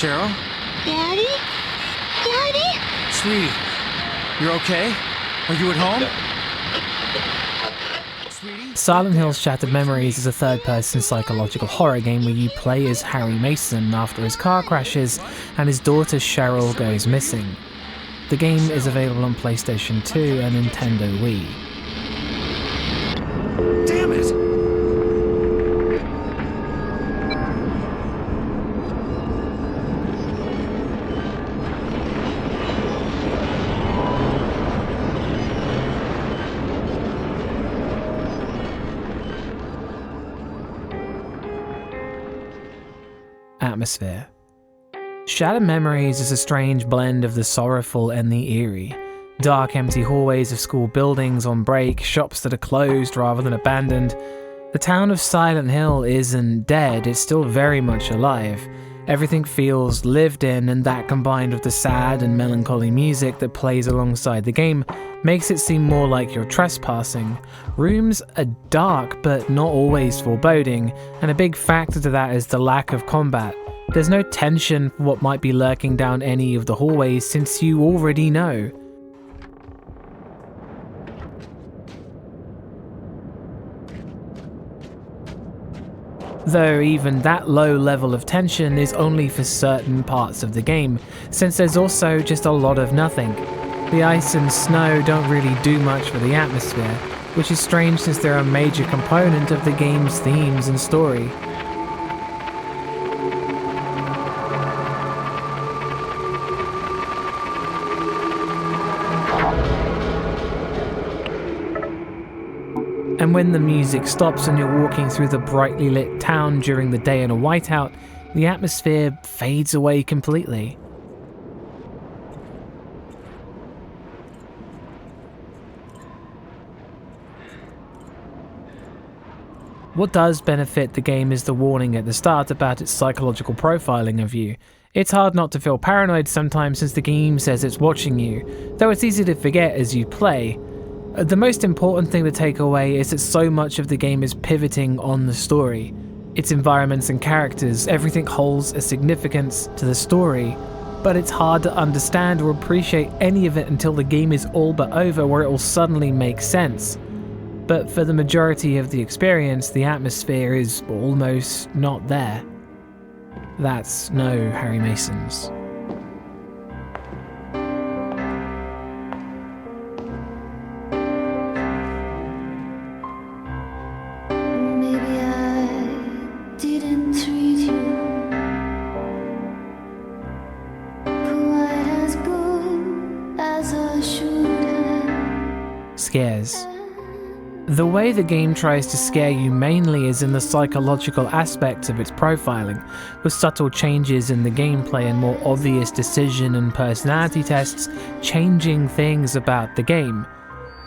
Cheryl? Daddy? Daddy? Sweetie, you're okay? Are you at home? Silent Hill's Shattered Memories is a third-person psychological horror game where you play as Harry Mason after his car crashes and his daughter Cheryl goes missing. The game is available on PlayStation 2 and Nintendo Wii. Damn it! Atmosphere. Shattered Memories is a strange blend of the sorrowful and the eerie. Dark, empty hallways of school buildings on break, shops that are closed rather than abandoned. The town of Silent Hill isn't dead, it's still very much alive. Everything feels lived in, and that combined with the sad and melancholy music that plays alongside the game makes it seem more like you're trespassing. Rooms are dark but not always foreboding, and a big factor to that is the lack of combat. There's no tension for what might be lurking down any of the hallways since you already know. Though even that low level of tension is only for certain parts of the game, since there's also just a lot of nothing. The ice and snow don't really do much for the atmosphere, which is strange since they're a major component of the game's themes and story. And when the music stops and you're walking through the brightly lit town during the day in a whiteout, the atmosphere fades away completely. What does benefit the game is the warning at the start about its psychological profiling of you. It's hard not to feel paranoid sometimes since the game says it's watching you, though it's easy to forget as you play. The most important thing to take away is that so much of the game is pivoting on the story. Its environments and characters, everything holds a significance to the story, but it's hard to understand or appreciate any of it until the game is all but over, where it will suddenly make sense. But for the majority of the experience, the atmosphere is almost not there. That's no Harry Masons. Scares. The way the game tries to scare you mainly is in the psychological aspects of its profiling, with subtle changes in the gameplay and more obvious decision and personality tests changing things about the game.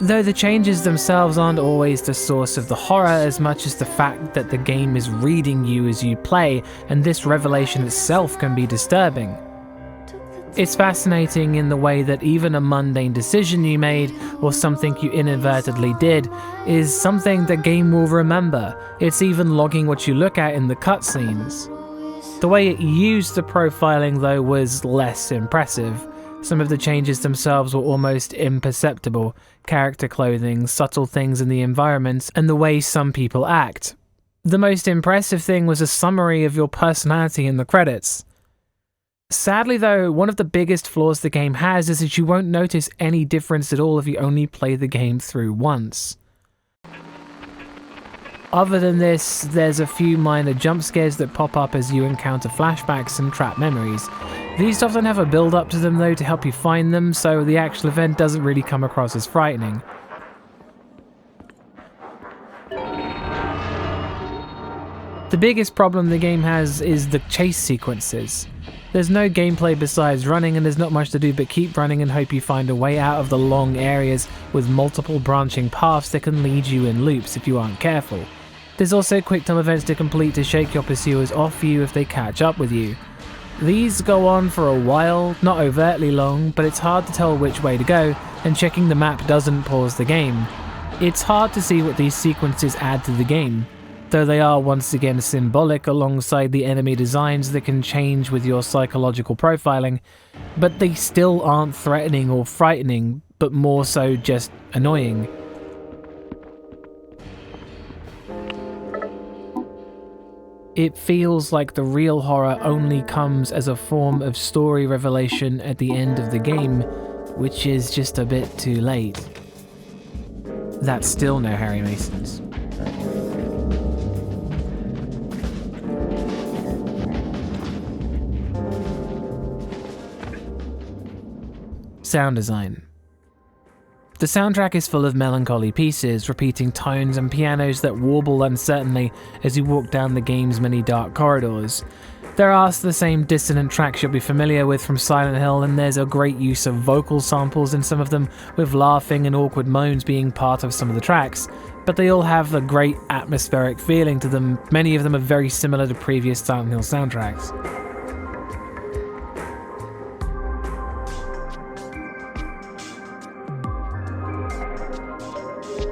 Though the changes themselves aren't always the source of the horror as much as the fact that the game is reading you as you play, and this revelation itself can be disturbing. It's fascinating in the way that even a mundane decision you made, or something you inadvertently did, is something the game will remember. It's even logging what you look at in the cutscenes. The way it used the profiling though was less impressive. Some of the changes themselves were almost imperceptible. Character clothing, subtle things in the environments, and the way some people act. The most impressive thing was a summary of your personality in the credits. Sadly though, one of the biggest flaws the game has is that you won't notice any difference at all if you only play the game through once. Other than this, there's a few minor jump scares that pop up as you encounter flashbacks and trapped memories. These often have a build up to them though to help you find them, so the actual event doesn't really come across as frightening. The biggest problem the game has is the chase sequences. There's no gameplay besides running, and there's not much to do but keep running and hope you find a way out of the long areas with multiple branching paths that can lead you in loops if you aren't careful. There's also quick time events to complete to shake your pursuers off you if they catch up with you. These go on for a while, not overtly long, but it's hard to tell which way to go, and checking the map doesn't pause the game. It's hard to see what these sequences add to the game. though they are once again symbolic alongside the enemy designs that can change with your psychological profiling, but they still aren't threatening or frightening, but more so just annoying. It feels like the real horror only comes as a form of story revelation at the end of the game, which is just a bit too late. That's still no Harry Masons. Sound design. The soundtrack is full of melancholy pieces, repeating tones and pianos that warble uncertainly as you walk down the game's many dark corridors. There are the same dissonant tracks you'll be familiar with from Silent Hill, and there's a great use of vocal samples in some of them, with laughing and awkward moans being part of some of the tracks, but they all have a great atmospheric feeling to them. Many of them are very similar to previous Silent Hill soundtracks.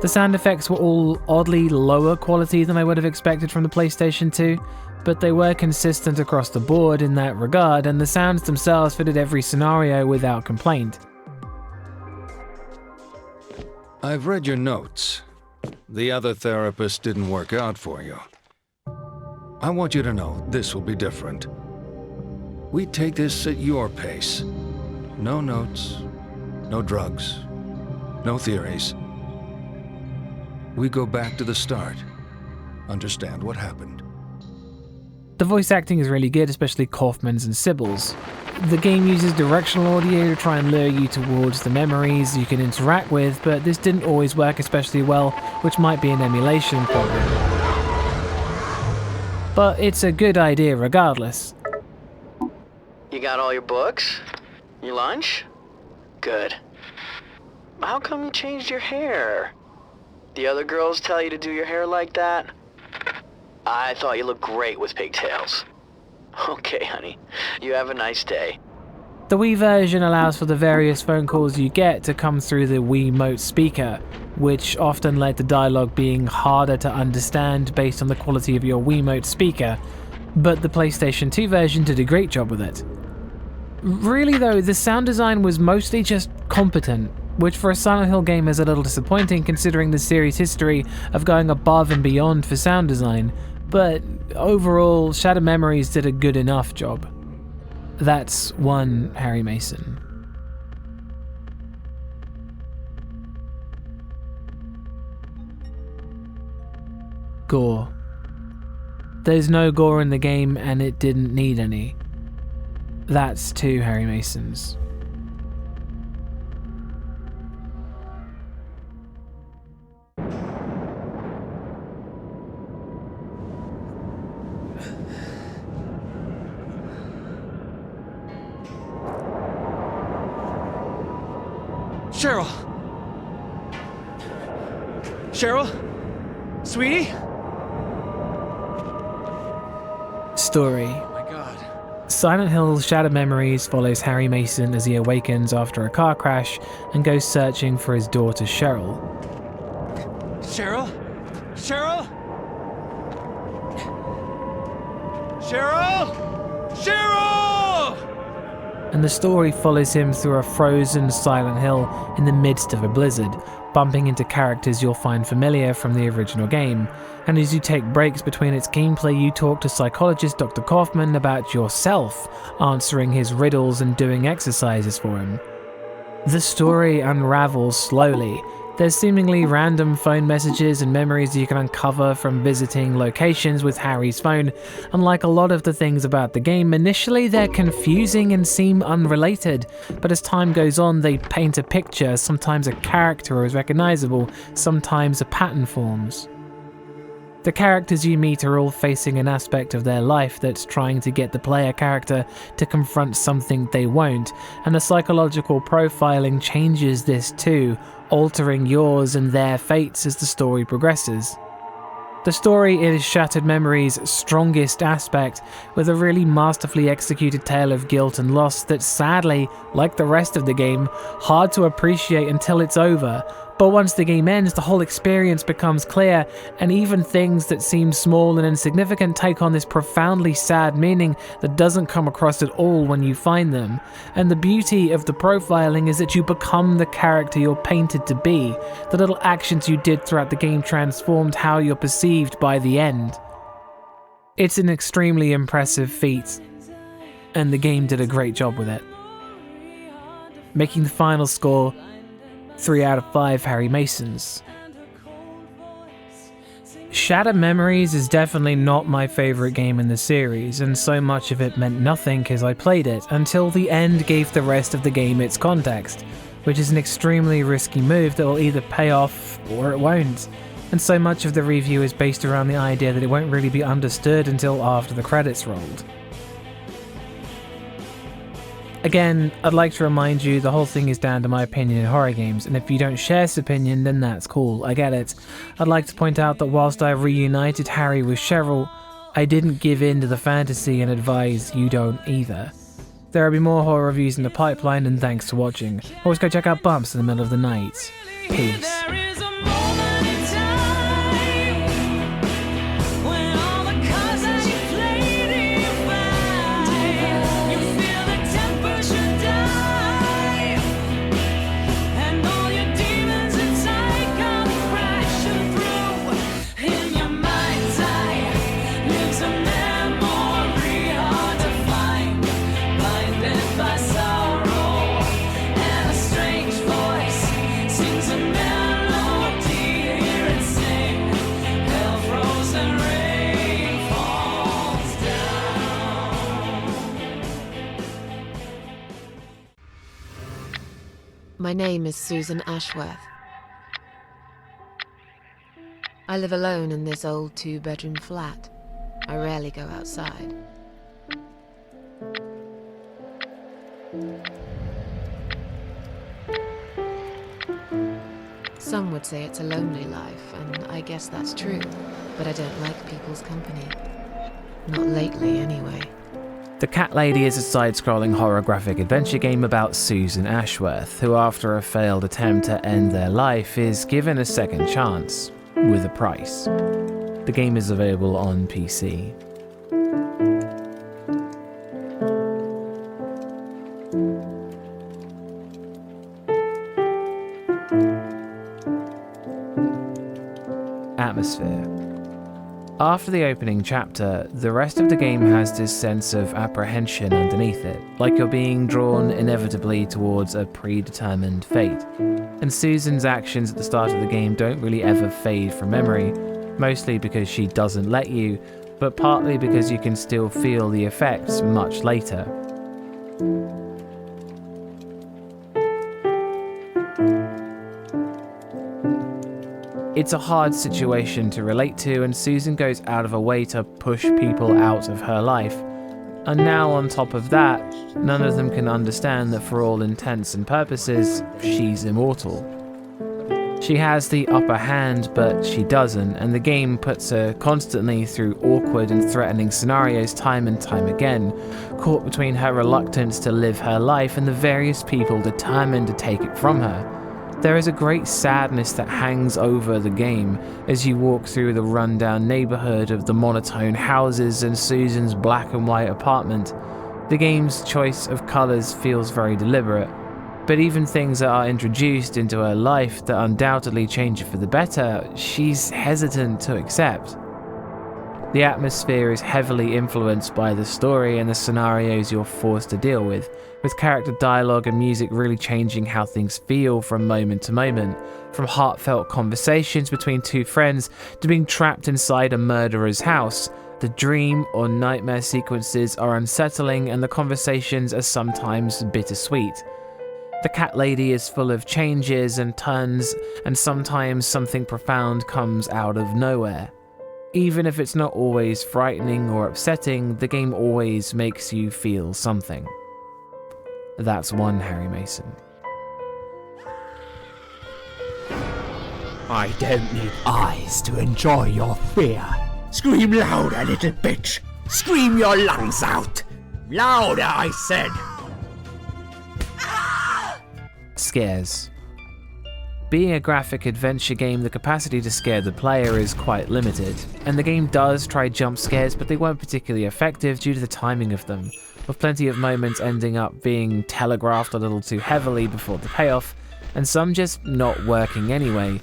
The sound effects were all oddly lower quality than I would have expected from the PlayStation 2, but they were consistent across the board in that regard, and the sounds themselves fitted every scenario without complaint. I've read your notes. The other therapist didn't work out for you. I want you to know this will be different. We take this at your pace. No notes, no drugs, no theories. We go back to the start. Understand what happened. The voice acting is really good, especially Kaufman's and Sybil's. The game uses directional audio to try and lure you towards the memories you can interact with, but this didn't always work especially well, which might be an emulation problem. But it's a good idea regardless. You got all your books? Your lunch? Good. How come you changed your hair? The other girls tell you to do your hair like that? I thought you looked great with pigtails. Okay, honey. You have a nice day. The Wii version allows for the various phone calls you get to come through the Wiimote speaker, which often led to dialogue being harder to understand based on the quality of your Wiimote speaker, but the PlayStation 2 version did a great job with it. Really though, the sound design was mostly just competent, which for a Silent Hill game is a little disappointing considering the series' history of going above and beyond for sound design, but overall, Shattered Memories did a good enough job. That's one Harry Mason. Gore. There's no gore in the game and it didn't need any. That's two Harry Masons. Cheryl! Cheryl? Sweetie? Story. Oh my god. Silent Hill's Shattered Memories follows Harry Mason as he awakens after a car crash and goes searching for his daughter Cheryl. Cheryl? Cheryl? Cheryl? Cheryl! And the story follows him through a frozen Silent Hill in the midst of a blizzard, bumping into characters you'll find familiar from the original game. And as you take breaks between its gameplay, you talk to psychologist Dr. Kaufman about yourself, answering his riddles and doing exercises for him. The story unravels slowly. There's seemingly random phone messages and memories you can uncover from visiting locations with Harry's phone. Unlike a lot of the things about the game, initially they're confusing and seem unrelated, but as time goes on they paint a picture. Sometimes a character is recognizable, sometimes a pattern forms. The characters you meet are all facing an aspect of their life that's trying to get the player character to confront something they won't, and the psychological profiling changes this too, altering yours and their fates as the story progresses. The story is Shattered Memories' strongest aspect, with a really masterfully executed tale of guilt and loss that's sadly, like the rest of the game, hard to appreciate until it's over, But once the game ends, the whole experience becomes clear, and even things that seem small and insignificant take on this profoundly sad meaning that doesn't come across at all when you find them. And the beauty of the profiling is that you become the character you're painted to be. The little actions you did throughout the game transformed how you're perceived by the end. It's an extremely impressive feat, and the game did a great job with it. Making the final score 3 out of 5 Harry Masons. Shattered Memories is definitely not my favourite game in the series, and so much of it meant nothing as I played it, until the end gave the rest of the game its context, which is an extremely risky move that will either pay off or it won't. And so much of the review is based around the idea that it won't really be understood until after the credits rolled. Again, I'd like to remind you the whole thing is down to my opinion in horror games, and if you don't share this opinion, then that's cool, I get it. I'd like to point out that whilst I reunited Harry with Cheryl, I didn't give in to the fantasy and advise you don't either. There will be more horror reviews in the pipeline, and thanks for watching. Always go check out Bumps in the Middle of the Night. Peace. My name is Susan Ashworth. I live alone in this old 2-bedroom flat. I rarely go outside. Some would say it's a lonely life, and I guess that's true, but I don't like people's company. Not lately, anyway. The Cat Lady is a side-scrolling horror graphic adventure game about Susan Ashworth, who after a failed attempt to end their life is given a second chance, with a price. The game is available on PC. Atmosphere. After the opening chapter, the rest of the game has this sense of apprehension underneath it, like you're being drawn inevitably towards a predetermined fate. And Susan's actions at the start of the game don't really ever fade from memory, mostly because she doesn't let you, but partly because you can still feel the effects much later. It's a hard situation to relate to, and Susan goes out of her way to push people out of her life. And now on top of that, none of them can understand that for all intents and purposes, she's immortal. She has the upper hand, but she doesn't, and the game puts her constantly through awkward and threatening scenarios time and time again, caught between her reluctance to live her life and the various people determined to take it from her. There is a great sadness that hangs over the game as you walk through the rundown neighborhood of the monotone houses and Susan's black and white apartment. The game's choice of colors feels very deliberate, but even things that are introduced into her life that undoubtedly change it for the better, she's hesitant to accept. The atmosphere is heavily influenced by the story and the scenarios you're forced to deal with character dialogue and music really changing how things feel from moment to moment, from heartfelt conversations between two friends to being trapped inside a murderer's house. The dream or nightmare sequences are unsettling and the conversations are sometimes bittersweet. The Cat Lady is full of changes and turns, and sometimes something profound comes out of nowhere. Even if it's not always frightening or upsetting, the game always makes you feel something. That's one Harry Mason. I don't need eyes to enjoy your fear. Scream louder, little bitch! Scream your lungs out! Louder, I said! Scares. Being a graphic adventure game, the capacity to scare the player is quite limited, and the game does try jump scares, but they weren't particularly effective due to the timing of them, with plenty of moments ending up being telegraphed a little too heavily before the payoff, and some just not working anyway.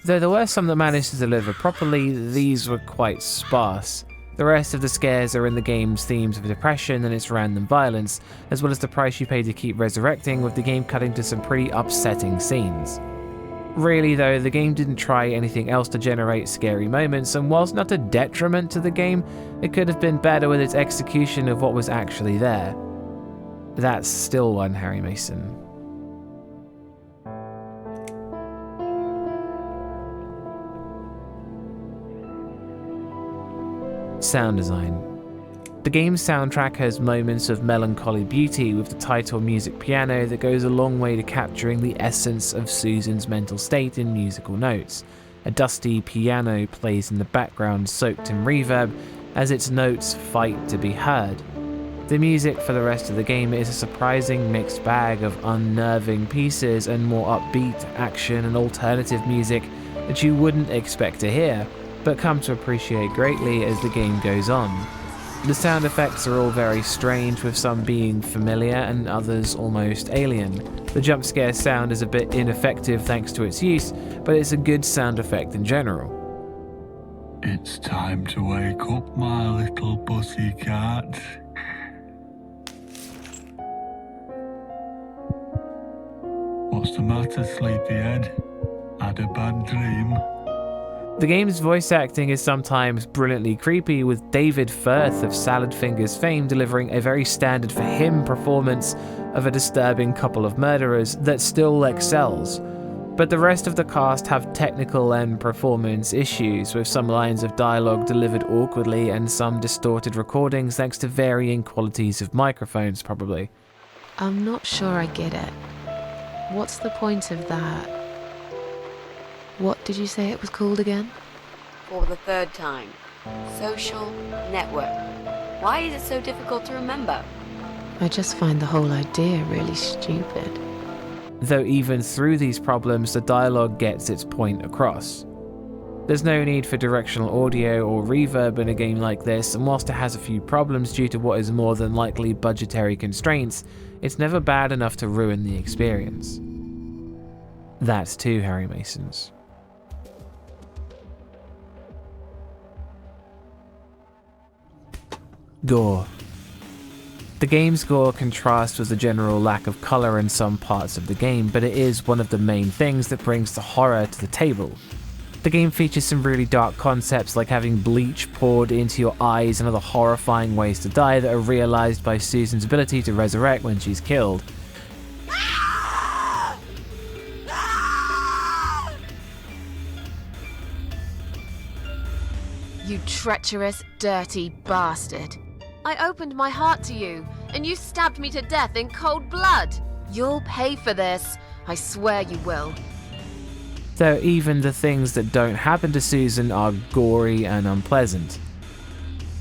Though there were some that managed to deliver properly, these were quite sparse. The rest of the scares are in the game's themes of depression and its random violence, as well as the price you pay to keep resurrecting, with the game cutting to some pretty upsetting scenes. Really though, the game didn't try anything else to generate scary moments, and whilst not a detriment to the game, it could have been better with its execution of what was actually there. That's still one Harry Mason. Sound design. The game's soundtrack has moments of melancholy beauty, with the title music piano that goes a long way to capturing the essence of Susan's mental state in musical notes. A dusty piano plays in the background, soaked in reverb, as its notes fight to be heard. The music for the rest of the game is a surprising mixed bag of unnerving pieces and more upbeat action and alternative music that you wouldn't expect to hear, but come to appreciate greatly as the game goes on. The sound effects are all very strange, with some being familiar and others almost alien. The jump scare sound is a bit ineffective thanks to its use, but it's a good sound effect in general. It's time to wake up, my little pussycat. What's the matter, sleepyhead? Had a bad dream? The game's voice acting is sometimes brilliantly creepy, with David Firth of Salad Fingers fame delivering a very standard for him performance of a disturbing couple of murderers that still excels. But the rest of the cast have technical and performance issues, with some lines of dialogue delivered awkwardly and some distorted recordings thanks to varying qualities of microphones, probably. I'm not sure I get it. What's the point of that? What did you say it was called again? For the third time. Social network. Why is it so difficult to remember? I just find the whole idea really stupid. Though even through these problems, the dialogue gets its point across. There's no need for directional audio or reverb in a game like this, and whilst it has a few problems due to what is more than likely budgetary constraints, it's never bad enough to ruin the experience. That's 2 Harry Masons. Gore. The game's gore contrasts with the general lack of colour in some parts of the game, but it is one of the main things that brings the horror to the table. The game features some really dark concepts, like having bleach poured into your eyes and other horrifying ways to die that are realised by Susan's ability to resurrect when she's killed. You treacherous, dirty bastard. I opened my heart to you, and you stabbed me to death in cold blood. You'll pay for this. I swear you will. Though even the things that don't happen to Susan are gory and unpleasant.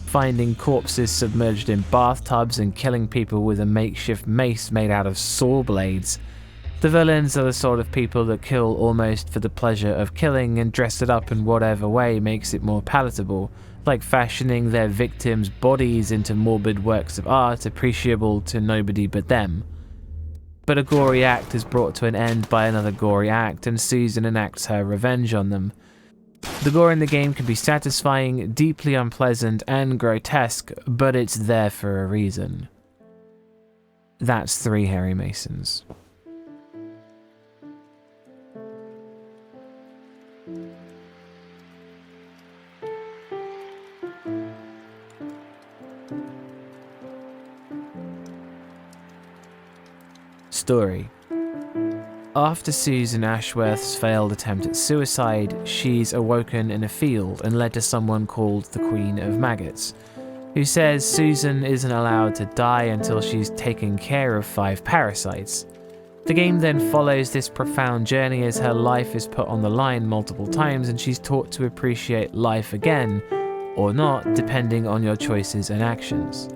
Finding corpses submerged in bathtubs and killing people with a makeshift mace made out of saw blades. The villains are the sort of people that kill almost for the pleasure of killing and dress it up in whatever way makes it more palatable, like fashioning their victims' bodies into morbid works of art appreciable to nobody but them. But a gory act is brought to an end by another gory act, and Susan enacts her revenge on them. The gore in the game can be satisfying, deeply unpleasant, and grotesque, but it's there for a reason. That's 3 Harry Masons. Story. After Susan Ashworth's failed attempt at suicide, she's awoken in a field and led to someone called the Queen of Maggots, who says Susan isn't allowed to die until she's taken care of 5 parasites. The game then follows this profound journey as her life is put on the line multiple times and she's taught to appreciate life again, or not, depending on your choices and actions.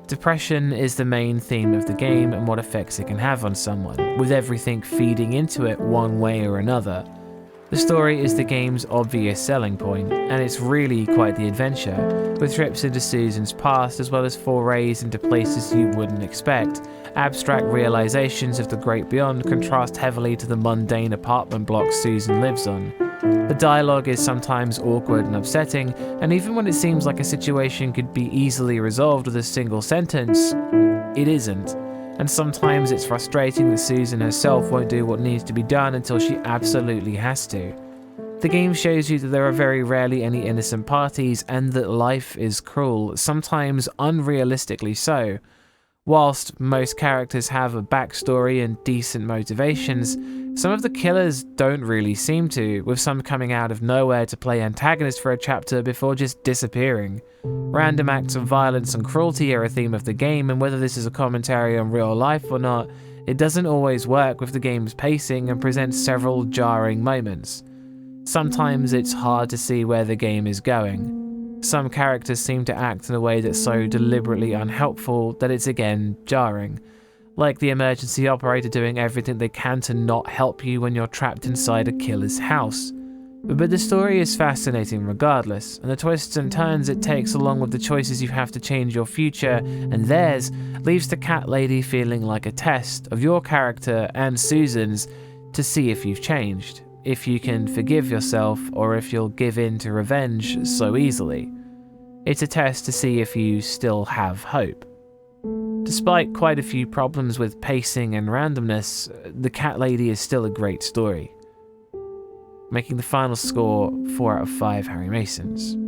Depression is the main theme of the game and what effects it can have on someone, with everything feeding into it one way or another. The story is the game's obvious selling point, and it's really quite the adventure, with trips into Susan's past as well as forays into places you wouldn't expect. Abstract realizations of the great beyond contrast heavily to the mundane apartment block Susan lives on. The dialogue is sometimes awkward and upsetting, and even when it seems like a situation could be easily resolved with a single sentence, it isn't. And sometimes it's frustrating that Susan herself won't do what needs to be done until she absolutely has to. The game shows you that there are very rarely any innocent parties and that life is cruel, sometimes unrealistically so. Whilst most characters have a backstory and decent motivations, some of the killers don't really seem to, with some coming out of nowhere to play antagonist for a chapter before just disappearing. Random acts of violence and cruelty are a theme of the game, and whether this is a commentary on real life or not, it doesn't always work with the game's pacing and presents several jarring moments. Sometimes it's hard to see where the game is going. Some characters seem to act in a way that's so deliberately unhelpful that it's again jarring. Like the emergency operator doing everything they can to not help you when you're trapped inside a killer's house. But the story is fascinating regardless, and the twists and turns it takes along with the choices you have to change your future and theirs leaves the cat lady feeling like a test of your character and Susan's to see if you've changed, if you can forgive yourself, or if you'll give in to revenge so easily. It's a test to see if you still have hope. Despite quite a few problems with pacing and randomness, The Cat Lady is still a great story, making the final score 4 out of 5 Harry Masons.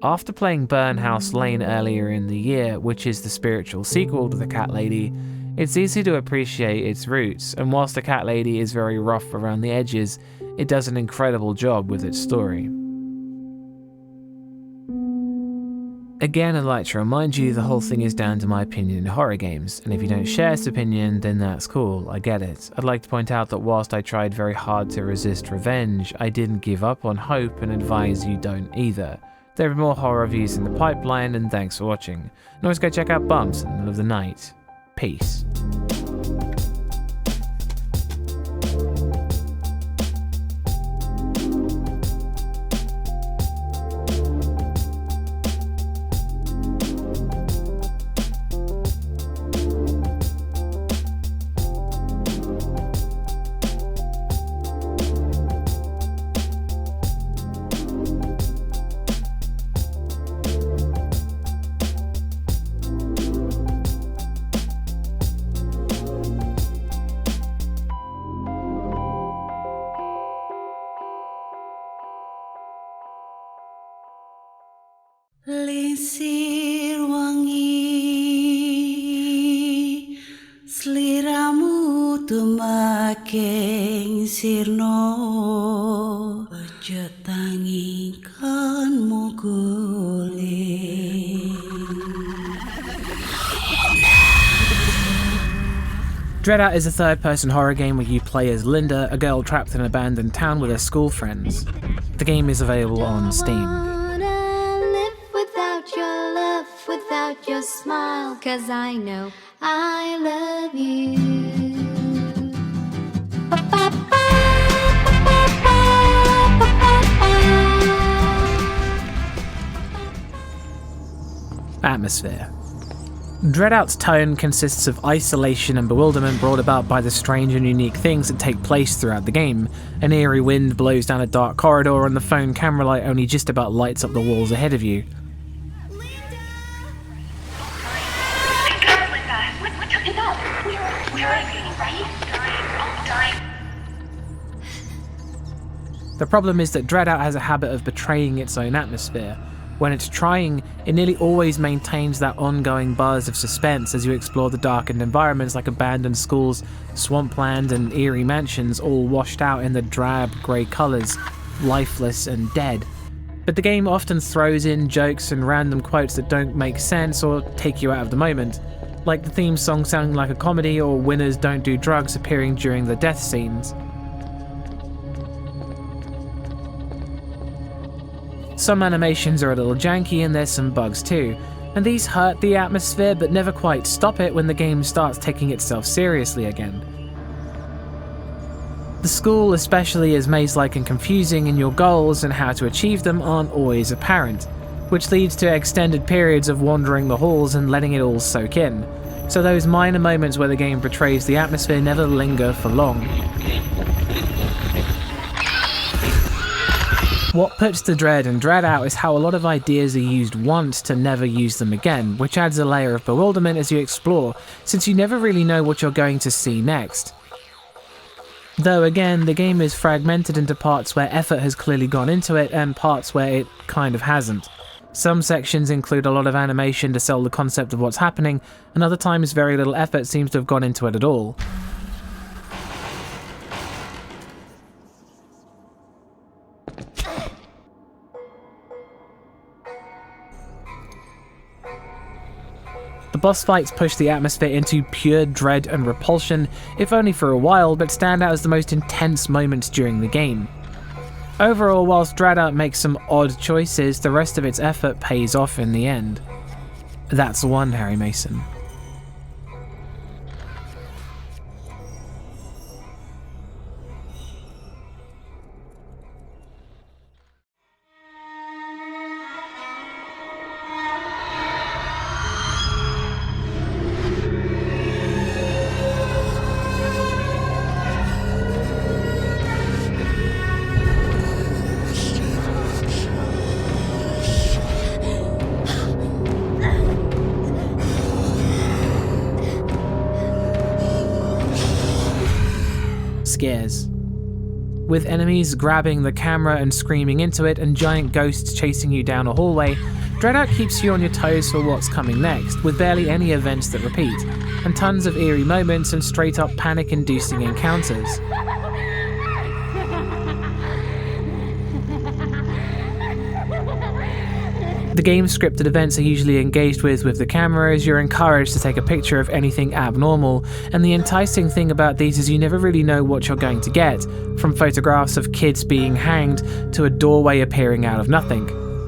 After playing Burnhouse Lane earlier in the year, which is the spiritual sequel to The Cat Lady, it's easy to appreciate its roots, and whilst The Cat Lady is very rough around the edges, it does an incredible job with its story. Again, I'd like to remind you the whole thing is down to my opinion in horror games, and if you don't share this opinion, then that's cool, I get it. I'd like to point out that whilst I tried very hard to resist revenge, I didn't give up on hope and advise you don't either. There are more horror reviews in the pipeline, and thanks for watching. And always go check out Bumps in the middle of the night. Peace. Lisir wangi sliramu tumaking sirno ojo tangi kan muguling. Dreadout is a third-person horror game where you play as Linda, a girl trapped in an abandoned town with her school friends. The game is available on Steam. Without your smile, 'cause I know I love you. Atmosphere. Dreadout's tone consists of isolation and bewilderment brought about by the strange and unique things that take place throughout the game. An eerie wind blows down a dark corridor and the phone camera light only just about lights up the walls ahead of you. The problem is that Dreadout has a habit of betraying its own atmosphere. When it's trying, it nearly always maintains that ongoing buzz of suspense as you explore the darkened environments like abandoned schools, swampland and eerie mansions all washed out in the drab grey colours, lifeless and dead. But the game often throws in jokes and random quotes that don't make sense or take you out of the moment, like the theme song sounding like a comedy or Winners Don't Do Drugs appearing during the death scenes. Some animations are a little janky and there's some bugs too, and these hurt the atmosphere but never quite stop it when the game starts taking itself seriously again. The school especially is maze-like and confusing, and your goals and how to achieve them aren't always apparent, which leads to extended periods of wandering the halls and letting it all soak in, so those minor moments where the game portrays the atmosphere never linger for long. What puts the dread in Dreadout is how a lot of ideas are used once to never use them again, which adds a layer of bewilderment as you explore, since you never really know what you're going to see next. Though again, the game is fragmented into parts where effort has clearly gone into it and parts where it kind of hasn't. Some sections include a lot of animation to sell the concept of what's happening, and other times very little effort seems to have gone into it at all. The boss fights push the atmosphere into pure dread and repulsion, if only for a while, but stand out as the most intense moments during the game. Overall, whilst Dreadout makes some odd choices, the rest of its effort pays off in the end. That's one Harry Mason. Scares. With enemies grabbing the camera and screaming into it and giant ghosts chasing you down a hallway, Dreadout keeps you on your toes for what's coming next, with barely any events that repeat, and tons of eerie moments and straight up panic-inducing encounters. The game's scripted events are usually engaged with the camera, as you're encouraged to take a picture of anything abnormal, and the enticing thing about these is you never really know what you're going to get, from photographs of kids being hanged to a doorway appearing out of nothing.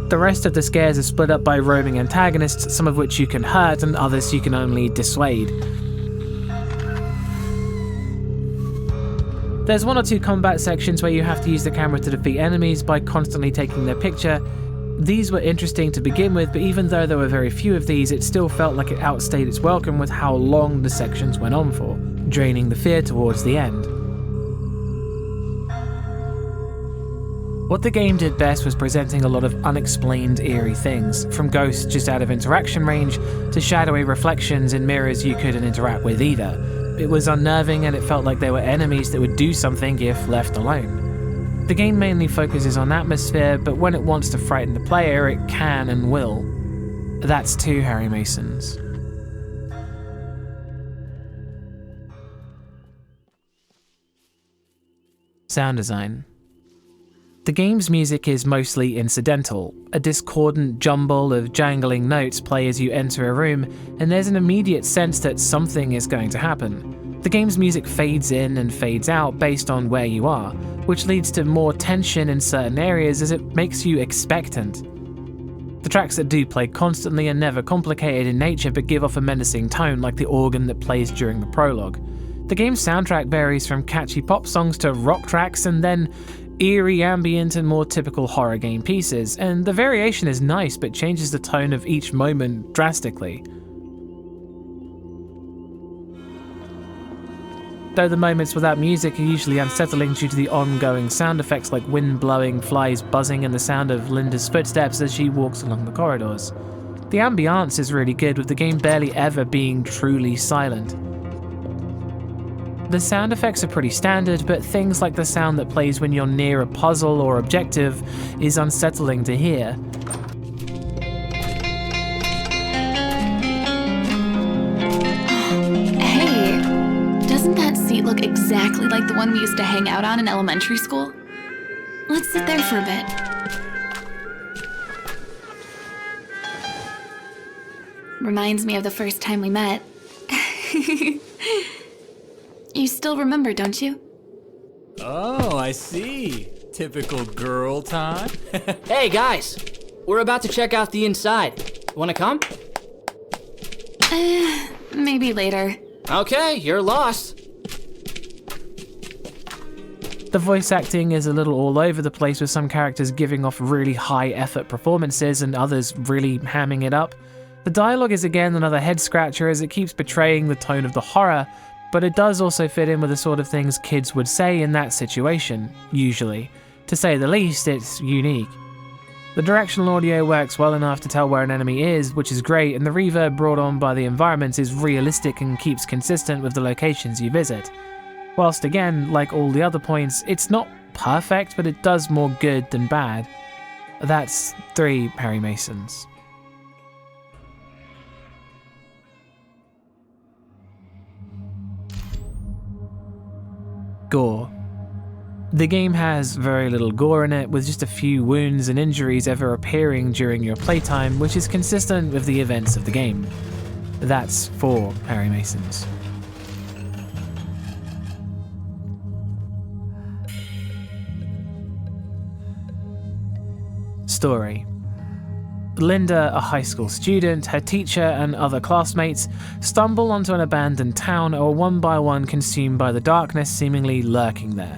The rest of the scares are split up by roaming antagonists, some of which you can hurt and others you can only dissuade. There's one or two combat sections where you have to use the camera to defeat enemies by constantly taking their picture. These were interesting to begin with, but even though there were very few of these, it still felt like it outstayed its welcome with how long the sections went on for, draining the fear towards the end. What the game did best was presenting a lot of unexplained eerie things, from ghosts just out of interaction range to shadowy reflections in mirrors you couldn't interact with either. It was unnerving and it felt like there were enemies that would do something if left alone. The game mainly focuses on atmosphere, but when it wants to frighten the player, it can and will. That's two Harry Masons. Sound design. The game's music is mostly incidental. A discordant jumble of jangling notes play as you enter a room, and there's an immediate sense that something is going to happen. The game's music fades in and fades out based on where you are, which leads to more tension in certain areas as it makes you expectant. The tracks that do play constantly are never complicated in nature but give off a menacing tone, like the organ that plays during the prologue. The game's soundtrack varies from catchy pop songs to rock tracks and then eerie ambient and more typical horror game pieces, and the variation is nice but changes the tone of each moment drastically. Though the moments without music are usually unsettling due to the ongoing sound effects like wind blowing, flies buzzing, and the sound of Linda's footsteps as she walks along the corridors. The ambiance is really good, with the game barely ever being truly silent. The sound effects are pretty standard, but things like the sound that plays when you're near a puzzle or objective is unsettling to hear. Look exactly like the one we used to hang out on in elementary school. Let's sit there for a bit. Reminds me of the first time we met. You still remember, don't you? Oh, I see. Typical girl time. Hey guys, we're about to check out the inside. Wanna come? Maybe later. Okay, you're lost. The voice acting is a little all over the place, with some characters giving off really high effort performances and others really hamming it up. The dialogue is again another head scratcher as it keeps betraying the tone of the horror, but it does also fit in with the sort of things kids would say in that situation, usually. To say the least, it's unique. The directional audio works well enough to tell where an enemy is, which is great, and the reverb brought on by the environments is realistic and keeps consistent with the locations you visit. Whilst again, like all the other points, it's not perfect, but it does more good than bad. That's 3 Perry Masons. Gore. The game has very little gore in it, with just a few wounds and injuries ever appearing during your playtime, which is consistent with the events of the game. That's 4 Perry Masons. Story. Linda, a high school student, her teacher, and other classmates stumble onto an abandoned town and are one by one consumed by the darkness seemingly lurking there.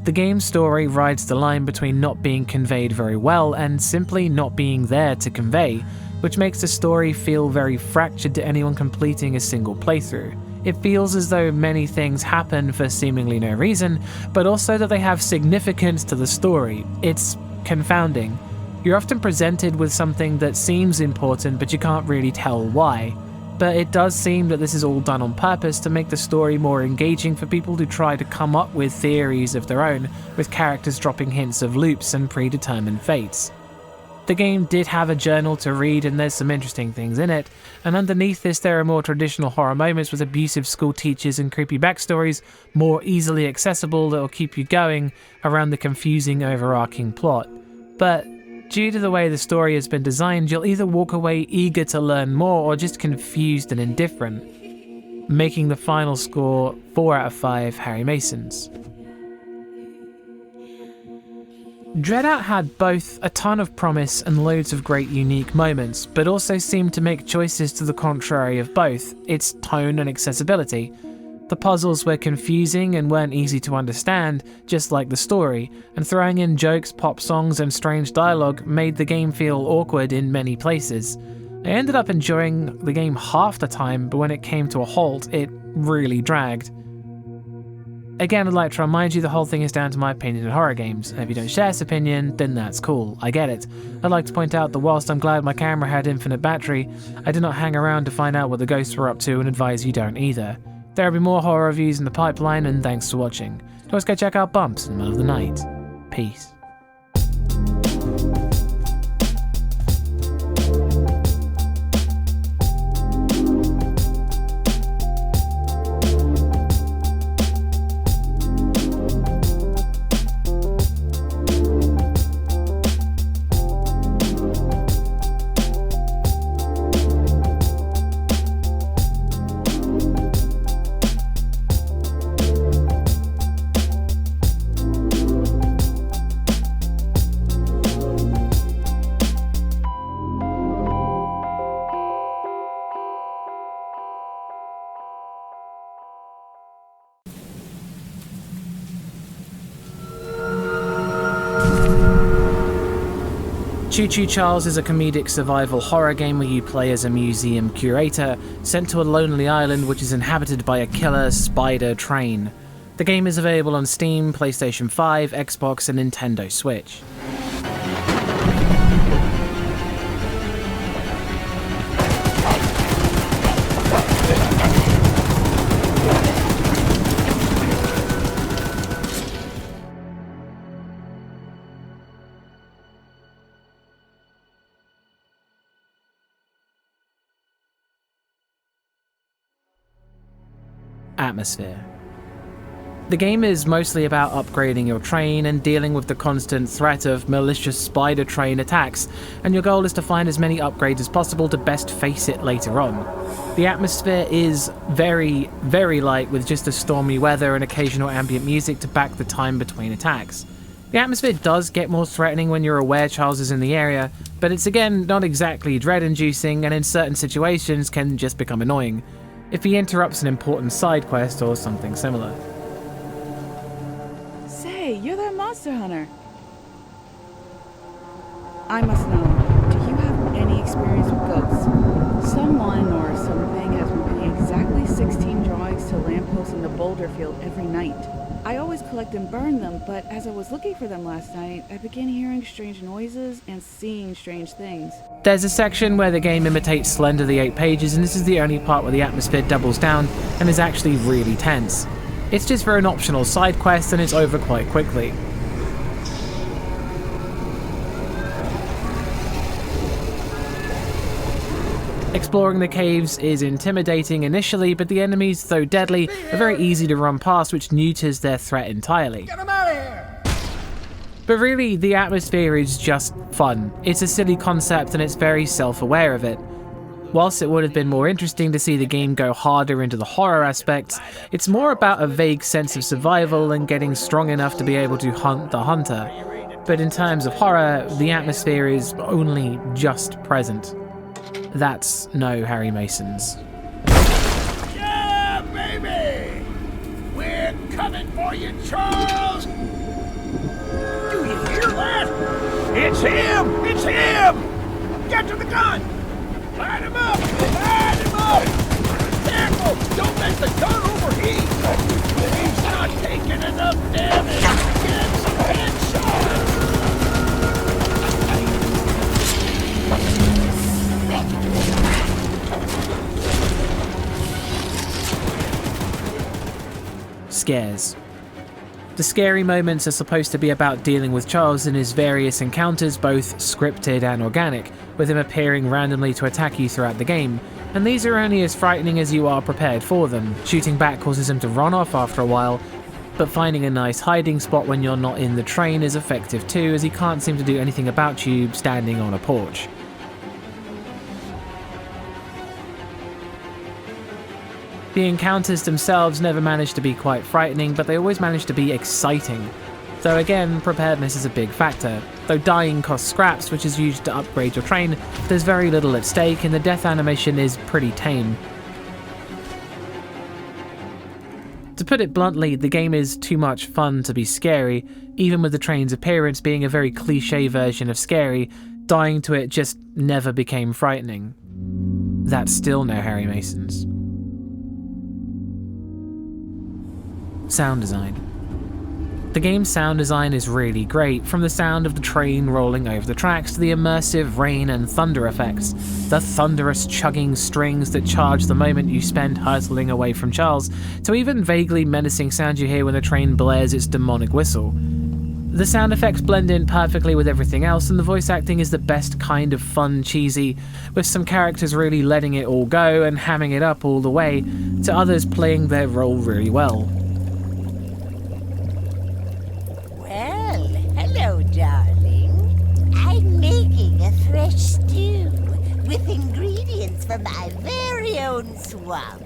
The game's story rides the line between not being conveyed very well and simply not being there to convey, which makes the story feel very fractured to anyone completing a single playthrough. It feels as though many things happen for seemingly no reason, but also that they have significance to the story. It's confounding. You're often presented with something that seems important, but you can't really tell why. But it does seem that this is all done on purpose to make the story more engaging for people who try to come up with theories of their own, with characters dropping hints of loops and predetermined fates. The game did have a journal to read, and there's some interesting things in it, and underneath this there are more traditional horror moments with abusive school teachers and creepy backstories, more easily accessible that will keep you going around the confusing overarching plot. But due to the way the story has been designed, you'll either walk away eager to learn more or just confused and indifferent, making the final score 4 out of 5 Harry Masons. Dreadout had both a ton of promise and loads of great unique moments, but also seemed to make choices to the contrary of both, its tone and accessibility. The puzzles were confusing and weren't easy to understand, just like the story, and throwing in jokes, pop songs, and strange dialogue made the game feel awkward in many places. I ended up enjoying the game half the time, but when it came to a halt, it really dragged. Again, I'd like to remind you the whole thing is down to my opinion in horror games, and if you don't share this opinion, then that's cool, I get it. I'd like to point out that whilst I'm glad my camera had infinite battery, I did not hang around to find out what the ghosts were up to and advise you don't either. There will be more horror reviews in the pipeline, and thanks for watching. Let's go check out Bumps in the middle of the night. Peace. Choo Charles is a comedic survival horror game where you play as a museum curator sent to a lonely island which is inhabited by a killer spider train. The game is available on Steam, PlayStation 5, Xbox, and Nintendo Switch. Atmosphere. The game is mostly about upgrading your train and dealing with the constant threat of malicious spider train attacks, and your goal is to find as many upgrades as possible to best face it later on. The atmosphere is very, very light, with just a stormy weather and occasional ambient music to back the time between attacks. The atmosphere does get more threatening when you're aware Charles is in the area, but it's again not exactly dread-inducing and in certain situations can just become annoying, if he interrupts an important side quest or something similar. Say, you're that monster hunter. I must know, do you have any experience with ghosts? Someone or something has been pinning exactly 16 drawings to lampposts in the boulder field every night. I always collect and burn them, but as I was looking for them last night, I began hearing strange noises and seeing strange things. There's a section where the game imitates Slender the 8 Pages, and this is the only part where the atmosphere doubles down and is actually really tense. It's just for an optional side quest and it's over quite quickly. Exploring the caves is intimidating initially, but the enemies, though deadly, are very easy to run past, which neuters their threat entirely. Get him out of here! But really, the atmosphere is just fun. It's a silly concept and it's very self-aware of it. Whilst it would have been more interesting to see the game go harder into the horror aspects, it's more about a vague sense of survival and getting strong enough to be able to hunt the hunter. But in terms of horror, the atmosphere is only just present. That's no Harry Masons. Yeah, baby! We're coming for you, Charles! Do you hear that? It's him! It's him! Get to the gun! Light him up! Light him up! Careful! Don't let the gun overheat! He's not taking enough damage! Get some headshots! Scares. The scary moments are supposed to be about dealing with Charles and his various encounters, both scripted and organic, with him appearing randomly to attack you throughout the game, and these are only as frightening as you are prepared for them. Shooting back causes him to run off after a while, but finding a nice hiding spot when you're not in the train is effective too, as he can't seem to do anything about you standing on a porch. The encounters themselves never manage to be quite frightening, but they always manage to be exciting. Though again, preparedness is a big factor. Though dying costs scraps, which is used to upgrade your train, there's very little at stake and the death animation is pretty tame. To put it bluntly, the game is too much fun to be scary, even with the train's appearance being a very cliche version of scary. Dying to it just never became frightening. That's still no Harry Masons. Sound design. The game's sound design is really great, from the sound of the train rolling over the tracks to the immersive rain and thunder effects, the thunderous chugging strings that charge the moment you spend hurtling away from Charles, to even vaguely menacing sound you hear when the train blares its demonic whistle. The sound effects blend in perfectly with everything else, and the voice acting is the best kind of fun cheesy, with some characters really letting it all go and hamming it up all the way, to others playing their role really well. Hello, darling. I'm making a fresh stew with ingredients from my very own swamp.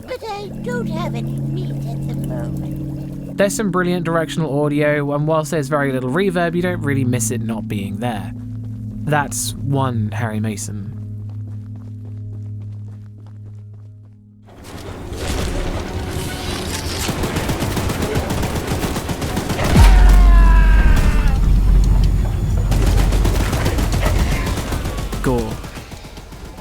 But I don't have any meat at the moment. There's some brilliant directional audio, and whilst there's very little reverb, you don't really miss it not being there. That's one Harry Mason. Gore.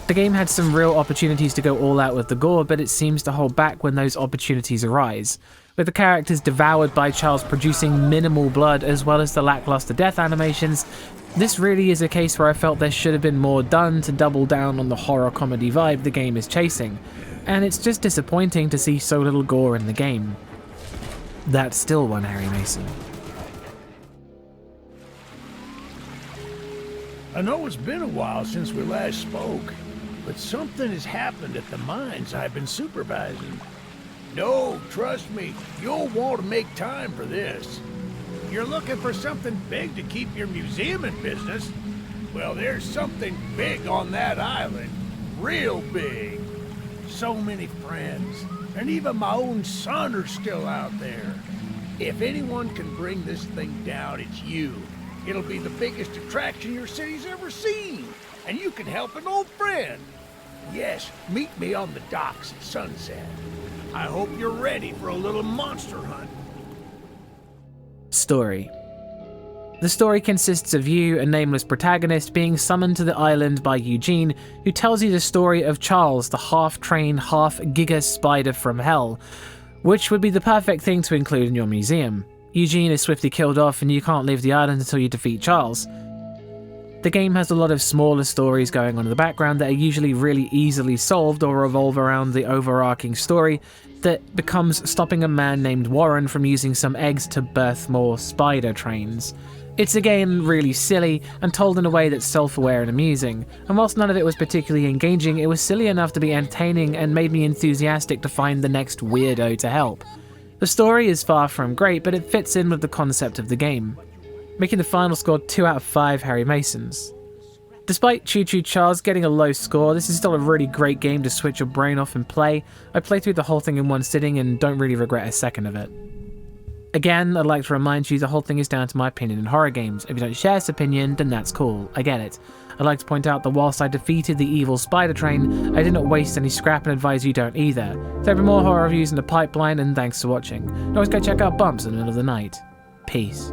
The game had some real opportunities to go all out with the gore, but it seems to hold back when those opportunities arise. With the characters devoured by Charles producing minimal blood as well as the lackluster death animations, this really is a case where I felt there should have been more done to double down on the horror comedy vibe the game is chasing, and it's just disappointing to see so little gore in the game. That's still one Harry Mason. I know it's been a while since we last spoke, but something has happened at the mines I've been supervising. No, trust me, you'll want to make time for this. You're looking for something big to keep your museum in business? Well, there's something big on that island. Real big. So many friends, and even my own son are still out there. If anyone can bring this thing down, it's you. It'll be the biggest attraction your city's ever seen, and you can help an old friend. Yes, meet me on the docks at sunset. I hope you're ready for a little monster hunt. Story. The story consists of you, a nameless protagonist, being summoned to the island by Eugene, who tells you the story of Charles, the half-trained, half-giga spider from hell, which would be the perfect thing to include in your museum. Eugene is swiftly killed off and you can't leave the island until you defeat Charles. The game has a lot of smaller stories going on in the background that are usually really easily solved or revolve around the overarching story that becomes stopping a man named Warren from using some eggs to birth more spider trains. It's again really silly and told in a way that's self-aware and amusing, and whilst none of it was particularly engaging, it was silly enough to be entertaining and made me enthusiastic to find the next weirdo to help. The story is far from great, but it fits in with the concept of the game, making the final score 2 out of 5 Harry Masons. Despite Choo Choo Charles getting a low score, this is still a really great game to switch your brain off and play. I played through the whole thing in one sitting and don't really regret a second of it. Again, I'd like to remind you the whole thing is down to my opinion in horror games. If you don't share this opinion, then that's cool, I get it. I'd like to point out that whilst I defeated the evil spider train, I did not waste any scrap and advise you don't either. There'll be more horror reviews in the pipeline, and thanks for watching. You can always go check out Bumps in the middle of the night. Peace.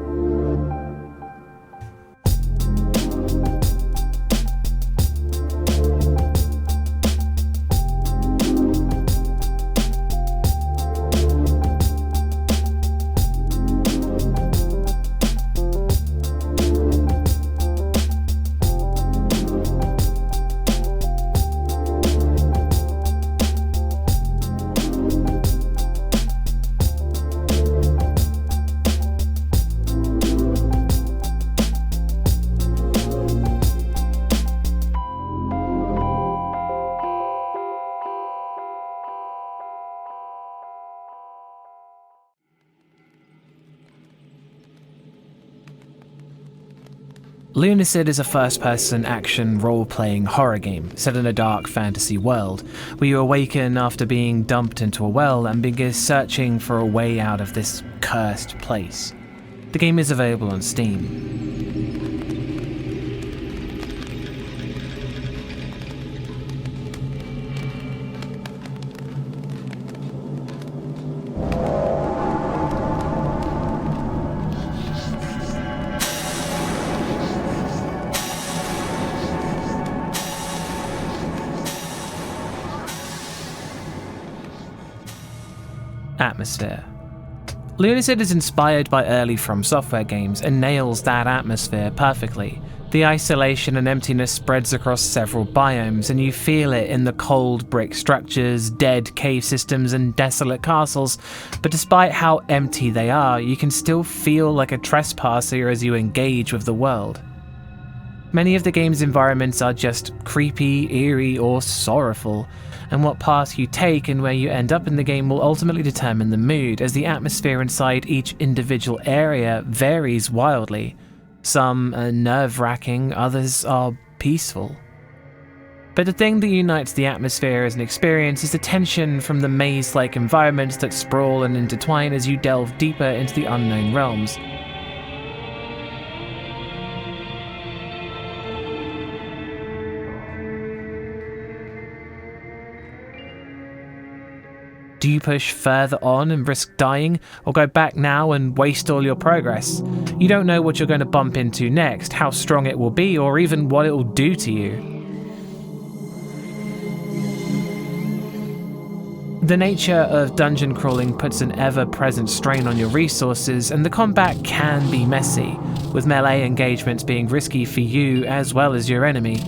Lunacid is a first-person action role-playing horror game set in a dark fantasy world, where you awaken after being dumped into a well and begin searching for a way out of this cursed place. The game is available on Steam. Atmosphere. Lunacid is inspired by early From Software games and nails that atmosphere perfectly. The isolation and emptiness spreads across several biomes, and you feel it in the cold brick structures, dead cave systems, and desolate castles. But despite how empty they are, you can still feel like a trespasser as you engage with the world. Many of the game's environments are just creepy, eerie, or sorrowful, and what path you take and where you end up in the game will ultimately determine the mood, as the atmosphere inside each individual area varies wildly. Some are nerve-wracking, others are peaceful. But the thing that unites the atmosphere as an experience is the tension from the maze-like environments that sprawl and intertwine as you delve deeper into the unknown realms. Do you push further on and risk dying, or go back now and waste all your progress? You don't know what you're going to bump into next, how strong it will be, or even what it will do to you. The nature of dungeon crawling puts an ever-present strain on your resources, and the combat can be messy, with melee engagements being risky for you as well as your enemy.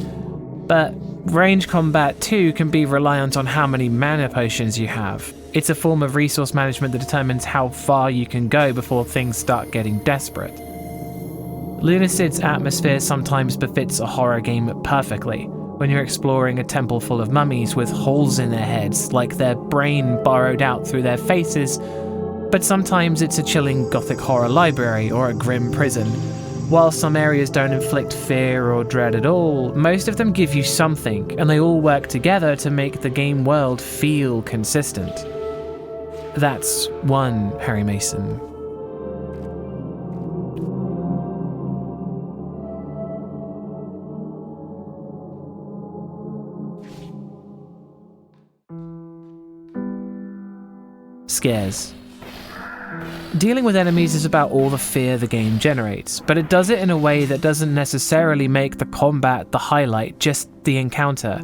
But range combat too can be reliant on how many mana potions you have. It's a form of resource management that determines how far you can go before things start getting desperate. Lunacid's atmosphere sometimes befits a horror game perfectly, when you're exploring a temple full of mummies with holes in their heads, like their brain burrowed out through their faces, but sometimes it's a chilling gothic horror library or a grim prison. While some areas don't inflict fear or dread at all, most of them give you something, and they all work together to make the game world feel consistent. That's one Harry Mason. scares. Dealing with enemies is about all the fear the game generates, but it does it in a way that doesn't necessarily make the combat the highlight, just the encounter,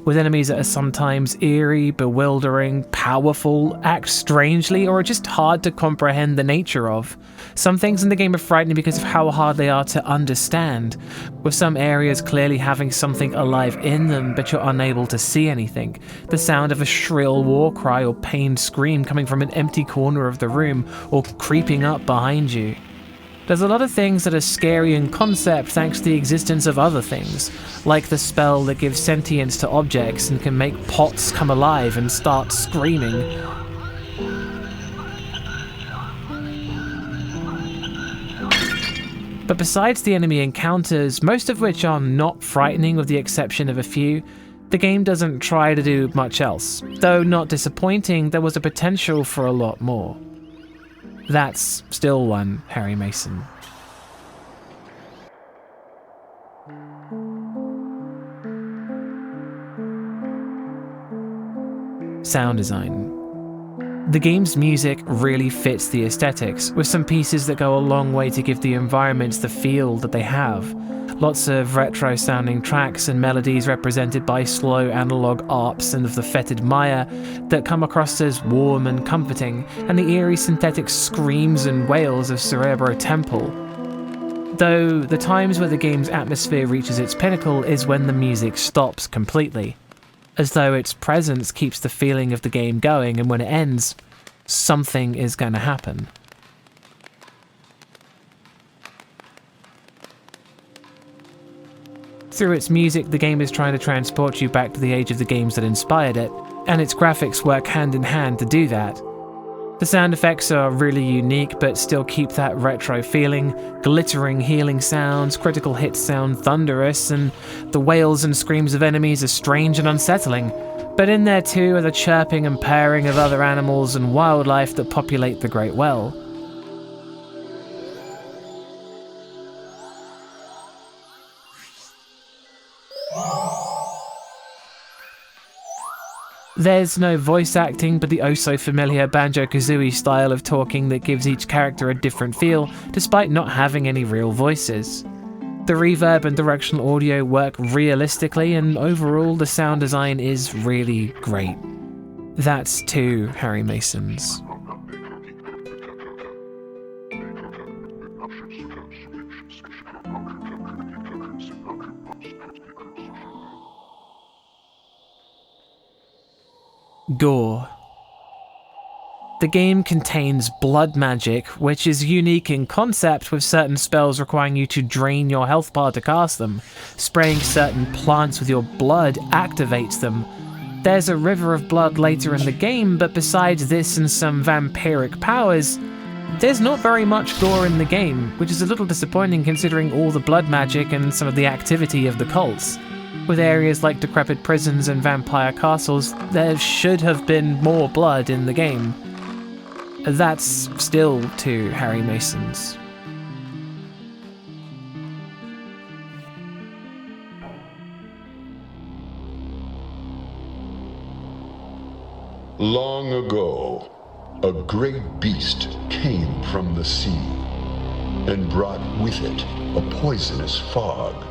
with enemies that are sometimes eerie, bewildering, powerful, act strangely, or are just hard to comprehend the nature of. Some things in the game are frightening because of how hard they are to understand, with some areas clearly having something alive in them but you're unable to see anything. The sound of a shrill war cry or pained scream coming from an empty corner of the room or creeping up behind you. There's a lot of things that are scary in concept thanks to the existence of other things, like the spell that gives sentience to objects and can make pots come alive and start screaming. But besides the enemy encounters, most of which are not frightening with the exception of a few, the game doesn't try to do much else. Though not disappointing, there was a potential for a lot more. That's still one Harry Mason. Sound design. The game's music really fits the aesthetics, with some pieces that go a long way to give the environments the feel that they have. Lots of retro-sounding tracks and melodies represented by slow analog arps and of the fetid Maya that come across as warm and comforting, and the eerie synthetic screams and wails of Cerebro Temple. Though the times where the game's atmosphere reaches its pinnacle is when the music stops completely, as though its presence keeps the feeling of the game going, and when it ends, something is going to happen. Through its music, the game is trying to transport you back to the age of the games that inspired it, and its graphics work hand in hand to do that. The sound effects are really unique, but still keep that retro feeling. Glittering healing sounds, critical hits sound thunderous, and the wails and screams of enemies are strange and unsettling. But in there too are the chirping and purring of other animals and wildlife that populate the Great Well. There's no voice acting, but the oh-so-familiar Banjo-Kazooie style of talking that gives each character a different feel, despite not having any real voices. The reverb and directional audio work realistically, and overall the sound design is really great. That's two Harry Masons. Gore. The game contains blood magic, which is unique in concept, with certain spells requiring you to drain your health bar to cast them. Spraying certain plants with your blood activates them. There's a river of blood later in the game, but besides this and some vampiric powers, there's not very much gore in the game, which is a little disappointing considering all the blood magic and some of the activity of the cults. With areas like decrepit prisons and vampire castles, there should have been more blood in the game. That's still two Harry Masons. Long ago, a great beast came from the sea and brought with it a poisonous fog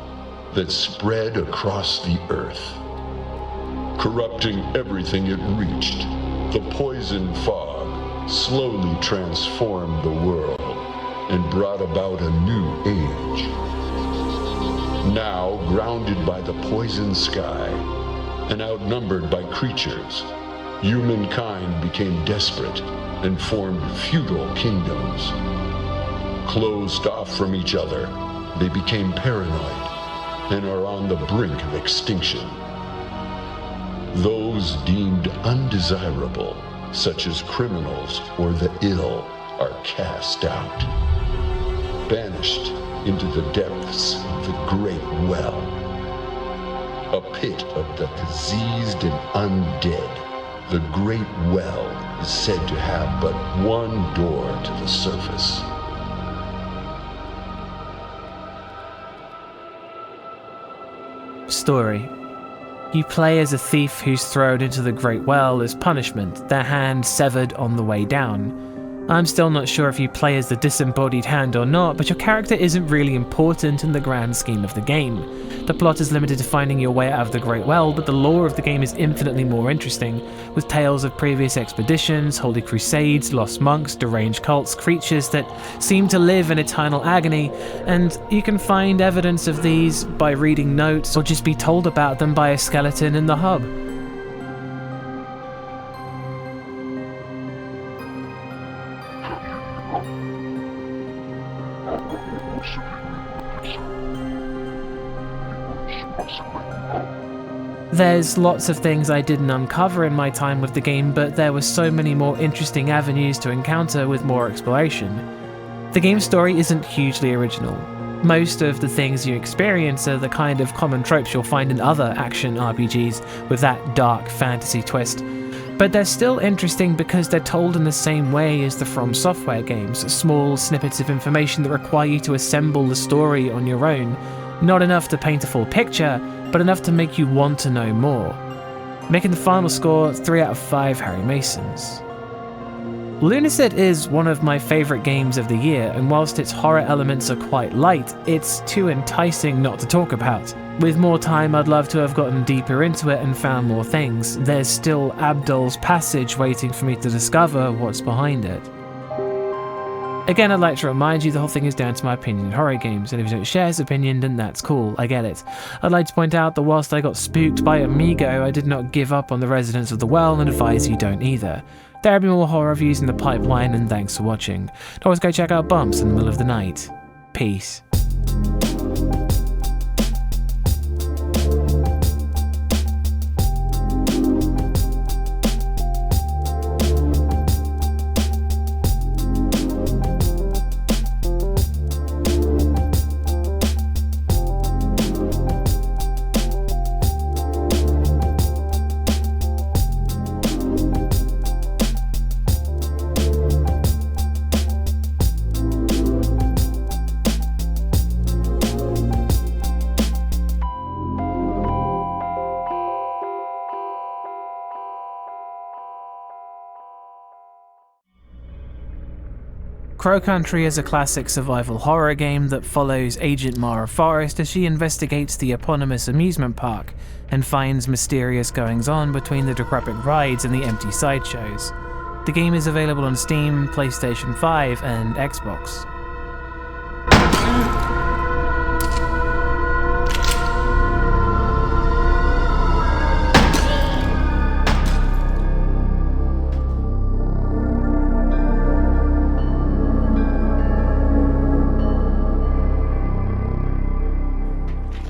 that spread across the earth. Corrupting everything it reached, the poison fog slowly transformed the world and brought about a new age. Now, grounded by the poison sky and outnumbered by creatures, humankind became desperate and formed feudal kingdoms. Closed off from each other, they became paranoid and are on the brink of extinction. Those deemed undesirable, such as criminals or the ill, are cast out, banished into the depths of the Great Well, a pit of the diseased and undead. The Great Well is said to have but one door to the surface. Story. You play as a thief who's thrown into the Great Well as punishment, their hand severed on the way down. I'm still not sure if you play as the disembodied hand or not, but your character isn't really important in the grand scheme of the game. The plot is limited to finding your way out of the Great Well, but the lore of the game is infinitely more interesting, with tales of previous expeditions, holy crusades, lost monks, deranged cults, creatures that seem to live in eternal agony, and you can find evidence of these by reading notes or just be told about them by a skeleton in the hub. There's lots of things I didn't uncover in my time with the game, but there were so many more interesting avenues to encounter with more exploration. The game's story isn't hugely original. Most of the things you experience are the kind of common tropes you'll find in other action RPGs with that dark fantasy twist. But they're still interesting because they're told in the same way as the From Software games, small snippets of information that require you to assemble the story on your own. Not enough to paint a full picture, but enough to make you want to know more. Making the final score 3 out of 5 Harry Masons. Lunacid is one of my favourite games of the year, and whilst its horror elements are quite light, it's too enticing not to talk about. With more time, I'd love to have gotten deeper into it and found more things. There's still Abdul's passage waiting for me to discover what's behind it. Again, I'd like to remind you the whole thing is down to my opinion in horror games, and if you don't share his opinion, then that's cool, I get it. I'd like to point out that whilst I got spooked by Amigo, I did not give up on the residents of the well and advise you don't either. There'll be more horror reviews in the pipeline, and thanks for watching. Don't always go check out Bumps in the middle of the night. Peace. Crow Country is a classic survival horror game that follows Agent Mara Forrest as she investigates the eponymous amusement park and finds mysterious goings-on between the decrepit rides and the empty sideshows. The game is available on Steam, PlayStation 5, and Xbox.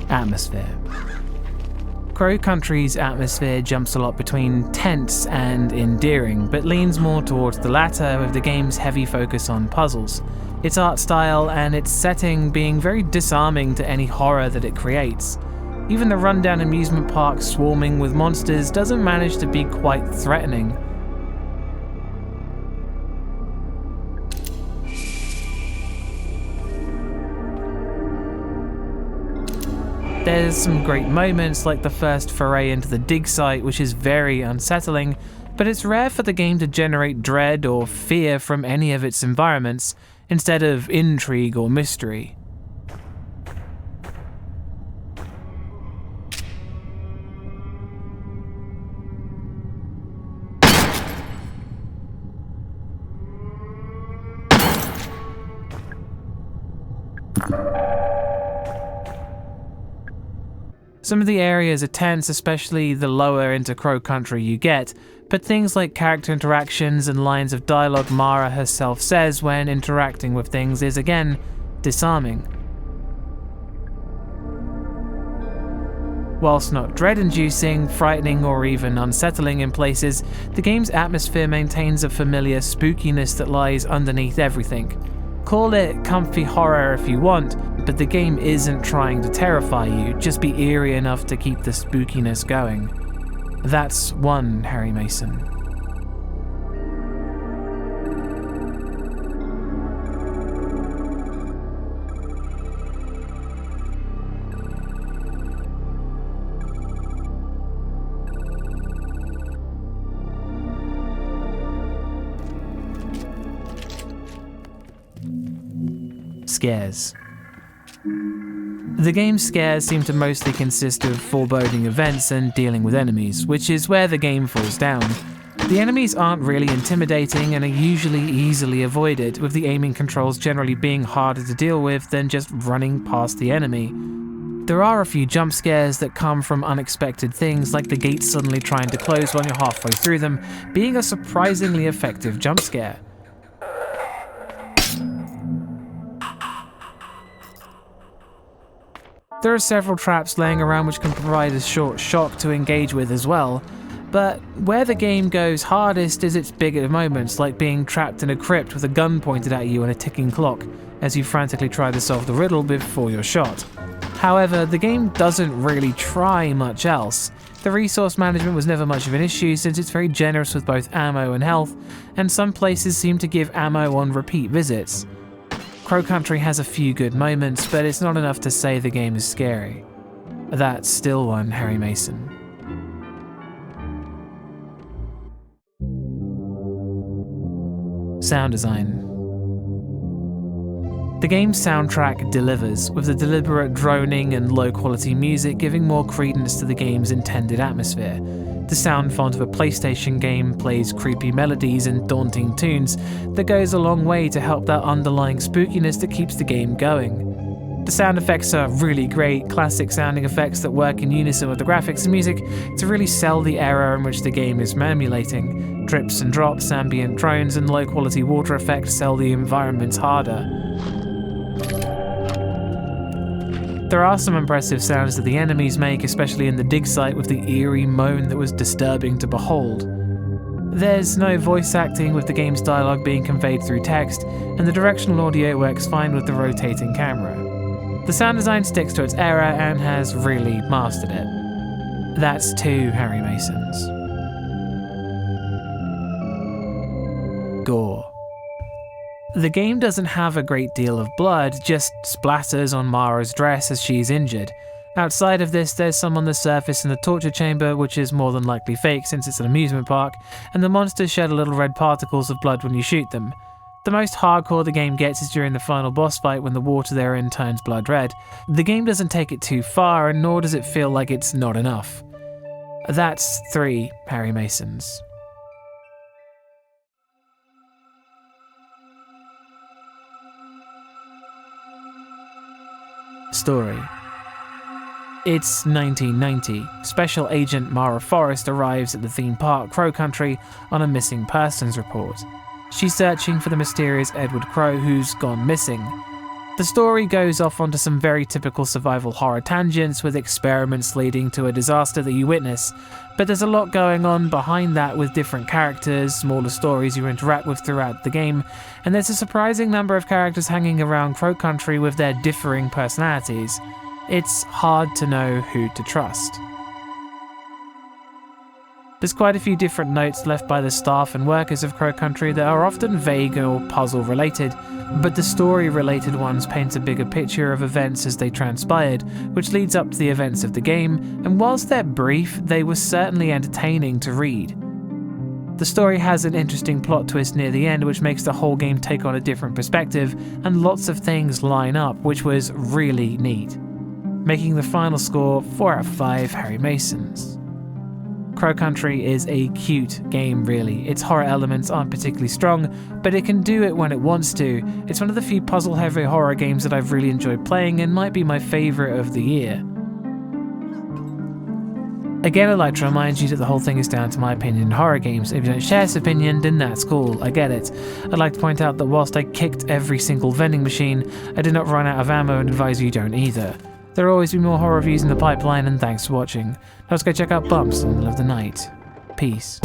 Atmosphere. Crow Country's atmosphere jumps a lot between tense and endearing, but leans more towards the latter with the game's heavy focus on puzzles, its art style and its setting being very disarming to any horror that it creates. Even the rundown amusement park swarming with monsters doesn't manage to be quite threatening. There's some great moments like the first foray into the dig site, which is very unsettling, but it's rare for the game to generate dread or fear from any of its environments, instead of intrigue or mystery. Some of the areas are tense, especially the lower into Crow Country you get, but things like character interactions and lines of dialogue Mara herself says when interacting with things is again disarming. Whilst not dread-inducing, frightening, or even unsettling in places, the game's atmosphere maintains a familiar spookiness that lies underneath everything. Call it comfy horror if you want, but the game isn't trying to terrify you, just be eerie enough to keep the spookiness going. That's one Harry Mason. scares. The game's scares seem to mostly consist of foreboding events and dealing with enemies, which is where the game falls down. The enemies aren't really intimidating and are usually easily avoided, with the aiming controls generally being harder to deal with than just running past the enemy. There are a few jump scares that come from unexpected things, like the gates suddenly trying to close while you're halfway through them, being a surprisingly effective jump scare. There are several traps laying around which can provide a short shock to engage with as well, but where the game goes hardest is its bigger moments, like being trapped in a crypt with a gun pointed at you and a ticking clock, as you frantically try to solve the riddle before you're shot. However, the game doesn't really try much else. The resource management was never much of an issue since it's very generous with both ammo and health, and some places seem to give ammo on repeat visits. Crow Country has a few good moments, but it's not enough to say the game is scary. That's still one Harry Mason. Sound design. The game's soundtrack delivers, with the deliberate droning and low-quality music giving more credence to the game's intended atmosphere. The sound font of a PlayStation game plays creepy melodies and daunting tunes that goes a long way to help that underlying spookiness that keeps the game going. The sound effects are really great, classic sounding effects that work in unison with the graphics and music to really sell the era in which the game is emulating. Drips and drops, ambient drones, and low-quality water effects sell the environments harder. There are some impressive sounds that the enemies make, especially in the dig site with the eerie moan that was disturbing to behold. There's no voice acting, with the game's dialogue being conveyed through text, and the directional audio works fine with the rotating camera. The sound design sticks to its era and has really mastered it. That's 2 Harry Masons. Gore. The game doesn't have a great deal of blood, just splatters on Mara's dress as she's injured. Outside of this, there's some on the surface in the torture chamber, which is more than likely fake since it's an amusement park, and the monsters shed little red particles of blood when you shoot them. The most hardcore the game gets is during the final boss fight when the water they're in turns blood red. The game doesn't take it too far, and nor does it feel like it's not enough. That's 3 Harry Masons. Story. It's 1990. Special Agent Mara Forrest arrives at the theme park Crow Country on a missing persons report. She's searching for the mysterious Edward Crow who's gone missing. The story goes off onto some very typical survival horror tangents, with experiments leading to a disaster that you witness, but there's a lot going on behind that with different characters, smaller stories you interact with throughout the game, and there's a surprising number of characters hanging around Crow Country with their differing personalities. It's hard to know who to trust. There's quite a few different notes left by the staff and workers of Crow Country that are often vague or puzzle related, but the story related ones paint a bigger picture of events as they transpired, which leads up to the events of the game, and whilst they're brief, they were certainly entertaining to read. The story has an interesting plot twist near the end which makes the whole game take on a different perspective, and lots of things line up, which was really neat. Making the final score 4 out of 5 Harry Masons. Crow Country is a cute game, really. Its horror elements aren't particularly strong, but it can do it when it wants to. It's one of the few puzzle-heavy horror games that I've really enjoyed playing and might be my favourite of the year. Again, I'd like to remind you that the whole thing is down to my opinion in horror games. If you don't share this opinion, then that's cool, I get it. I'd like to point out that whilst I kicked every single vending machine, I did not run out of ammo and advise you don't either. There will always be more horror reviews in the pipeline, and thanks for watching. Now let's go check out Bumps in the middle of the night. Peace.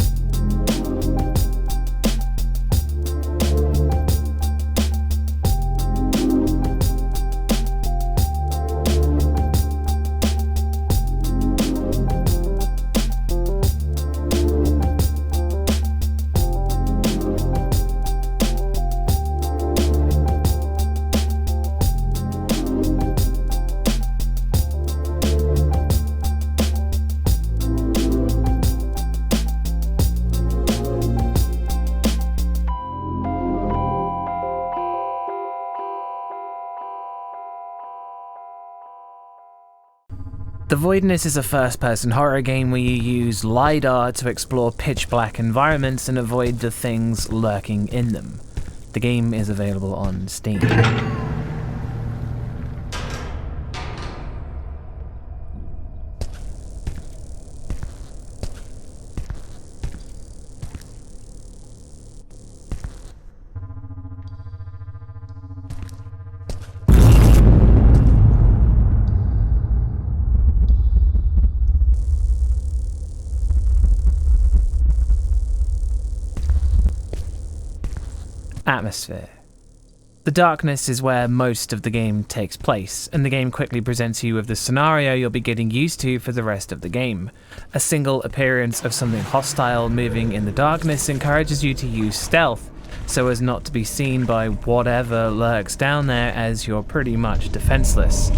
The Voidness is a first-person horror game where you use LiDAR to explore pitch-black environments and avoid the things lurking in them. The game is available on Steam. Atmosphere. The darkness is where most of the game takes place, and the game quickly presents you with the scenario you'll be getting used to for the rest of the game. A single appearance of something hostile moving in the darkness encourages you to use stealth, so as not to be seen by whatever lurks down there, as you're pretty much defenseless.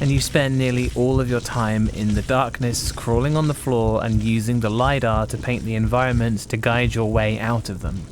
And you spend nearly all of your time in the darkness, crawling on the floor and using the LiDAR to paint the environment to guide your way out of them.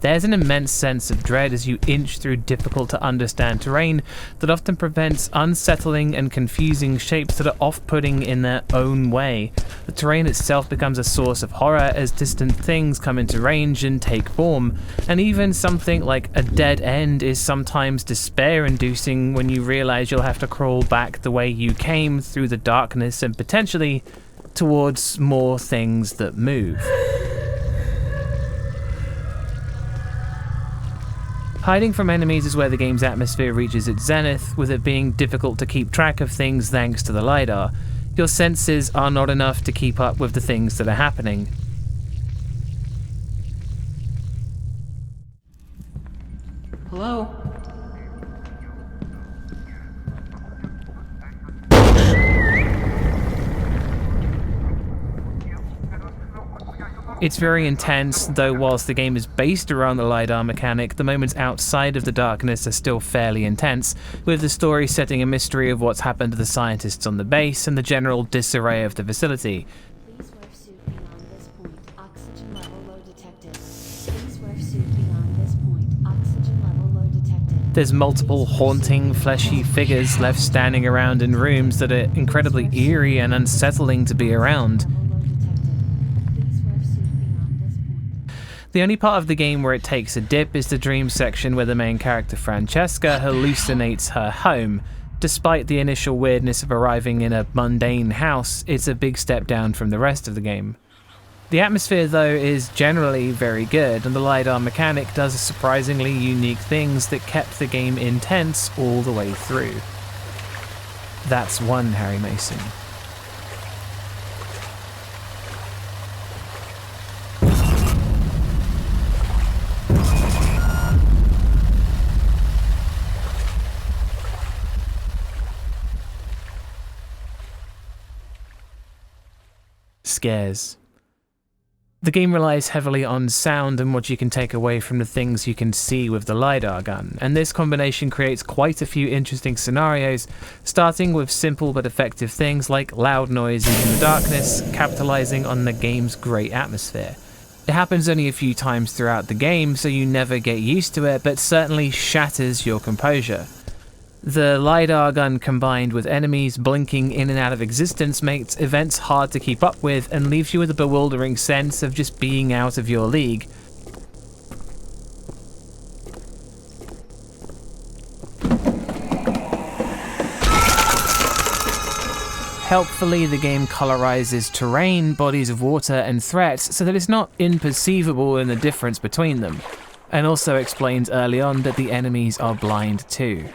There's an immense sense of dread as you inch through difficult to understand terrain that often presents unsettling and confusing shapes that are off-putting in their own way. The terrain itself becomes a source of horror as distant things come into range and take form, and even something like a dead end is sometimes despair-inducing when you realize you'll have to crawl back the way you came through the darkness and potentially towards more things that move. Hiding from enemies is where the game's atmosphere reaches its zenith, with it being difficult to keep track of things thanks to the LiDAR. Your senses are not enough to keep up with the things that are happening. Hello? It's very intense, though whilst the game is based around the LiDAR mechanic, the moments outside of the darkness are still fairly intense, with the story setting a mystery of what's happened to the scientists on the base and the general disarray of the facility. Please wear suit beyond this point. Oxygen level low detected. Please wear suit beyond this point. Oxygen level low detected. There's multiple haunting, fleshy figures left standing around in rooms that are incredibly eerie and unsettling to be around. The only part of the game where it takes a dip is the dream section where the main character Francesca hallucinates her home. Despite the initial weirdness of arriving in a mundane house, it's a big step down from the rest of the game. The atmosphere, though, is generally very good, and the LiDAR mechanic does surprisingly unique things that kept the game intense all the way through. That's one Harry Mason. Scares. The game relies heavily on sound and what you can take away from the things you can see with the LiDAR gun, and this combination creates quite a few interesting scenarios, starting with simple but effective things like loud noises in the darkness, capitalizing on the game's great atmosphere. It happens only a few times throughout the game, so you never get used to it, but certainly shatters your composure. The LiDAR gun combined with enemies blinking in and out of existence makes events hard to keep up with and leaves you with a bewildering sense of just being out of your league. Helpfully, the game colorizes terrain, bodies of water, and threats so that it's not imperceivable in the difference between them, and also explains early on that the enemies are blind too.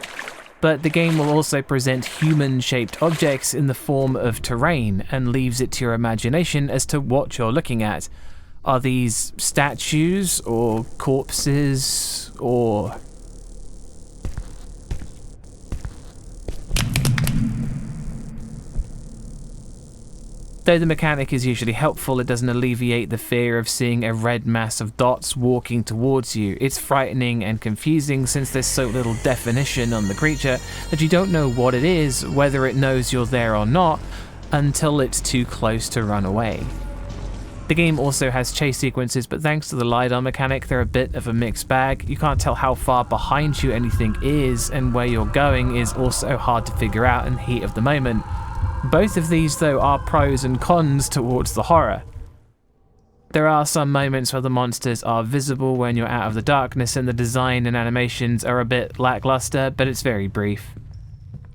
But the game will also present human-shaped objects in the form of terrain and leaves it to your imagination as to what you're looking at. Are these statues, or corpses, or... Though the mechanic is usually helpful, it doesn't alleviate the fear of seeing a red mass of dots walking towards you. It's frightening and confusing since there's so little definition on the creature that you don't know what it is, whether it knows you're there or not, until it's too close to run away. The game also has chase sequences, but thanks to the LiDAR mechanic, they're a bit of a mixed bag. You can't tell how far behind you anything is, and where you're going is also hard to figure out in the heat of the moment. Both of these, though, are pros and cons towards the horror. There are some moments where the monsters are visible when you're out of the darkness, and the design and animations are a bit lackluster, but it's very brief.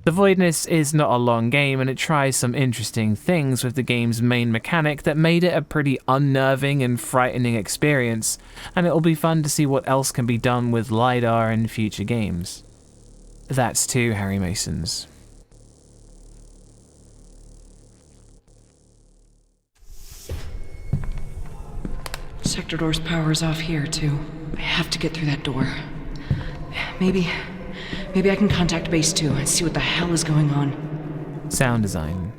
The Voidness is not a long game, and it tries some interesting things with the game's main mechanic that made it a pretty unnerving and frightening experience, and it'll be fun to see what else can be done with LiDAR in future games. That's 2 Harry Masons. Sector door's power is off here, too. I have to get through that door. Maybe I can contact Base 2 and see what the hell is going on. Sound design.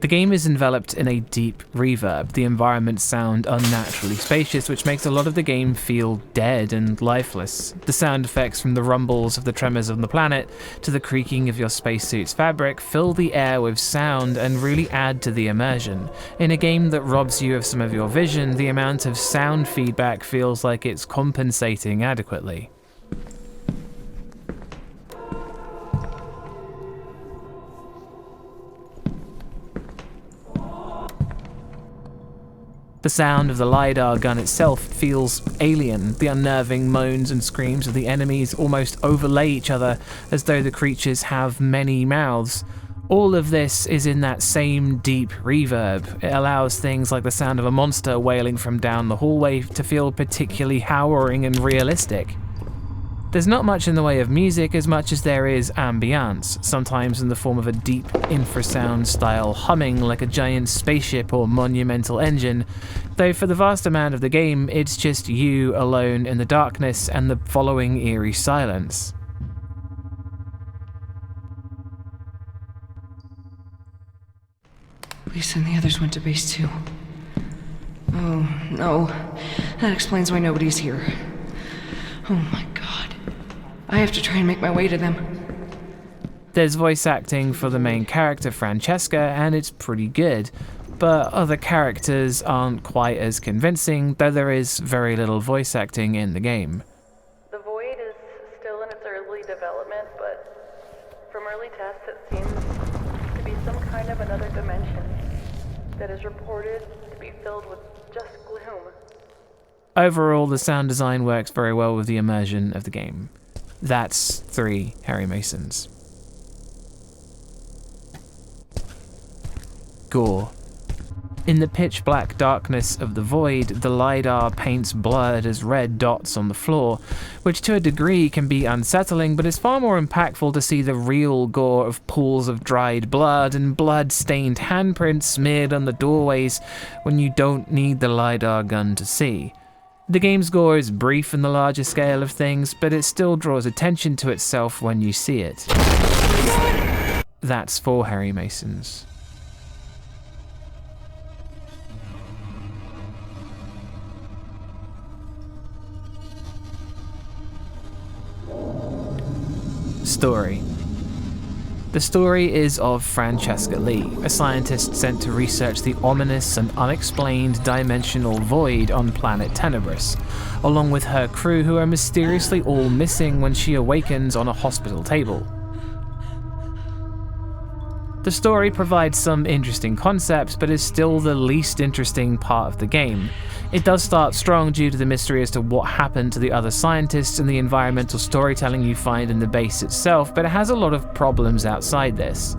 The game is enveloped in a deep reverb. The environments sound unnaturally spacious, which makes a lot of the game feel dead and lifeless. The sound effects from the rumbles of the tremors on the planet to the creaking of your spacesuit's fabric fill the air with sound and really add to the immersion. In a game that robs you of some of your vision, the amount of sound feedback feels like it's compensating adequately. The sound of the LiDAR gun itself feels alien. The unnerving moans and screams of the enemies almost overlay each other as though the creatures have many mouths. All of this is in that same deep reverb. It allows things like the sound of a monster wailing from down the hallway to feel particularly harrowing and realistic. There's not much in the way of music as much as there is ambiance, sometimes in the form of a deep infrasound style humming like a giant spaceship or monumental engine, though for the vast amount of the game it's just you alone in the darkness and the following eerie silence. Lisa and the others went to Base 2. Oh, no. That explains why nobody's here. Oh my god. I have to try and make my way to them. There's voice acting for the main character, Francesca, and it's pretty good, but other characters aren't quite as convincing, though there is very little voice acting in the game. The Void is still in its early development, but from early tests it seems to be some kind of another dimension that is reported to be filled with just gloom. Overall, the sound design works very well with the immersion of the game. That's 3 Harry Masons. Gore. In the pitch black darkness of the Void, the LiDAR paints blood as red dots on the floor, which to a degree can be unsettling, but it's far more impactful to see the real gore of pools of dried blood and blood-stained handprints smeared on the doorways when you don't need the LiDAR gun to see. The game's gore is brief in the larger scale of things, but it still draws attention to itself when you see it. That's 4 Harry Masons. Story. The story is of Francesca Lee, a scientist sent to research the ominous and unexplained dimensional void on planet Tenebris, along with her crew who are mysteriously all missing when she awakens on a hospital table. The story provides some interesting concepts, but is still the least interesting part of the game. It does start strong due to the mystery as to what happened to the other scientists and the environmental storytelling you find in the base itself, but it has a lot of problems outside this.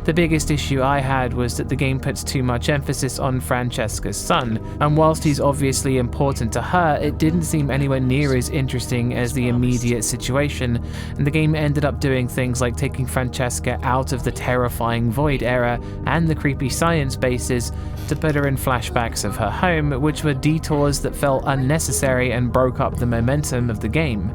The biggest issue I had was that the game puts too much emphasis on Francesca's son, and whilst he's obviously important to her, it didn't seem anywhere near as interesting as the immediate situation, and the game ended up doing things like taking Francesca out of the terrifying Void era and the creepy science bases to put her in flashbacks of her home, which were detours that felt unnecessary and broke up the momentum of the game.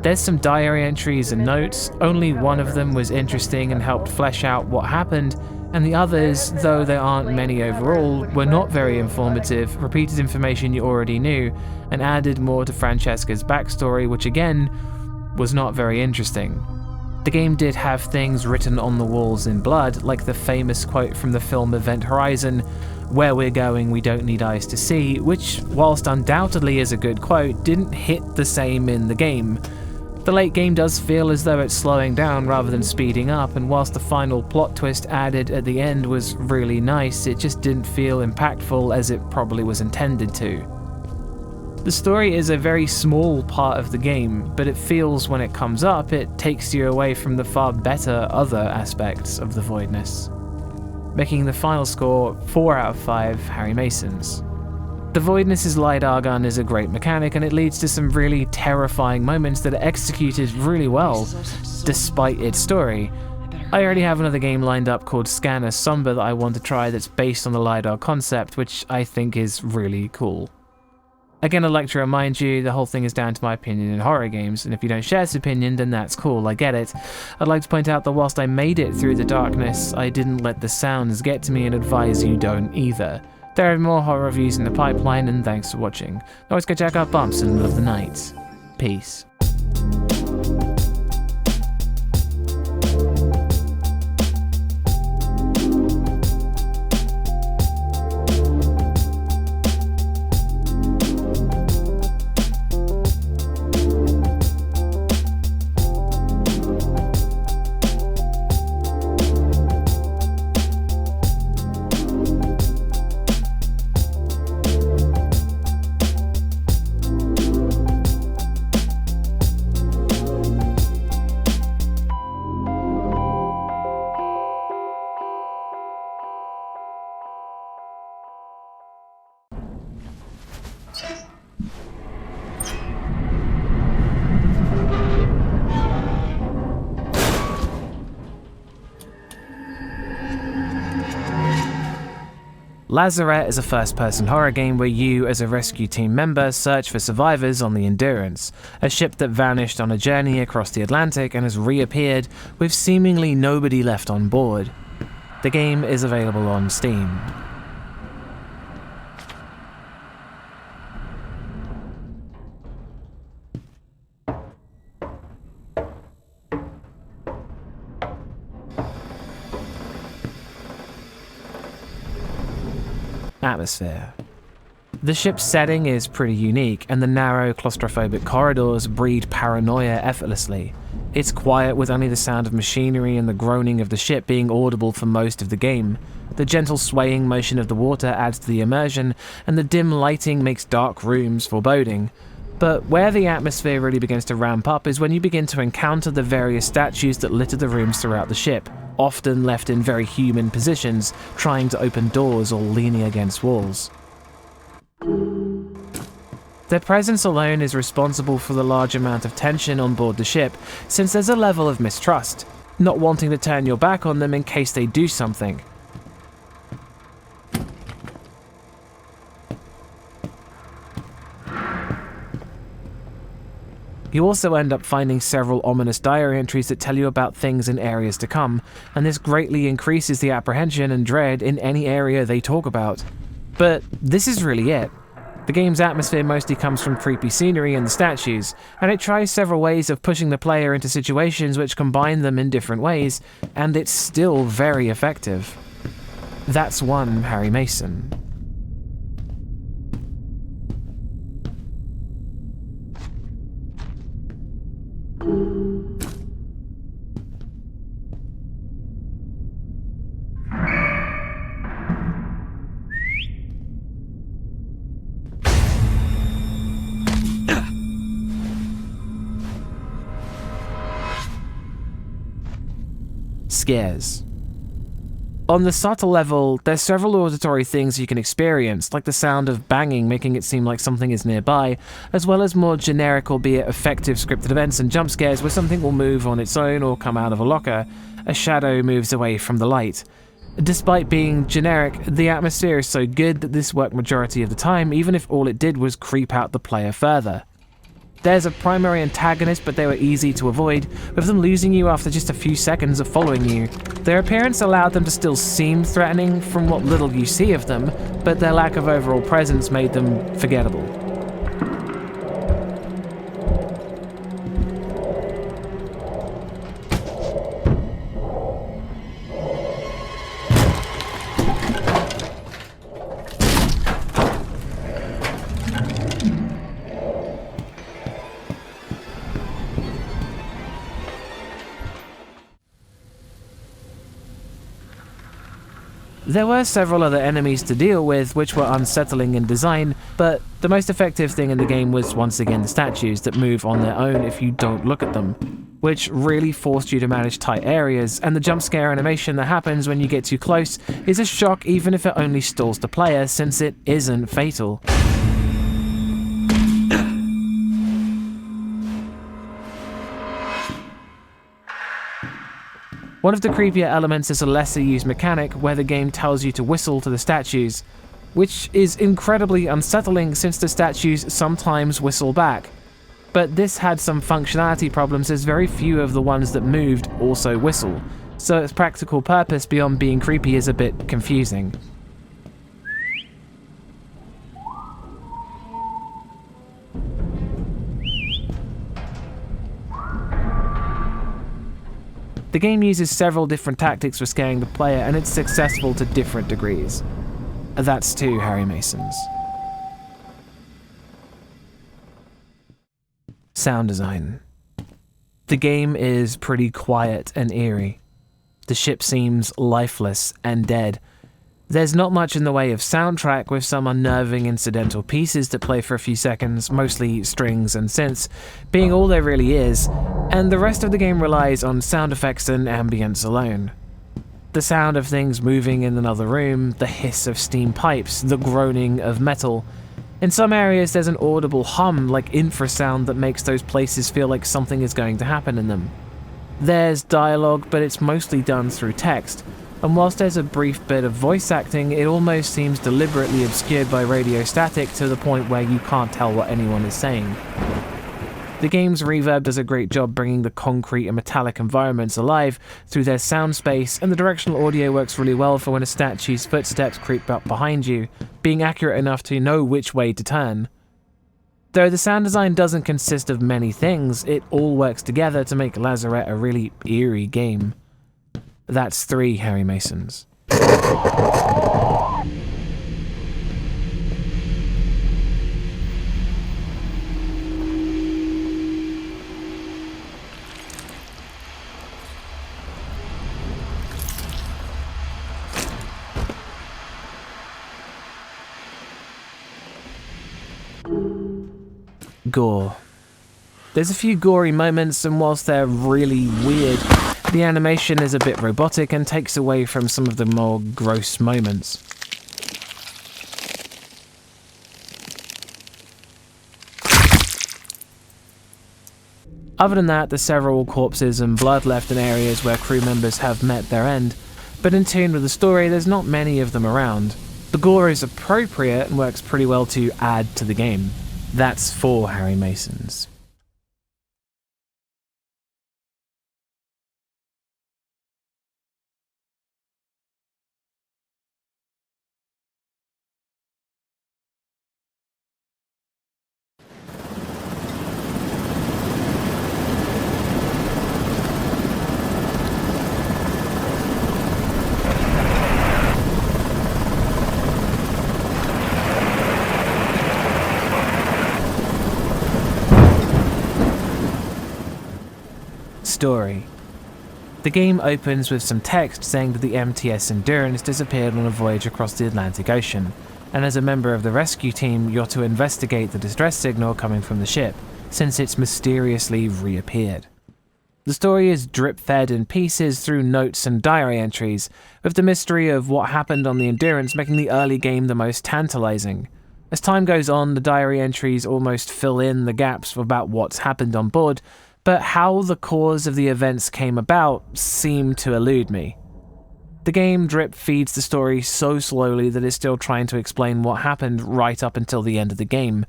There's some diary entries and notes, only one of them was interesting and helped flesh out what happened, and the others, though there aren't many overall, were not very informative, repeated information you already knew, and added more to Francesca's backstory, which again, was not very interesting. The game did have things written on the walls in blood, like the famous quote from the film Event Horizon, "Where we're going, we don't need eyes to see," which, whilst undoubtedly is a good quote, didn't hit the same in the game. The late game does feel as though it's slowing down rather than speeding up, and whilst the final plot twist added at the end was really nice, it just didn't feel impactful as it probably was intended to. The story is a very small part of the game, but it feels when it comes up, it takes you away from the far better other aspects of the Voidness, making the final score 4 out of 5 Harry Masons. The Voidness's LiDAR gun is a great mechanic, and it leads to some really terrifying moments that are executed really well, despite its story. I already have another game lined up called Scanner Somber that I want to try that's based on the LiDAR concept, which I think is really cool. Again, I'd like to remind you, the whole thing is down to my opinion in horror games, and if you don't share this opinion, then that's cool, I get it. I'd like to point out that whilst I made it through the darkness, I didn't let the sounds get to me and advise you don't either. There are more horror reviews in the pipeline, and thanks for watching. Always go check out Bumps in the Middle of the Night. Peace. Lazaret is a first-person horror game where you, as a rescue team member, search for survivors on the Endurance, a ship that vanished on a journey across the Atlantic and has reappeared with seemingly nobody left on board. The game is available on Steam. Atmosphere. The ship's setting is pretty unique, and the narrow, claustrophobic corridors breed paranoia effortlessly. It's quiet, with only the sound of machinery and the groaning of the ship being audible for most of the game. The gentle swaying motion of the water adds to the immersion, and the dim lighting makes dark rooms foreboding. But where the atmosphere really begins to ramp up is when you begin to encounter the various statues that litter the rooms throughout the ship, often left in very human positions, trying to open doors or leaning against walls. Their presence alone is responsible for the large amount of tension on board the ship, since there's a level of mistrust, not wanting to turn your back on them in case they do something. You also end up finding several ominous diary entries that tell you about things in areas to come, and this greatly increases the apprehension and dread in any area they talk about. But this is really it. The game's atmosphere mostly comes from creepy scenery and the statues, and it tries several ways of pushing the player into situations which combine them in different ways, and it's still very effective. That's one Harry Mason. Scares. On the subtle level, there's several auditory things you can experience, like the sound of banging making it seem like something is nearby, as well as more generic albeit effective scripted events and jump scares where something will move on its own or come out of a locker, a shadow moves away from the light. Despite being generic, the atmosphere is so good that this worked majority of the time, even if all it did was creep out the player further. There's a primary antagonist, but they were easy to avoid, with them losing you after just a few seconds of following you. Their appearance allowed them to still seem threatening from what little you see of them, but their lack of overall presence made them forgettable. There were several other enemies to deal with, which were unsettling in design, but the most effective thing in the game was once again the statues that move on their own if you don't look at them, which really forced you to manage tight areas, and the jump scare animation that happens when you get too close is a shock even if it only stalls the player, since it isn't fatal. One of the creepier elements is a lesser used mechanic where the game tells you to whistle to the statues, which is incredibly unsettling since the statues sometimes whistle back. But this had some functionality problems as very few of the ones that moved also whistle, so its practical purpose beyond being creepy is a bit confusing. The game uses several different tactics for scaring the player, and it's successful to different degrees. That's 2 Harry Masons. Sound design. The game is pretty quiet and eerie. The ship seems lifeless and dead. There's not much in the way of soundtrack, with some unnerving incidental pieces that play for a few seconds, mostly strings and synths, being all there really is, and the rest of the game relies on sound effects and ambience alone. The sound of things moving in another room, the hiss of steam pipes, the groaning of metal. In some areas there's an audible hum like infrasound that makes those places feel like something is going to happen in them. There's dialogue, but it's mostly done through text, and whilst there's a brief bit of voice acting, it almost seems deliberately obscured by radio static to the point where you can't tell what anyone is saying. The game's reverb does a great job bringing the concrete and metallic environments alive through their sound space, and the directional audio works really well for when a statue's footsteps creep up behind you, being accurate enough to know which way to turn. Though the sound design doesn't consist of many things, it all works together to make Lazaret a really eerie game. That's 3 Harry Masons. Gore. There's a few gory moments, and whilst they're really weird, the animation is a bit robotic and takes away from some of the more gross moments. Other than that, there's several corpses and blood left in areas where crew members have met their end, but in tune with the story, there's not many of them around. The gore is appropriate and works pretty well to add to the game. That's 4 Harry Masons. Story. The game opens with some text saying that the MTS Endurance disappeared on a voyage across the Atlantic Ocean, and as a member of the rescue team, you're to investigate the distress signal coming from the ship, since it's mysteriously reappeared. The story is drip-fed in pieces through notes and diary entries, with the mystery of what happened on the Endurance making the early game the most tantalizing. As time goes on, the diary entries almost fill in the gaps about what's happened on board, but how the cause of the events came about seemed to elude me. The game drip feeds the story so slowly that it's still trying to explain what happened right up until the end of the game.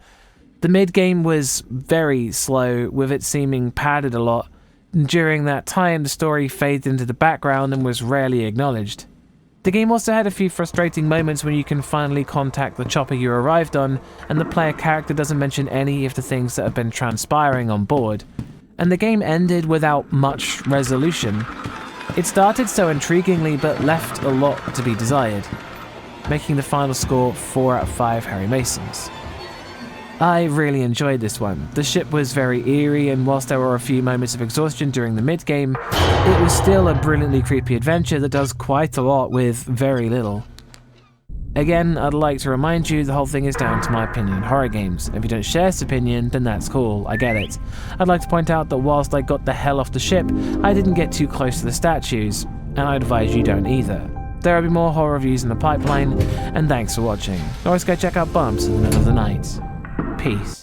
The mid-game was very slow, with it seeming padded a lot. During that time, the story faded into the background and was rarely acknowledged. The game also had a few frustrating moments when you can finally contact the chopper you arrived on, and the player character doesn't mention any of the things that have been transpiring on board. And the game ended without much resolution. It started so intriguingly, but left a lot to be desired, making the final score 4 out of 5 Harry Masons. I really enjoyed this one. The ship was very eerie, and whilst there were a few moments of exhaustion during the mid-game, it was still a brilliantly creepy adventure that does quite a lot with very little. Again, I'd like to remind you the whole thing is down to my opinion on horror games. If you don't share this opinion, then that's cool, I get it. I'd like to point out that whilst I got the hell off the ship, I didn't get too close to the statues, and I advise you don't either. There will be more horror reviews in the pipeline, and thanks for watching. Always go check out Bumps in the middle of the night. Peace.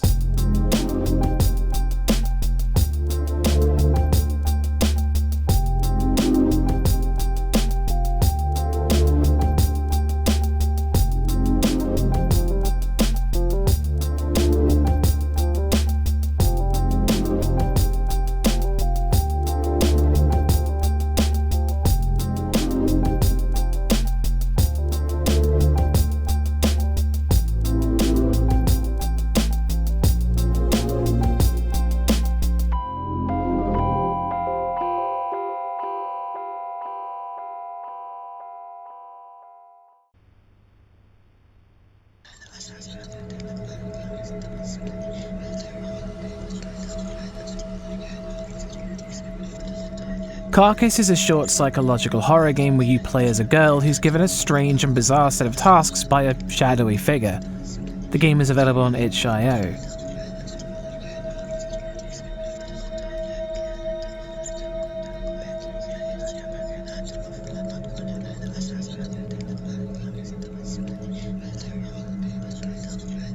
Carcass is a short psychological horror game where you play as a girl who's given a strange and bizarre set of tasks by a shadowy figure. The game is available on itch.io.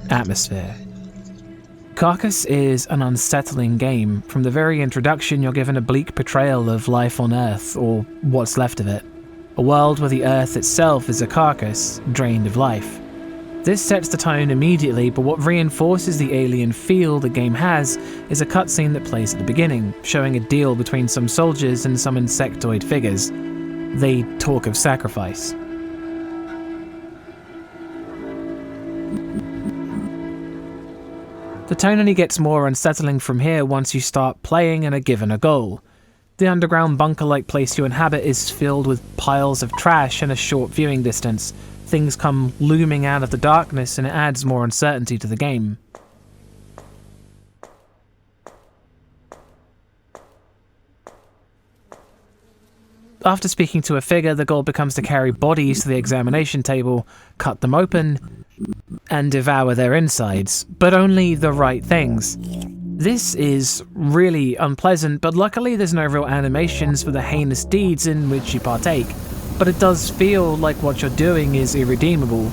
Atmosphere. Carcass is an unsettling game. From the very introduction, you're given a bleak portrayal of life on Earth, or what's left of it. A world where the Earth itself is a carcass, drained of life. This sets the tone immediately, but what reinforces the alien feel the game has is a cutscene that plays at the beginning, showing a deal between some soldiers and some insectoid figures. They talk of sacrifice. The tone only gets more unsettling from here once you start playing and are given a goal. The underground bunker-like place you inhabit is filled with piles of trash and a short viewing distance. Things come looming out of the darkness and it adds more uncertainty to the game. After speaking to a figure, the goal becomes to carry bodies to the examination table, cut them open, and devour their insides, but only the right things. This is really unpleasant, but luckily there's no real animations for the heinous deeds in which you partake, but it does feel like what you're doing is irredeemable,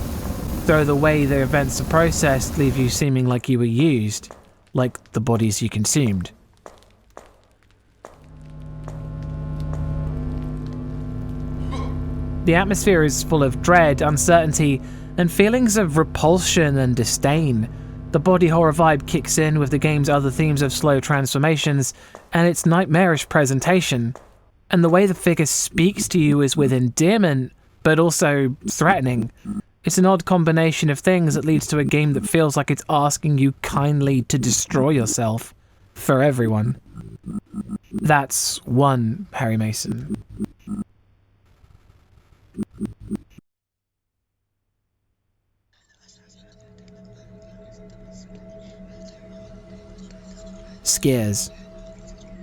though the way the events are processed leave you seeming like you were used, like the bodies you consumed. The atmosphere is full of dread, uncertainty, and feelings of repulsion and disdain. The body horror vibe kicks in with the game's other themes of slow transformations and its nightmarish presentation. And the way the figure speaks to you is with endearment, but also threatening. It's an odd combination of things that leads to a game that feels like it's asking you kindly to destroy yourself for everyone. That's one Harry Mason. Scares.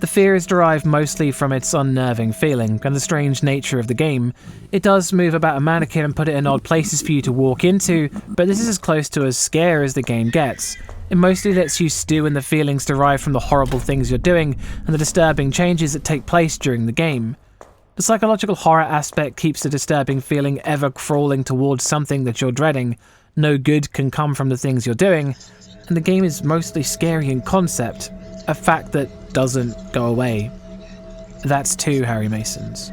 The fear is derived mostly from its unnerving feeling and the strange nature of the game. It does move about a mannequin and put it in odd places for you to walk into, but this is as close to a scare as the game gets. It mostly lets you stew in the feelings derived from the horrible things you're doing and the disturbing changes that take place during the game. The psychological horror aspect keeps the disturbing feeling ever crawling towards something that you're dreading. No good can come from the things you're doing, and the game is mostly scary in concept, a fact that doesn't go away. That's 2 Harry Masons.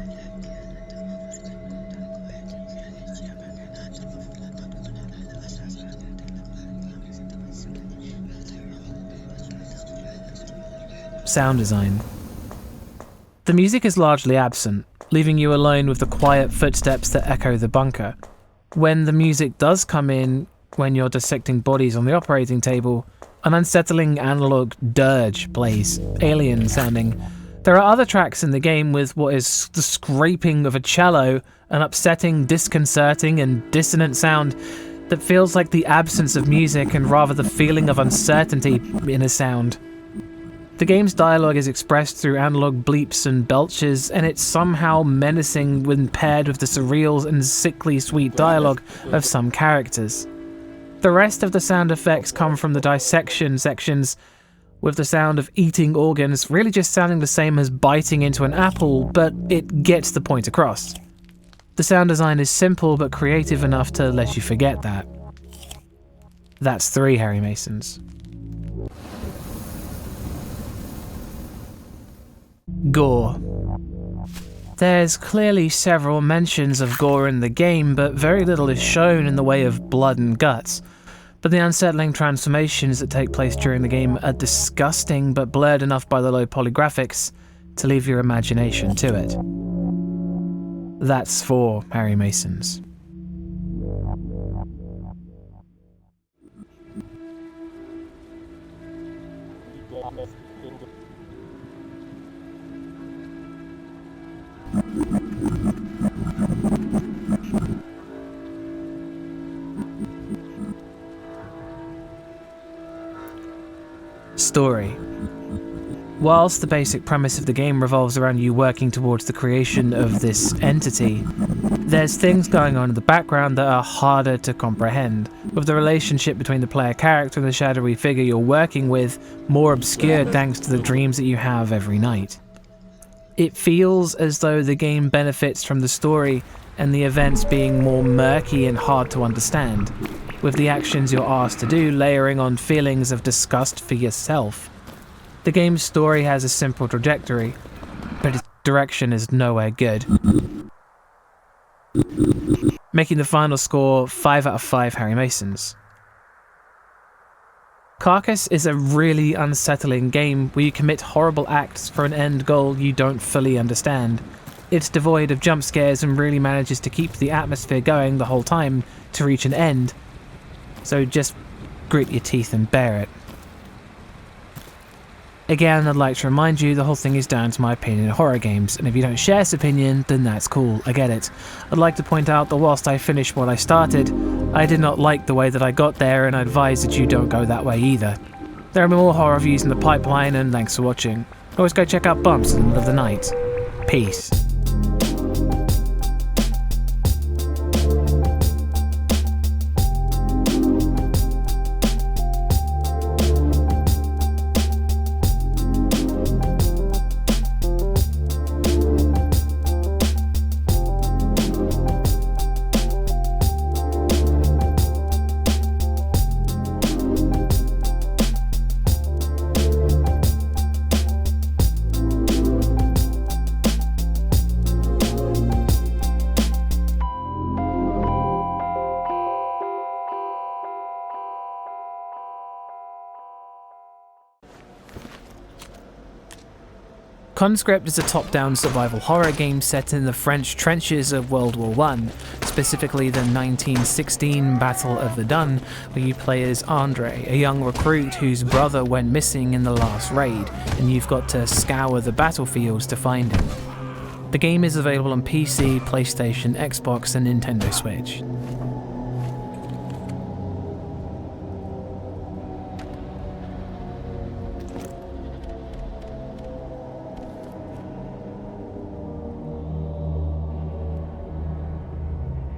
Sound design. The music is largely absent, leaving you alone with the quiet footsteps that echo the bunker. When the music does come in, when you're dissecting bodies on the operating table, an unsettling analog dirge plays, alien sounding. There are other tracks in the game with what is the scraping of a cello, an upsetting, disconcerting, and dissonant sound that feels like the absence of music and rather the feeling of uncertainty in a sound. The game's dialogue is expressed through analog bleeps and belches, and it's somehow menacing when paired with the surreal and sickly sweet dialogue of some characters. The rest of the sound effects come from the dissection sections, with the sound of eating organs really just sounding the same as biting into an apple, but it gets the point across. The sound design is simple but creative enough to let you forget that. That's 3 Harry Masons. Gore. There's clearly several mentions of gore in the game, but very little is shown in the way of blood and guts. But the unsettling transformations that take place during the game are disgusting but blurred enough by the low polygraphics to leave your imagination to it. That's 4 Harry Masons. Story. Whilst the basic premise of the game revolves around you working towards the creation of this entity, there's things going on in the background that are harder to comprehend, with the relationship between the player character and the shadowy figure you're working with more obscure thanks to the dreams that you have every night. It feels as though the game benefits from the story and the events being more murky and hard to understand, with the actions you're asked to do layering on feelings of disgust for yourself. The game's story has a simple trajectory, but its direction is nowhere good. Making the final score 5 out of 5 Harry Masons. Carcass is a really unsettling game where you commit horrible acts for an end goal you don't fully understand. It's devoid of jump scares and really manages to keep the atmosphere going the whole time to reach an end. So just grit your teeth and bear it. Again, I'd like to remind you the whole thing is down to my opinion of horror games, and if you don't share this opinion, then that's cool, I get it. I'd like to point out that whilst I finished what I started, I did not like the way that I got there, and I advise that you don't go that way either. There are more horror reviews in the pipeline, and thanks for watching. Always go check out Bumps in the middle of the night. Peace. Conscript is a top-down survival horror game set in the French trenches of World War I, specifically the 1916 Battle of Verdun, where you play as Andre, a young recruit whose brother went missing in the last raid, and you've got to scour the battlefields to find him. The game is available on PC, PlayStation, Xbox, and Nintendo Switch.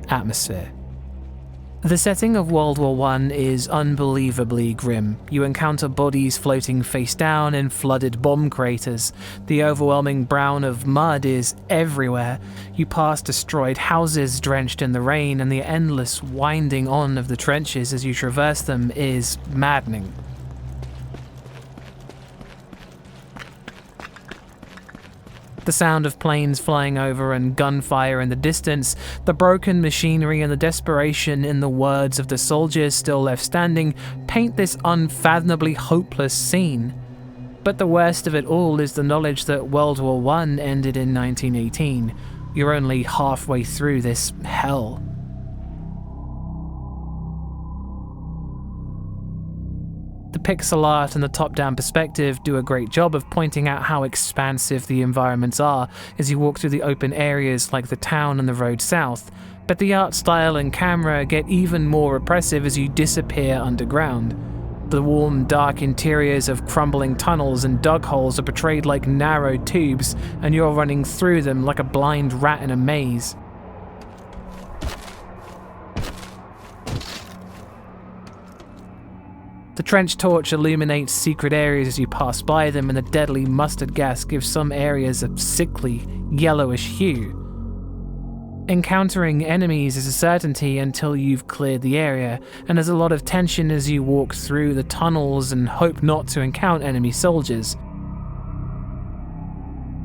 Atmosphere. The setting of World War I is unbelievably grim. You encounter bodies floating face down in flooded bomb craters. The overwhelming brown of mud is everywhere. You pass destroyed houses drenched in the rain, and the endless winding on of the trenches as you traverse them is maddening. The sound of planes flying over and gunfire in the distance, the broken machinery and the desperation in the words of the soldiers still left standing paint this unfathomably hopeless scene. But the worst of it all is the knowledge that World War I ended in 1918. You're only halfway through this hell. The pixel art and the top-down perspective do a great job of pointing out how expansive the environments are as you walk through the open areas like the town and the road south, but the art style and camera get even more oppressive as you disappear underground. The warm, dark interiors of crumbling tunnels and dug holes are portrayed like narrow tubes, and you're running through them like a blind rat in a maze. The trench torch illuminates secret areas as you pass by them, and the deadly mustard gas gives some areas a sickly, yellowish hue. Encountering enemies is a certainty until you've cleared the area, and there's a lot of tension as you walk through the tunnels and hope not to encounter enemy soldiers.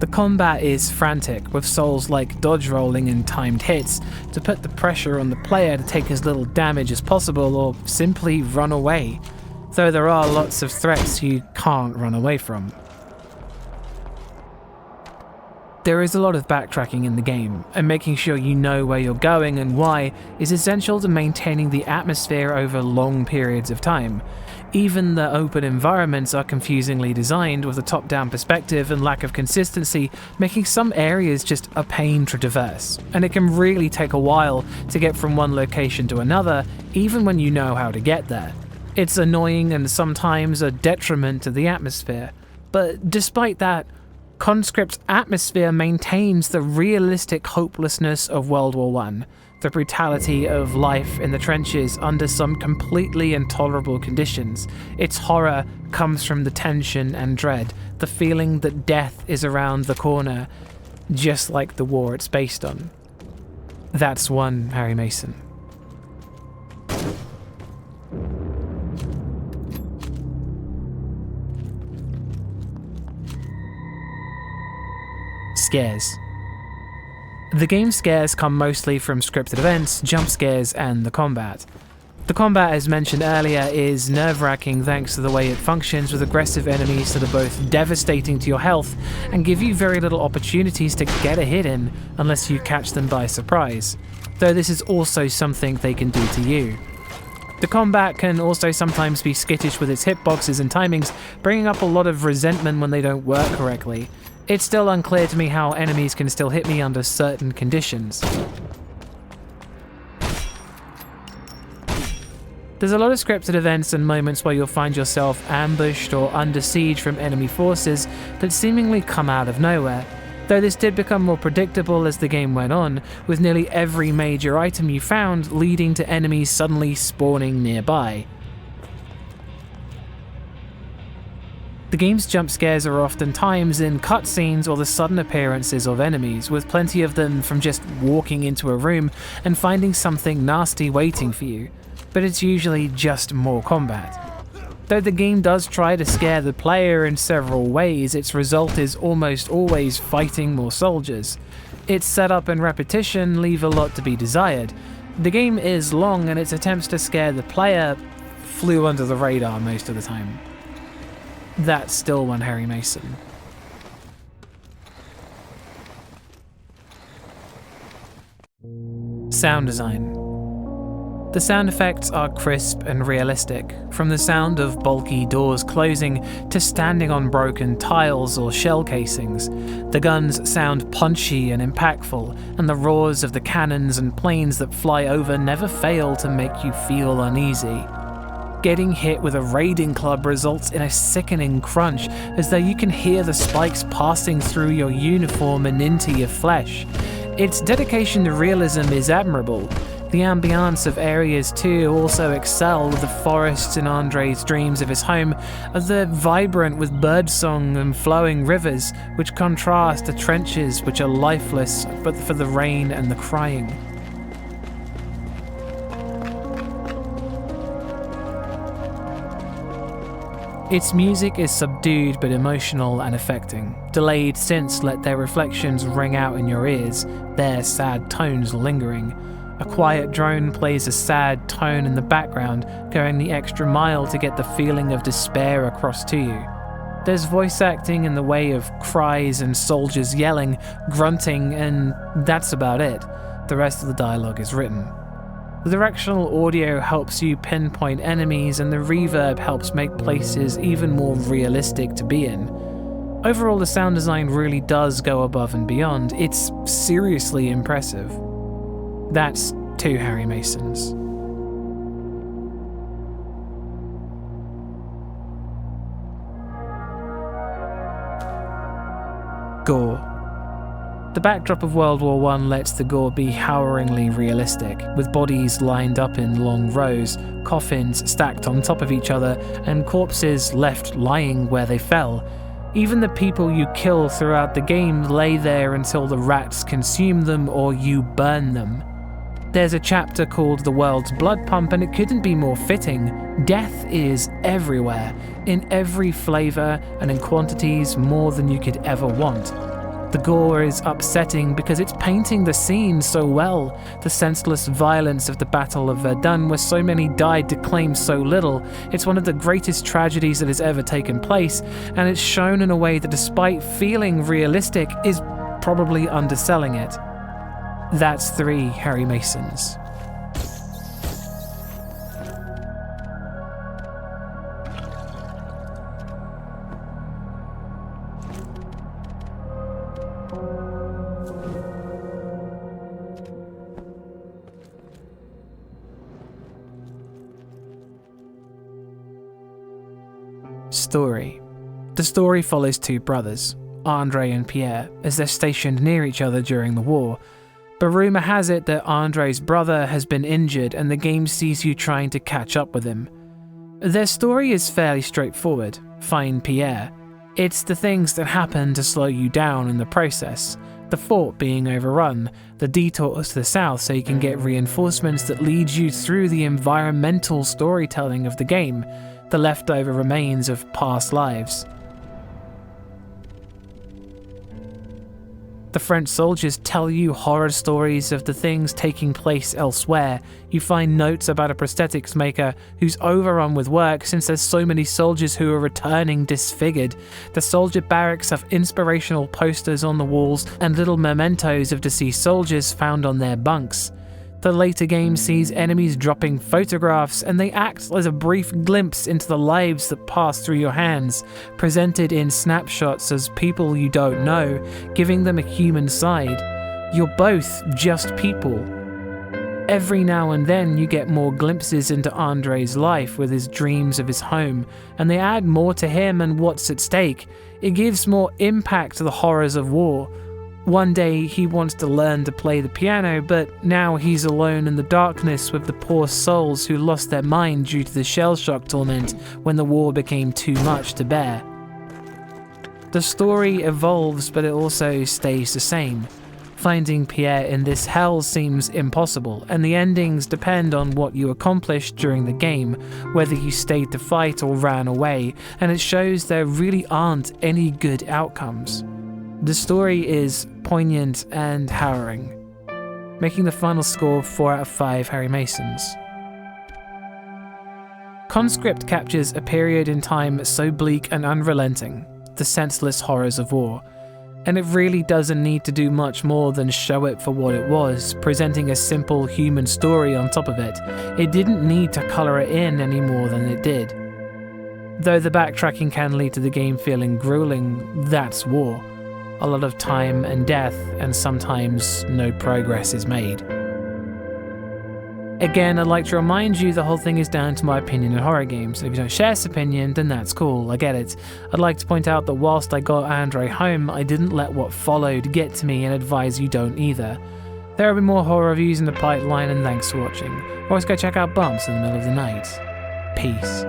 The combat is frantic, with souls like dodge rolling and timed hits to put the pressure on the player to take as little damage as possible or simply run away, though there are lots of threats you can't run away from. There is a lot of backtracking in the game, and making sure you know where you're going and why is essential to maintaining the atmosphere over long periods of time. Even the open environments are confusingly designed, with a top-down perspective and lack of consistency, making some areas just a pain to traverse, and it can really take a while to get from one location to another, even when you know how to get there. It's annoying and sometimes a detriment to the atmosphere, but despite that, Conscript's atmosphere maintains the realistic hopelessness of World War I, the brutality of life in the trenches under some completely intolerable conditions. Its horror comes from the tension and dread, the feeling that death is around the corner, just like the war it's based on. That's one Harry Mason. Scares. The game's scares come mostly from scripted events, jump scares, and the combat. The combat, as mentioned earlier, is nerve-wracking thanks to the way it functions, with aggressive enemies that are both devastating to your health and give you very little opportunities to get a hit in unless you catch them by surprise, though this is also something they can do to you. The combat can also sometimes be skittish with its hitboxes and timings, bringing up a lot of resentment when they don't work correctly. It's still unclear to me how enemies can still hit me under certain conditions. There's a lot of scripted events and moments where you'll find yourself ambushed or under siege from enemy forces that seemingly come out of nowhere, though this did become more predictable as the game went on, with nearly every major item you found leading to enemies suddenly spawning nearby. The game's jump scares are oftentimes in cutscenes or the sudden appearances of enemies, with plenty of them from just walking into a room and finding something nasty waiting for you, but it's usually just more combat. Though the game does try to scare the player in several ways, its result is almost always fighting more soldiers. Its setup and repetition leave a lot to be desired. The game is long, and its attempts to scare the player flew under the radar most of the time. That's still one Harry Mason. Sound design. The sound effects are crisp and realistic, from the sound of bulky doors closing to standing on broken tiles or shell casings. The guns sound punchy and impactful, and the roars of the cannons and planes that fly over never fail to make you feel uneasy. Getting hit with a raiding club results in a sickening crunch, as though you can hear the spikes passing through your uniform and into your flesh. Its dedication to realism is admirable. The ambience of areas 2 also excel, with the forests in Andre's dreams of his home are vibrant with birdsong and flowing rivers, which contrast the trenches which are lifeless but for the rain and the crying. Its music is subdued but emotional and affecting. Delayed synths let their reflections ring out in your ears, their sad tones lingering. A quiet drone plays a sad tone in the background, going the extra mile to get the feeling of despair across to you. There's voice acting in the way of cries and soldiers yelling, grunting, and that's about it. The rest of the dialogue is written. The directional audio helps you pinpoint enemies, and the reverb helps make places even more realistic to be in. Overall, the sound design really does go above and beyond. It's seriously impressive. That's 2 Harry Masons. Gore. The backdrop of World War I lets the gore be harrowingly realistic, with bodies lined up in long rows, coffins stacked on top of each other, and corpses left lying where they fell. Even the people you kill throughout the game lay there until the rats consume them or you burn them. There's a chapter called The World's Blood Pump, and it couldn't be more fitting. Death is everywhere, in every flavor and in quantities more than you could ever want. The gore is upsetting because it's painting the scene so well. The senseless violence of the Battle of Verdun, where so many died to claim so little. It's one of the greatest tragedies that has ever taken place, and it's shown in a way that, despite feeling realistic, is probably underselling it. That's 3 Harry Masons. Story. The story follows 2 brothers, Andre and Pierre, as they're stationed near each other during the war. But rumour has it that Andre's brother has been injured, and the game sees you trying to catch up with him. Their story is fairly straightforward. Find Pierre. It's the things that happen to slow you down in the process. The fort being overrun, the detours to the south so you can get reinforcements that lead you through the environmental storytelling of the game, the leftover remains of past lives. The French soldiers tell you horror stories of the things taking place elsewhere. You find notes about a prosthetics maker who's overrun with work since there's so many soldiers who are returning disfigured. The soldier barracks have inspirational posters on the walls and little mementos of deceased soldiers found on their bunks. The later game sees enemies dropping photographs, and they act as a brief glimpse into the lives that pass through your hands, presented in snapshots as people you don't know, giving them a human side. You're both just people. Every now and then you get more glimpses into Andre's life with his dreams of his home, and they add more to him and what's at stake. It gives more impact to the horrors of war. One day he wants to learn to play the piano, but now he's alone in the darkness with the poor souls who lost their mind due to the shell shock torment when the war became too much to bear. The story evolves, but it also stays the same. Finding Pierre in this hell seems impossible, and the endings depend on what you accomplished during the game, whether you stayed to fight or ran away, and it shows there really aren't any good outcomes. The story is poignant and harrowing, making the final score 4 out of 5 Harry Masons. Conscript captures a period in time so bleak and unrelenting, the senseless horrors of war, and it really doesn't need to do much more than show it for what it was, presenting a simple human story on top of it. It didn't need to colour it in any more than it did. Though the backtracking can lead to the game feeling grueling, that's war. A lot of time and death, and sometimes no progress is made. Again, I'd like to remind you the whole thing is down to my opinion in horror games. If you don't share this opinion, then that's cool, I get it. I'd like to point out that whilst I got Andre home, I didn't let what followed get to me, and advise you don't either. There will be more horror reviews in the pipeline, and thanks for watching. Always go check out Bumps in the Middle of the Night. Peace.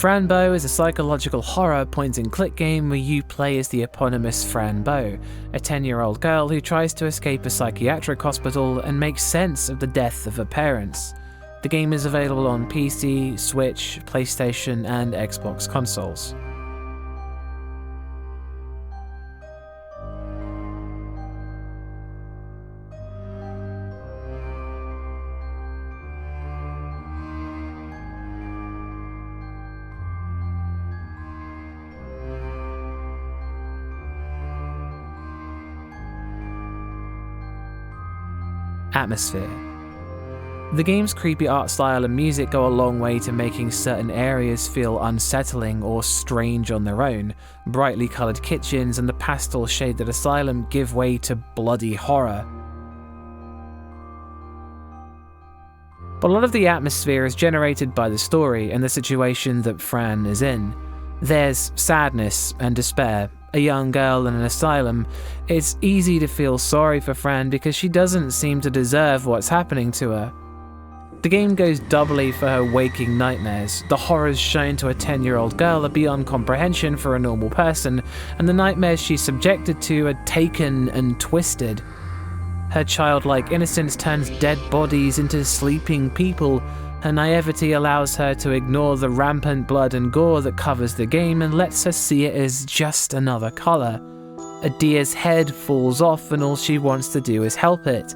Fran Bow is a psychological horror point-and-click game where you play as the eponymous Fran Bow, a 10-year-old girl who tries to escape a psychiatric hospital and make sense of the death of her parents. The game is available on PC, Switch, PlayStation, and Xbox consoles. Atmosphere. The game's creepy art style and music go a long way to making certain areas feel unsettling or strange on their own. Brightly coloured kitchens and the pastel shaded asylum give way to bloody horror. But a lot of the atmosphere is generated by the story and the situation that Fran is in. There's sadness and despair. A young girl in an asylum, it's easy to feel sorry for Fran because she doesn't seem to deserve what's happening to her. The game goes doubly for her waking nightmares. The horrors shown to a 10-year-old girl are beyond comprehension for a normal person, and the nightmares she's subjected to are taken and twisted. Her childlike innocence turns dead bodies into sleeping people. Her naivety allows her to ignore the rampant blood and gore that covers the game and lets her see it as just another colour. A deer's head falls off and all she wants to do is help it.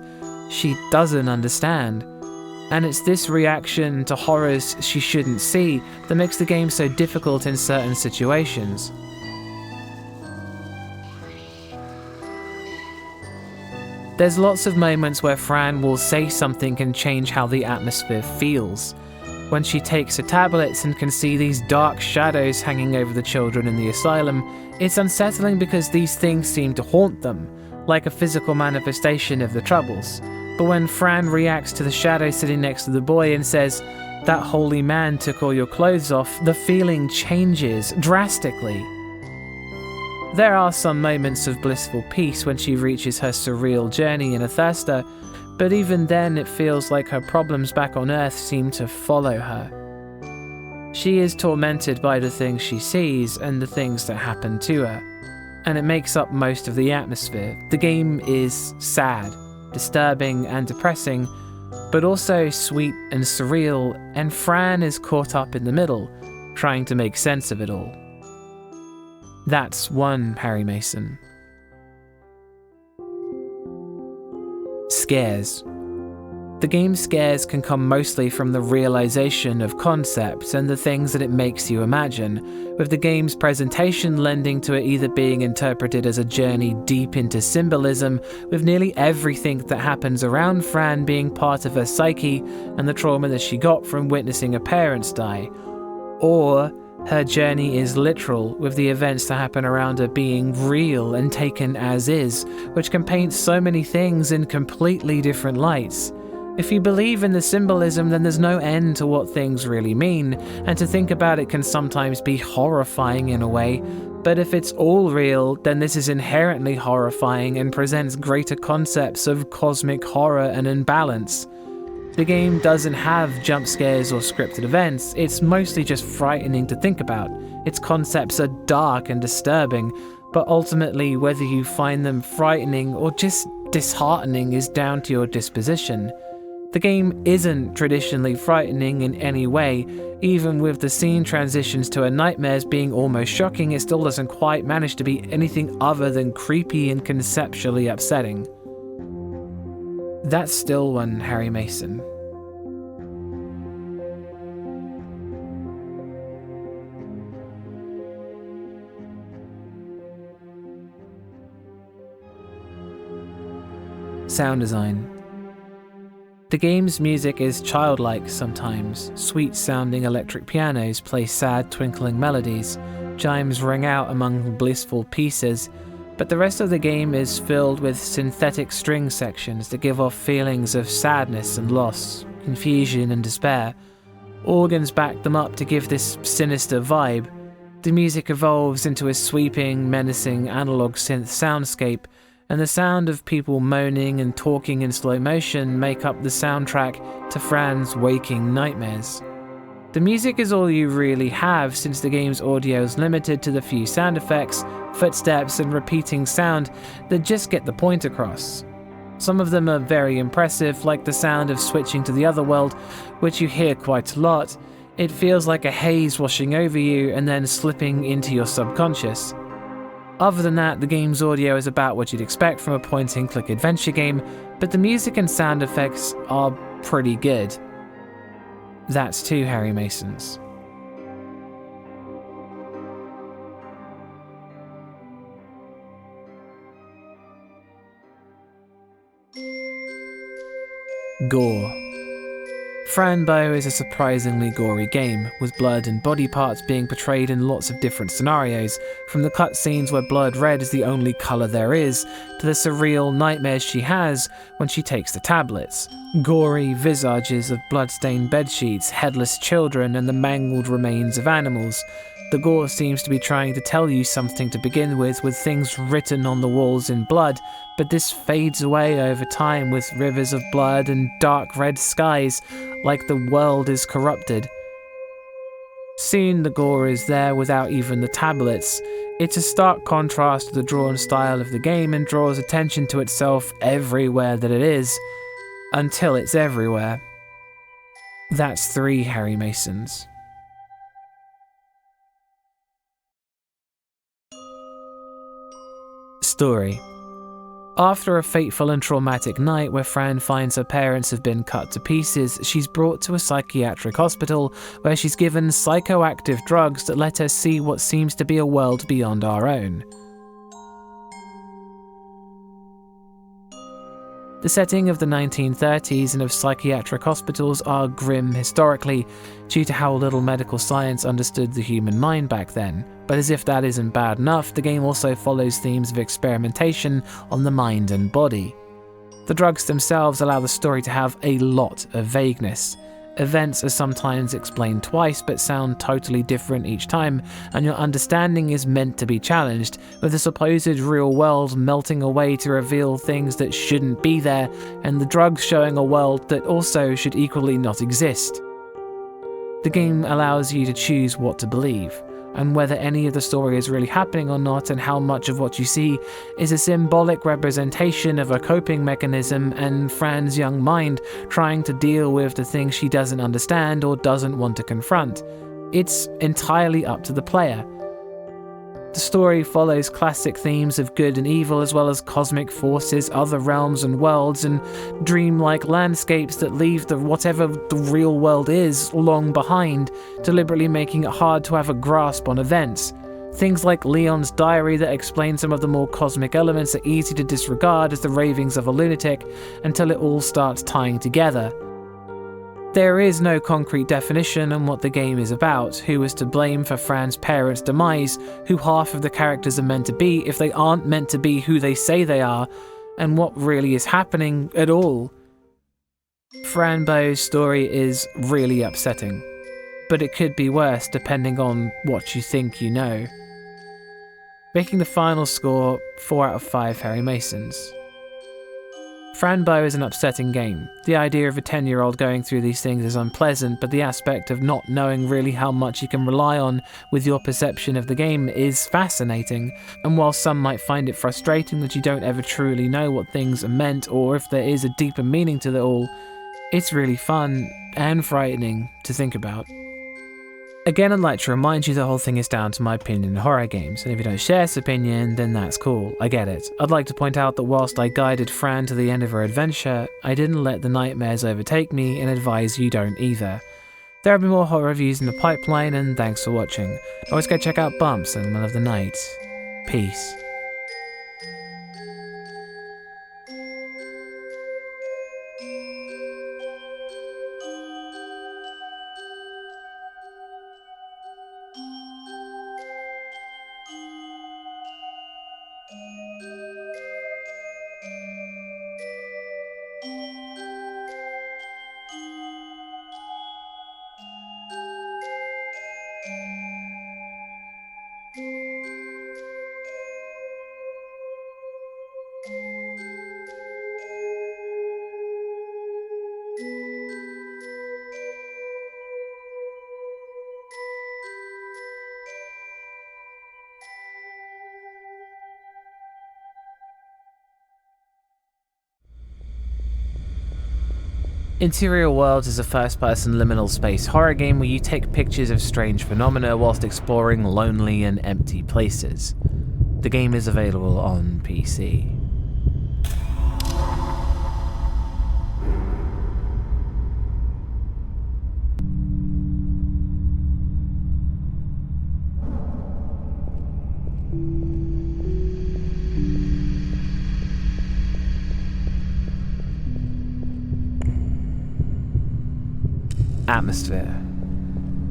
She doesn't understand. And it's this reaction to horrors she shouldn't see that makes the game so difficult in certain situations. There's lots of moments where Fran will say something and change how the atmosphere feels. When she takes her tablets and can see these dark shadows hanging over the children in the asylum, it's unsettling because these things seem to haunt them, like a physical manifestation of the troubles. But when Fran reacts to the shadow sitting next to the boy and says, "That holy man took all your clothes off," the feeling changes drastically. There are some moments of blissful peace when she reaches her surreal journey in a thirster, but even then it feels like her problems back on Earth seem to follow her. She is tormented by the things she sees and the things that happen to her, and it makes up most of the atmosphere. The game is sad, disturbing and depressing, but also sweet and surreal, and Fran is caught up in the middle, trying to make sense of it all. That's one Harry Mason. Scares. The game's scares can come mostly from the realization of concepts and the things that it makes you imagine, with the game's presentation lending to it either being interpreted as a journey deep into symbolism, with nearly everything that happens around Fran being part of her psyche and the trauma that she got from witnessing her parents die, or her journey is literal, with the events that happen around her being real and taken as is, which can paint so many things in completely different lights. If you believe in the symbolism, then there's no end to what things really mean, and to think about it can sometimes be horrifying in a way, but if it's all real, then this is inherently horrifying and presents greater concepts of cosmic horror and imbalance. The game doesn't have jump scares or scripted events, it's mostly just frightening to think about. Its concepts are dark and disturbing, but ultimately whether you find them frightening or just disheartening is down to your disposition. The game isn't traditionally frightening in any way. Even with the scene transitions to her nightmares being almost shocking, it still doesn't quite manage to be anything other than creepy and conceptually upsetting. That's still one Harry Mason. Sound design. The game's music is childlike sometimes. Sweet-sounding electric pianos play sad, twinkling melodies. Chimes ring out among blissful pieces, but the rest of the game is filled with synthetic string sections that give off feelings of sadness and loss, confusion and despair. Organs back them up to give this sinister vibe. The music evolves into a sweeping, menacing analog synth soundscape, and the sound of people moaning and talking in slow motion make up the soundtrack to Fran's waking nightmares. The music is all you really have, since the game's audio is limited to the few sound effects, footsteps, and repeating sound that just get the point across. Some of them are very impressive, like the sound of switching to the other world, which you hear quite a lot. It feels like a haze washing over you and then slipping into your subconscious. Other than that, the game's audio is about what you'd expect from a point-and-click adventure game, but the music and sound effects are pretty good. That's 2 Harry Masons. Gore. Fran Bow is a surprisingly gory game, with blood and body parts being portrayed in lots of different scenarios, from the cutscenes where blood red is the only colour there is, to the surreal nightmares she has when she takes the tablets. Gory visages of blood-stained bedsheets, headless children, and the mangled remains of animals. The gore seems to be trying to tell you something to begin with things written on the walls in blood, but this fades away over time with rivers of blood and dark red skies, like the world is corrupted. Soon the gore is there without even the tablets. It's a stark contrast to the drawn style of the game and draws attention to itself everywhere that it is, until it's everywhere. That's 3 Harry Masons. Story. After a fateful and traumatic night where Fran finds her parents have been cut to pieces, she's brought to a psychiatric hospital where she's given psychoactive drugs that let her see what seems to be a world beyond our own. The setting of the 1930s and of psychiatric hospitals are grim historically, due to how little medical science understood the human mind back then. But as if that isn't bad enough, the game also follows themes of experimentation on the mind and body. The drugs themselves allow the story to have a lot of vagueness. Events are sometimes explained twice but sound totally different each time, and your understanding is meant to be challenged, with the supposed real world melting away to reveal things that shouldn't be there, and the drugs showing a world that also should equally not exist. The game allows you to choose what to believe, and whether any of the story is really happening or not, and how much of what you see is a symbolic representation of a coping mechanism and Fran's young mind trying to deal with the things she doesn't understand or doesn't want to confront. It's entirely up to the player. The story follows classic themes of good and evil, as well as cosmic forces, other realms and worlds, and dreamlike landscapes that leave whatever the real world is long behind, deliberately making it hard to have a grasp on events. Things like Leon's diary that explain some of the more cosmic elements are easy to disregard as the ravings of a lunatic, until it all starts tying together. There is no concrete definition on what the game is about, who is to blame for Fran's parents' demise, who half of the characters are meant to be if they aren't meant to be who they say they are, and what really is happening at all. Fran Bow's story is really upsetting, but it could be worse depending on what you think you know. Making the final score 4 out of 5 Harry Masons. Fran Bow is an upsetting game. The idea of a 10-year-old going through these things is unpleasant, but the aspect of not knowing really how much you can rely on with your perception of the game is fascinating, and while some might find it frustrating that you don't ever truly know what things are meant or if there is a deeper meaning to it all, it's really fun and frightening to think about. Again, I'd like to remind you the whole thing is down to my opinion in horror games, and if you don't share this opinion, then that's cool, I get it. I'd like to point out that whilst I guided Fran to the end of her adventure, I didn't let the nightmares overtake me and advise you don't either. There have been more horror reviews in the pipeline, and thanks for watching. Always go check out Bumps and Middle of the Night. Peace. Interior Worlds is a first-person liminal space horror game where you take pictures of strange phenomena whilst exploring lonely and empty places. The game is available on PC. Atmosphere.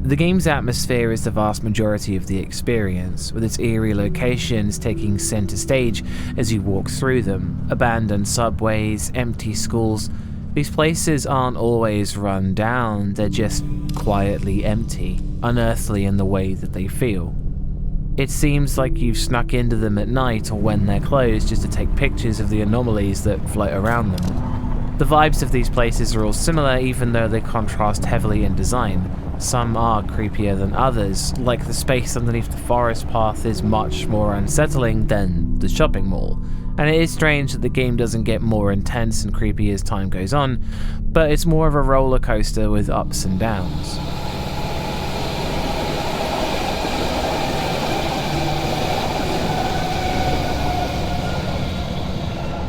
The game's atmosphere is the vast majority of the experience, with its eerie locations taking center stage as you walk through them. Abandoned subways, empty schools. These places aren't always run down, they're just quietly empty, unearthly in the way that they feel. It seems like you've snuck into them at night or when they're closed just to take pictures of the anomalies that float around them. The vibes of these places are all similar, even though they contrast heavily in design. Some are creepier than others, like the space underneath the forest path is much more unsettling than the shopping mall. And it is strange that the game doesn't get more intense and creepy as time goes on, but it's more of a roller coaster with ups and downs.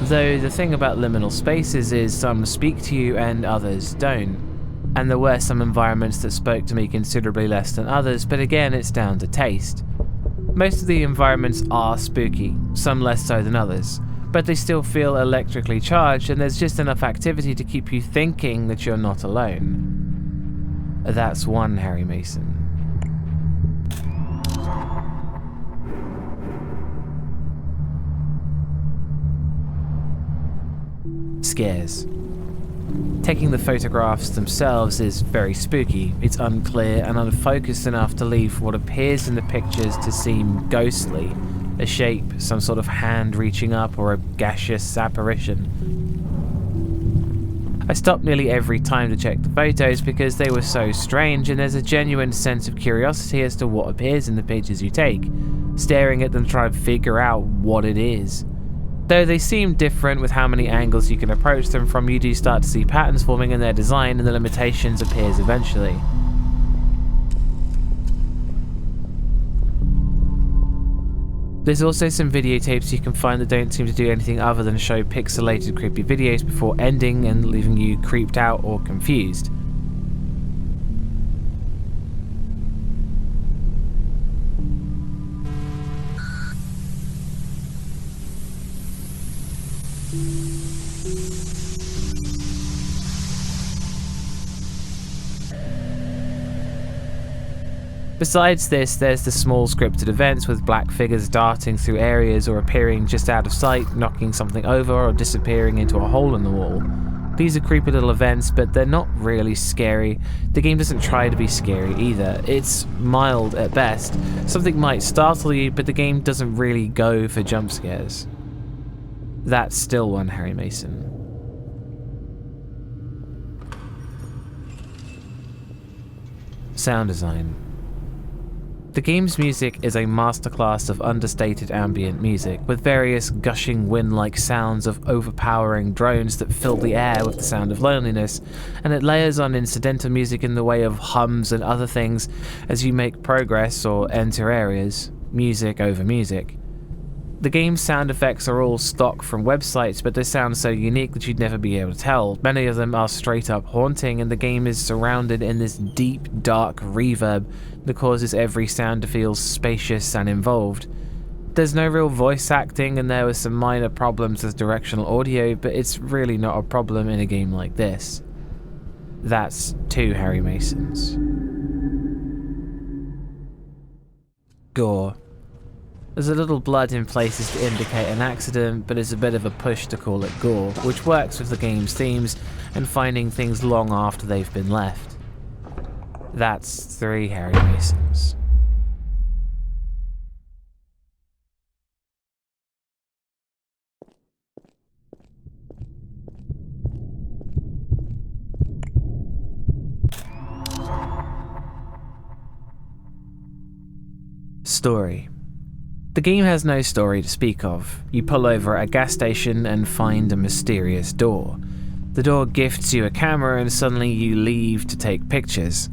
Though the thing about liminal spaces is some speak to you and others don't. And there were some environments that spoke to me considerably less than others, but again it's down to taste. Most of the environments are spooky, some less so than others, but they still feel electrically charged and there's just enough activity to keep you thinking that you're not alone. That's one Harry Mason. Scares. Taking the photographs themselves is very spooky. It's unclear and unfocused enough to leave what appears in the pictures to seem ghostly. A shape, some sort of hand reaching up, or a gaseous apparition. I stopped nearly every time to check the photos because they were so strange, and there's a genuine sense of curiosity as to what appears in the pictures you take, staring at them to try and figure out what it is. Though they seem different with how many angles you can approach them from, you do start to see patterns forming in their design and the limitations appears eventually. There's also some videotapes you can find that don't seem to do anything other than show pixelated creepy videos before ending and leaving you creeped out or confused. Besides this, there's the small scripted events with black figures darting through areas or appearing just out of sight, knocking something over or disappearing into a hole in the wall. These are creepy little events, but they're not really scary. The game doesn't try to be scary either. It's mild at best. Something might startle you, but the game doesn't really go for jump scares. That's still one Harry Mason. Sound design. The game's music is a masterclass of understated ambient music, with various gushing wind-like sounds of overpowering drones that fill the air with the sound of loneliness, and it layers on incidental music in the way of hums and other things as you make progress or enter areas, music over music. The game's sound effects are all stock from websites, but they sound so unique that you'd never be able to tell. Many of them are straight up haunting, and the game is surrounded in this deep, dark reverb that causes every sound to feel spacious and involved. There's no real voice acting, and there were some minor problems with directional audio, but it's really not a problem in a game like this. That's 2 Harry Masons. Gore. There's a little blood in places to indicate an accident, but it's a bit of a push to call it gore, which works with the game's themes and finding things long after they've been left. That's 3 Harry Masons. Story. The game has no story to speak of. You pull over at a gas station and find a mysterious door. The door gifts you a camera and suddenly you leave to take pictures.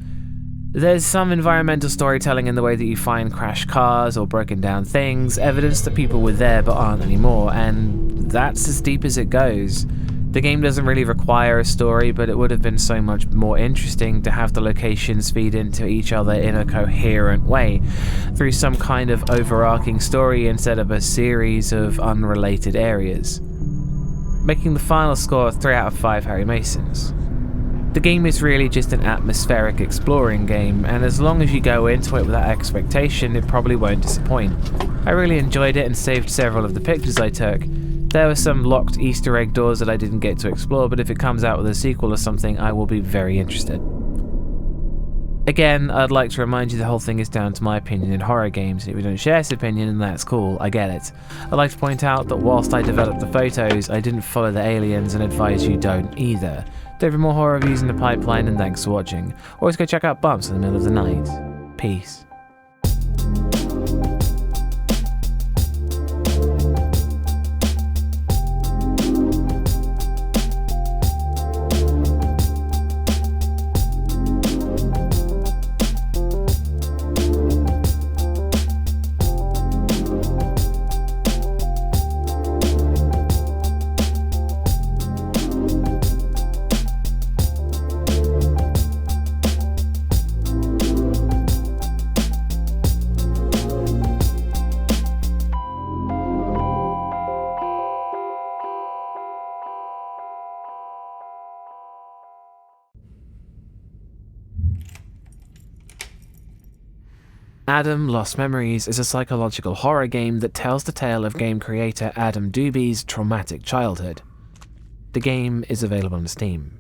There's some environmental storytelling in the way that you find crashed cars or broken down things, evidence that people were there but aren't anymore, and that's as deep as it goes. The game doesn't really require a story, but it would have been so much more interesting to have the locations feed into each other in a coherent way, through some kind of overarching story instead of a series of unrelated areas. Making the final score 3 out of 5 Harry Masons. The game is really just an atmospheric exploring game, and as long as you go into it with that expectation, it probably won't disappoint. I really enjoyed it and saved several of the pictures I took. There were some locked Easter egg doors that I didn't get to explore, but if it comes out with a sequel or something, I will be very interested. Again, I'd like to remind you the whole thing is down to my opinion in horror games, and if you don't share this opinion, then that's cool, I get it. I'd like to point out that whilst I developed the photos, I didn't follow the aliens and advise you don't either. There will be more horror reviews in the pipeline, and thanks for watching. Always go check out Bumps in the middle of the night. Peace. Adam Lost Memories is a psychological horror game that tells the tale of game creator Adam Dooby's traumatic childhood. The game is available on Steam.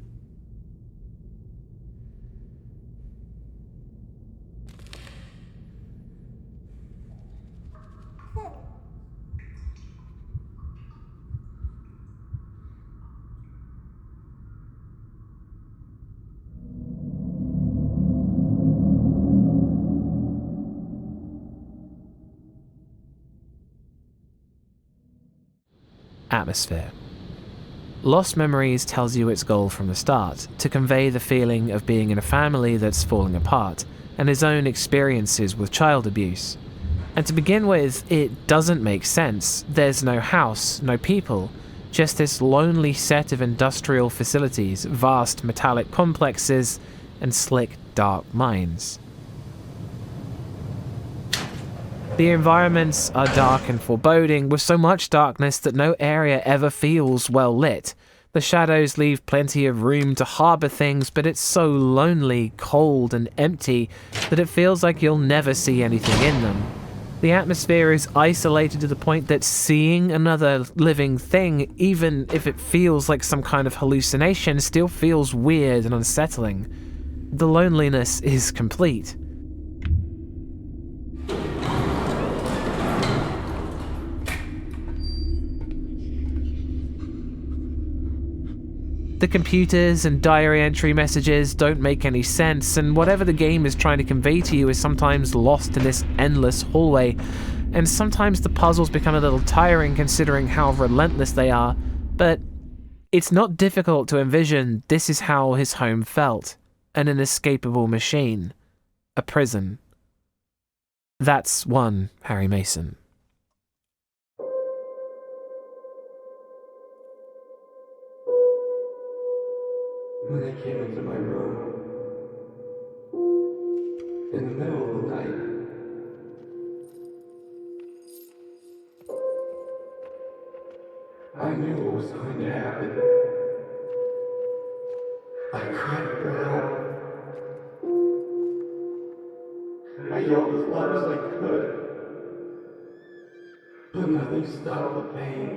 Atmosphere. Lost Memories tells you its goal from the start, to convey the feeling of being in a family that's falling apart, and his own experiences with child abuse. And to begin with, it doesn't make sense. There's no house, no people, just this lonely set of industrial facilities, vast metallic complexes, and slick, dark mines. The environments are dark and foreboding, with so much darkness that no area ever feels well lit. The shadows leave plenty of room to harbour things, but it's so lonely, cold and empty that it feels like you'll never see anything in them. The atmosphere is isolated to the point that seeing another living thing, even if it feels like some kind of hallucination, still feels weird and unsettling. The loneliness is complete. The computers and diary entry messages don't make any sense, and whatever the game is trying to convey to you is sometimes lost in this endless hallway, and sometimes the puzzles become a little tiring considering how relentless they are, but it's not difficult to envision this is how his home felt, an inescapable machine, a prison. That's one Harry Mason. When I came into my room, in the middle of the night, I knew what was going to happen. I cried for help. I yelled as loud as I could, but nothing stopped the pain.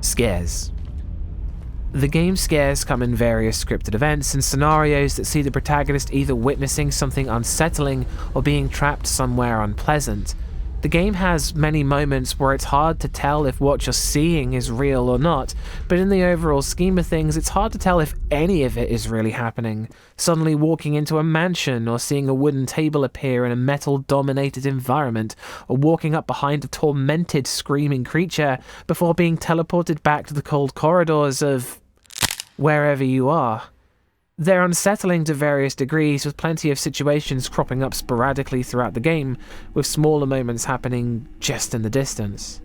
Scares. The game's scares come in various scripted events and scenarios that see the protagonist either witnessing something unsettling or being trapped somewhere unpleasant. The game has many moments where it's hard to tell if what you're seeing is real or not, but in the overall scheme of things, it's hard to tell if any of it is really happening. Suddenly walking into a mansion, or seeing a wooden table appear in a metal-dominated environment, or walking up behind a tormented, screaming creature before being teleported back to the cold corridors of wherever you are. They're unsettling to various degrees, with plenty of situations cropping up sporadically throughout the game, with smaller moments happening just in the distance.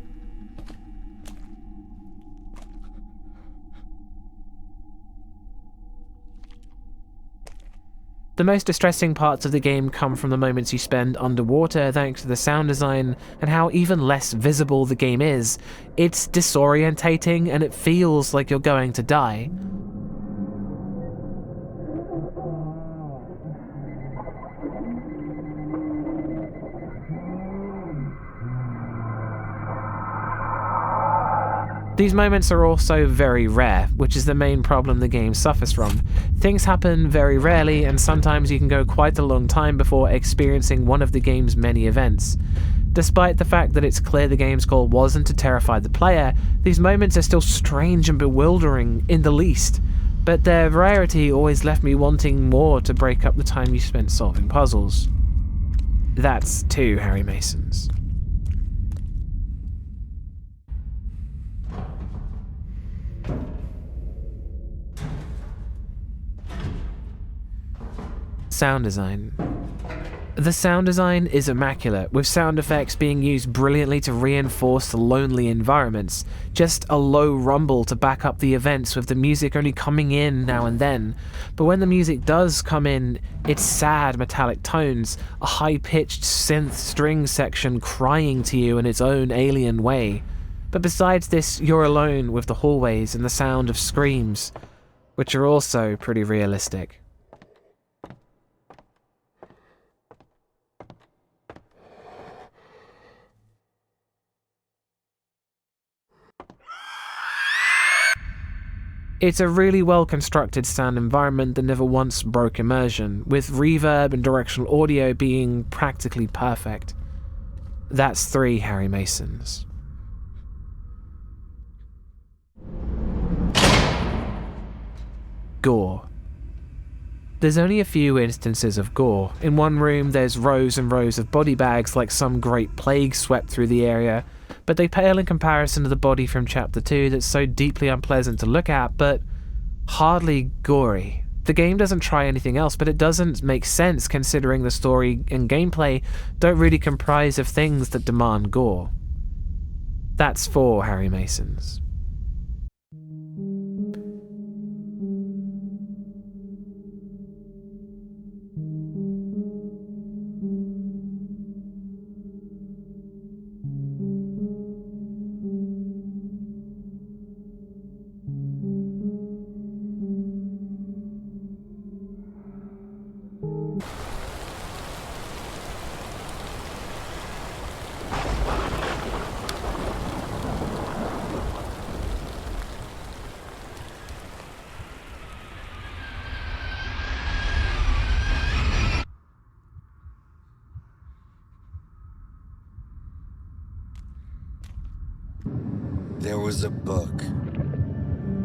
The most distressing parts of the game come from the moments you spend underwater thanks to the sound design and how even less visible the game is. It's disorientating and it feels like you're going to die. These moments are also very rare, which is the main problem the game suffers from. Things happen very rarely, and sometimes you can go quite a long time before experiencing one of the game's many events. Despite the fact that it's clear the game's goal wasn't to terrify the player, these moments are still strange and bewildering in the least, but their rarity always left me wanting more to break up the time you spent solving puzzles. That's 2 Harry Masons. Sound design. The sound design is immaculate, with sound effects being used brilliantly to reinforce the lonely environments. Just a low rumble to back up the events, with the music only coming in now and then. But when the music does come in, it's sad metallic tones, a high-pitched synth string section crying to you in its own alien way. But besides this, you're alone with the hallways and the sound of screams, which are also pretty realistic. It's a really well-constructed sound environment that never once broke immersion, with reverb and directional audio being practically perfect. That's 3 Harry Masons. Gore. There's only a few instances of gore. In one room there's rows and rows of body bags like some great plague swept through the area, but they pale in comparison to the body from Chapter 2 that's so deeply unpleasant to look at, but hardly gory. The game doesn't try anything else, but it doesn't make sense considering the story and gameplay don't really comprise of things that demand gore. That's 4 Harry Masons. There was a book.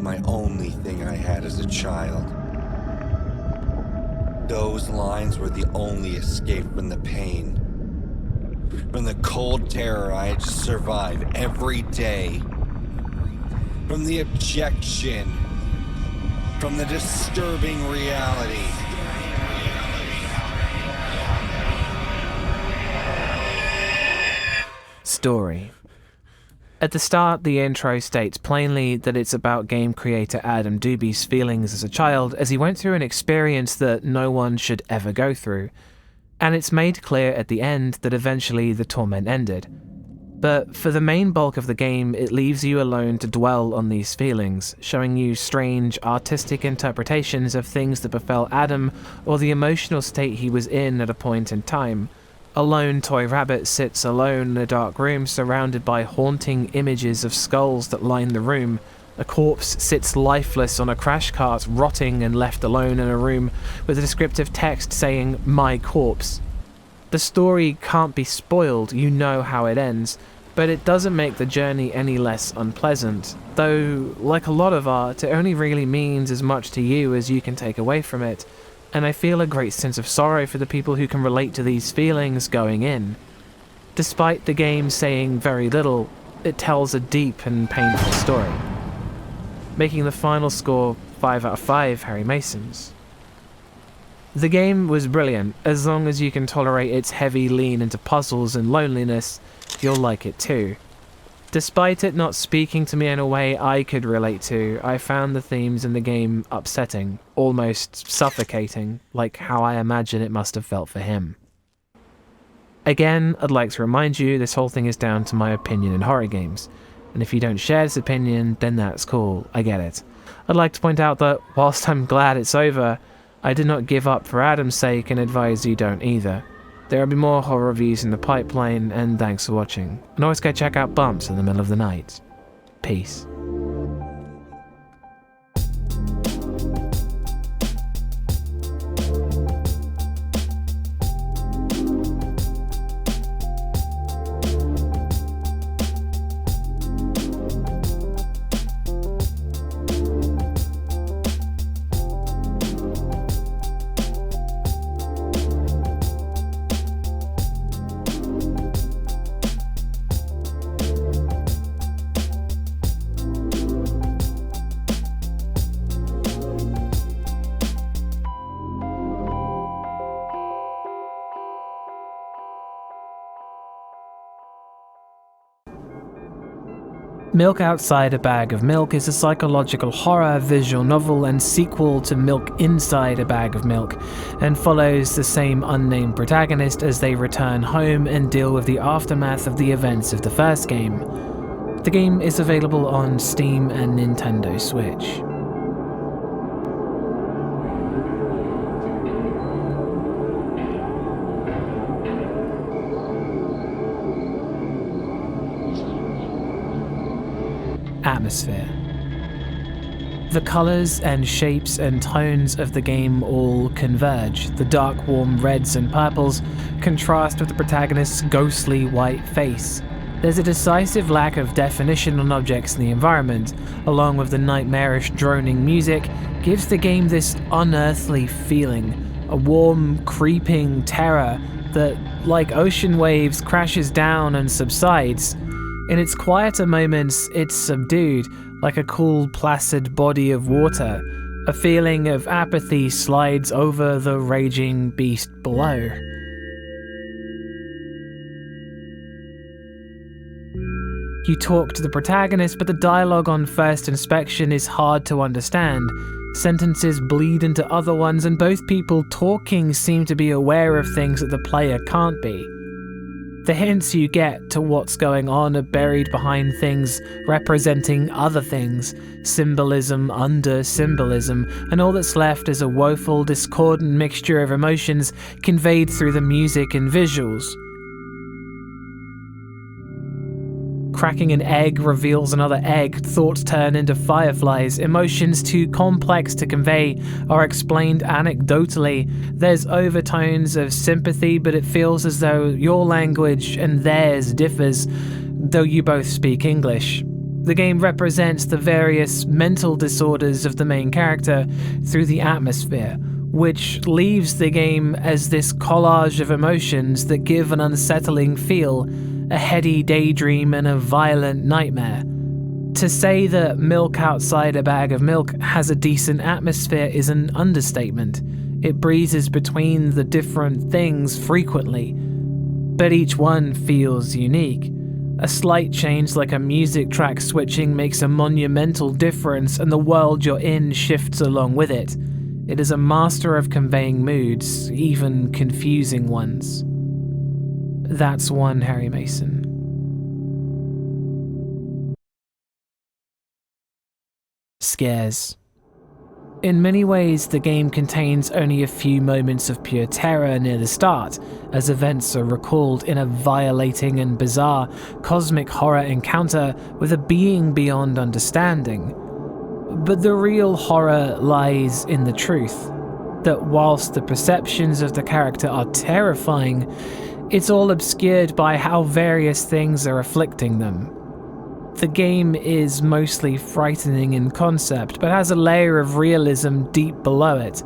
My only thing I had as a child. Those lines were the only escape from the pain. From the cold terror I had to survive every day. From the objection. From the disturbing reality. Story. At the start, the intro states plainly that it's about game creator Adam Dooby's feelings as a child as he went through an experience that no one should ever go through, and it's made clear at the end that eventually the torment ended. But for the main bulk of the game, it leaves you alone to dwell on these feelings, showing you strange, artistic interpretations of things that befell Adam or the emotional state he was in at a point in time. A lone toy rabbit sits alone in a dark room surrounded by haunting images of skulls that line the room. A corpse sits lifeless on a crash cart, rotting and left alone in a room with a descriptive text saying, "My corpse." The story can't be spoiled, you know how it ends, but it doesn't make the journey any less unpleasant, though, like a lot of art, it only really means as much to you as you can take away from it, and I feel a great sense of sorrow for the people who can relate to these feelings going in. Despite the game saying very little, it tells a deep and painful story, making the final score 5 out of 5 Harry Masons. The game was brilliant. As long as you can tolerate its heavy lean into puzzles and loneliness, you'll like it too. Despite it not speaking to me in a way I could relate to, I found the themes in the game upsetting, almost suffocating, like how I imagine it must have felt for him. Again, I'd like to remind you this whole thing is down to my opinion in horror games, and if you don't share this opinion, then that's cool, I get it. I'd like to point out that, whilst I'm glad it's over, I did not give up for Adam's sake and advise you don't either. There will be more horror reviews in the pipeline, and thanks for watching. And always go check out Bumps in the Middle of the Night. Peace. Milk Outside a Bag of Milk is a psychological horror visual novel and sequel to Milk Inside a Bag of Milk, and follows the same unnamed protagonist as they return home and deal with the aftermath of the events of the first game. The game is available on Steam and Nintendo Switch. Atmosphere. The colours and shapes and tones of the game all converge. The dark, warm reds and purples contrast with the protagonist's ghostly white face. There's a decisive lack of definition on objects in the environment, along with the nightmarish droning music, gives the game this unearthly feeling, a warm, creeping terror that, like ocean waves, crashes down and subsides. In its quieter moments, it's subdued, like a cool, placid body of water. A feeling of apathy slides over the raging beast below. You talk to the protagonist, but the dialogue on first inspection is hard to understand. Sentences bleed into other ones, and both people talking seem to be aware of things that the player can't be. The hints you get to what's going on are buried behind things representing other things, symbolism under symbolism, and all that's left is a woeful, discordant mixture of emotions conveyed through the music and visuals. Cracking an egg reveals another egg, thoughts turn into fireflies, emotions too complex to convey are explained anecdotally. There's overtones of sympathy, but it feels as though your language and theirs differs, though you both speak English. The game represents the various mental disorders of the main character through the atmosphere, which leaves the game as this collage of emotions that give an unsettling feel, a heady daydream and a violent nightmare. To say that Milk Outside a Bag of Milk has a decent atmosphere is an understatement. It breezes between the different things frequently, but each one feels unique. A slight change like a music track switching makes a monumental difference, and the world you're in shifts along with it. It is a master of conveying moods, even confusing ones. That's one Harry Mason. Scares. In many ways, the game contains only a few moments of pure terror near the start, as events are recalled in a violating and bizarre cosmic horror encounter with a being beyond understanding. But the real horror lies in the truth. that whilst the perceptions of the character are terrifying, it's all obscured by how various things are afflicting them. The game is mostly frightening in concept, but has a layer of realism deep below it.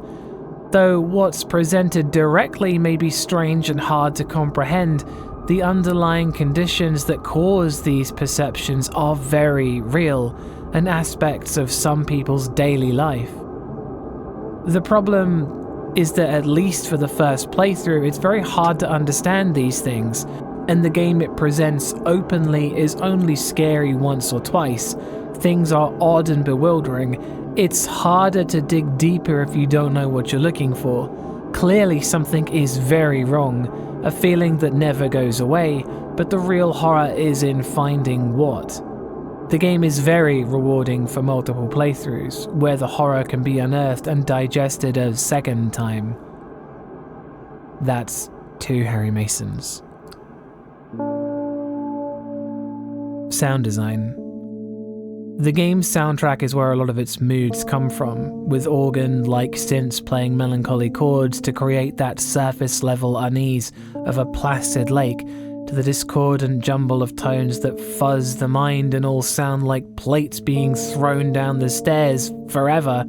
Though what's presented directly may be strange and hard to comprehend, the underlying conditions that cause these perceptions are very real and aspects of some people's daily life. The problem is that at least for the first playthrough, it's very hard to understand these things, and the game it presents openly is only scary once or twice. Things are odd and bewildering. It's harder to dig deeper if you don't know what you're looking for. Clearly something is very wrong, a feeling that never goes away, but the real horror is in finding what. The game is very rewarding for multiple playthroughs, where the horror can be unearthed and digested a second time. That's 2 Harry Masons. Sound design. The game's soundtrack is where a lot of its moods come from, with organ-like synths playing melancholy chords to create that surface-level unease of a placid lake, to the discordant jumble of tones that fuzz the mind and all sound like plates being thrown down the stairs forever,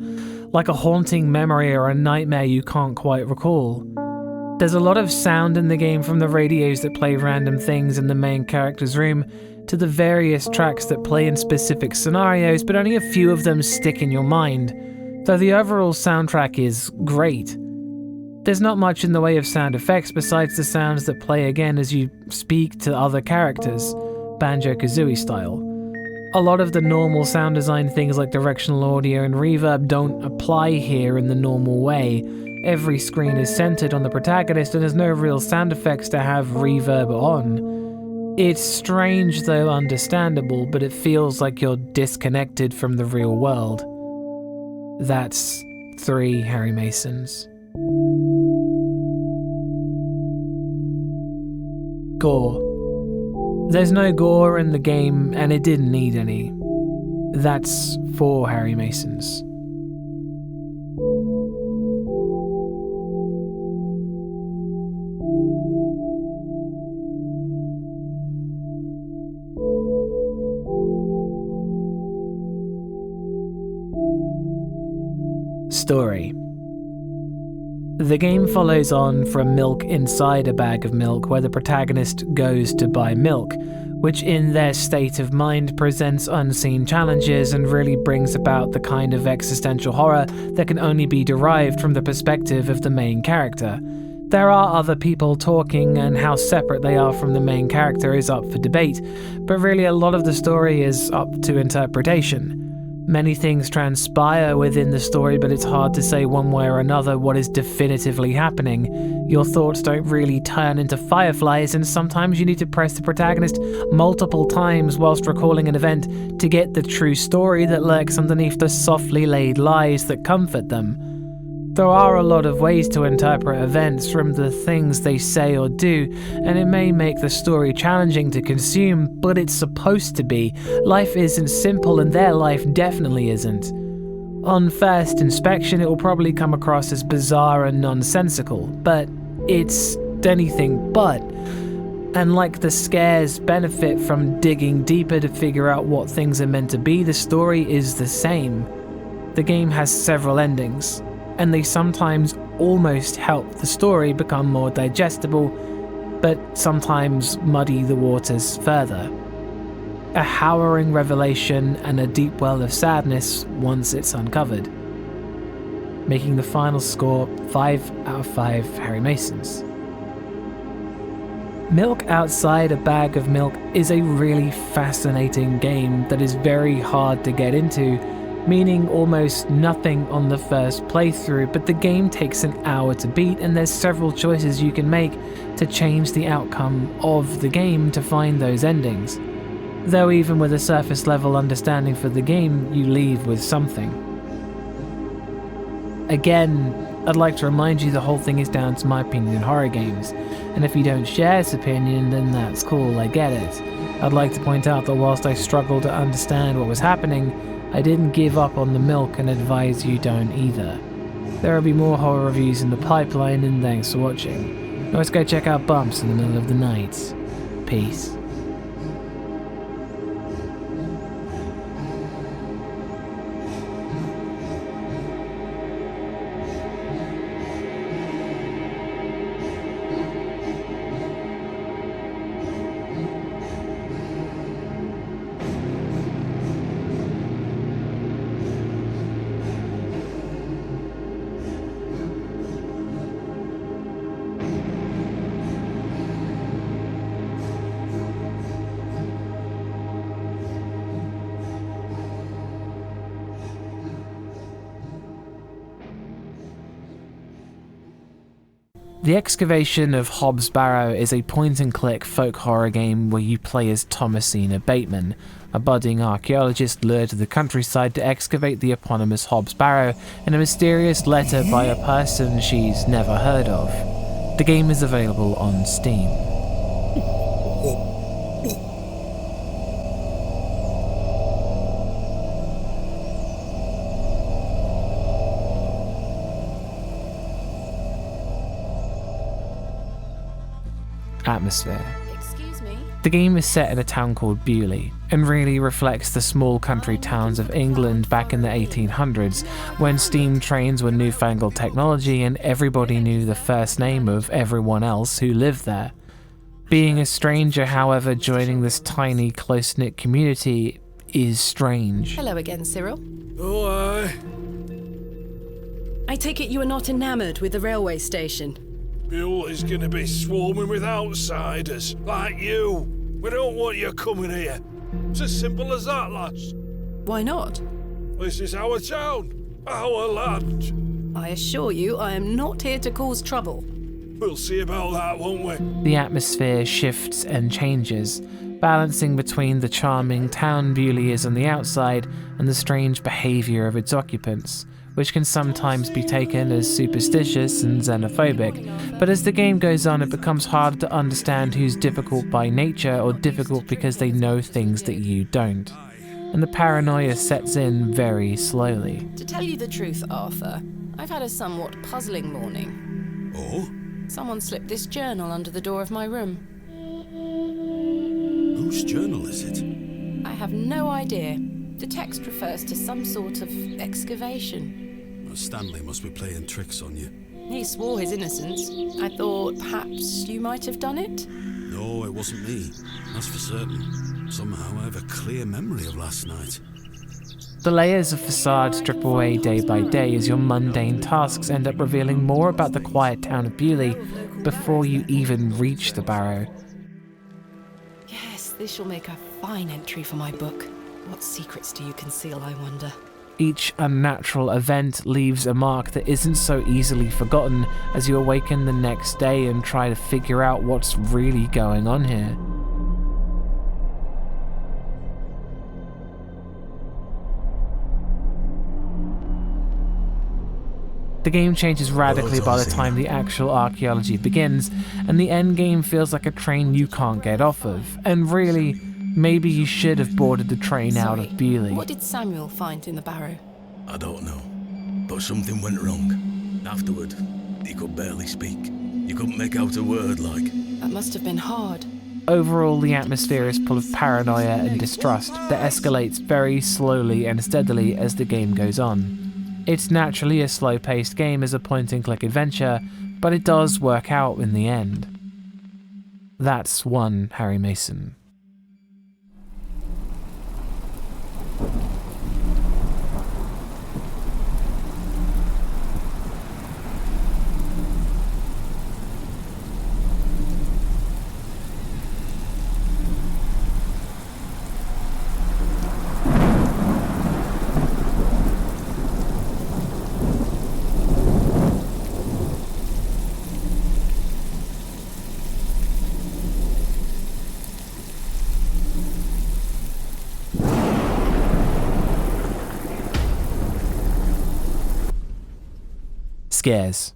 like a haunting memory or a nightmare you can't quite recall. There's a lot of sound in the game, from the radios that play random things in the main character's room, to the various tracks that play in specific scenarios, but only a few of them stick in your mind, though the overall soundtrack is great. There's not much in the way of sound effects besides the sounds that play again as you speak to other characters, Banjo-Kazooie style. A lot of the normal sound design things like directional audio and reverb don't apply here in the normal way. Every screen is centered on the protagonist and there's no real sound effects to have reverb on. It's strange though understandable, but it feels like you're disconnected from the real world. That's 3 Harry Masons. Gore. There's no gore in the game, and it didn't need any. That's 4 Harry Masons. Story. The game follows on from Milk Inside a Bag of Milk, where the protagonist goes to buy milk, which in their state of mind presents unseen challenges and really brings about the kind of existential horror that can only be derived from the perspective of the main character. There are other people talking, and how separate they are from the main character is up for debate, but really a lot of the story is up to interpretation. Many things transpire within the story, but it's hard to say one way or another what is definitively happening. Your thoughts don't really turn into fireflies, and sometimes you need to press the protagonist multiple times whilst recalling an event to get the true story that lurks underneath the softly laid lies that comfort them. There are a lot of ways to interpret events from the things they say or do, and it may make the story challenging to consume, but it's supposed to be. Life isn't simple, and their life definitely isn't. On first inspection, it will probably come across as bizarre and nonsensical, but it's anything but. And like the scares benefit from digging deeper to figure out what things are meant to be, the story is the same. The game has several endings, and they sometimes almost help the story become more digestible, but sometimes muddy the waters further. A harrowing revelation and a deep well of sadness once it's uncovered, making the final score 5 out of 5 Harry Masons. Milk Outside a Bag of Milk is a really fascinating game that is very hard to get into, meaning almost nothing on the first playthrough, but the game takes an hour to beat, and there's several choices you can make to change the outcome of the game to find those endings. Though even with a surface level understanding for the game, you leave with something. Again, I'd like to remind you the whole thing is down to my opinion in horror games, and if you don't share this opinion, then that's cool, I get it. I'd like to point out that whilst I struggled to understand what was happening, I didn't give up on the milk and advise you don't either. There will be more horror reviews in the pipeline, and thanks for watching. Now let's go check out Bumps in the middle of the night. Peace. The Excavation of Hobbs Barrow is a point-and-click folk horror game where you play as Thomasina Bateman, a budding archaeologist lured to the countryside to excavate the eponymous Hobbs Barrow in a mysterious letter by a person she's never heard of. The game is available on Steam. Atmosphere. Excuse me? The game is set in a town called Bewley, and really reflects the small country towns of England back in the 1800s, when steam trains were newfangled technology and everybody knew the first name of everyone else who lived there. Being a stranger, however, joining this tiny, close-knit community is strange. Hello again, Cyril. Oh, aye. I take it you are not enamoured with the railway station. Bewley's gonna be swarming with outsiders, like you. We don't want you coming here. It's as simple as that, lass. Why not? This is our town, our land. I assure you, I am not here to cause trouble. We'll see about that, won't we? The atmosphere shifts and changes, balancing between the charming town Bewley is on the outside and the strange behaviour of its occupants, which can sometimes be taken as superstitious and xenophobic, but as the game goes on it becomes harder to understand who's difficult by nature or difficult because they know things that you don't, and the paranoia sets in very slowly. To tell you the truth, Arthur, I've had a somewhat puzzling morning. Oh? Someone slipped this journal under the door of my room. Whose journal is it? I have no idea. The text refers to some sort of excavation. Well, Stanley must be playing tricks on you. He swore his innocence. I thought perhaps you might have done it? No, it wasn't me. That's for certain. Somehow I have a clear memory of last night. The layers of facade strip away day by day as your mundane tasks end up revealing more about the quiet town of Bewley before you even reach the Barrow. Yes, this shall make a fine entry for my book. What secrets do you conceal, I wonder? Each unnatural event leaves a mark that isn't so easily forgotten as you awaken the next day and try to figure out what's really going on here. The game changes radically by the time the actual archaeology begins, and the endgame feels like a train you can't get off of, and really, maybe you should have boarded the train out of Bewley. What did Samuel find in the Barrow? I don't know, but something went wrong. Afterward, he could barely speak. You couldn't make out a word, like. That must have been hard. Overall, the atmosphere is full of paranoia and distrust that escalates very slowly and steadily as the game goes on. It's naturally a slow-paced game as a point-and-click adventure, but it does work out in the end. That's one Harry Mason. Scares.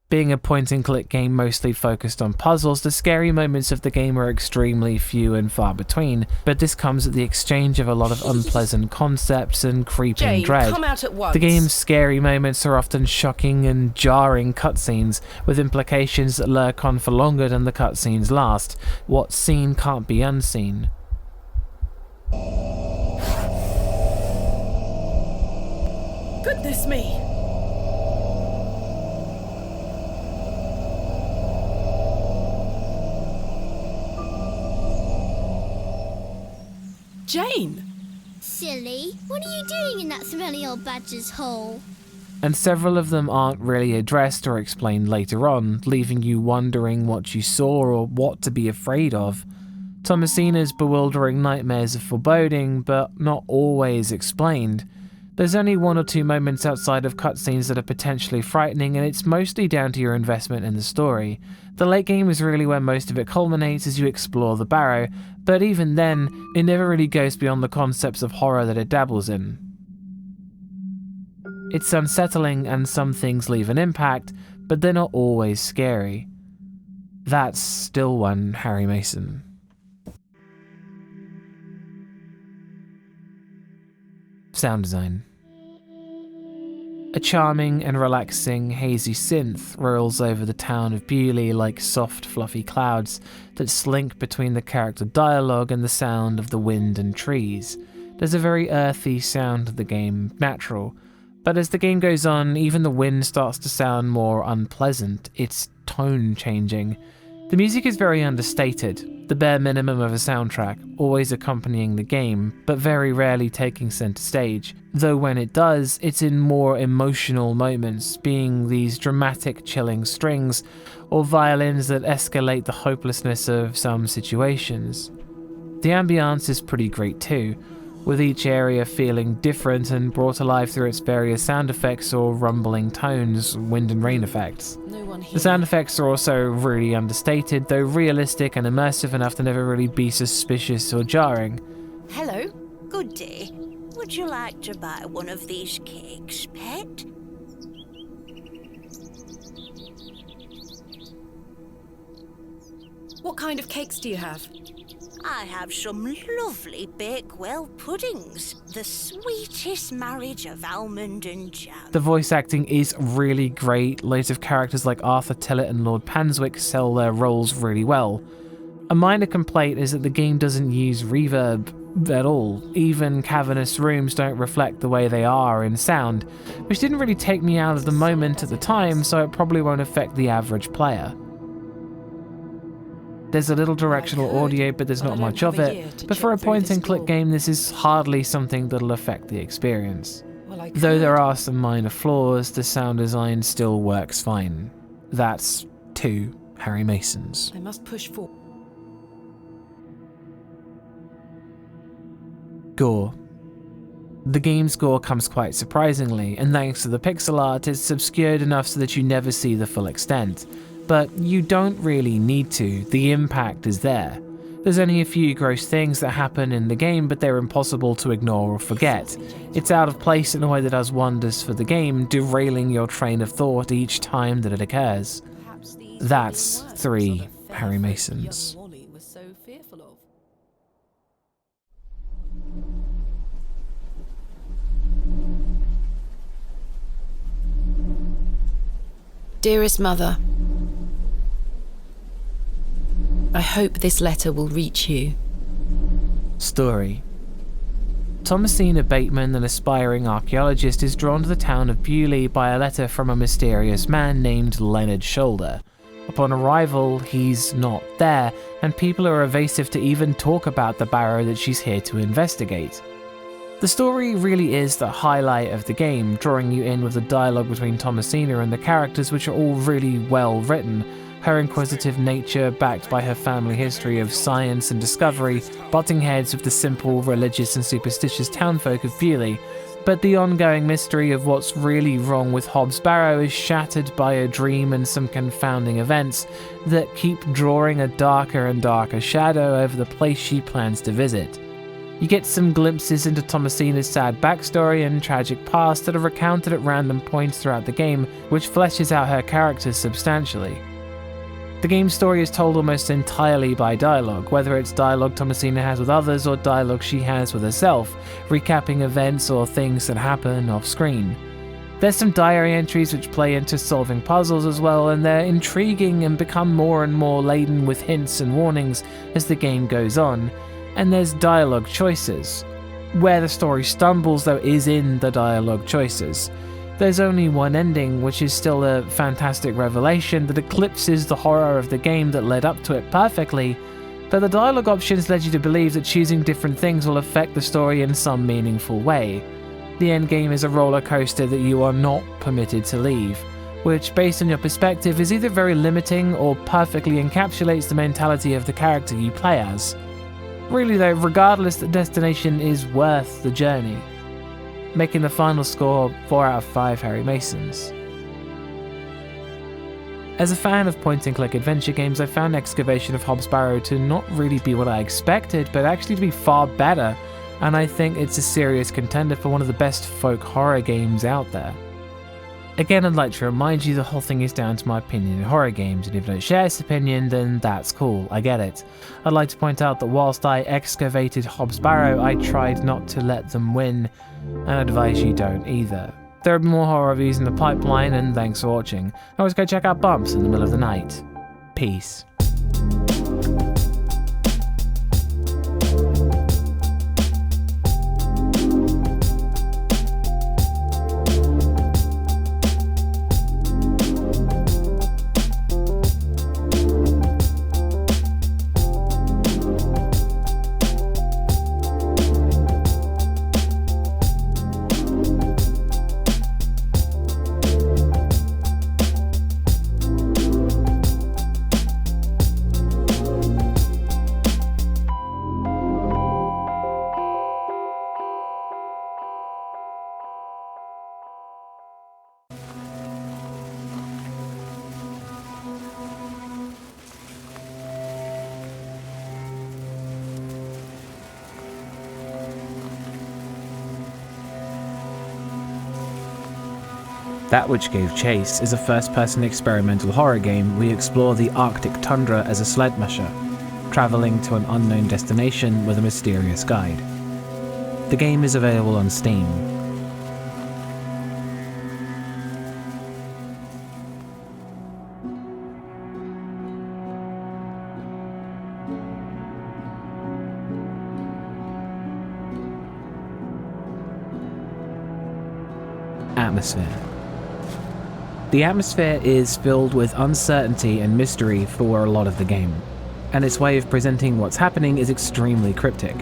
Being a point-and-click game mostly focused on puzzles, the scary moments of the game are extremely few and far between, but this comes at the exchange of a lot of unpleasant concepts and creeping Jane, dread. come out at once. The game's scary moments are often shocking and jarring cutscenes, with implications that lurk on for longer than the cutscenes last. What's seen can't be unseen. Goodness me! Jane! Silly, what are you doing in that smelly old badger's hole? And several of them aren't really addressed or explained later on, leaving you wondering what you saw or what to be afraid of. Thomasina's bewildering nightmares of foreboding, but not always explained. There's only one or two moments outside of cutscenes that are potentially frightening, and it's mostly down to your investment in the story. The late game is really where most of it culminates as you explore the Barrow, but even then, it never really goes beyond the concepts of horror that it dabbles in. It's unsettling and some things leave an impact, but they're not always scary. That's still one Harry Mason. Sound design. A charming and relaxing, hazy synth rolls over the town of Bewley like soft, fluffy clouds that slink between the character dialogue and the sound of the wind and trees. There's a very earthy sound to the game, natural, but as the game goes on, even the wind starts to sound more unpleasant, its tone changing. The music is very understated, the bare minimum of a soundtrack, always accompanying the game, but very rarely taking center stage, though when it does, it's in more emotional moments, being these dramatic chilling strings, or violins that escalate the hopelessness of some situations. The ambiance is pretty great too, with each area feeling different and brought alive through its various sound effects or rumbling tones, wind and rain effects. The sound effects are also really understated, though realistic and immersive enough to never really be suspicious or jarring. Hello. Good day. Would you like to buy one of these cakes, pet? What kind of cakes do you have? I have some lovely Bakewell puddings. The sweetest marriage of almond and jam. The voice acting is really great. Loads of characters like Arthur Tillett and Lord Panswick sell their roles really well. A minor complaint is that the game doesn't use reverb at all. Even cavernous rooms don't reflect the way they are in sound, which didn't really take me out of the moment at the time, so it probably won't affect the average player. There's a little directional audio, but there's not much of it, but for a point-and-click game, this is hardly something that'll affect the experience. Though there are some minor flaws, the sound design still works fine. That's 2 Harry Masons. I must push forward. Gore. The game's gore comes quite surprisingly, and thanks to the pixel art, it's obscured enough so that you never see the full extent. But you don't really need to, the impact is there. There's only a few gross things that happen in the game, but they're impossible to ignore or forget. It's out of place in a way that does wonders for the game, derailing your train of thought each time that it occurs. That's 3 Harry Masons. Dearest Mother, I hope this letter will reach you. Story. Thomasina Bateman, an aspiring archaeologist, is drawn to the town of Bewley by a letter from a mysterious man named Leonard Shoulder. Upon arrival, he's not there, and people are evasive to even talk about the Barrow that she's here to investigate. The story really is the highlight of the game, drawing you in with the dialogue between Thomasina and the characters, which are all really well written. Her inquisitive nature, backed by her family history of science and discovery, butting heads with the simple, religious and superstitious townfolk of Bewley. But the ongoing mystery of what's really wrong with Hobbs Barrow is shattered by a dream and some confounding events that keep drawing a darker and darker shadow over the place she plans to visit. You get some glimpses into Thomasina's sad backstory and tragic past that are recounted at random points throughout the game, which fleshes out her character substantially. The game's story is told almost entirely by dialogue, whether it's dialogue Thomasina has with others or dialogue she has with herself, recapping events or things that happen off-screen. There's some diary entries which play into solving puzzles as well, and they're intriguing and become more and more laden with hints and warnings as the game goes on. And there's dialogue choices. Where the story stumbles, though, is in the dialogue choices. There's only one ending, which is still a fantastic revelation that eclipses the horror of the game that led up to it perfectly, but the dialogue options led you to believe that choosing different things will affect the story in some meaningful way. The endgame is a roller coaster that you are not permitted to leave, which, based on your perspective, is either very limiting or perfectly encapsulates the mentality of the character you play as. Really though, regardless, the destination is worth the journey, making the final score 4 out of 5 Harry Masons. As a fan of point-and-click adventure games, I found Excavation of Hobbs Barrow to not really be what I expected, but actually to be far better, and I think it's a serious contender for one of the best folk horror games out there. Again, I'd like to remind you the whole thing is down to my opinion in horror games, and if you don't share this opinion, then that's cool, I get it. I'd like to point out that whilst I excavated Hobbs Barrow, I tried not to let them win, and I advise you don't either. There will be more horror reviews in the pipeline, and thanks for watching. Always go check out Bumps in the middle of the night. Peace. That Which Gave Chase is a first-person experimental horror game. We explore the Arctic tundra as a sled musher, travelling to an unknown destination with a mysterious guide. The game is available on Steam. Atmosphere. The atmosphere is filled with uncertainty and mystery for a lot of the game, and its way of presenting what's happening is extremely cryptic,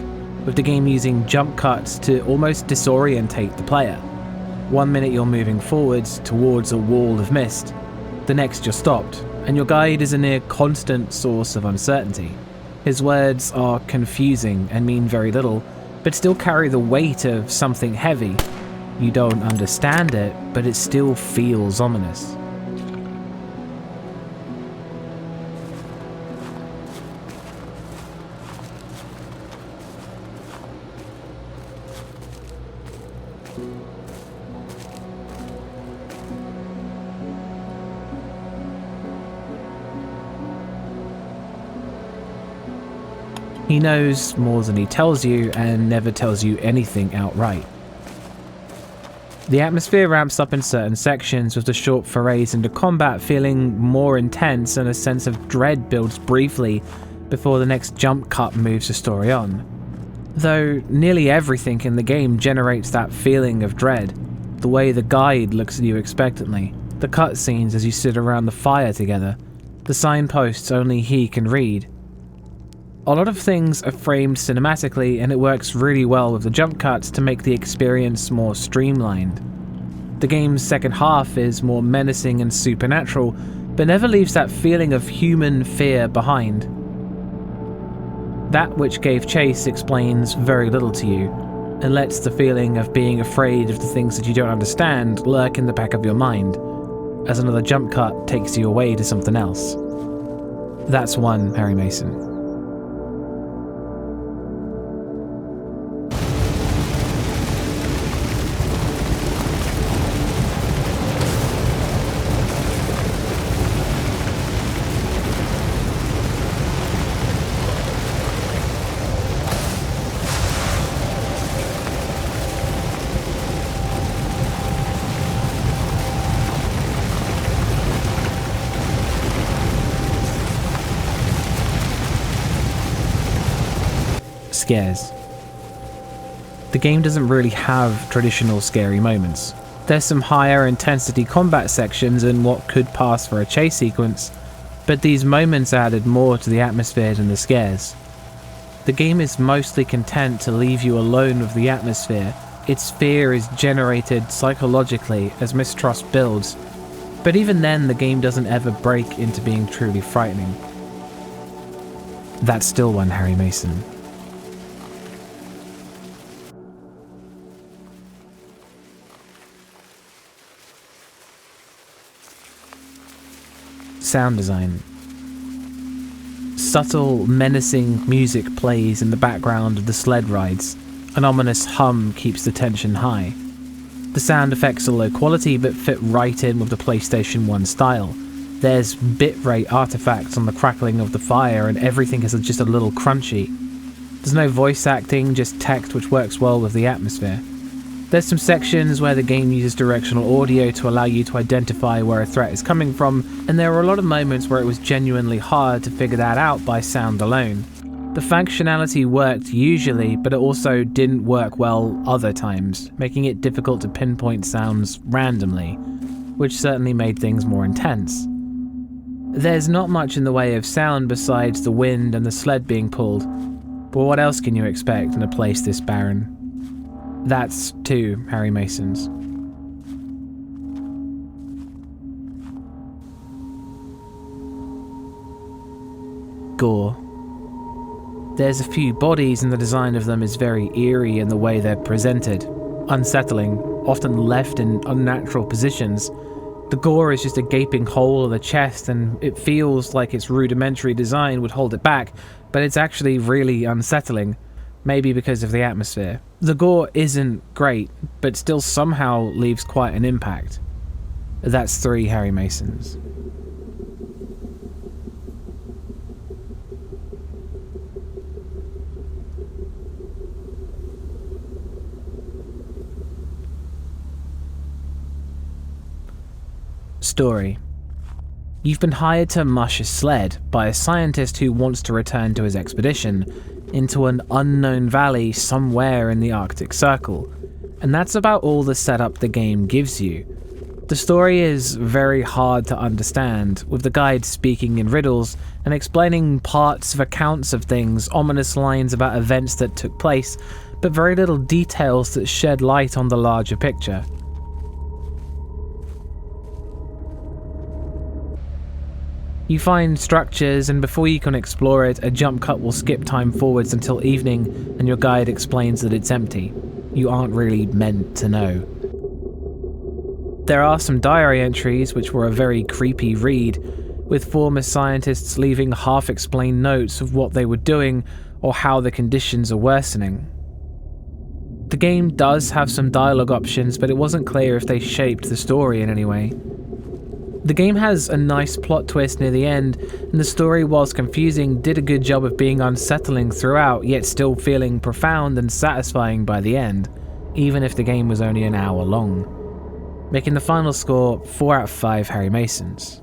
with the game using jump cuts to almost disorientate the player. One minute you're moving forwards towards a wall of mist, the next you're stopped, and your guide is a near constant source of uncertainty. His words are confusing and mean very little, but still carry the weight of something heavy. You don't understand it, but it still feels ominous. He knows more than he tells you, and never tells you anything outright. The atmosphere ramps up in certain sections, with the short forays into combat feeling more intense, and a sense of dread builds briefly before the next jump cut moves the story on. Though nearly everything in the game generates that feeling of dread. The way the guide looks at you expectantly, the cutscenes as you sit around the fire together, the signposts only he can read. A lot of things are framed cinematically, and it works really well with the jump cuts to make the experience more streamlined. The game's second half is more menacing and supernatural, but never leaves that feeling of human fear behind. That Which Gave Chase explains very little to you, and lets the feeling of being afraid of the things that you don't understand lurk in the back of your mind, as another jump cut takes you away to something else. That's one Harry Mason. scares. The game doesn't really have traditional scary moments. There's some higher intensity combat sections and what could pass for a chase sequence, but these moments added more to the atmosphere than the scares. The game is mostly content to leave you alone with the atmosphere. Its fear is generated psychologically as mistrust builds, but even then the game doesn't ever break into being truly frightening. That's still one Harry Mason. Sound design. Subtle, menacing music plays in the background of the sled rides. An ominous hum keeps the tension high. The sound effects are low quality but fit right in with the PlayStation 1 style. There's bitrate artifacts on the crackling of the fire and everything is just a little crunchy. There's no voice acting, just text which works well with the atmosphere. There's some sections where the game uses directional audio to allow you to identify where a threat is coming from, and there were a lot of moments where it was genuinely hard to figure that out by sound alone. The functionality worked usually, but it also didn't work well other times, making it difficult to pinpoint sounds randomly, which certainly made things more intense. There's not much in the way of sound besides the wind and the sled being pulled, but what else can you expect in a place this barren? That's 2 Harry Masons. Gore. There's a few bodies and the design of them is very eerie in the way they're presented. Unsettling, often left in unnatural positions. The gore is just a gaping hole in the chest and it feels like its rudimentary design would hold it back, but it's actually really unsettling. Maybe because of the atmosphere. The gore isn't great, but still somehow leaves quite an impact. That's 3 Harry Masons. Story. You've been hired to mush a sled by a scientist who wants to return to his expedition into an unknown valley somewhere in the Arctic Circle, and that's about all the setup the game gives you. The story is very hard to understand, with the guide speaking in riddles and explaining parts of accounts of things, ominous lines about events that took place, but very little details that shed light on the larger picture. You find structures, and before you can explore it, a jump cut will skip time forwards until evening, and your guide explains that it's empty. You aren't really meant to know. There are some diary entries which were a very creepy read, with former scientists leaving half-explained notes of what they were doing or how the conditions are worsening. The game does have some dialogue options, but it wasn't clear if they shaped the story in any way. The game has a nice plot twist near the end, and the story, whilst confusing, did a good job of being unsettling throughout, yet still feeling profound and satisfying by the end, even if the game was only an hour long, making the final score 4 out of 5 Harry Masons.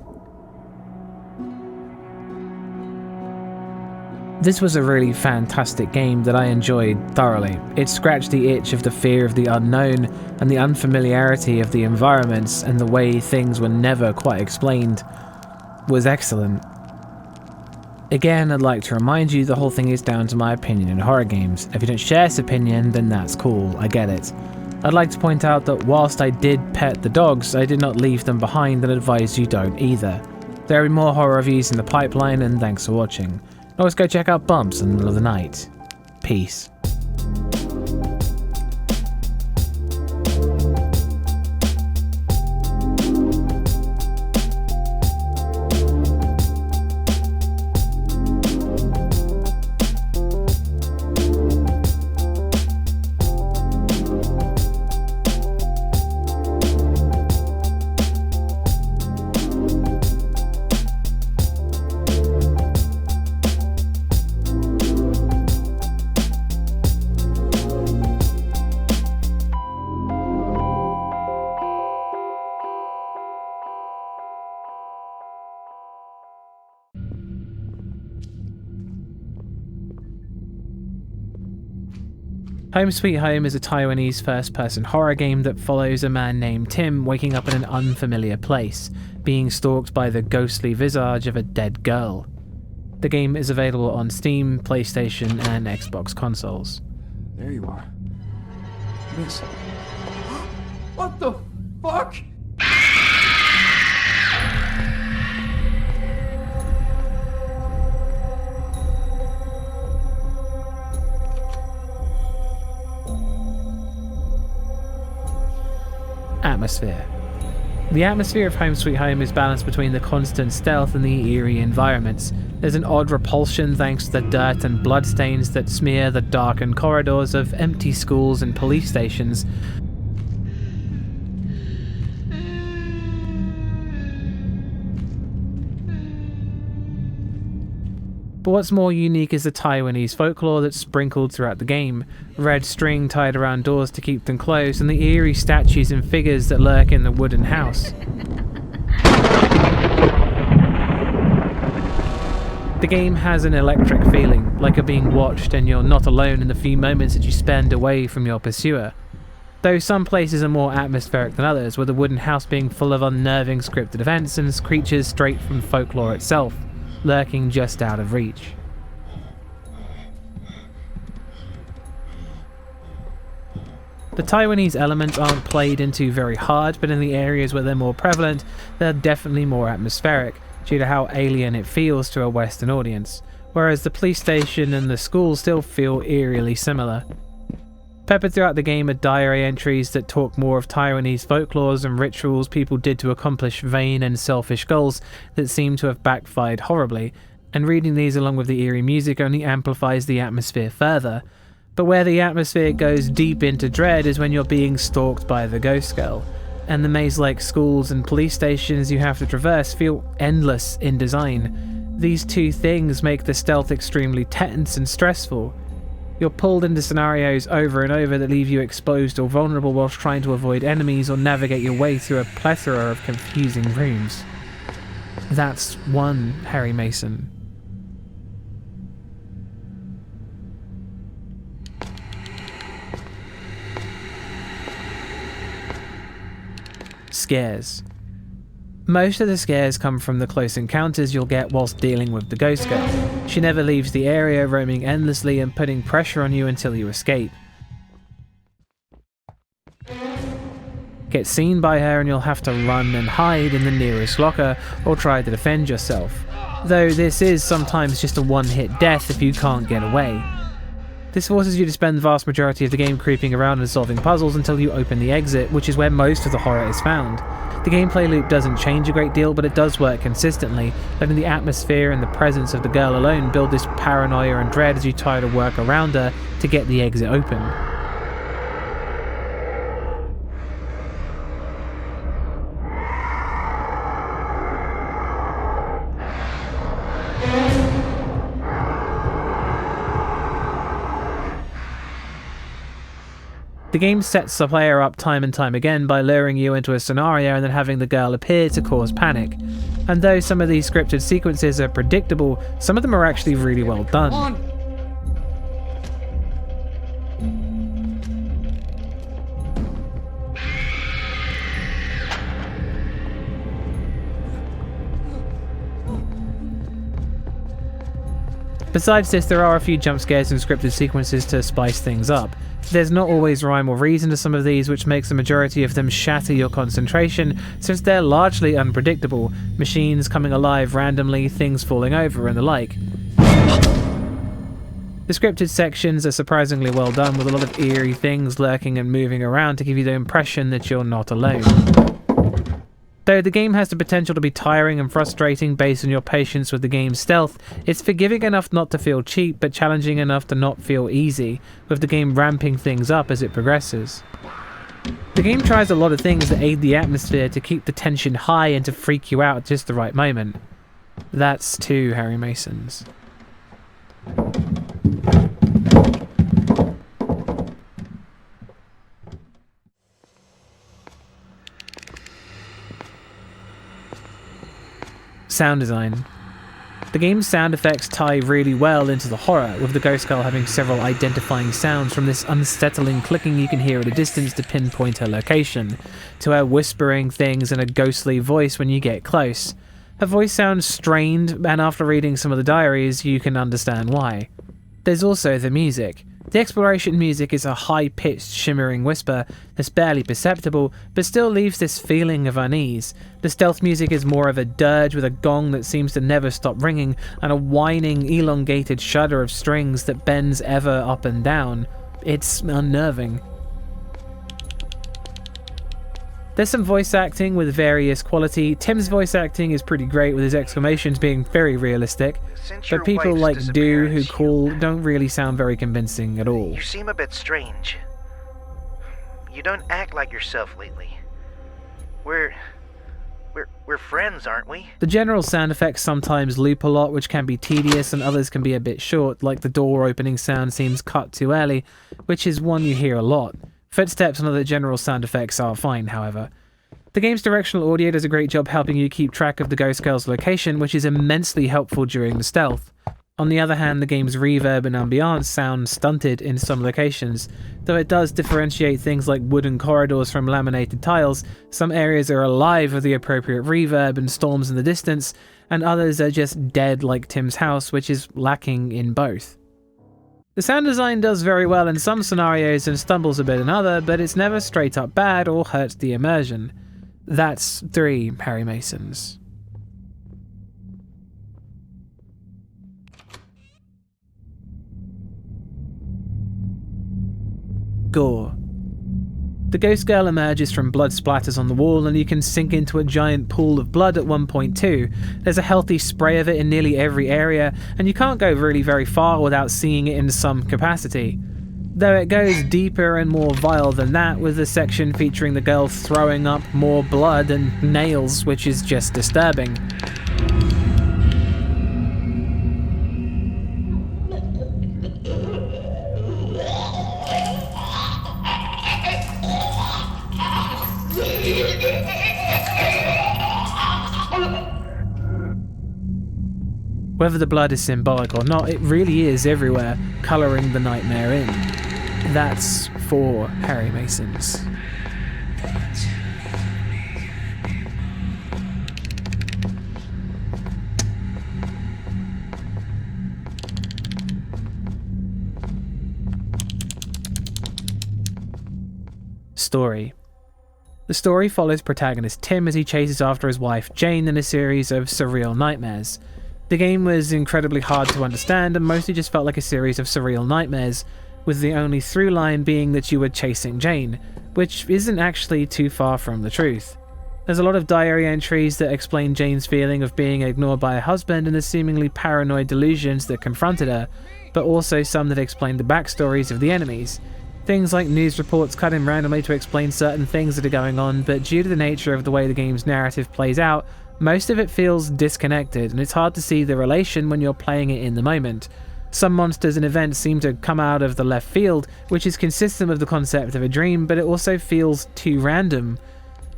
This was a really fantastic game that I enjoyed thoroughly. It scratched the itch of the fear of the unknown and the unfamiliarity of the environments, and the way things were never quite explained was excellent. Again, I'd like to remind you the whole thing is down to my opinion in horror games. If you don't share this opinion, then that's cool, I get it. I'd like to point out that whilst I did pet the dogs, I did not leave them behind and advise you don't either. There will be more horror reviews in the pipeline, and thanks for watching. Always go check out Bumps in the Middle of the Night. Peace. Home Sweet Home is a Taiwanese first-person horror game that follows a man named Tim waking up in an unfamiliar place, being stalked by the ghostly visage of a dead girl. The game is available on Steam, PlayStation, and Xbox consoles. There you are. Miss. What the fuck? Atmosphere. The atmosphere of Home Sweet Home is balanced between the constant stealth and the eerie environments. There's an odd repulsion thanks to the dirt and bloodstains that smear the darkened corridors of empty schools and police stations. But what's more unique is the Taiwanese folklore that's sprinkled throughout the game. Red string tied around doors to keep them closed, and the eerie statues and figures that lurk in the wooden house. The game has an electric feeling, like you're being watched and you're not alone in the few moments that you spend away from your pursuer. Though some places are more atmospheric than others, with the wooden house being full of unnerving scripted events and creatures straight from folklore itself, lurking just out of reach. The Taiwanese elements aren't played into very hard, but in the areas where they're more prevalent, they're definitely more atmospheric, due to how alien it feels to a Western audience, whereas the police station and the school still feel eerily similar. Peppered throughout the game are diary entries that talk more of Taiwanese folklores and rituals people did to accomplish vain and selfish goals that seem to have backfired horribly, and reading these along with the eerie music only amplifies the atmosphere further. But where the atmosphere goes deep into dread is when you're being stalked by the ghost girl, and the maze-like schools and police stations you have to traverse feel endless in design. These two things make the stealth extremely tense and stressful. You're pulled into scenarios over and over that leave you exposed or vulnerable whilst trying to avoid enemies or navigate your way through a plethora of confusing rooms. That's one Harry Mason. Scares. Most of the scares come from the close encounters you'll get whilst dealing with the ghost girl. She never leaves the area, roaming endlessly and putting pressure on you until you escape. Get seen by her and you'll have to run and hide in the nearest locker or try to defend yourself. Though this is sometimes just a one-hit death if you can't get away. This forces you to spend the vast majority of the game creeping around and solving puzzles until you open the exit, which is where most of the horror is found. The gameplay loop doesn't change a great deal, but it does work consistently, letting the atmosphere and the presence of the girl alone build this paranoia and dread as you try to work around her to get the exit open. The game sets the player up time and time again by luring you into a scenario and then having the girl appear to cause panic. And though some of these scripted sequences are predictable, some of them are actually really well done. Besides this, there are a few jump scares and scripted sequences to spice things up. There's not always rhyme or reason to some of these, which makes the majority of them shatter your concentration, since they're largely unpredictable, machines coming alive randomly, things falling over, and the like. The scripted sections are surprisingly well done, with a lot of eerie things lurking and moving around to give you the impression that you're not alone. Though the game has the potential to be tiring and frustrating based on your patience with the game's stealth, it's forgiving enough not to feel cheap, but challenging enough to not feel easy, with the game ramping things up as it progresses. The game tries a lot of things that aid the atmosphere to keep the tension high and to freak you out at just the right moment. That's two Harry Masons. Sound design. The game's sound effects tie really well into the horror, with the ghost girl having several identifying sounds, from this unsettling clicking you can hear at a distance to pinpoint her location, to her whispering things in a ghostly voice when you get close. Her voice sounds strained, and after reading some of the diaries, you can understand why. There's also the music. The exploration music is a high-pitched, shimmering whisper that's barely perceptible, but still leaves this feeling of unease. The stealth music is more of a dirge with a gong that seems to never stop ringing, and a whining, elongated shudder of strings that bends ever up and down. It's unnerving. There's some voice acting with various quality. Tim's voice acting is pretty great, with his exclamations being very realistic, but people like Do, who call, don't really sound very convincing at all. You seem a bit strange. You don't act like yourself lately. We're friends, aren't we? The general sound effects sometimes loop a lot, which can be tedious, and others can be a bit short, like the door opening sound seems cut too early, which is one you hear a lot. Footsteps and other general sound effects are fine, however. The game's directional audio does a great job helping you keep track of the ghost girl's location, which is immensely helpful during the stealth. On the other hand, the game's reverb and ambiance sound stunted in some locations. Though it does differentiate things like wooden corridors from laminated tiles, some areas are alive with the appropriate reverb and storms in the distance, and others are just dead like Tim's house, which is lacking in both. The sound design does very well in some scenarios and stumbles a bit in other, but it's never straight up bad or hurts the immersion. That's 3 Harry Masons. Gore. The ghost girl emerges from blood splatters on the wall, and you can sink into a giant pool of blood at one point too. There's a healthy spray of it in nearly every area, and you can't go really very far without seeing it in some capacity. Though it goes deeper and more vile than that, with the section featuring the girl throwing up more blood and nails, which is just disturbing. Whether the blood is symbolic or not, it really is everywhere, colouring the nightmare in. That's 4 Harry Masons. Story. The story follows protagonist Tim as he chases after his wife Jane in a series of surreal nightmares. The game was incredibly hard to understand and mostly just felt like a series of surreal nightmares, with the only through line being that you were chasing Jane, which isn't actually too far from the truth. There's a lot of diary entries that explain Jane's feeling of being ignored by her husband and the seemingly paranoid delusions that confronted her, but also some that explain the backstories of the enemies. Things like news reports cut in randomly to explain certain things that are going on, but due to the nature of the way the game's narrative plays out, most of it feels disconnected, and it's hard to see the relation when you're playing it in the moment. Some monsters and events seem to come out of the left field, which is consistent with the concept of a dream, but it also feels too random.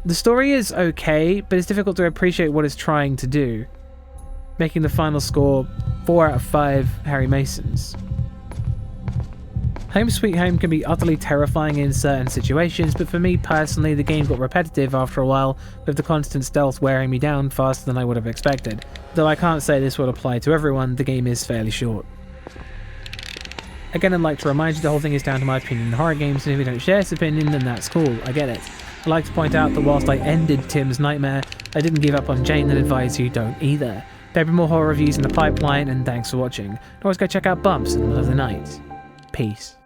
The story is okay, but it's difficult to appreciate what it's trying to do, making the final score 4 out of 5 Harry Masons. Home Sweet Home can be utterly terrifying in certain situations, but for me personally, the game got repetitive after a while, with the constant stealth wearing me down faster than I would have expected. Though I can't say this would apply to everyone, the game is fairly short. Again, I'd like to remind you the whole thing is down to my opinion in horror games, and if you don't share this opinion, then that's cool, I get it. I'd like to point out that whilst I ended Tim's nightmare, I didn't give up on Jane and advise you don't either. There'll be more horror reviews in the pipeline, and thanks for watching. And always go check out Bumps in the middle of the night. Peace.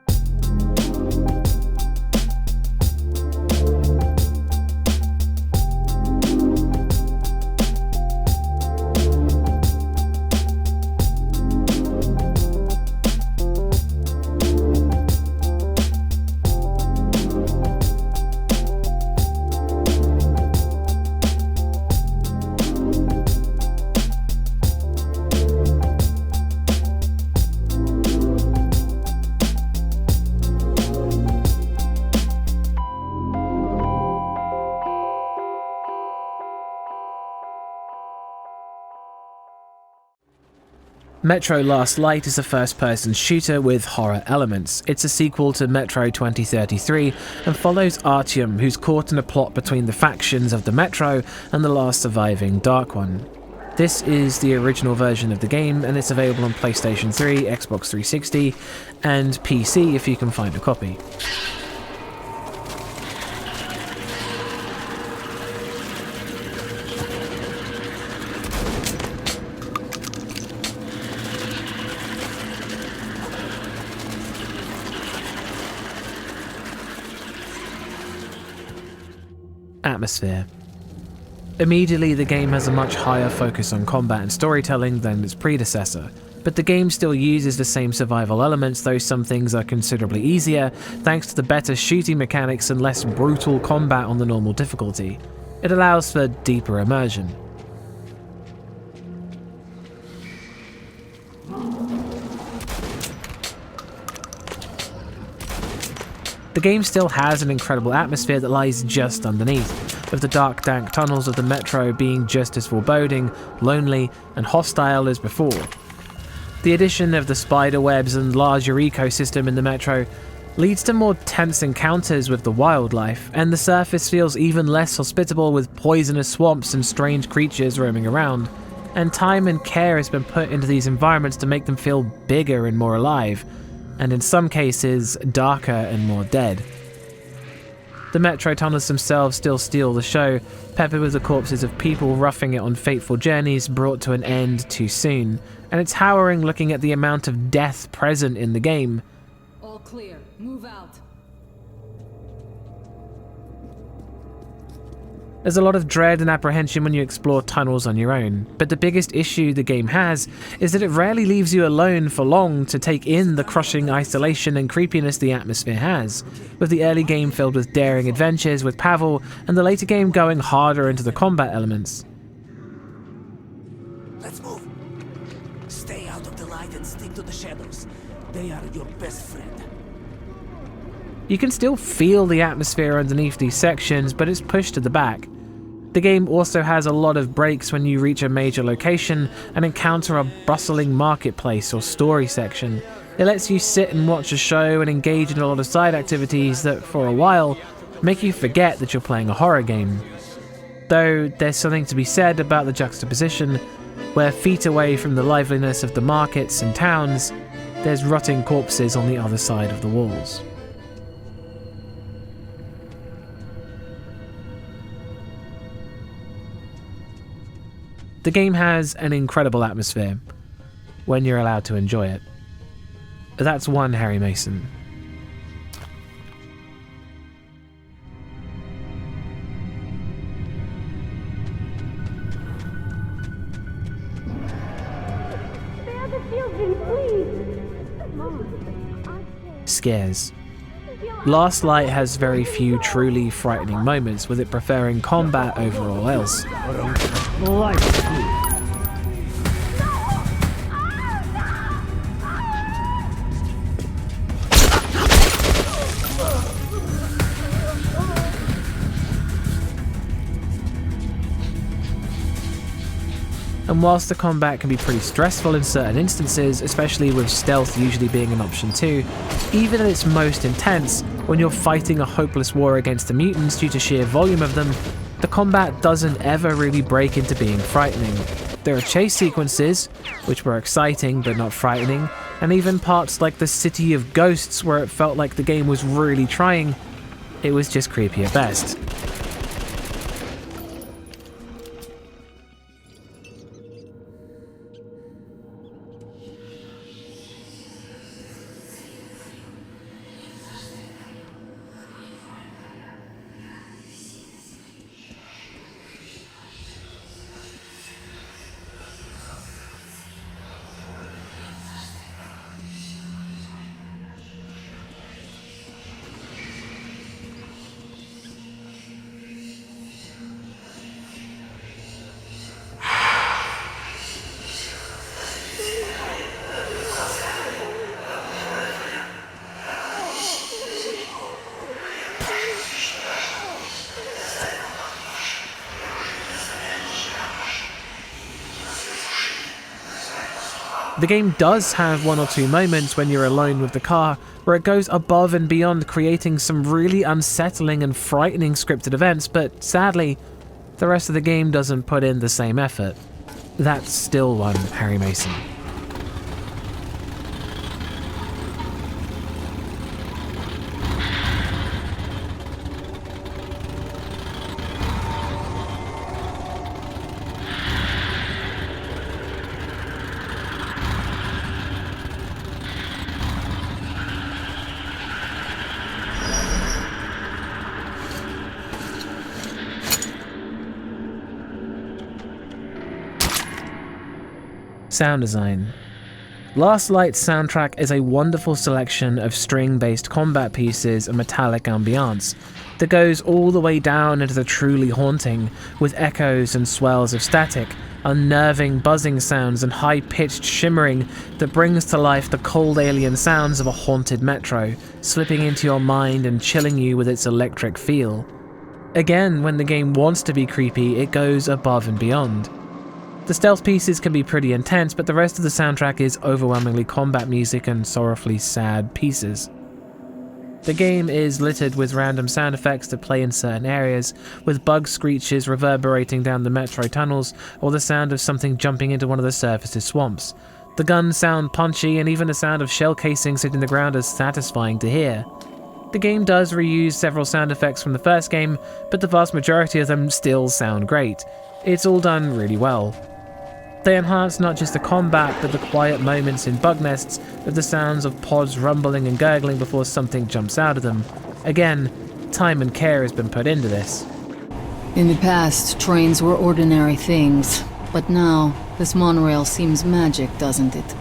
Metro Last Light is a first-person shooter with horror elements. It's a sequel to Metro 2033 and follows Artyom, who's caught in a plot between the factions of the Metro and the last surviving Dark One. This is the original version of the game, and it's available on PlayStation 3, Xbox 360, and PC if you can find a copy. Atmosphere. Immediately, the game has a much higher focus on combat and storytelling than its predecessor, but the game still uses the same survival elements, though some things are considerably easier thanks to the better shooting mechanics and less brutal combat on the normal difficulty. It allows for deeper immersion. The game still has an incredible atmosphere that lies just underneath, with the dark, dank tunnels of the Metro being just as foreboding, lonely, and hostile as before. The addition of the spider webs and larger ecosystem in the Metro leads to more tense encounters with the wildlife, and the surface feels even less hospitable with poisonous swamps and strange creatures roaming around, and time and care has been put into these environments to make them feel bigger and more alive, and in some cases, darker and more dead. The Metro tunnels themselves still steal the show, peppered with the corpses of people roughing it on fateful journeys brought to an end too soon, and it's harrowing looking at the amount of death present in the game. All clear. Move out. There's a lot of dread and apprehension when you explore tunnels on your own, but the biggest issue the game has is that it rarely leaves you alone for long to take in the crushing isolation and creepiness the atmosphere has, with the early game filled with daring adventures with Pavel, and the later game going harder into the combat elements. Let's move. Stay out of the light and stick to the shadows. They are your best friend. You can still feel the atmosphere underneath these sections, but it's pushed to the back. The game also has a lot of breaks when you reach a major location and encounter a bustling marketplace or story section. It lets you sit and watch a show and engage in a lot of side activities that, for a while, make you forget that you're playing a horror game. Though there's something to be said about the juxtaposition, where feet away from the liveliness of the markets and towns, there's rotting corpses on the other side of the walls. The game has an incredible atmosphere, when you're allowed to enjoy it. That's one Harry Mason. Scares. Last Light has very few truly frightening moments, with it preferring combat over all else. And whilst the combat can be pretty stressful in certain instances, especially with stealth usually being an option too, even at its most intense, when you're fighting a hopeless war against the mutants due to sheer volume of them, the combat doesn't ever really break into being frightening. There are chase sequences, which were exciting but not frightening, and even parts like the City of Ghosts where it felt like the game was really trying. It was just creepy at best. The game does have one or two moments when you're alone with the car where it goes above and beyond, creating some really unsettling and frightening scripted events, but sadly, the rest of the game doesn't put in the same effort. That's still one Harry Mason. Sound design. Last Light's soundtrack is a wonderful selection of string-based combat pieces and metallic ambiance that goes all the way down into the truly haunting, with echoes and swells of static, unnerving buzzing sounds and high-pitched shimmering that brings to life the cold alien sounds of a haunted metro, slipping into your mind and chilling you with its electric feel. Again, when the game wants to be creepy, it goes above and beyond. The stealth pieces can be pretty intense, but the rest of the soundtrack is overwhelmingly combat music and sorrowfully sad pieces. The game is littered with random sound effects that play in certain areas, with bug screeches reverberating down the metro tunnels or the sound of something jumping into one of the surface's swamps. The guns sound punchy, and even the sound of shell casings hitting the ground is satisfying to hear. The game does reuse several sound effects from the first game, but the vast majority of them still sound great. It's all done really well. They enhance not just the combat, but the quiet moments in bug nests with the sounds of pods rumbling and gurgling before something jumps out of them. Again, time and care has been put into this. In the past, trains were ordinary things, but now, this monorail seems magic, doesn't it?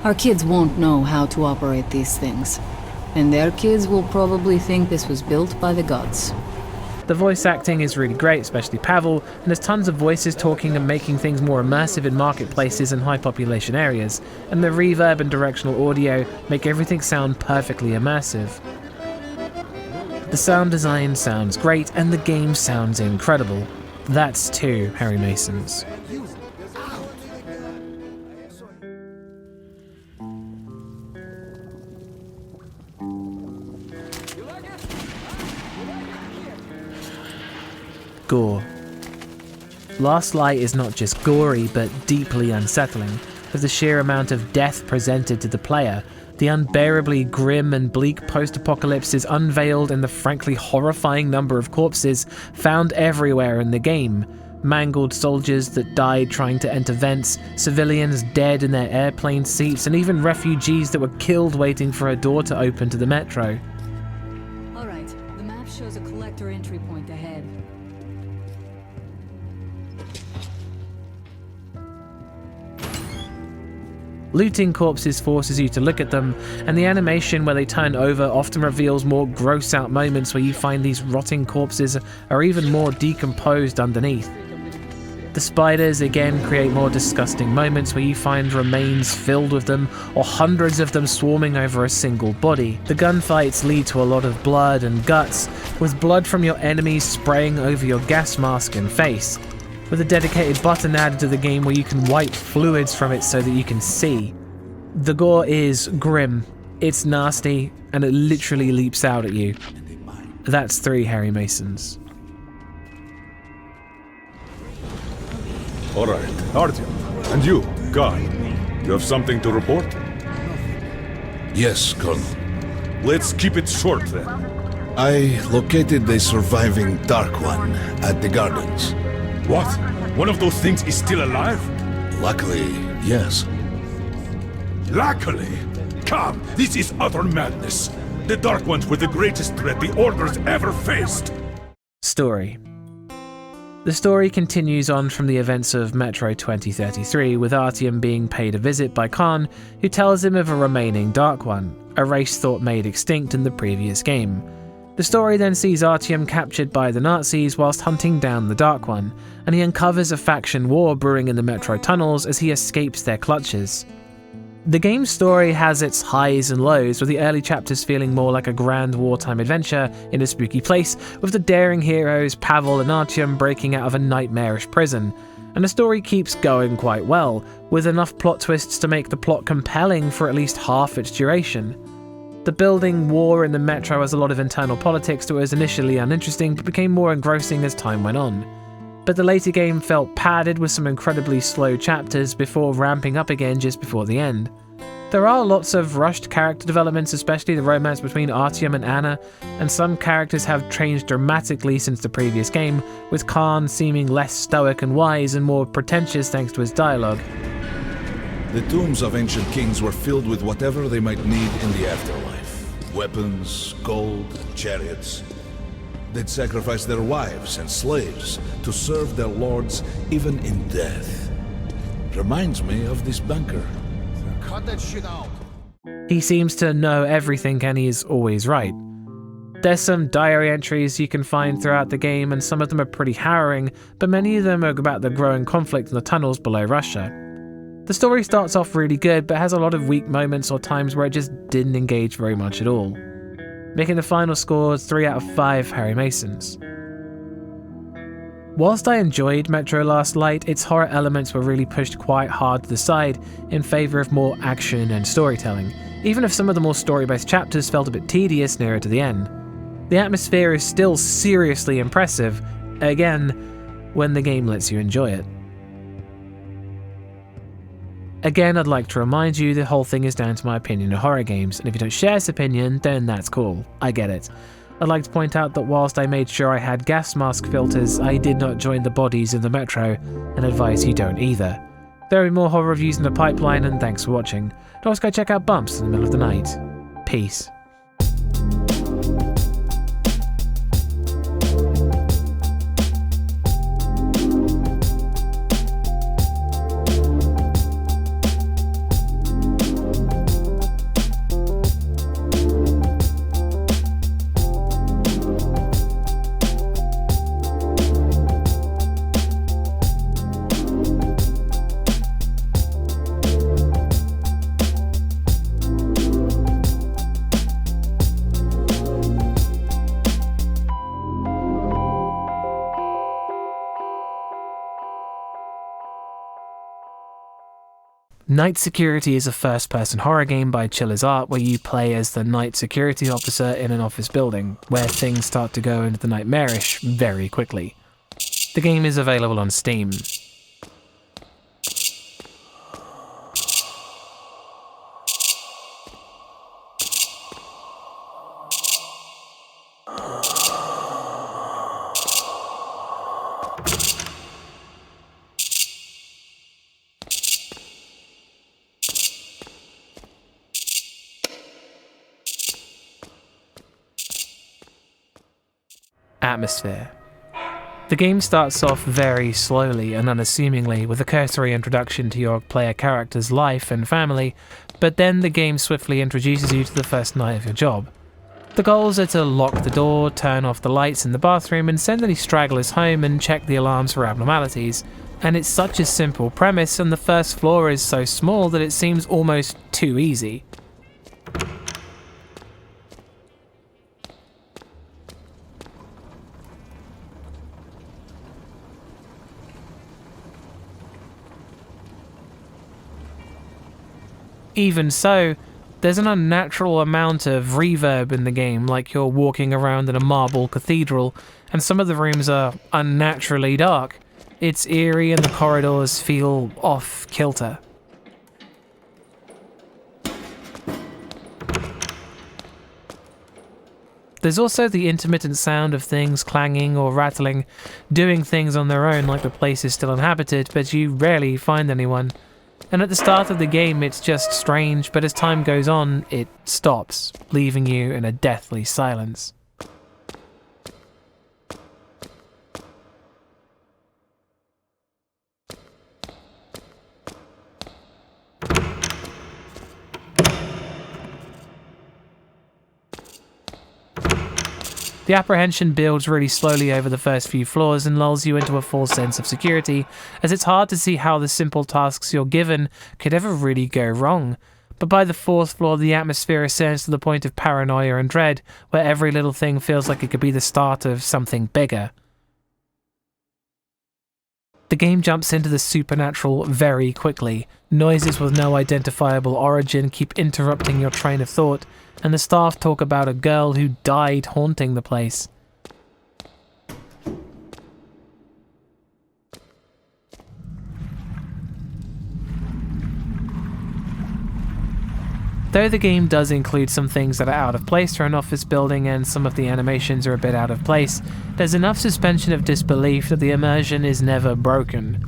Our kids won't know how to operate these things, and their kids will probably think this was built by the gods. The voice acting is really great, especially Pavel, and there's tons of voices talking and making things more immersive in marketplaces and high population areas, and the reverb and directional audio make everything sound perfectly immersive. The sound design sounds great, and the game sounds incredible. That's two Harry Masons. Gore. Last Light is not just gory, but deeply unsettling, with the sheer amount of death presented to the player. The unbearably grim and bleak post-apocalypse is unveiled in the frankly horrifying number of corpses found everywhere in the game. Mangled soldiers that died trying to enter vents, civilians dead in their airplane seats, and even refugees that were killed waiting for a door to open to the metro. Alright, the map shows a collector entry point ahead. Looting corpses forces you to look at them, and the animation where they turn over often reveals more gross out moments where you find these rotting corpses are even more decomposed underneath. The spiders again create more disgusting moments where you find remains filled with them, or hundreds of them swarming over a single body. The gunfights lead to a lot of blood and guts, with blood from your enemies spraying over your gas mask and face, with a dedicated button added to the game where you can wipe fluids from it so that you can see. The gore is grim, it's nasty, and it literally leaps out at you. That's 3 Harry Masons. Alright, Artyom. And you, Guy, you have something to report? Yes, Colonel. Let's keep it short then. I located the surviving Dark One at the gardens. What? One of those things is still alive? Luckily, yes. Luckily? Come, this is utter madness. The Dark Ones were the greatest threat the Order's ever faced. Story. The story continues on from the events of Metro 2033, with Artyom being paid a visit by Khan, who tells him of a remaining Dark One, a race thought made extinct in the previous game. The story then sees Artyom captured by the Nazis whilst hunting down the Dark One, and he uncovers a faction war brewing in the Metro tunnels as he escapes their clutches. The game's story has its highs and lows, with the early chapters feeling more like a grand wartime adventure in a spooky place, with the daring heroes Pavel and Artyom breaking out of a nightmarish prison. and the story keeps going quite well, with enough plot twists to make the plot compelling for at least half its duration. The building war in the Metro has a lot of internal politics that was initially uninteresting but became more engrossing as time went on. But the later game felt padded with some incredibly slow chapters before ramping up again just before the end. There are lots of rushed character developments, especially the romance between Artyom and Anna, and some characters have changed dramatically since the previous game, with Khan seeming less stoic and wise and more pretentious thanks to his dialogue. The tombs of ancient kings were filled with whatever they might need in the afterlife. Weapons, gold, chariots. They'd sacrifice their wives and slaves to serve their lords even in death. Reminds me of this bunker. Cut that shit out. He seems to know everything and he is always right. There's some diary entries you can find throughout the game, and some of them are pretty harrowing, but many of them are about the growing conflict in the tunnels below Russia. The story starts off really good, but has a lot of weak moments or times where it just didn't engage very much at all. Making the final score 3 out of 5 Harry Masons. Whilst I enjoyed Metro Last Light, its horror elements were really pushed quite hard to the side in favour of more action and storytelling, even if some of the more story-based chapters felt a bit tedious nearer to the end. The atmosphere is still seriously impressive, again, when the game lets you enjoy it. Again, I'd like to remind you the whole thing is down to my opinion of horror games, and if you don't share this opinion, then that's cool, I get it. I'd like to point out that whilst I made sure I had gas mask filters, I did not join the bodies in the Metro, and advise you don't either. There will be more horror reviews in the pipeline, and thanks for watching. Don't also go check out Bumps in the middle of the night. Peace. Night Security is a first-person horror game by Chiller's Art where you play as the night security officer in an office building, where things start to go into the nightmarish very quickly. The game is available on Steam. Atmosphere. The game starts off very slowly and unassumingly with a cursory introduction to your player character's life and family, but then the game swiftly introduces you to the first night of your job. The goals are to lock the door, turn off the lights in the bathroom, and send any stragglers home and check the alarms for abnormalities. And it's such a simple premise, and the first floor is so small that it seems almost too easy. Even so, there's an unnatural amount of reverb in the game, like you're walking around in a marble cathedral, and some of the rooms are unnaturally dark. It's eerie and the corridors feel off-kilter. There's also the intermittent sound of things clanging or rattling, doing things on their own like the place is still inhabited, but you rarely find anyone. And at the start of the game it's just strange, but as time goes on, it stops, leaving you in a deathly silence. The apprehension builds really slowly over the first few floors and lulls you into a false sense of security, as it's hard to see how the simple tasks you're given could ever really go wrong. But by the fourth floor, the atmosphere ascends to the point of paranoia and dread, where every little thing feels like it could be the start of something bigger. The game jumps into the supernatural very quickly. Noises with no identifiable origin keep interrupting your train of thought, and the staff talk about a girl who died haunting the place. Though the game does include some things that are out of place for an office building and some of the animations are a bit out of place, there's enough suspension of disbelief that the immersion is never broken.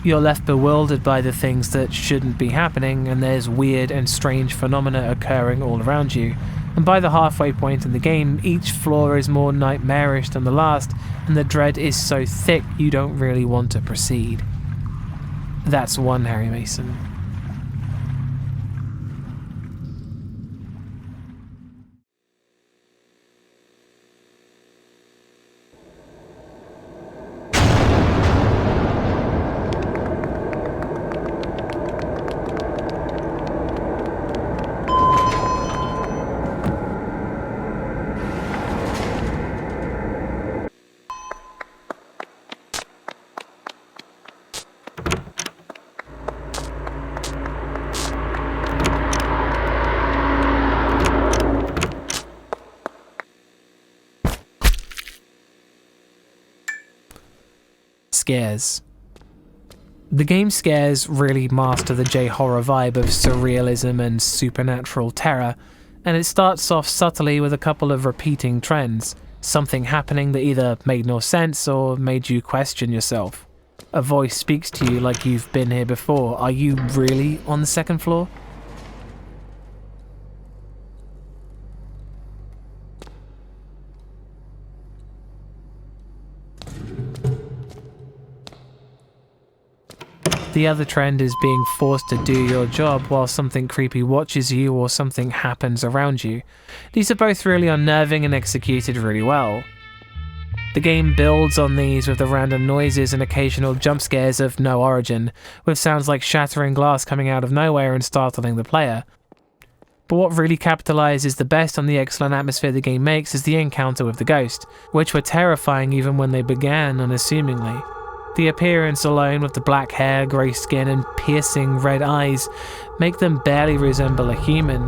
You're left bewildered by the things that shouldn't be happening, and there's weird and strange phenomena occurring all around you. And by the halfway point in the game, each floor is more nightmarish than the last, and the dread is so thick you don't really want to proceed. That's one Harry Mason. Scares. The game's scares really master the J-horror vibe of surrealism and supernatural terror, and it starts off subtly with a couple of repeating trends, something happening that either made no sense or made you question yourself. A voice speaks to you like you've been here before. Are you really on the second floor? The other trend is being forced to do your job while something creepy watches you or something happens around you. These are both really unnerving and executed really well. The game builds on these with the random noises and occasional jump scares of no origin, with sounds like shattering glass coming out of nowhere and startling the player. But what really capitalizes the best on the excellent atmosphere the game makes is the encounter with the ghost, which were terrifying even when they began unassumingly. The appearance alone, with the black hair, grey skin and piercing red eyes, make them barely resemble a human.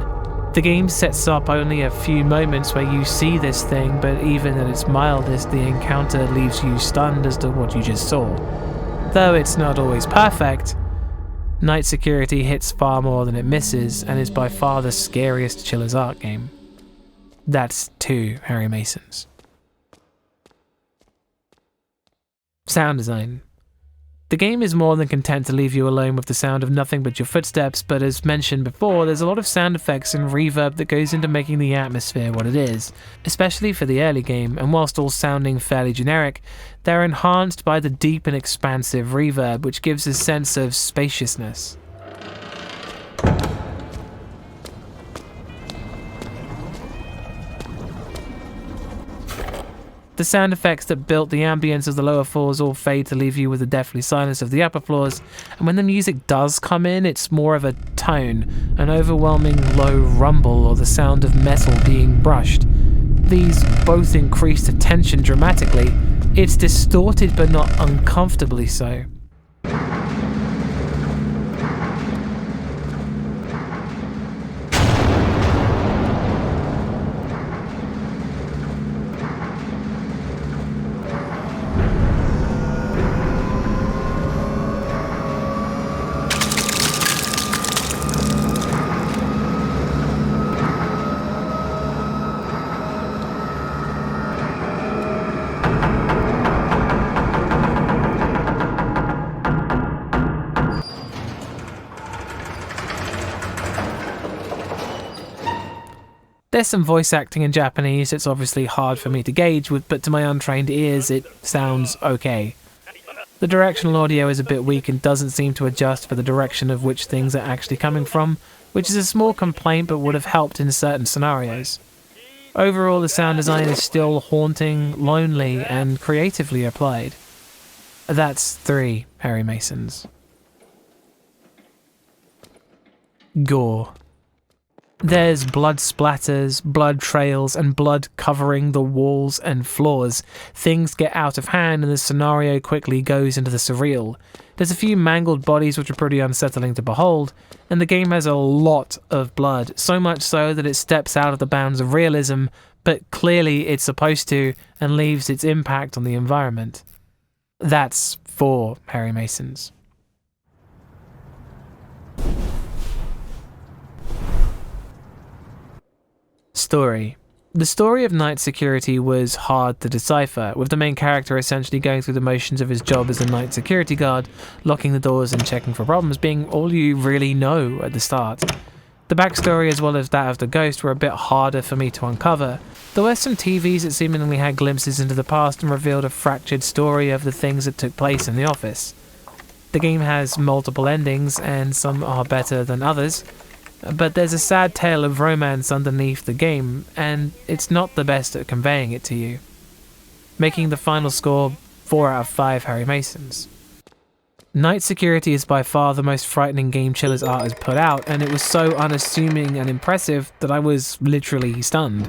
The game sets up only a few moments where you see this thing, but even at its mildest, the encounter leaves you stunned as to what you just saw. Though it's not always perfect, Night Security hits far more than it misses, and is by far the scariest Chiller's Ark game. That's 2 Harry Masons. Sound design. The game is more than content to leave you alone with the sound of nothing but your footsteps, but as mentioned before, there's a lot of sound effects and reverb that goes into making the atmosphere what it is, especially for the early game, and whilst all sounding fairly generic, they're enhanced by the deep and expansive reverb, which gives a sense of spaciousness. The sound effects that built the ambience of the lower floors all fade to leave you with the deathly silence of the upper floors, and when the music does come in, it's more of a tone, an overwhelming low rumble or the sound of metal being brushed. These both increase the tension dramatically. It's distorted but not uncomfortably so. There's some voice acting in Japanese. It's obviously hard for me to gauge, but to my untrained ears it sounds okay. The directional audio is a bit weak and doesn't seem to adjust for the direction of which things are actually coming from, which is a small complaint but would have helped in certain scenarios. Overall, the sound design is still haunting, lonely, and creatively applied. That's 3 Harry Masons. Gore. There's blood splatters, blood trails, and blood covering the walls and floors. Things get out of hand and the scenario quickly goes into the surreal. There's a few mangled bodies which are pretty unsettling to behold, and the game has a lot of blood, so much so that it steps out of the bounds of realism, but clearly it's supposed to, and leaves its impact on the environment. That's for Harry Masons. Story. The story of night security was hard to decipher, with the main character essentially going through the motions of his job as a night security guard, locking the doors and checking for problems being all you really know at the start. The backstory as well as that of the ghost were a bit harder for me to uncover. There were some TVs that seemingly had glimpses into the past and revealed a fractured story of the things that took place in the office. The game has multiple endings and some are better than others, but there's a sad tale of romance underneath the game, and it's not the best at conveying it to you. Making the final score 4 out of 5 Harry Masons. Night Security is by far the most frightening game Chiller's art has put out, and it was so unassuming and impressive that I was literally stunned.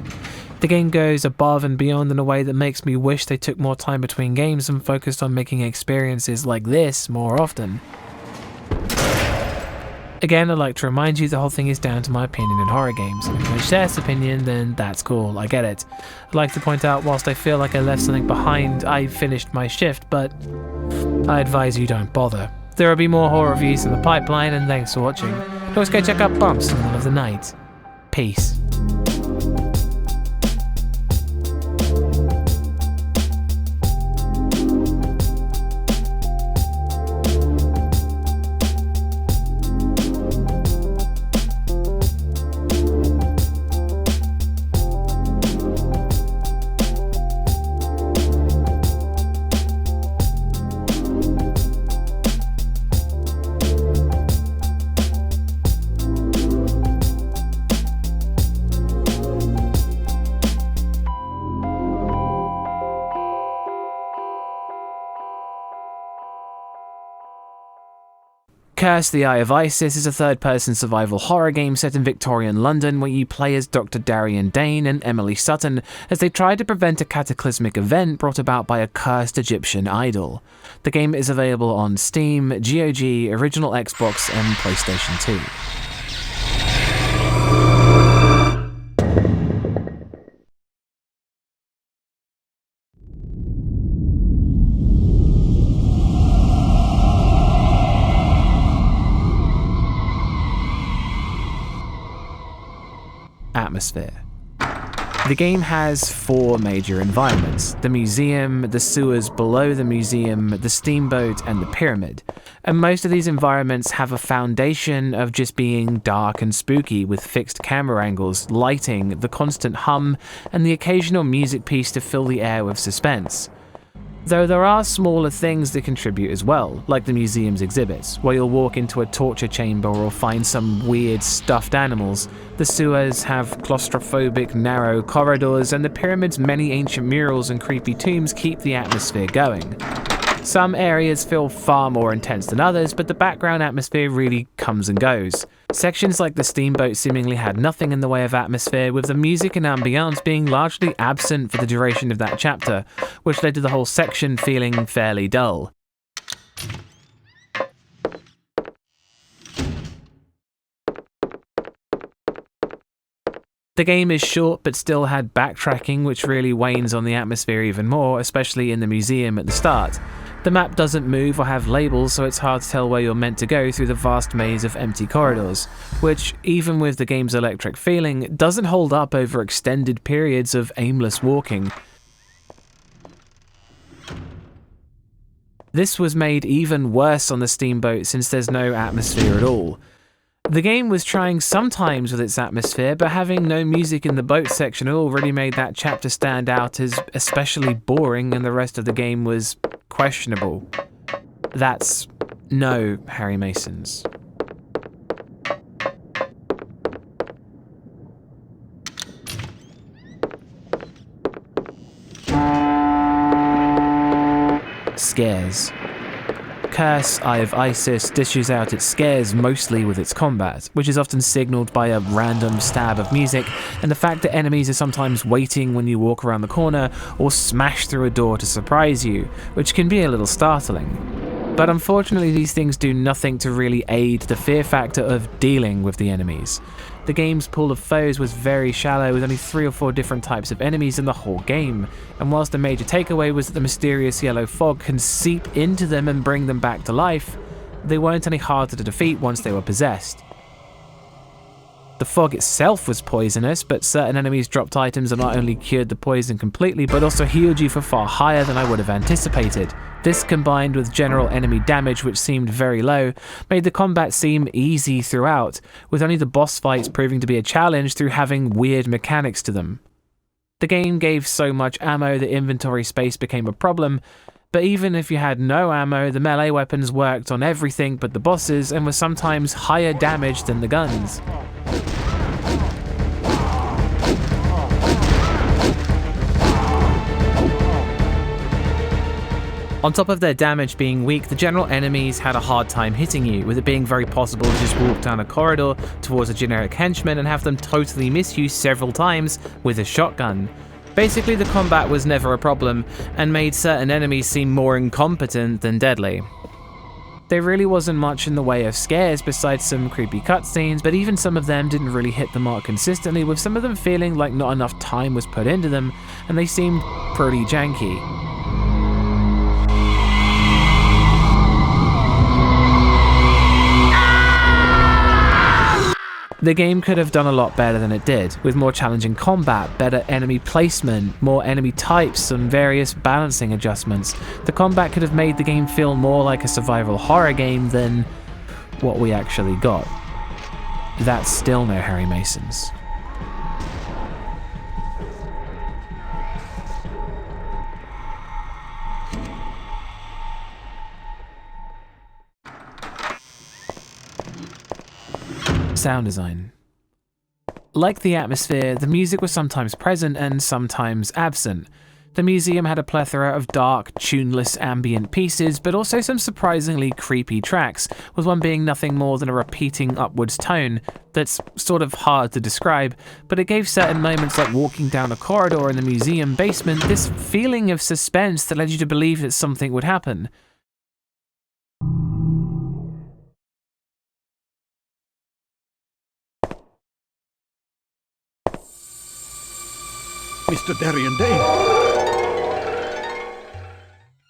The game goes above and beyond in a way that makes me wish they took more time between games and focused on making experiences like this more often. Again, I'd like to remind you the whole thing is down to my opinion in horror games, and if I share this opinion, then that's cool, I get it. I'd like to point out, whilst I feel like I left something behind, I finished my shift, but I advise you don't bother. There will be more horror reviews in the pipeline, and thanks for watching. Let's go check out Bumps in the middle of the night. Peace. Curse the Eye of Isis is a third-person survival horror game set in Victorian London where you play as Dr. Darian Dane and Emily Sutton as they try to prevent a cataclysmic event brought about by a cursed Egyptian idol. The game is available on Steam, GOG, Original Xbox and PlayStation 2. Atmosphere. The game has 4 major environments: the museum, the sewers below the museum, the steamboat, and the pyramid. And most of these environments have a foundation of just being dark and spooky with fixed camera angles, lighting, the constant hum, and the occasional music piece to fill the air with suspense. Though there are smaller things that contribute as well, like the museum's exhibits, where you'll walk into a torture chamber or find some weird stuffed animals. The sewers have claustrophobic, narrow corridors, and the pyramid's many ancient murals and creepy tombs keep the atmosphere going. Some areas feel far more intense than others, but the background atmosphere really comes and goes. Sections like the steamboat seemingly had nothing in the way of atmosphere, with the music and ambience being largely absent for the duration of that chapter, which led to the whole section feeling fairly dull. The game is short but still had backtracking, which really wanes on the atmosphere even more, especially in the museum at the start. The map doesn't move or have labels, so it's hard to tell where you're meant to go through the vast maze of empty corridors, which, even with the game's electric feeling, doesn't hold up over extended periods of aimless walking. This was made even worse on the steamboat since there's no atmosphere at all. The game was trying sometimes with its atmosphere, but having no music in the boat section at all really made that chapter stand out as especially boring, and the rest of the game was questionable. That's no Harry Masons. Scares. Curse, Eye of Isis dishes out its scares mostly with its combat, which is often signaled by a random stab of music and the fact that enemies are sometimes waiting when you walk around the corner or smash through a door to surprise you, which can be a little startling. But unfortunately these things do nothing to really aid the fear factor of dealing with the enemies. The game's pool of foes was very shallow, with only 3 or 4 different types of enemies in the whole game, and whilst the major takeaway was that the mysterious yellow fog can seep into them and bring them back to life, they weren't any harder to defeat once they were possessed. The fog itself was poisonous, but certain enemies dropped items that not only cured the poison completely, but also healed you for far higher than I would have anticipated. This, combined with general enemy damage, which seemed very low, made the combat seem easy throughout, with only the boss fights proving to be a challenge through having weird mechanics to them. The game gave so much ammo that inventory space became a problem, but even if you had no ammo, the melee weapons worked on everything but the bosses and were sometimes higher damage than the guns. On top of their damage being weak, the general enemies had a hard time hitting you, with it being very possible to just walk down a corridor towards a generic henchman and have them totally miss you several times with a shotgun. Basically, the combat was never a problem, and made certain enemies seem more incompetent than deadly. There really wasn't much in the way of scares besides some creepy cutscenes, but even some of them didn't really hit the mark consistently, with some of them feeling like not enough time was put into them, and they seemed pretty janky. The game could have done a lot better than it did, with more challenging combat, better enemy placement, more enemy types, and various balancing adjustments. The combat could have made the game feel more like a survival horror game than what we actually got. That's still no Harry Masons. Sound design. Like the atmosphere, the music was sometimes present and sometimes absent. The museum had a plethora of dark, tuneless ambient pieces, but also some surprisingly creepy tracks, with one being nothing more than a repeating upwards tone that's sort of hard to describe, but it gave certain moments like walking down a corridor in the museum basement this feeling of suspense that led you to believe that something would happen. Mr. Darien Dane.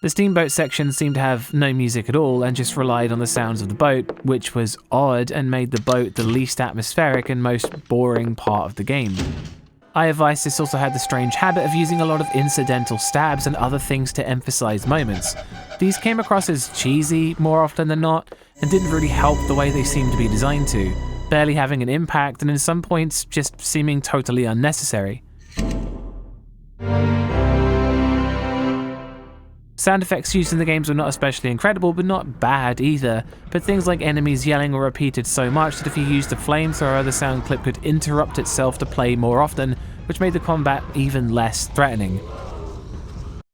The steamboat section seemed to have no music at all and just relied on the sounds of the boat, which was odd and made the boat the least atmospheric and most boring part of the game. Eye of Isis also had the strange habit of using a lot of incidental stabs and other things to emphasize moments. These came across as cheesy more often than not and didn't really help the way they seemed to be designed to, barely having an impact and in some points just seeming totally unnecessary. Sound effects used in the games were not especially incredible, but not bad either, but things like enemies yelling were repeated so much that if you used a flamethrower, the sound clip could interrupt itself to play more often, which made the combat even less threatening.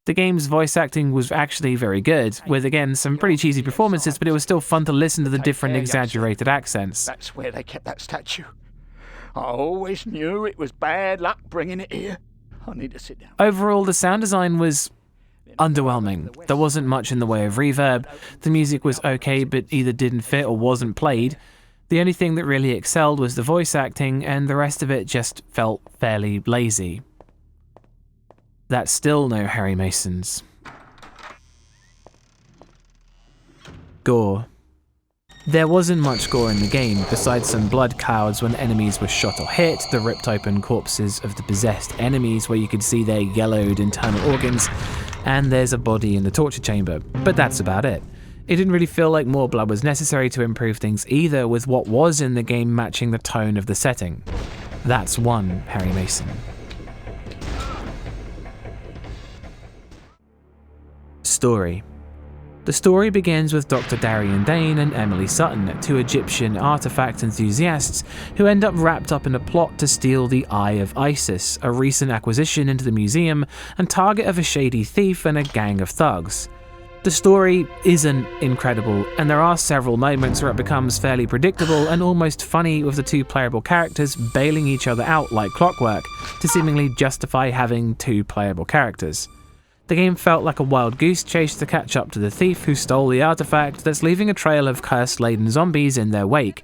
The game's voice acting was actually very good, with again some pretty cheesy performances, but it was still fun to listen to the different exaggerated accents. That's where they kept that statue. I always knew it was bad luck bringing it here. I need to sit down. Overall, the sound design was underwhelming. There wasn't much in the way of reverb. The music was okay, but either didn't fit or wasn't played. The only thing that really excelled was the voice acting, and the rest of it just felt fairly lazy. That's still no Harry Masons. Gore. There wasn't much gore in the game, besides some blood clouds when enemies were shot or hit, the ripped open corpses of the possessed enemies where you could see their yellowed internal organs, and there's a body in the torture chamber, but that's about it. It didn't really feel like more blood was necessary to improve things either, with what was in the game matching the tone of the setting. That's one Harry Mason. Story. The story begins with Dr. Darien Dane and Emily Sutton, two Egyptian artifact enthusiasts who end up wrapped up in a plot to steal the Eye of Isis, a recent acquisition into the museum and target of a shady thief and a gang of thugs. The story isn't incredible, and there are several moments where it becomes fairly predictable and almost funny, with the two playable characters bailing each other out like clockwork to seemingly justify having two playable characters. The game felt like a wild goose chase to catch up to the thief who stole the artifact that's leaving a trail of curse-laden zombies in their wake.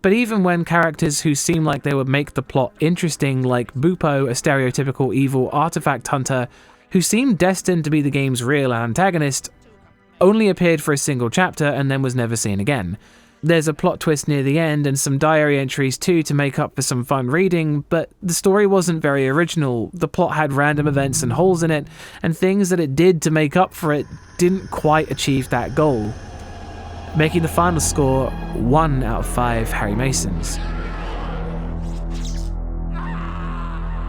But even when characters who seem like they would make the plot interesting, like Bupo, a stereotypical evil artifact hunter, who seemed destined to be the game's real antagonist, only appeared for a single chapter and then was never seen again. There's a plot twist near the end and some diary entries too to make up for some fun reading, but the story wasn't very original. The plot had random events and holes in it, and things that it did to make up for it didn't quite achieve that goal, making the final score 1 out of 5 Harry Masons.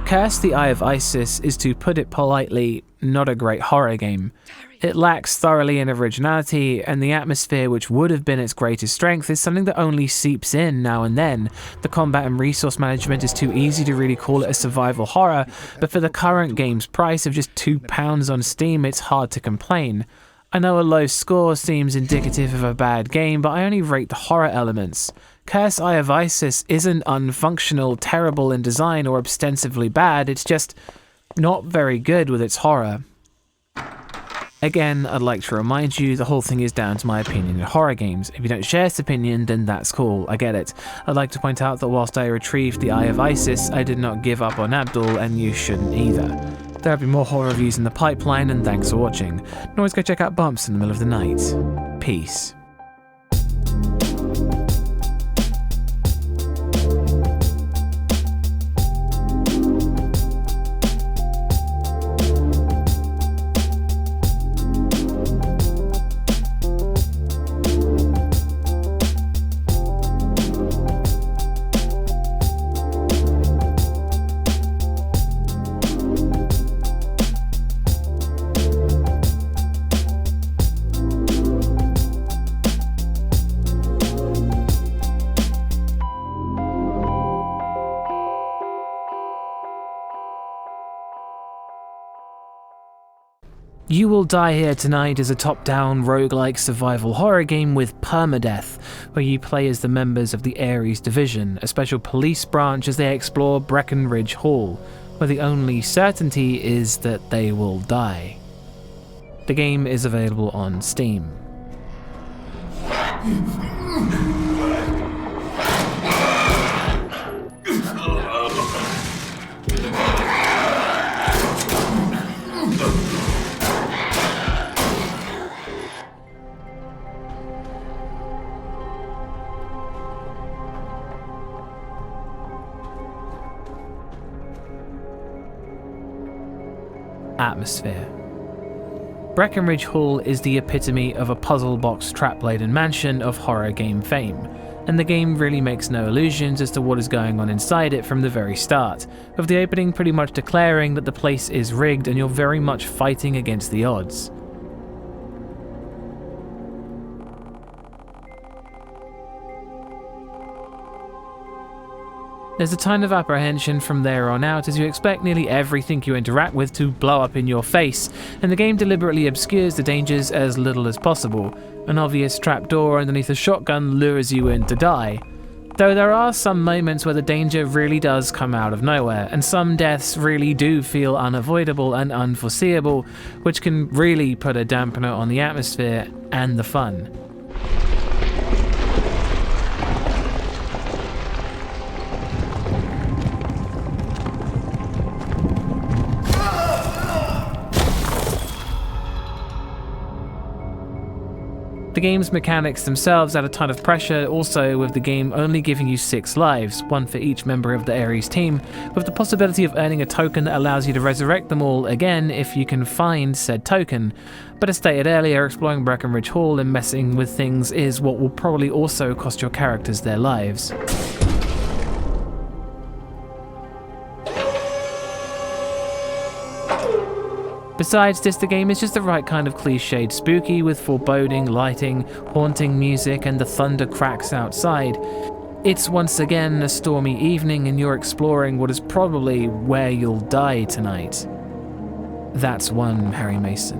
Curse the Eye of Isis is, to put it politely, not a great horror game. It lacks thoroughly in originality, and the atmosphere, which would have been its greatest strength, is something that only seeps in now and then. The combat and resource management is too easy to really call it a survival horror, but for the current game's price of just £2 on Steam, it's hard to complain. I know a low score seems indicative of a bad game, but I only rate the horror elements. Curse Eye of Isis isn't unfunctional, terrible in design, or ostensibly bad, it's just not very good with its horror. Again, I'd like to remind you, the whole thing is down to my opinion in horror games. If you don't share this opinion, then that's cool, I get it. I'd like to point out that whilst I retrieved the Eye of Isis, I did not give up on Abdul, and you shouldn't either. There'll be more horror reviews in the pipeline, and thanks for watching. You can always go check out Bumps in the middle of the night. Peace. You Will Die Here Tonight is a top-down roguelike survival horror game with permadeath, where you play as the members of the Ares Division, a special police branch, as they explore Breckenridge Hall, where the only certainty is that they will die. The game is available on Steam. Atmosphere. Breckenridge Hall is the epitome of a puzzle box trap-laden mansion of horror game fame, and the game really makes no illusions as to what is going on inside it from the very start, with the opening pretty much declaring that the place is rigged and you're very much fighting against the odds. There's a ton of apprehension from there on out, as you expect nearly everything you interact with to blow up in your face, and the game deliberately obscures the dangers as little as possible. An obvious trapdoor underneath a shotgun lures you in to die. Though there are some moments where the danger really does come out of nowhere, and some deaths really do feel unavoidable and unforeseeable, which can really put a dampener on the atmosphere and the fun. The game's mechanics themselves add a ton of pressure, also with the game only giving you 6 lives, 1 for each member of the Ares team, with the possibility of earning a token that allows you to resurrect them all again if you can find said token. But as stated earlier, exploring Breckenridge Hall and messing with things is what will probably also cost your characters their lives. Besides this, the game is just the right kind of cliched spooky, with foreboding lighting, haunting music, and the thunder cracks outside. It's once again a stormy evening and you're exploring what is probably where you'll die tonight. That's one Harry Mason.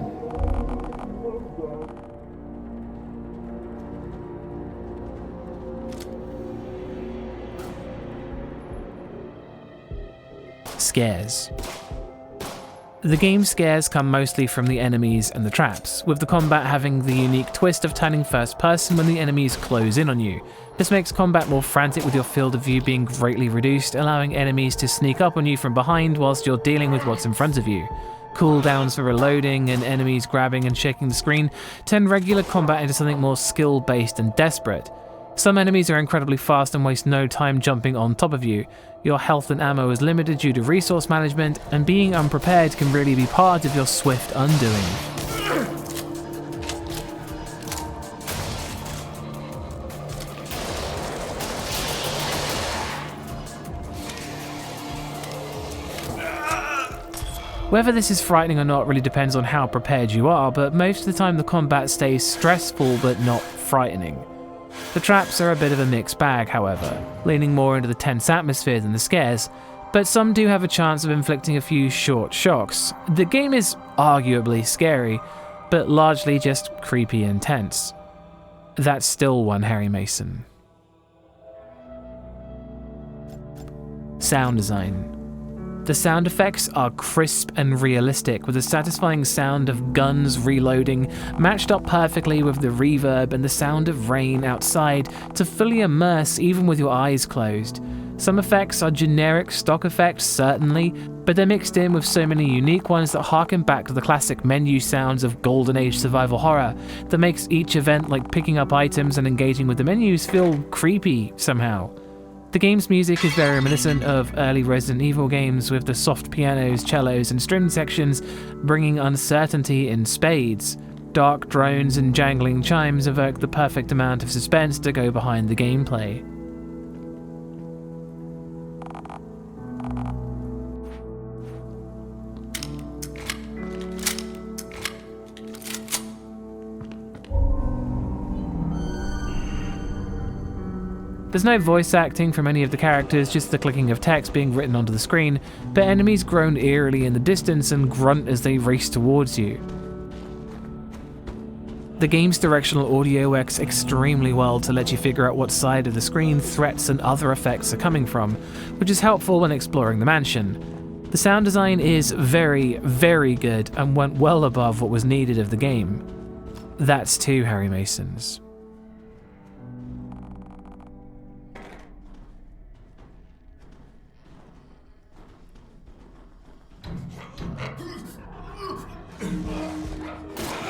scares. The game's scares come mostly from the enemies and the traps, with the combat having the unique twist of turning first person when the enemies close in on you. This makes combat more frantic with your field of view being greatly reduced, allowing enemies to sneak up on you from behind whilst you're dealing with what's in front of you. Cooldowns for reloading and enemies grabbing and shaking the screen turn regular combat into something more skill-based and desperate. Some enemies are incredibly fast and waste no time jumping on top of you. Your health and ammo is limited due to resource management, and being unprepared can really be part of your swift undoing. Whether this is frightening or not really depends on how prepared you are, but most of the time the combat stays stressful but not frightening. The traps are a bit of a mixed bag, however, leaning more into the tense atmosphere than the scares, but some do have a chance of inflicting a few short shocks. The game is arguably scary, but largely just creepy and tense. That's still one Harry Mason. Sound design. The sound effects are crisp and realistic, with the satisfying sound of guns reloading matched up perfectly with the reverb and the sound of rain outside to fully immerse even with your eyes closed. Some effects are generic stock effects, certainly, but they're mixed in with so many unique ones that harken back to the classic menu sounds of Golden Age survival horror that makes each event, like picking up items and engaging with the menus, feel creepy somehow. The game's music is very reminiscent of early Resident Evil games, with the soft pianos, cellos, and string sections bringing uncertainty in spades. Dark drones and jangling chimes evoke the perfect amount of suspense to go behind the gameplay. There's no voice acting from any of the characters, just the clicking of text being written onto the screen, but enemies groan eerily in the distance and grunt as they race towards you. The game's directional audio works extremely well to let you figure out what side of the screen threats and other effects are coming from, which is helpful when exploring the mansion. The sound design is very, very good and went well above what was needed of the game. That's 2 Harry Masons.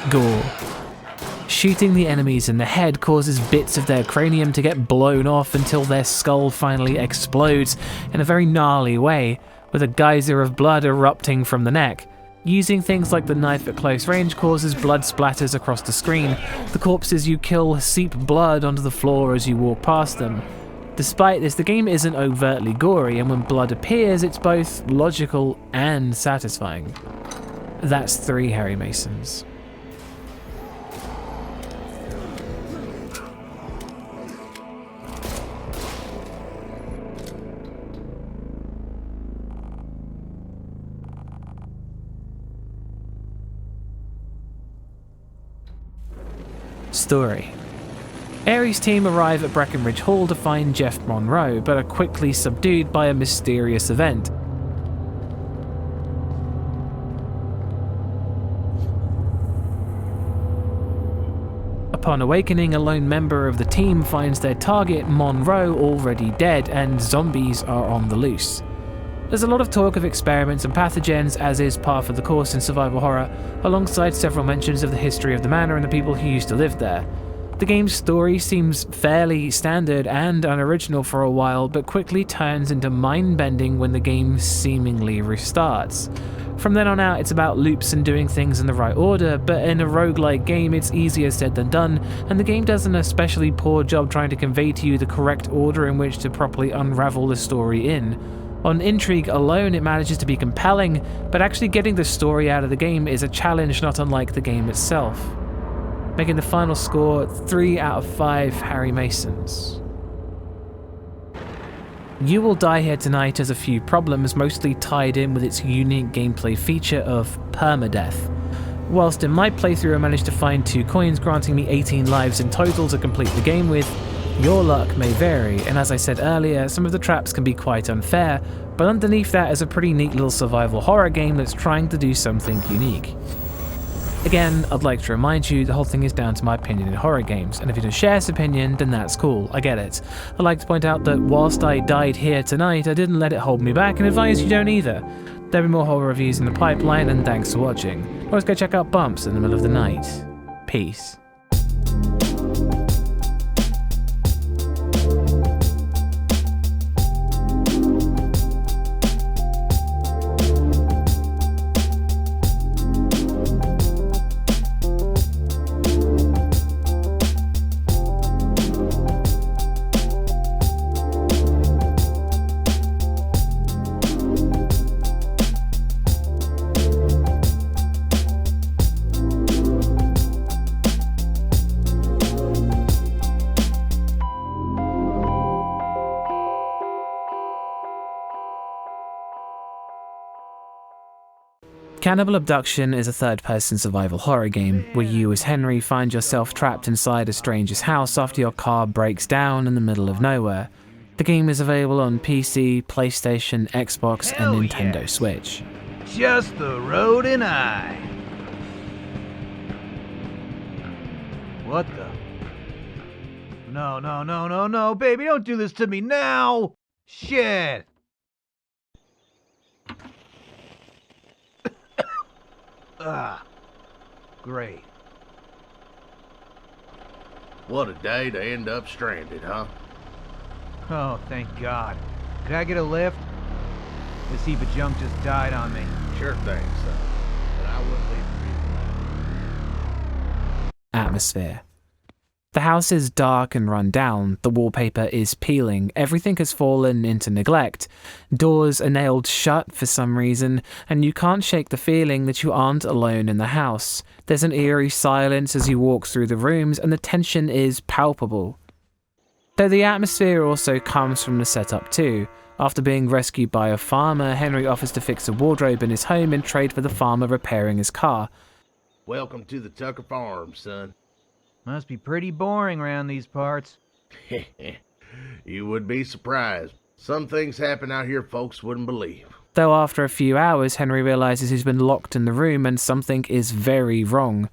Gore. Shooting the enemies in the head causes bits of their cranium to get blown off until their skull finally explodes in a very gnarly way, with a geyser of blood erupting from the neck. Using things like the knife at close range causes blood splatters across the screen. The corpses you kill seep blood onto the floor as you walk past them. Despite this, the game isn't overtly gory, and when blood appears, it's both logical and satisfying. That's 3 Harry Masons. Story. Ares' team arrive at Breckenridge Hall to find Jeff Monroe, but are quickly subdued by a mysterious event. Upon awakening, a lone member of the team finds their target, Monroe, already dead, and zombies are on the loose. There's a lot of talk of experiments and pathogens, as is par for the course in survival horror, alongside several mentions of the history of the manor and the people who used to live there. The game's story seems fairly standard and unoriginal for a while, but quickly turns into mind-bending when the game seemingly restarts. From then on out, it's about loops and doing things in the right order, but in a roguelike game, it's easier said than done, and the game does an especially poor job trying to convey to you the correct order in which to properly unravel the story in. On intrigue alone, it manages to be compelling, but actually getting the story out of the game is a challenge not unlike the game itself. Making the final score 3 out of 5 Harry Masons. You Will Die Here Tonight has a few problems, mostly tied in with its unique gameplay feature of permadeath. Whilst in my playthrough I managed to find 2 coins, granting me 18 lives in total to complete the game with, Your luck may vary, and as I said earlier, some of the traps can be quite unfair, but underneath that is a pretty neat little survival horror game that's trying to do something unique. Again, I'd like to remind you, the whole thing is down to my opinion in horror games, and if you don't share this opinion, then that's cool, I get it. I'd like to point out that whilst I died here tonight, I didn't let it hold me back, and advise you don't either. There'll be more horror reviews in the pipeline, and thanks for watching. Always go check out Bumps in the middle of the night. Peace. Cannibal Abduction is a third-person survival horror game, where you as Henry find yourself trapped inside a stranger's house after your car breaks down in the middle of nowhere. The game is available on PC, PlayStation, Xbox, and Nintendo Switch. Just the road and I. What the? No, baby, don't do this to me now! Shit! Ah, great. What a day to end up stranded, huh? Oh, thank God. Could I get a lift? This heap of junk just died on me. Sure thing, son. But I wouldn't leave Atmosphere. The house is dark and run down, the wallpaper is peeling, everything has fallen into neglect, doors are nailed shut for some reason, and you can't shake the feeling that you aren't alone in the house. There's an eerie silence as you walk through the rooms, and the tension is palpable. Though the atmosphere also comes from the setup too. After being rescued by a farmer, Henry offers to fix a wardrobe in his home in trade for the farmer repairing his car. Welcome to the Tucker Farm, son. Must be pretty boring around these parts. You would be surprised. Some things happen out here folks wouldn't believe. Though after a few hours, Henry realizes he's been locked in the room and something is very wrong.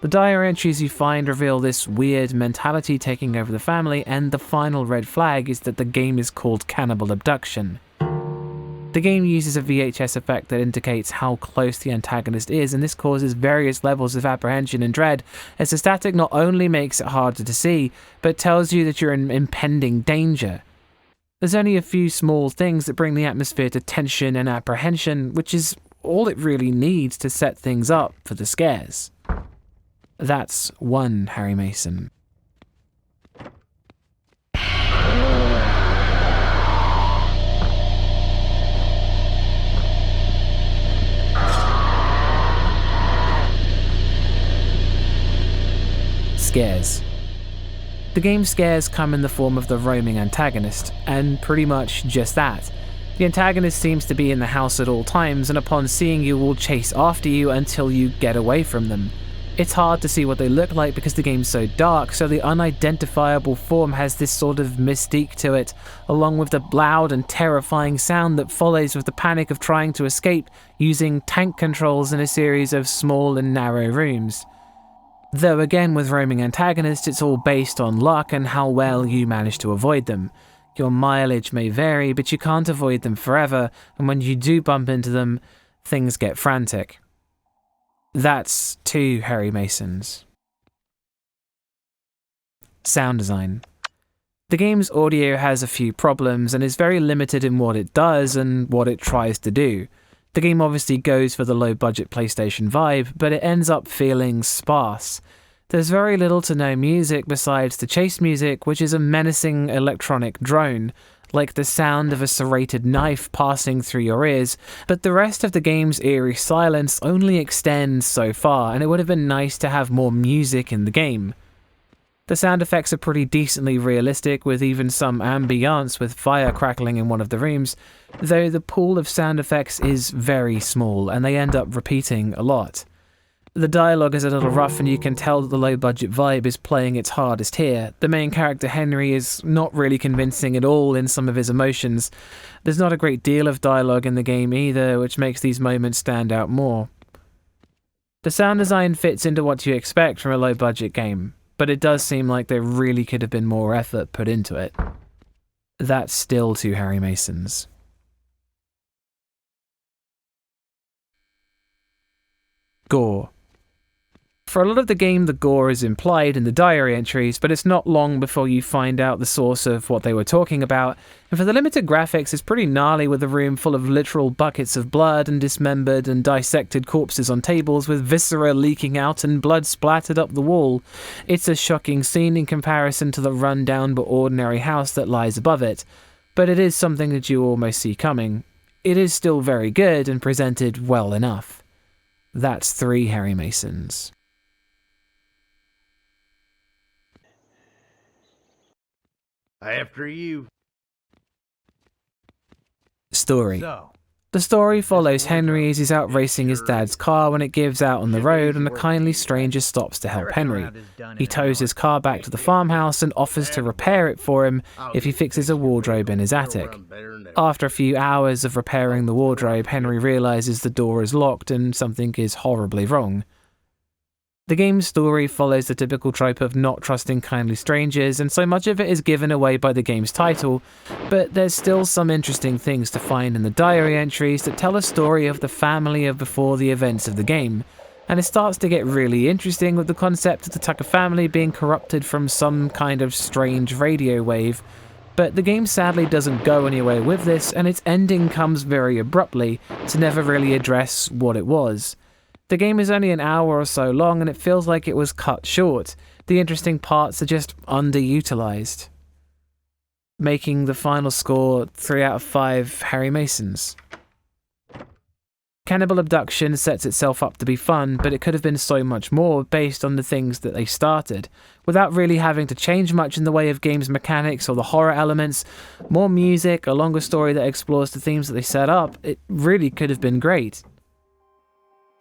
The diary entries you find reveal this weird mentality taking over the family, and the final red flag is that the game is called Cannibal Abduction. The game uses a VHS effect that indicates how close the antagonist is, and this causes various levels of apprehension and dread, as the static not only makes it harder to see, but tells you that you're in impending danger. There's only a few small things that bring the atmosphere to tension and apprehension, which is all it really needs to set things up for the scares. That's one Harry Mason. Scares. The game's scares come in the form of the roaming antagonist, and pretty much just that. The antagonist seems to be in the house at all times, and upon seeing you will chase after you until you get away from them. It's hard to see what they look like because the game's so dark, so the unidentifiable form has this sort of mystique to it, along with the loud and terrifying sound that follows with the panic of trying to escape using tank controls in a series of small and narrow rooms. Though again with roaming antagonists, it's all based on luck and how well you manage to avoid them. Your mileage may vary, but you can't avoid them forever, and when you do bump into them, things get frantic. That's two Harry Masons. Sound design. The game's audio has a few problems and is very limited in what it does and what it tries to do. The game obviously goes for the low-budget PlayStation vibe, but it ends up feeling sparse. There's very little to no music besides the chase music, which is a menacing electronic drone, like the sound of a serrated knife passing through your ears, but the rest of the game's eerie silence only extends so far, and it would have been nice to have more music in the game. The sound effects are pretty decently realistic, with even some ambiance with fire crackling in one of the rooms, though the pool of sound effects is very small and they end up repeating a lot. The dialogue is a little rough and you can tell that the low-budget vibe is playing its hardest here. The main character, Henry, is not really convincing at all in some of his emotions. There's not a great deal of dialogue in the game either, which makes these moments stand out more. The sound design fits into what you expect from a low-budget game, but it does seem like there really could have been more effort put into it. That's still 2 Harry Masons. Gore. For a lot of the game, the gore is implied in the diary entries, but it's not long before you find out the source of what they were talking about, and for the limited graphics, it's pretty gnarly with a room full of literal buckets of blood and dismembered and dissected corpses on tables with viscera leaking out and blood splattered up the wall. It's a shocking scene in comparison to the run-down but ordinary house that lies above it, but it is something that you almost see coming. It is still very good and presented well enough. That's 3 Harry Masons. After you. Story. The story follows Henry as he's out racing his dad's car when it gives out on the road and a kindly stranger stops to help Henry. He tows his car back to the farmhouse and offers to repair it for him if he fixes a wardrobe in his attic. After a few hours of repairing the wardrobe, Henry realizes the door is locked and something is horribly wrong. The game's story follows the typical trope of not trusting kindly strangers, and so much of it is given away by the game's title, but there's still some interesting things to find in the diary entries that tell a story of the family of before the events of the game, and it starts to get really interesting with the concept of the Tucker family being corrupted from some kind of strange radio wave, but the game sadly doesn't go anywhere with this, and its ending comes very abruptly to never really address what it was. The game is only an hour or so long and it feels like it was cut short. The interesting parts are just underutilized, making the final score 3 out of 5 Harry Masons. Cannibal Abduction sets itself up to be fun, but it could have been so much more based on the things that they started. Without really having to change much in the way of game's mechanics or the horror elements, more music, a longer story that explores the themes that they set up, it really could have been great.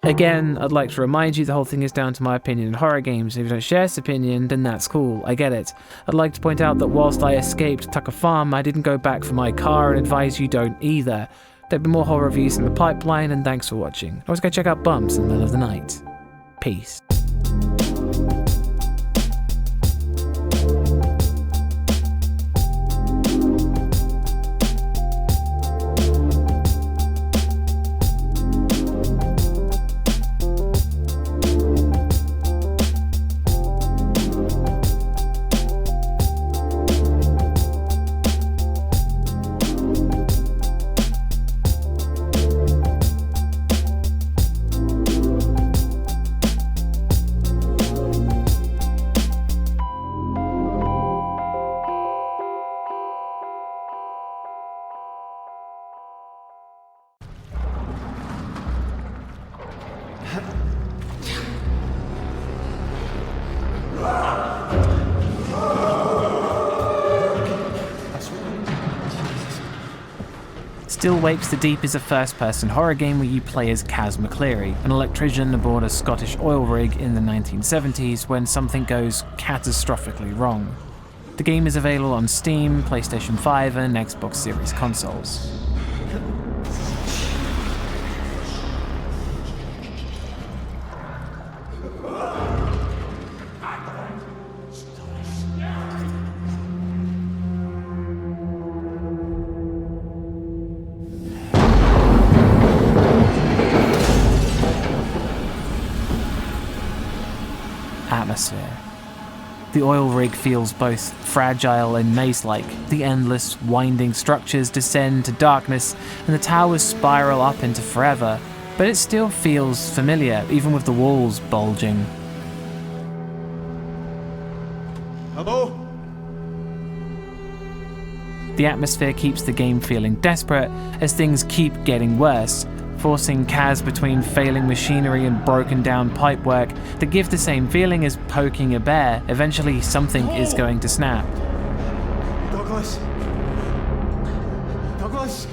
Again, I'd like to remind you the whole thing is down to my opinion in horror games. If you don't share this opinion, then that's cool, I get it. I'd like to point out that whilst I escaped Tucker Farm, I didn't go back for my car and advise you don't either. There'll be more horror reviews in the pipeline, and thanks for watching. Always go check out Bumps in the middle of the night. Peace. Still Wakes the Deep is a first-person horror game where you play as Kaz McCleary, an electrician aboard a Scottish oil rig in the 1970s when something goes catastrophically wrong. The game is available on Steam, PlayStation 5 and Xbox Series consoles. Atmosphere. The oil rig feels both fragile and maze-like. The endless, winding structures descend to darkness, and the towers spiral up into forever, but it still feels familiar, even with the walls bulging. Hello? The atmosphere keeps the game feeling desperate as things keep getting worse, forcing Kaz between failing machinery and broken down pipework that give the same feeling as poking a bear. Eventually something is going to snap. Douglas? Douglas?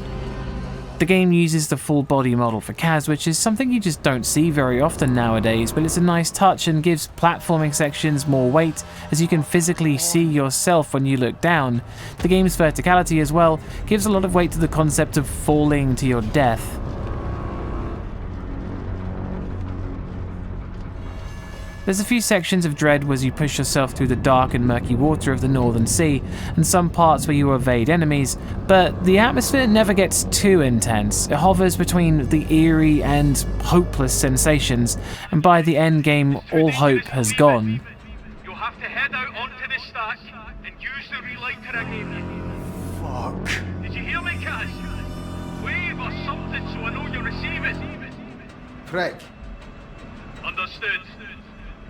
The game uses the full body model for Kaz, which is something you just don't see very often nowadays, but it's a nice touch and gives platforming sections more weight as you can physically see yourself when you look down. The game's verticality as well gives a lot of weight to the concept of falling to your death. There's a few sections of dread as you push yourself through the dark and murky water of the Northern Sea, and some parts where you evade enemies, but the atmosphere never gets too intense. It hovers between the eerie and hopeless sensations, and by the end game, all hope has gone. You'll have to head out onto the stack and use the relighter I gave you. Fuck. Did you hear me, Kaz? Wave or something so I know you receive it. Prick. Understood.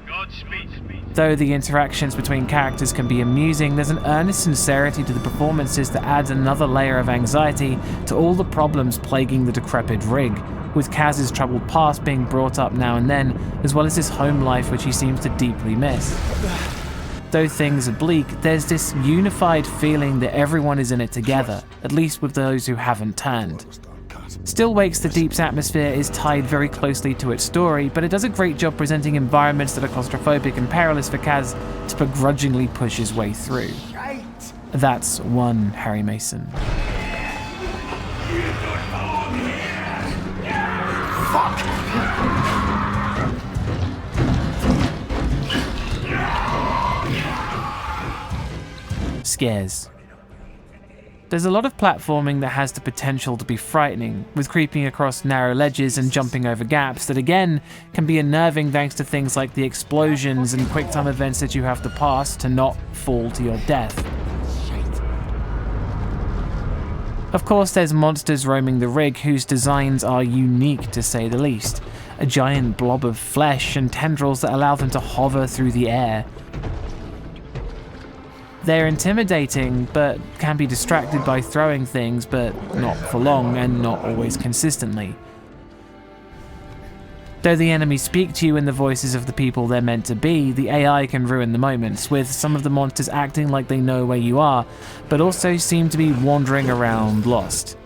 Godspeed. Though the interactions between characters can be amusing, there's an earnest sincerity to the performances that adds another layer of anxiety to all the problems plaguing the decrepit rig, with Kaz's troubled past being brought up now and then, as well as his home life which he seems to deeply miss. Though things are bleak, there's this unified feeling that everyone is in it together, at least with those who haven't turned. Still Wakes the Deep's atmosphere is tied very closely to its story, but it does a great job presenting environments that are claustrophobic and perilous for Kaz to begrudgingly push his way through. That's one Harry Mason. Scares. There's a lot of platforming that has the potential to be frightening, with creeping across narrow ledges and jumping over gaps that again can be unnerving thanks to things like the explosions and quick time events that you have to pass to not fall to your death. Of course, there's monsters roaming the rig whose designs are unique to say the least. A giant blob of flesh and tendrils that allow them to hover through the air. They're intimidating, but can be distracted by throwing things, but not for long and not always consistently. Though the enemies speak to you in the voices of the people they're meant to be, the AI can ruin the moments, with some of the monsters acting like they know where you are, but also seem to be wandering around lost.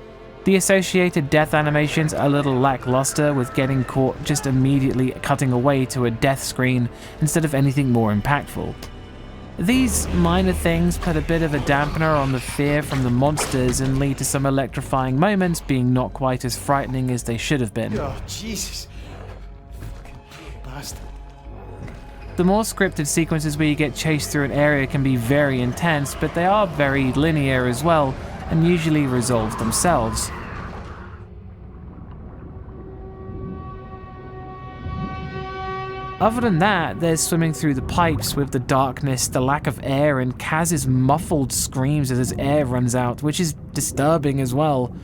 The associated death animations are a little lackluster, with getting caught just immediately cutting away to a death screen instead of anything more impactful. These minor things put a bit of a dampener on the fear from the monsters and lead to some electrifying moments being not quite as frightening as they should have been. Oh, Jesus. Fucking bastard. The more scripted sequences where you get chased through an area can be very intense, but they are very linear as well, and usually resolve themselves. Other than that, there's swimming through the pipes with the darkness, the lack of air, and Kaz's muffled screams as his air runs out, which is disturbing as well.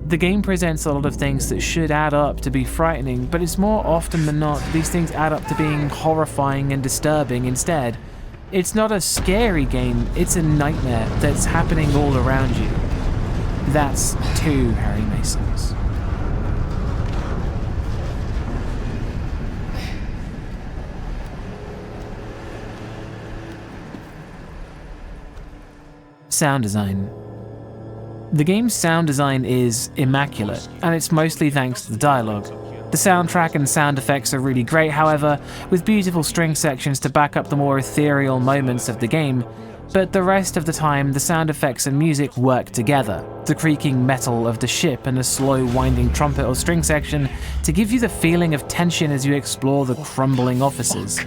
The game presents a lot of things that should add up to be frightening, but it's more often than not these things add up to being horrifying and disturbing instead. It's not a scary game, it's a nightmare that's happening all around you. That's 2 Harry Masons. Sound design. The game's sound design is immaculate, and it's mostly thanks to the dialogue. The soundtrack and sound effects are really great, however, with beautiful string sections to back up the more ethereal moments of the game. But the rest of the time, the sound effects and music work together, the creaking metal of the ship and a slow winding trumpet or string section to give you the feeling of tension as you explore the crumbling offices.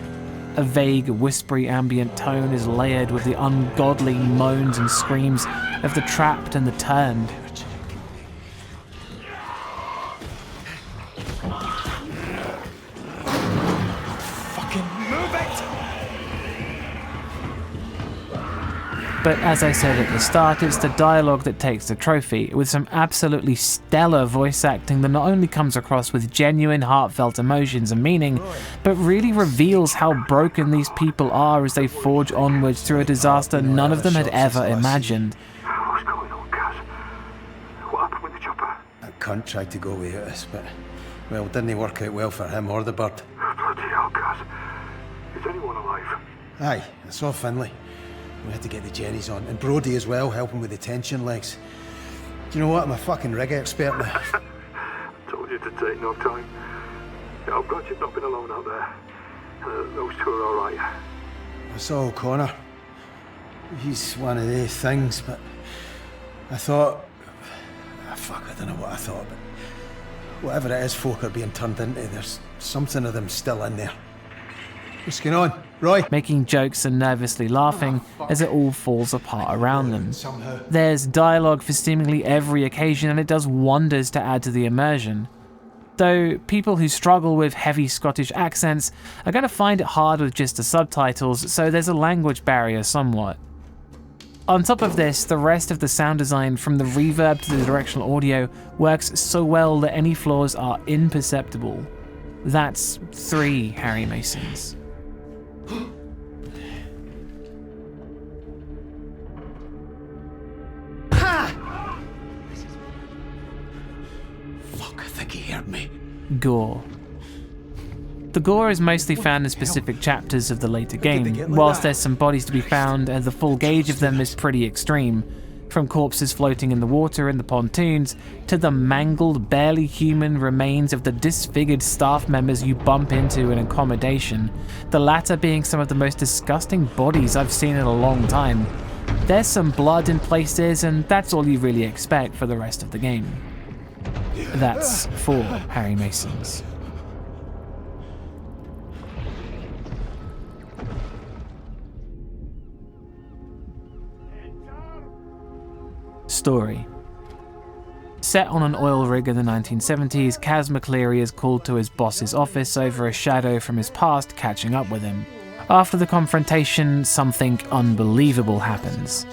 A vague, whispery ambient tone is layered with the ungodly moans and screams of the trapped and the turned. But as I said at the start, it's the dialogue that takes the trophy, with some absolutely stellar voice acting that not only comes across with genuine heartfelt emotions and meaning, but really reveals how broken these people are as they forge onwards through a disaster none of them had ever imagined. What's going on, Kaz? What happened with the chopper? That cunt tried to go with us, but, well, didn't work out well for him or the bird. Bloody hell, Kaz. Is anyone alive? Aye, I saw Finlay. We had to get the Jennies on, and Brody as well, helping with the tension legs. Do you know what? I'm a fucking rig expert now. Told you to take no time. Yeah, I'm glad you've not been alone out there. Those two are all right. I saw O'Connor. He's one of these things, but I thought... fuck, I don't know what I thought, but whatever it is folk are being turned into, there's something of them still in there. What's going on, Roy? Making jokes and nervously laughing as it all falls apart around them. There's dialogue for seemingly every occasion, and it does wonders to add to the immersion. Though people who struggle with heavy Scottish accents are going to find it hard with just the subtitles, so there's a language barrier somewhat. On top of this, the rest of the sound design, from the reverb to the directional audio, works so well that any flaws are imperceptible. That's 3 Harry Masons. Fuck, I think he heard me. Gore. The gore is mostly found in specific chapters of the later game, whilst there's some bodies to be found and the full gauge of them is pretty extreme. From corpses floating in the water in the pontoons, to the mangled, barely human remains of the disfigured staff members you bump into in accommodation, the latter being some of the most disgusting bodies I've seen in a long time. There's some blood in places, and that's all you really expect for the rest of the game. That's 4 Harry Masons. Story. Set on an oil rig in the 1970s, Kaz McCleary is called to his boss's office over a shadow from his past catching up with him. After the confrontation, something unbelievable happens.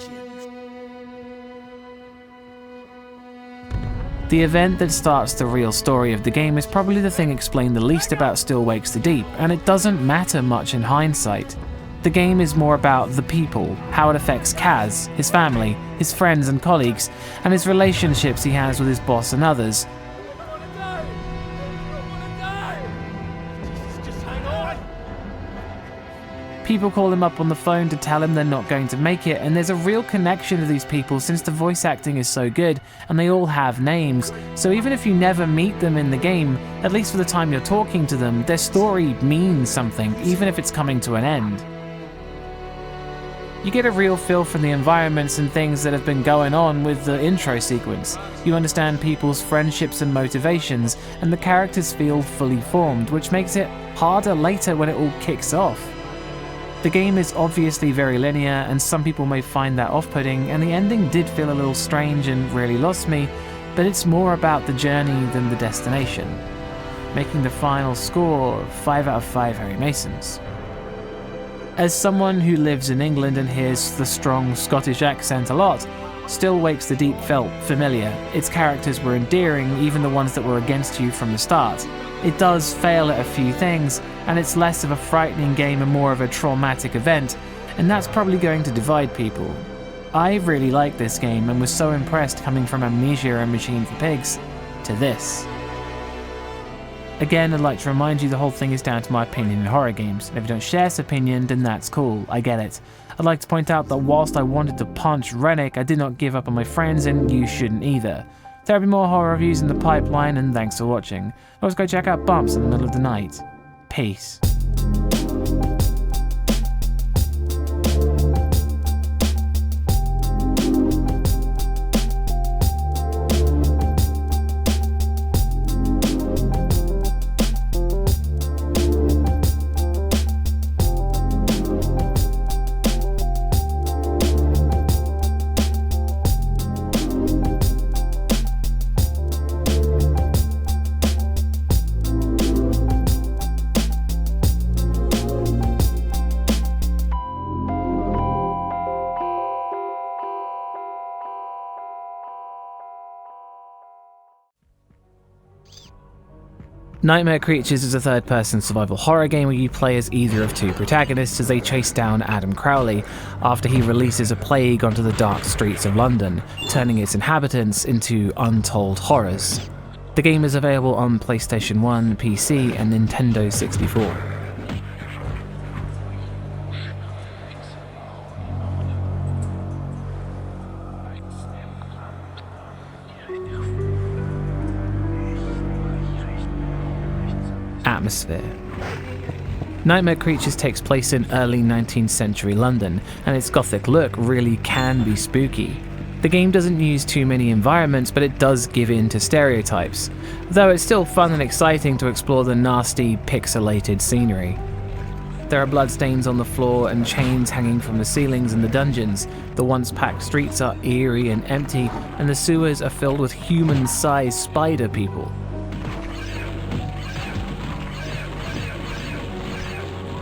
The event that starts the real story of the game is probably the thing explained the least about Still Wakes the Deep, and it doesn't matter much in hindsight. The game is more about the people, how it affects Kaz, his family, his friends and colleagues, and his relationships he has with his boss and others. People call him up on the phone to tell him they're not going to make it, and there's a real connection to these people since the voice acting is so good and they all have names, so even if you never meet them in the game, at least for the time you're talking to them, their story means something, even if it's coming to an end. You get a real feel from the environments and things that have been going on with the intro sequence. You understand people's friendships and motivations, and the characters feel fully formed, which makes it harder later when it all kicks off. The game is obviously very linear, and some people may find that off-putting, and the ending did feel a little strange and really lost me, but it's more about the journey than the destination, making the final score 5 out of 5 Harry Masons. As someone who lives in England and hears the strong Scottish accent a lot, Still Wakes the Deep felt familiar. Its characters were endearing, even the ones that were against you from the start. It does fail at a few things, and it's less of a frightening game and more of a traumatic event, and that's probably going to divide people. I really liked this game and was so impressed coming from Amnesia and Machine for Pigs to this. Again, I'd like to remind you the whole thing is down to my opinion in horror games, and if you don't share this opinion, then that's cool, I get it. I'd like to point out that whilst I wanted to punch Remake, I did not give up on my friends, and you shouldn't either. There'll be more horror reviews in the pipeline, and thanks for watching. Let's go check out Bumps in the middle of the night. Peace. Nightmare Creatures is a third-person survival horror game where you play as either of 2 protagonists as they chase down Adam Crowley after he releases a plague onto the dark streets of London, turning its inhabitants into untold horrors. The game is available on PlayStation 1, PC, and Nintendo 64. Atmosphere. Nightmare Creatures takes place in early 19th century London, and its gothic look really can be spooky. The game doesn't use too many environments, but it does give in to stereotypes, though it's still fun and exciting to explore the nasty, pixelated scenery. There are bloodstains on the floor and chains hanging from the ceilings in the dungeons. The once packed streets are eerie and empty, and the sewers are filled with human-sized spider people.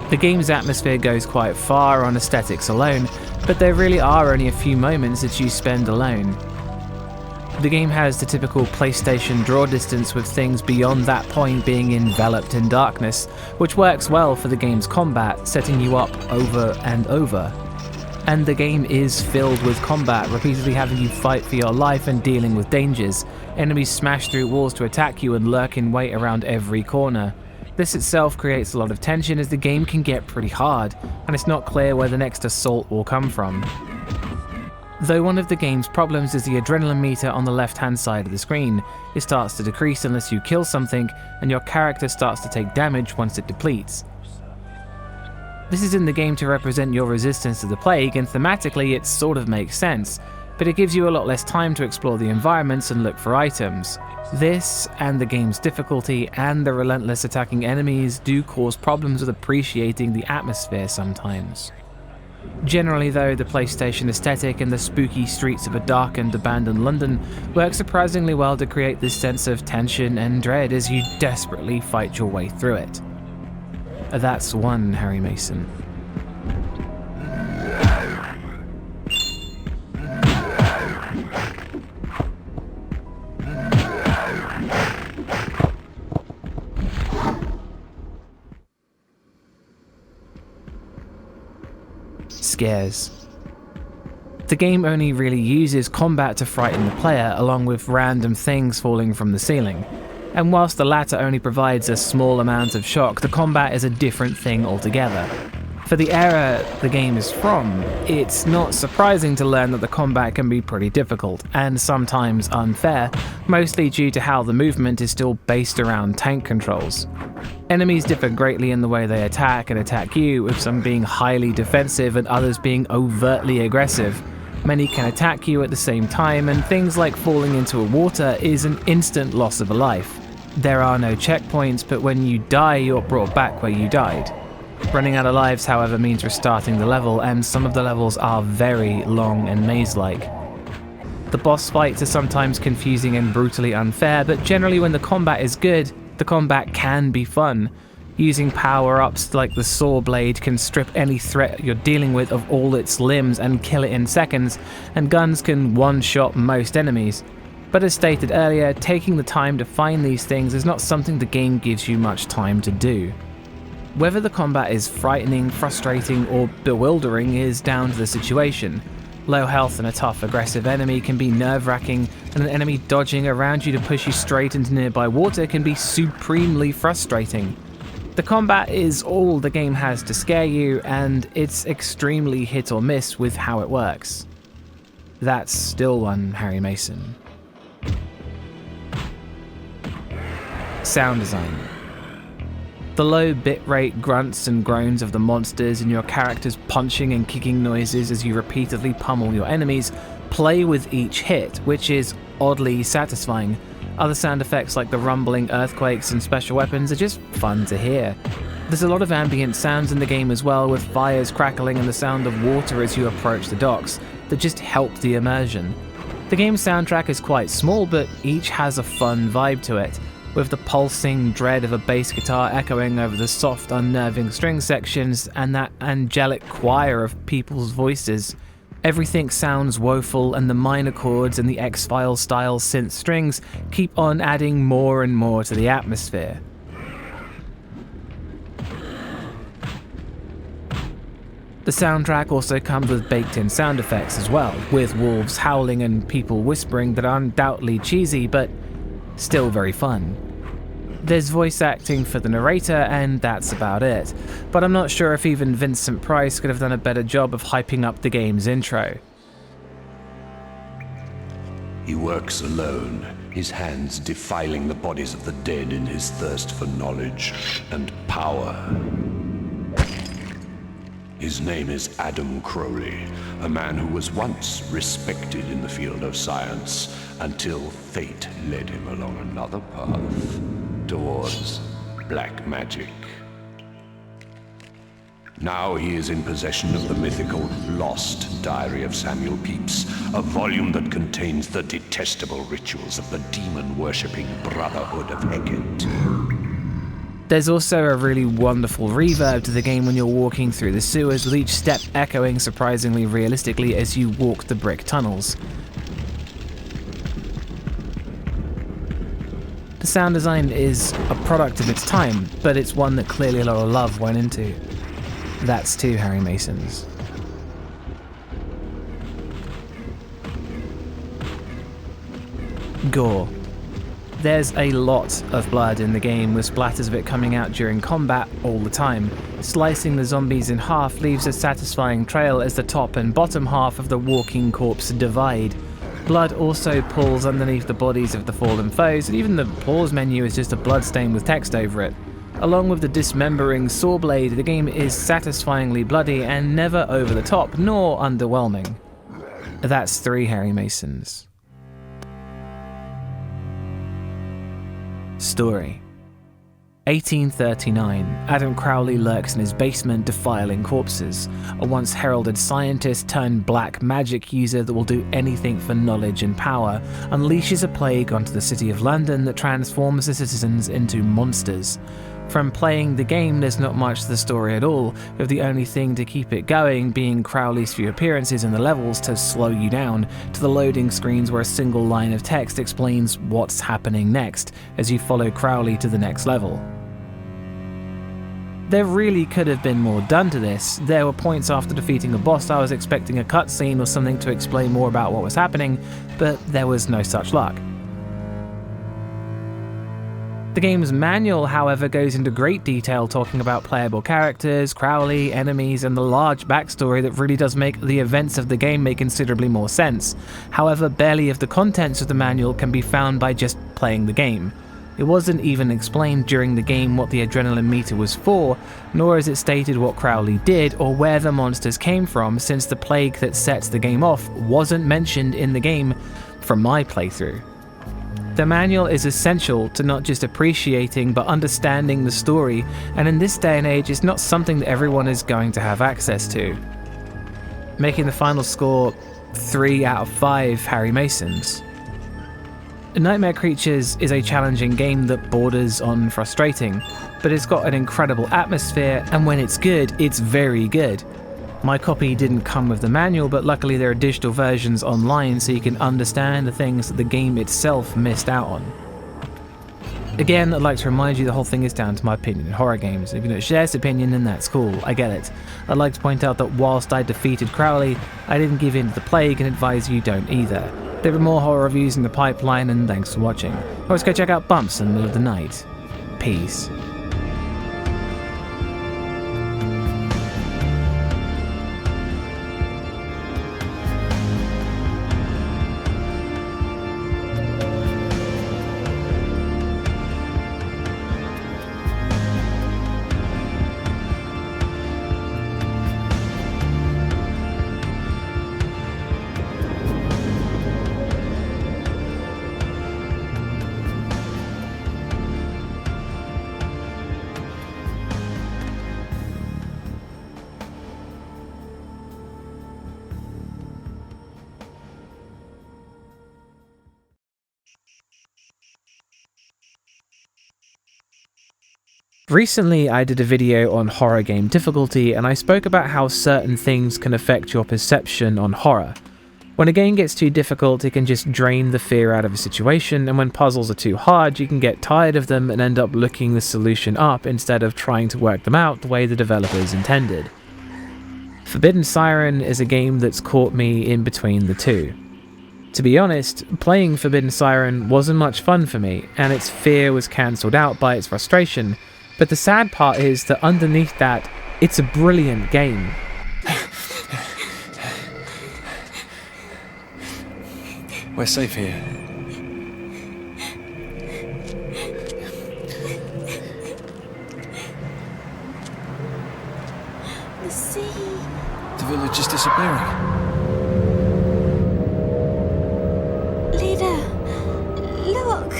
The game's atmosphere goes quite far on aesthetics alone, but there really are only a few moments that you spend alone. The game has the typical PlayStation draw distance, with things beyond that point being enveloped in darkness, which works well for the game's combat, setting you up over and over. And the game is filled with combat, repeatedly having you fight for your life and dealing with dangers. Enemies smash through walls to attack you and lurk in wait around every corner. This itself creates a lot of tension, as the game can get pretty hard, and it's not clear where the next assault will come from. Though one of the game's problems is the adrenaline meter on the left-hand side of the screen. It starts to decrease unless you kill something, and your character starts to take damage once it depletes. This is in the game to represent your resistance to the plague, and thematically it sort of makes sense, but it gives you a lot less time to explore the environments and look for items. This, and the game's difficulty, and the relentless attacking enemies do cause problems with appreciating the atmosphere sometimes. Generally though, the PlayStation aesthetic and the spooky streets of a darkened, abandoned London work surprisingly well to create this sense of tension and dread as you desperately fight your way through it. That's one Harry Mason. Scares. The game only really uses combat to frighten the player, along with random things falling from the ceiling. And whilst the latter only provides a small amount of shock, the combat is a different thing altogether. For the era the game is from, it's not surprising to learn that the combat can be pretty difficult, and sometimes unfair, mostly due to how the movement is still based around tank controls. Enemies differ greatly in the way they attack and attack you, with some being highly defensive and others being overtly aggressive. Many can attack you at the same time, and things like falling into a water is an instant loss of a life. There are no checkpoints, but when you die, you're brought back where you died. Running out of lives, however, means restarting the level, and some of the levels are very long and maze-like. The boss fights are sometimes confusing and brutally unfair, but generally when the combat is good, the combat can be fun. Using power-ups like the saw blade can strip any threat you're dealing with of all its limbs and kill it in seconds, and guns can one-shot most enemies. But as stated earlier, taking the time to find these things is not something the game gives you much time to do. Whether the combat is frightening, frustrating, or bewildering is down to the situation. Low health and a tough, aggressive enemy can be nerve-wracking, and an enemy dodging around you to push you straight into nearby water can be supremely frustrating. The combat is all the game has to scare you, and it's extremely hit or miss with how it works. That's still one Harry Mason. Sound design. The low bitrate grunts and groans of the monsters and your character's punching and kicking noises as you repeatedly pummel your enemies play with each hit, which is oddly satisfying. Other sound effects like the rumbling earthquakes and special weapons are just fun to hear. There's a lot of ambient sounds in the game as well, with fires crackling and the sound of water as you approach the docks, that just help the immersion. The game's soundtrack is quite small, but each has a fun vibe to it, with the pulsing dread of a bass guitar echoing over the soft, unnerving string sections and that angelic choir of people's voices. Everything sounds woeful, and the minor chords and the X-Files style synth strings keep on adding more and more to the atmosphere. The soundtrack also comes with baked-in sound effects as well, with wolves howling and people whispering that are undoubtedly cheesy, but still very fun. There's voice acting for the narrator, and that's about it, but I'm not sure if even Vincent Price could have done a better job of hyping up the game's intro. He works alone, his hands defiling the bodies of the dead in his thirst for knowledge and power. His name is Adam Crowley, a man who was once respected in the field of science, until fate led him along another path, towards black magic. Now he is in possession of the mythical Lost Diary of Samuel Pepys, a volume that contains the detestable rituals of the demon-worshipping Brotherhood of Hecate. There's also a really wonderful reverb to the game when you're walking through the sewers, with each step echoing surprisingly realistically as you walk the brick tunnels. The sound design is a product of its time, but it's one that clearly a lot of love went into. That's 2 Harry Masons. Gore. There's a lot of blood in the game, with splatters of it coming out during combat all the time. Slicing the zombies in half leaves a satisfying trail as the top and bottom half of the walking corpse divide. Blood also pools underneath the bodies of the fallen foes, and even the pause menu is just a blood stain with text over it. Along with the dismembering saw blade, the game is satisfyingly bloody and never over the top, nor underwhelming. That's 3 Harry Masons. Story. 1839, Adam Crowley lurks in his basement defiling corpses. A once heralded scientist turned black magic user that will do anything for knowledge and power unleashes a plague onto the city of London that transforms the citizens into monsters. From playing the game, there's not much to the story at all, with the only thing to keep it going being Crowley's few appearances in the levels to slow you down, to the loading screens where a single line of text explains what's happening next as you follow Crowley to the next level. There really could have been more done to this. There were points after defeating a boss I was expecting a cutscene or something to explain more about what was happening, but there was no such luck. The game's manual, however, goes into great detail talking about playable characters, Crowley, enemies, and the large backstory that really does make the events of the game make considerably more sense. However, barely of the contents of the manual can be found by just playing the game. It wasn't even explained during the game what the adrenaline meter was for, nor is it stated what Crowley did or where the monsters came from, since the plague that sets the game off wasn't mentioned in the game from my playthrough. The manual is essential to not just appreciating but understanding the story, and in this day and age it's not something that everyone is going to have access to. Making the final score 3 out of 5 Harry Masons. Nightmare Creatures is a challenging game that borders on frustrating, but it's got an incredible atmosphere, and when it's good, it's very good. My copy didn't come with the manual, but luckily there are digital versions online so you can understand the things that the game itself missed out on. Again, I'd like to remind you the whole thing is down to my opinion in horror games. If you don't share this opinion, then that's cool, I get it. I'd like to point out that whilst I defeated Crowley, I didn't give in to the plague and advise you don't either. There are more horror reviews in the pipeline, and thanks for watching. Always go check out Bumps in the Middle of the Night. Peace. Recently I did a video on horror game difficulty, and I spoke about how certain things can affect your perception on horror. When a game gets too difficult, it can just drain the fear out of a situation, and when puzzles are too hard, you can get tired of them and end up looking the solution up instead of trying to work them out the way the developers intended. Forbidden Siren is a game that's caught me in between the two. To be honest, playing Forbidden Siren wasn't much fun for me, and its fear was cancelled out by its frustration. But the sad part is that underneath that, it's a brilliant game. We're safe here. The sea. The village is disappearing. Leader, look.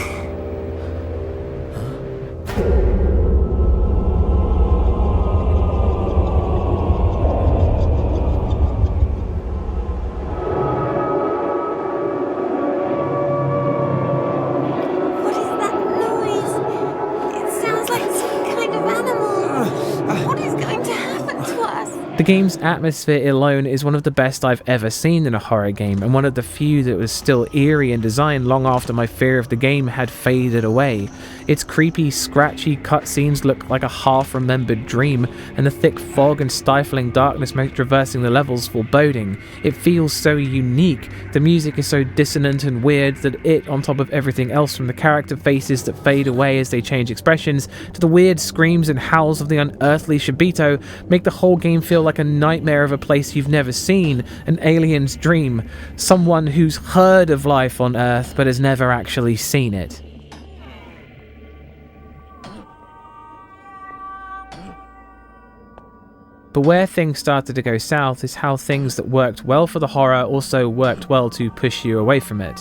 What is that noise? It sounds like some kind of animal. What is going to happen to us? The game's atmosphere alone is one of the best I've ever seen in a horror game, and one of the few that was still eerie in design long after my fear of the game had faded away. Its creepy, scratchy cutscenes look like a half-remembered dream, and the thick fog and stifling darkness make traversing the levels foreboding. It feels so unique. The music is so dissonant and weird that it, on top of everything else, from the character faces that fade away as they change expressions, to the weird screams and howls of the unearthly Shibito, make the whole game feel like a nightmare of a place you've never seen, an alien's dream, someone who's heard of life on Earth but has never actually seen it. But where things started to go south is how things that worked well for the horror also worked well to push you away from it.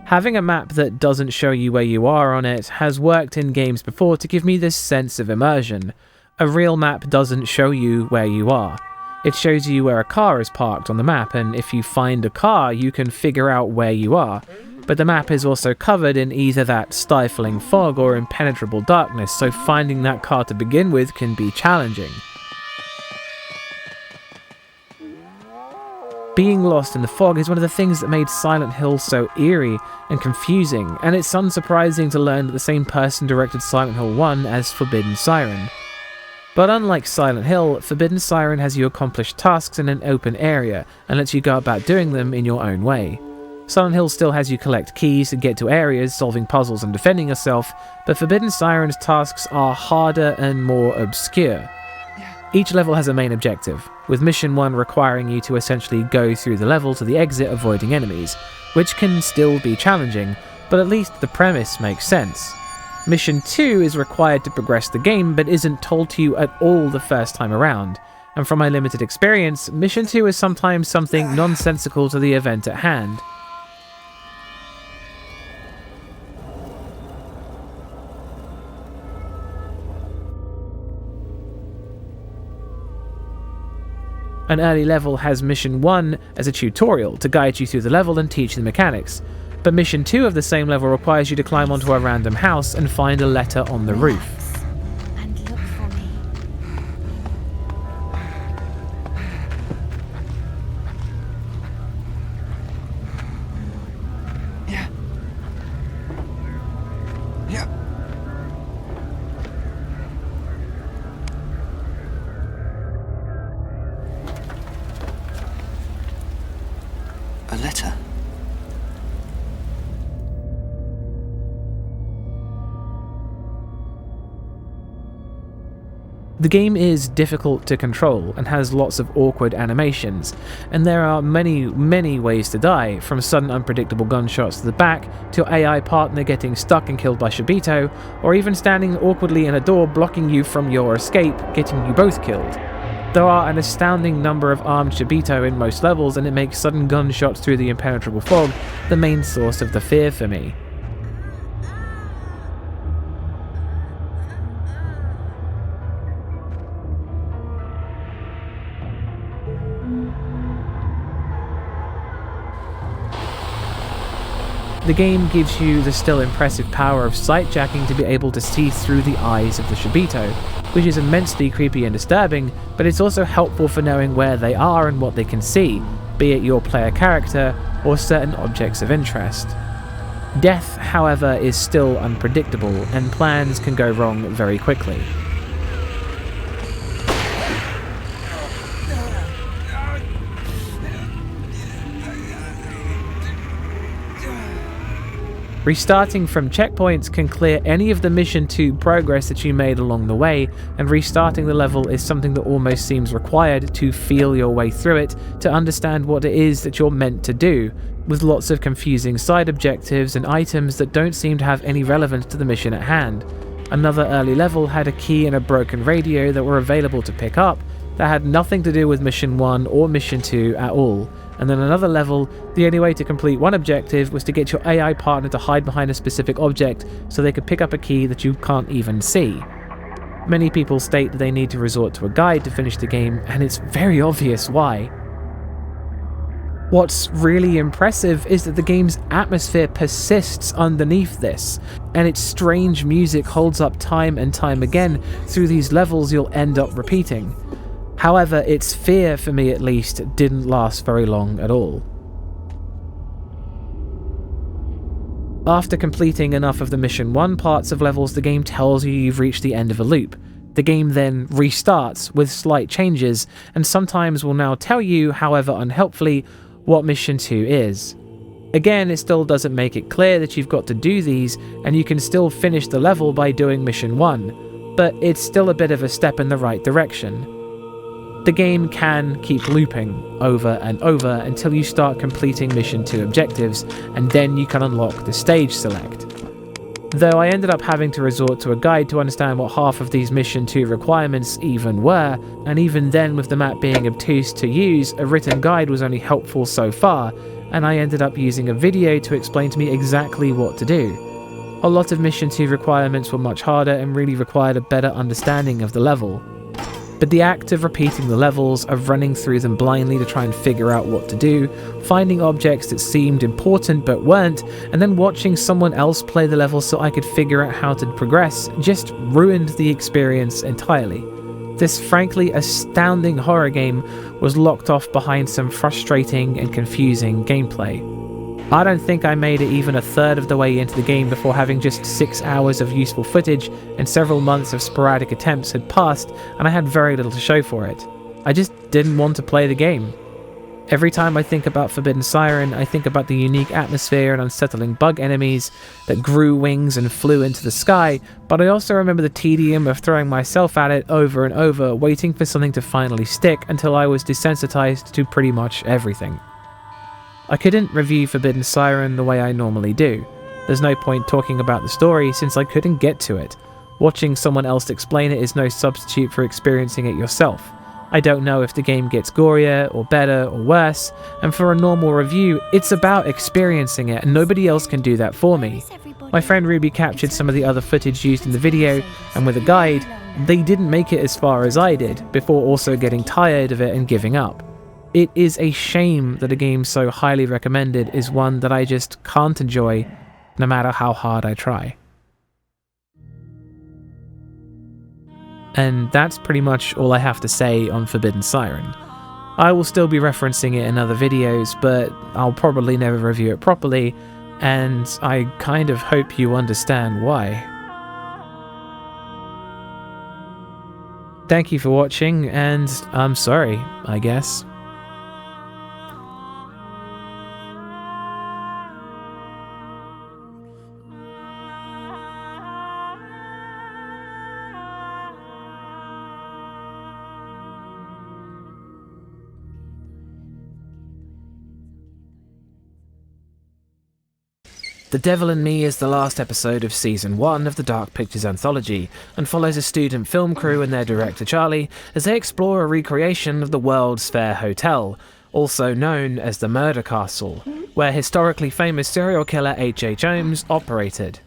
Having a map that doesn't show you where you are on it has worked in games before to give me this sense of immersion. A real map doesn't show you where you are. It shows you where a car is parked on the map, and if you find a car, you can figure out where you are. But the map is also covered in either that stifling fog or impenetrable darkness, so finding that car to begin with can be challenging. Being lost in the fog is one of the things that made Silent Hill so eerie and confusing, and it's unsurprising to learn that the same person directed Silent Hill 1 as Forbidden Siren. But unlike Silent Hill, Forbidden Siren has you accomplish tasks in an open area and lets you go about doing them in your own way. Silent Hill still has you collect keys to get to areas, solving puzzles and defending yourself, but Forbidden Siren's tasks are harder and more obscure. Each level has a main objective, with Mission 1 requiring you to essentially go through the level to the exit avoiding enemies, which can still be challenging, but at least the premise makes sense. Mission 2 is required to progress the game, but isn't told to you at all the first time around, and from my limited experience, Mission 2 is sometimes something nonsensical to the event at hand. An early level has Mission 1 as a tutorial to guide you through the level and teach the mechanics, but Mission 2 of the same level requires you to climb onto a random house and find a letter on the roof. And look for me. A letter? The game is difficult to control and has lots of awkward animations, and there are many ways to die, from sudden unpredictable gunshots to the back, to your AI partner getting stuck and killed by Shibito, or even standing awkwardly in a door blocking you from your escape, getting you both killed. There are an astounding number of armed Shibito in most levels, and it makes sudden gunshots through the impenetrable fog the main source of the fear for me. The game gives you the still impressive power of sight jacking to be able to see through the eyes of the Shibito, which is immensely creepy and disturbing, but it's also helpful for knowing where they are and what they can see, be it your player character or certain objects of interest. Death, however, is still unpredictable, and plans can go wrong very quickly. Restarting from checkpoints can clear any of the Mission 2 progress that you made along the way, and restarting the level is something that almost seems required to feel your way through it, to understand what it is that you're meant to do, with lots of confusing side objectives and items that don't seem to have any relevance to the mission at hand. Another early level had a key and a broken radio that were available to pick up that had nothing to do with Mission 1 or Mission 2 at all. And then another level, the only way to complete one objective was to get your AI partner to hide behind a specific object so they could pick up a key that you can't even see. Many people state that they need to resort to a guide to finish the game, and it's very obvious why. What's really impressive is that the game's atmosphere persists underneath this, and its strange music holds up time and time again through these levels you'll end up repeating. However, its fear, for me at least, didn't last very long at all. After completing enough of the Mission 1 parts of levels, the game tells you you've reached the end of a loop. The game then restarts with slight changes, and sometimes will now tell you, however unhelpfully, what Mission 2 is. Again, it still doesn't make it clear that you've got to do these, and you can still finish the level by doing Mission 1, but it's still a bit of a step in the right direction. The game can keep looping over and over until you start completing Mission 2 objectives, and then you can unlock the stage select. Though I ended up having to resort to a guide to understand what half of these Mission 2 requirements even were, and even then with the map being obtuse to use, a written guide was only helpful so far, and I ended up using a video to explain to me exactly what to do. A lot of Mission 2 requirements were much harder and really required a better understanding of the level. But the act of repeating the levels, of running through them blindly to try and figure out what to do, finding objects that seemed important but weren't, and then watching someone else play the level so I could figure out how to progress, just ruined the experience entirely. This frankly astounding horror game was locked off behind some frustrating and confusing gameplay. I don't think I made it even a third of the way into the game before having just 6 hours of useful footage and several months of sporadic attempts had passed, and I had very little to show for it. I just didn't want to play the game. Every time I think about Forbidden Siren, I think about the unique atmosphere and unsettling bug enemies that grew wings and flew into the sky, but I also remember the tedium of throwing myself at it over and over, waiting for something to finally stick until I was desensitized to pretty much everything. I couldn't review Forbidden Siren the way I normally do. There's no point talking about the story since I couldn't get to it. Watching someone else explain it is no substitute for experiencing it yourself. I don't know if the game gets gorier or better or worse, and for a normal review, it's about experiencing it and nobody else can do that for me. My friend Ruby captured some of the other footage used in the video, and with a guide, they didn't make it as far as I did, before also getting tired of it and giving up. It is a shame that a game so highly recommended is one that I just can't enjoy, no matter how hard I try. And that's pretty much all I have to say on Forbidden Siren. I will still be referencing it in other videos, but I'll probably never review it properly, and I kind of hope you understand why. Thank you for watching, and I'm sorry, I guess. The Devil in Me is the last episode of Season 1 of the Dark Pictures Anthology, and follows a student film crew and their director Charlie as they explore a recreation of the World's Fair Hotel, also known as the Murder Castle, where historically famous serial killer H.H. Holmes operated.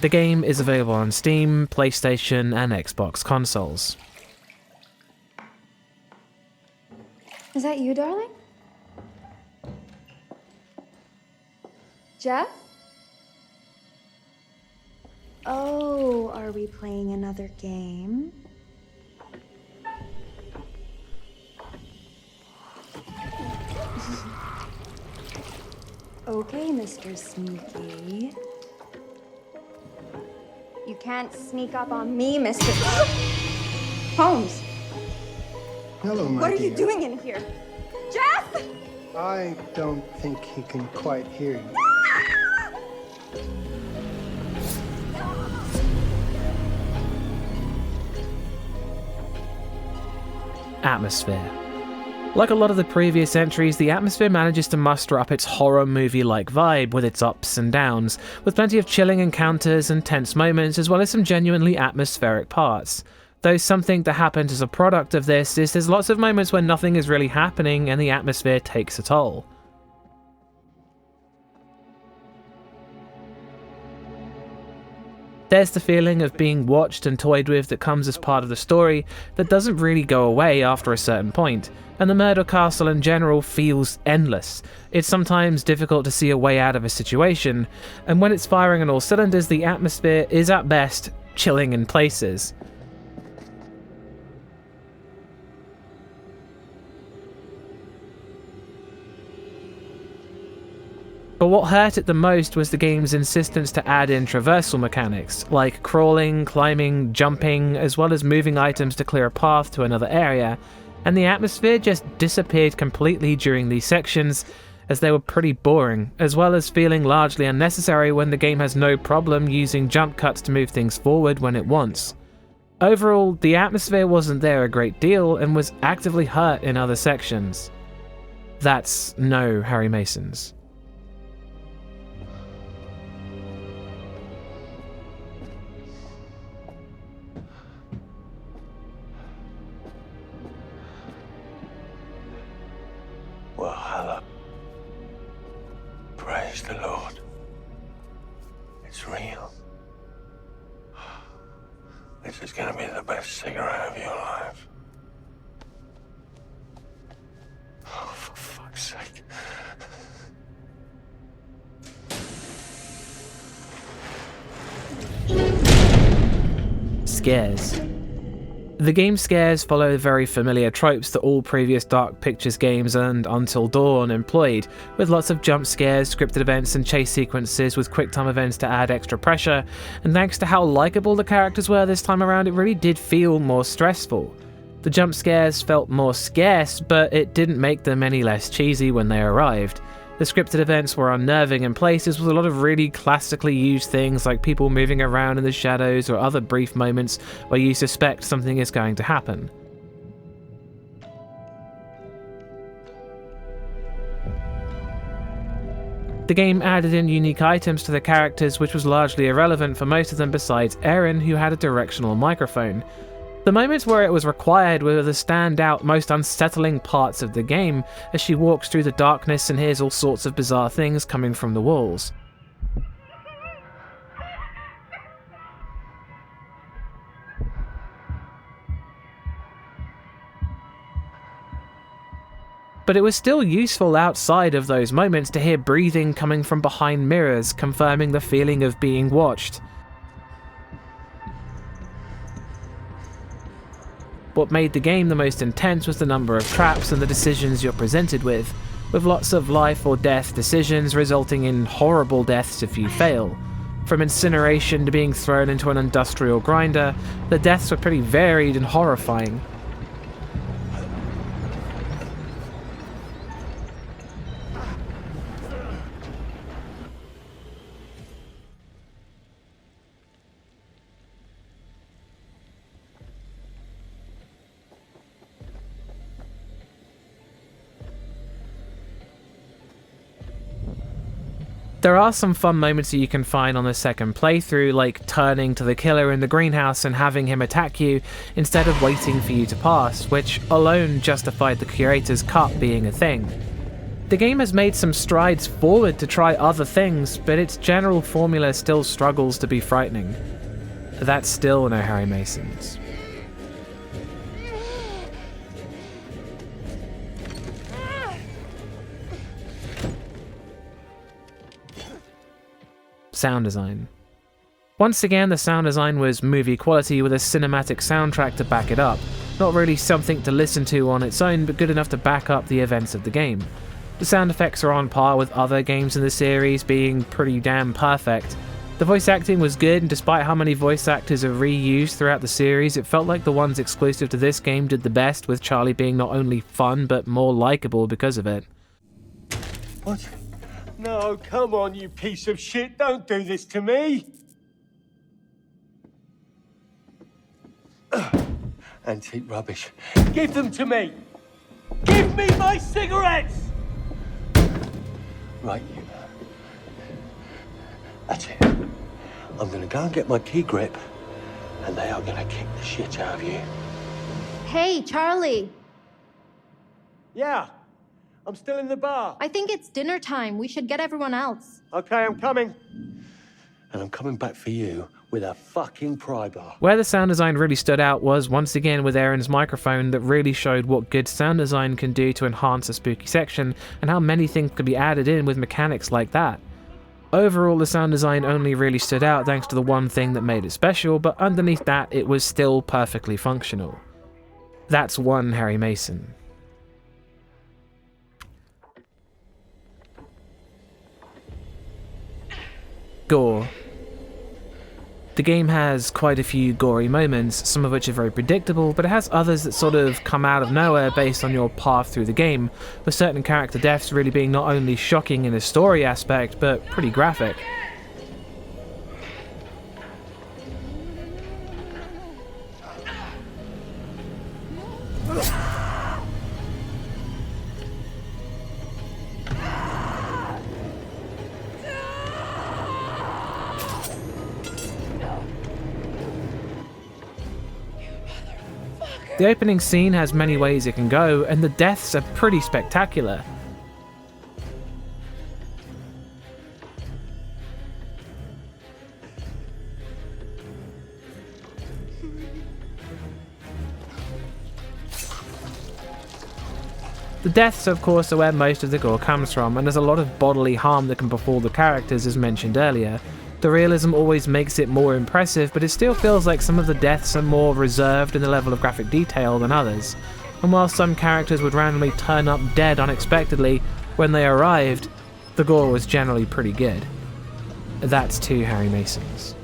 The game is available on Steam, PlayStation, and Xbox consoles. Is that you, darling? Jeff? Oh, are we playing another game? Okay, Mr. Sneaky. You can't sneak up on me, Mr. Holmes! Hello, my What are dear. you doing in here? Jeff! I don't think he can quite hear you. atmosphere. Like a lot of the previous entries, the atmosphere manages to muster up its horror movie-like vibe with its ups and downs, with plenty of chilling encounters and tense moments, as well as some genuinely atmospheric parts. Though something that happens as a product of this is there's lots of moments when nothing is really happening and the atmosphere takes a toll. There's the feeling of being watched and toyed with that comes as part of the story that doesn't really go away after a certain point, and the murder castle in general feels endless. It's sometimes difficult to see a way out of a situation, and when it's firing on all cylinders, the atmosphere is at best chilling in places. But what hurt it the most was the game's insistence to add in traversal mechanics, like crawling, climbing, jumping, as well as moving items to clear a path to another area, and the atmosphere just disappeared completely during these sections, as they were pretty boring, as well as feeling largely unnecessary when the game has no problem using jump cuts to move things forward when it wants. Overall, the atmosphere wasn't there a great deal and was actively hurt in other sections. That's no Harry Masons. Well, hello. Praise the Lord. It's real. This is gonna be the best cigarette of your life. Oh, for fuck's sake. Scares. The game's scares follow very familiar tropes that all previous Dark Pictures games and Until Dawn employed, with lots of jump scares, scripted events and chase sequences with quick time events to add extra pressure, and thanks to how likeable the characters were this time around, it really did feel more stressful. The jump scares felt more scarce, but it didn't make them any less cheesy when they arrived. The scripted events were unnerving in places with a lot of really classically used things like people moving around in the shadows or other brief moments where you suspect something is going to happen. The game added in unique items to the characters, which was largely irrelevant for most of them besides Erin, who had a directional microphone. The moments where it was required were the standout, most unsettling parts of the game, as she walks through the darkness and hears all sorts of bizarre things coming from the walls. But it was still useful outside of those moments to hear breathing coming from behind mirrors, confirming the feeling of being watched. What made the game the most intense was the number of traps and the decisions you're presented with lots of life or death decisions resulting in horrible deaths if you fail. From incineration to being thrown into an industrial grinder, the deaths were pretty varied and horrifying. There are some fun moments that you can find on the second playthrough, like turning to the killer in the greenhouse and having him attack you instead of waiting for you to pass, which alone justified the curator's cut being a thing. The game has made some strides forward to try other things, but its general formula still struggles to be frightening. That's still no Harry Masons. Sound design. Once again, the sound design was movie quality with a cinematic soundtrack to back it up. Not really something to listen to on its own, but good enough to back up the events of the game. The sound effects are on par with other games in the series, being pretty damn perfect. The voice acting was good, and despite how many voice actors are reused throughout the series, it felt like the ones exclusive to this game did the best, with Charlie being not only fun, but more likeable because of it. What? No, come on, you piece of shit. Don't do this to me. Antique rubbish. Give them to me! Give me my cigarettes! Right, you. That's it. I'm gonna go and get my key grip, and they are gonna kick the shit out of you. Hey, Charlie. Yeah, I'm still in the bar. I think it's dinner time. We should get everyone else. Okay, I'm coming. And I'm coming back for you with a fucking pry bar. Where the sound design really stood out was once again with Aaron's microphone that really showed what good sound design can do to enhance a spooky section and how many things could be added in with mechanics like that. Overall, the sound design only really stood out thanks to the one thing that made it special, but underneath that it was still perfectly functional. That's one Harry Mason. Gore. The game has quite a few gory moments, some of which are very predictable, but it has others that sort of come out of nowhere based on your path through the game, with certain character deaths really being not only shocking in a story aspect, but pretty graphic. The opening scene has many ways it can go, and the deaths are pretty spectacular. The deaths, of course, are where most of the gore comes from, and there's a lot of bodily harm that can befall the characters as mentioned earlier. The realism always makes it more impressive, but it still feels like some of the deaths are more reserved in the level of graphic detail than others. And while some characters would randomly turn up dead unexpectedly when they arrived, the gore was generally pretty good. That's 2 Harry Masons.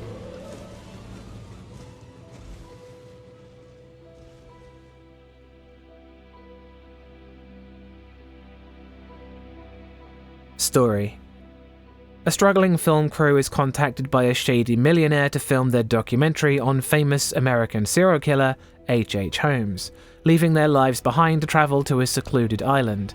Story. A struggling film crew is contacted by a shady millionaire to film their documentary on famous American serial killer H.H. Holmes, leaving their lives behind to travel to a secluded island.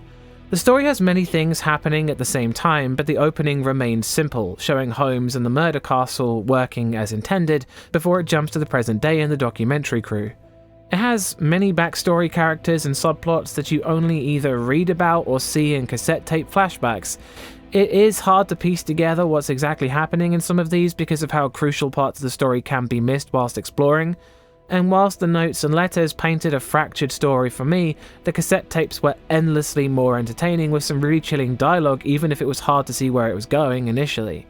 The story has many things happening at the same time, but the opening remains simple, showing Holmes and the murder castle working as intended before it jumps to the present day and the documentary crew. It has many backstory characters and subplots that you only either read about or see in cassette tape flashbacks. It is hard to piece together what's exactly happening in some of these because of how crucial parts of the story can be missed whilst exploring, and whilst the notes and letters painted a fractured story for me, the cassette tapes were endlessly more entertaining with some really chilling dialogue even if it was hard to see where it was going initially.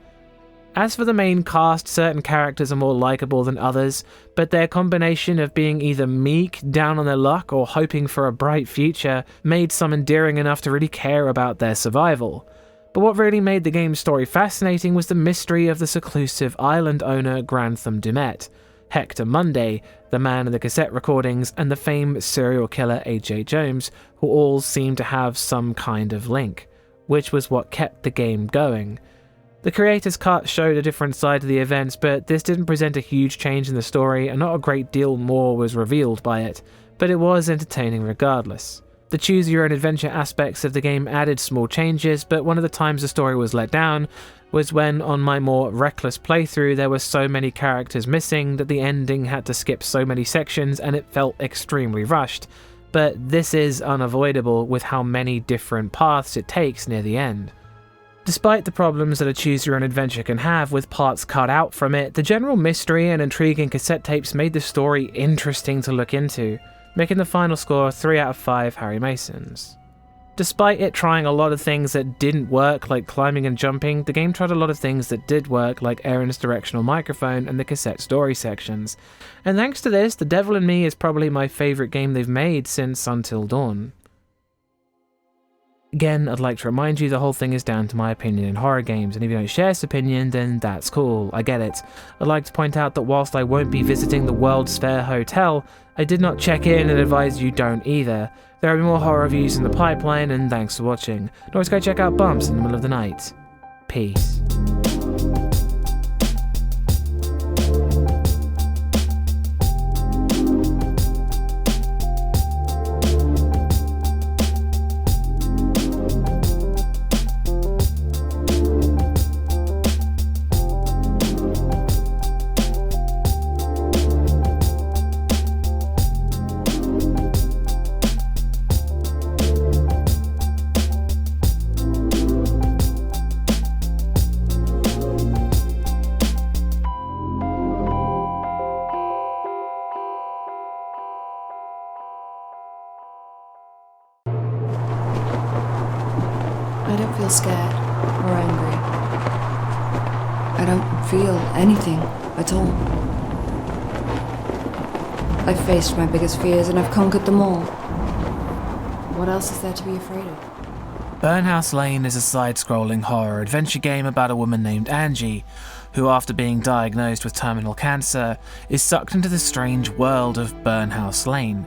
As for the main cast, certain characters are more likeable than others, but their combination of being either meek, down on their luck, or hoping for a bright future made some endearing enough to really care about their survival. But what really made the game's story fascinating was the mystery of the seclusive island owner Grantham Dumet, Hector Monday, the man in the cassette recordings, and the famed serial killer H.H. Holmes, who all seemed to have some kind of link, which was what kept the game going. The creator's cut showed a different side to the events, but this didn't present a huge change in the story, and not a great deal more was revealed by it, but it was entertaining regardless. The choose-your-own-adventure aspects of the game added small changes, but one of the times the story was let down was when, on my more reckless playthrough, there were so many characters missing that the ending had to skip so many sections and it felt extremely rushed. But this is unavoidable with how many different paths it takes near the end. Despite the problems that a choose-your-own-adventure can have with parts cut out from it, the general mystery and intriguing cassette tapes made the story interesting to look into, making the final score 3 out of 5 Harry Masons. Despite it trying a lot of things that didn't work, like climbing and jumping, the game tried a lot of things that did work, like Aaron's directional microphone and the cassette story sections. And thanks to this, The Devil in Me is probably my favourite game they've made since Until Dawn. Again, I'd like to remind you the whole thing is down to my opinion in horror games, and if you don't share this opinion, then that's cool, I get it. I'd like to point out that whilst I won't be visiting the World's Fair Hotel, I did not check in and advise you don't either. There will be more horror reviews in the pipeline, and thanks for watching. And always go check out Bumps in the Middle of the Night. Peace. feel scared or angry. I don't feel anything at all. I've faced my biggest fears and I've conquered them all. What else is there to be afraid of? Burnhouse Lane is a side-scrolling horror adventure game about a woman named Angie, who after being diagnosed with terminal cancer, is sucked into the strange world of Burnhouse Lane.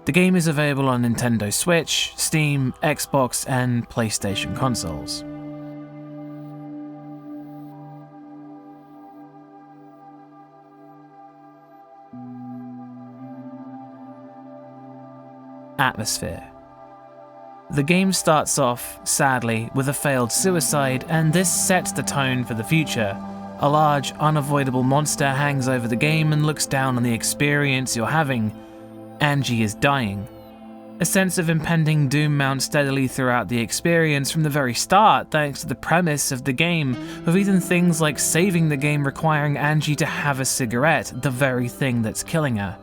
The game is available on Nintendo Switch, Steam, Xbox, and PlayStation consoles. Atmosphere. The game starts off, sadly, with a failed suicide, and this sets the tone for the future. A large, unavoidable monster hangs over the game and looks down on the experience you're having. Angie is dying. A sense of impending doom mounts steadily throughout the experience from the very start, thanks to the premise of the game, with even things like saving the game requiring Angie to have a cigarette, the very thing that's killing her.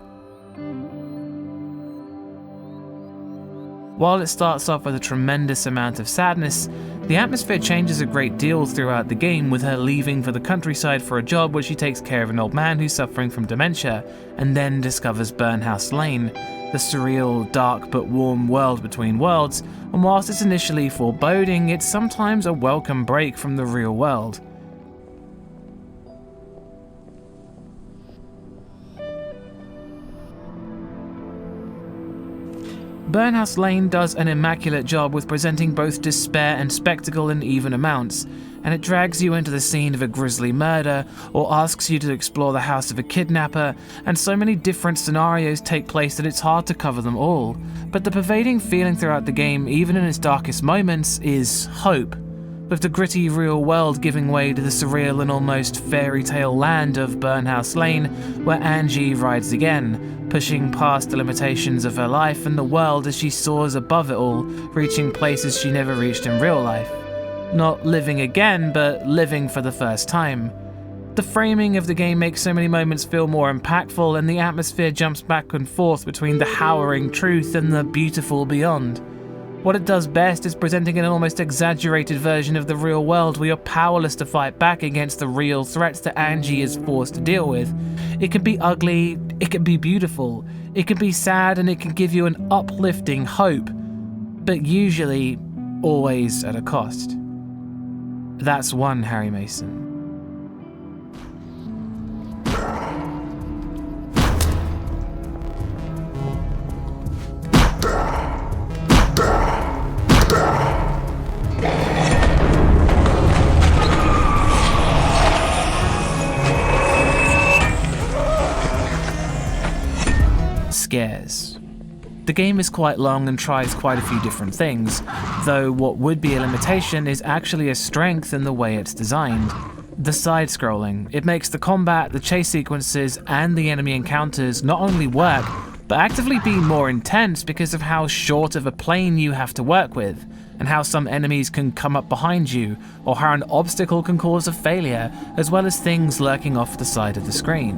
While it starts off with a tremendous amount of sadness, the atmosphere changes a great deal throughout the game, with her leaving for the countryside for a job where she takes care of an old man who's suffering from dementia, and then discovers Burnhouse Lane, the surreal, dark but warm world between worlds, and whilst it's initially foreboding, it's sometimes a welcome break from the real world. Burnhouse Lane does an immaculate job with presenting both despair and spectacle in even amounts, and it drags you into the scene of a grisly murder, or asks you to explore the house of a kidnapper, and so many different scenarios take place that it's hard to cover them all. But the pervading feeling throughout the game, even in its darkest moments, is hope, with the gritty real world giving way to the surreal and almost fairy tale land of Burnhouse Lane, where Angie rides again, pushing past the limitations of her life and the world as she soars above it all, reaching places she never reached in real life. Not living again, but living for the first time. The framing of the game makes so many moments feel more impactful, and the atmosphere jumps back and forth between the harrowing truth and the beautiful beyond. What it does best is presenting an almost exaggerated version of the real world where you're powerless to fight back against the real threats that Angie is forced to deal with. It can be ugly, it can be beautiful, it can be sad, and it can give you an uplifting hope, but usually, always at a cost. That's one Harry Mason. Scares. The game is quite long and tries quite a few different things, though what would be a limitation is actually a strength in the way it's designed. The side-scrolling. It makes the combat, the chase sequences, and the enemy encounters not only work, but actively be more intense because of how short of a plane you have to work with, and how some enemies can come up behind you, or how an obstacle can cause a failure, as well as things lurking off the side of the screen.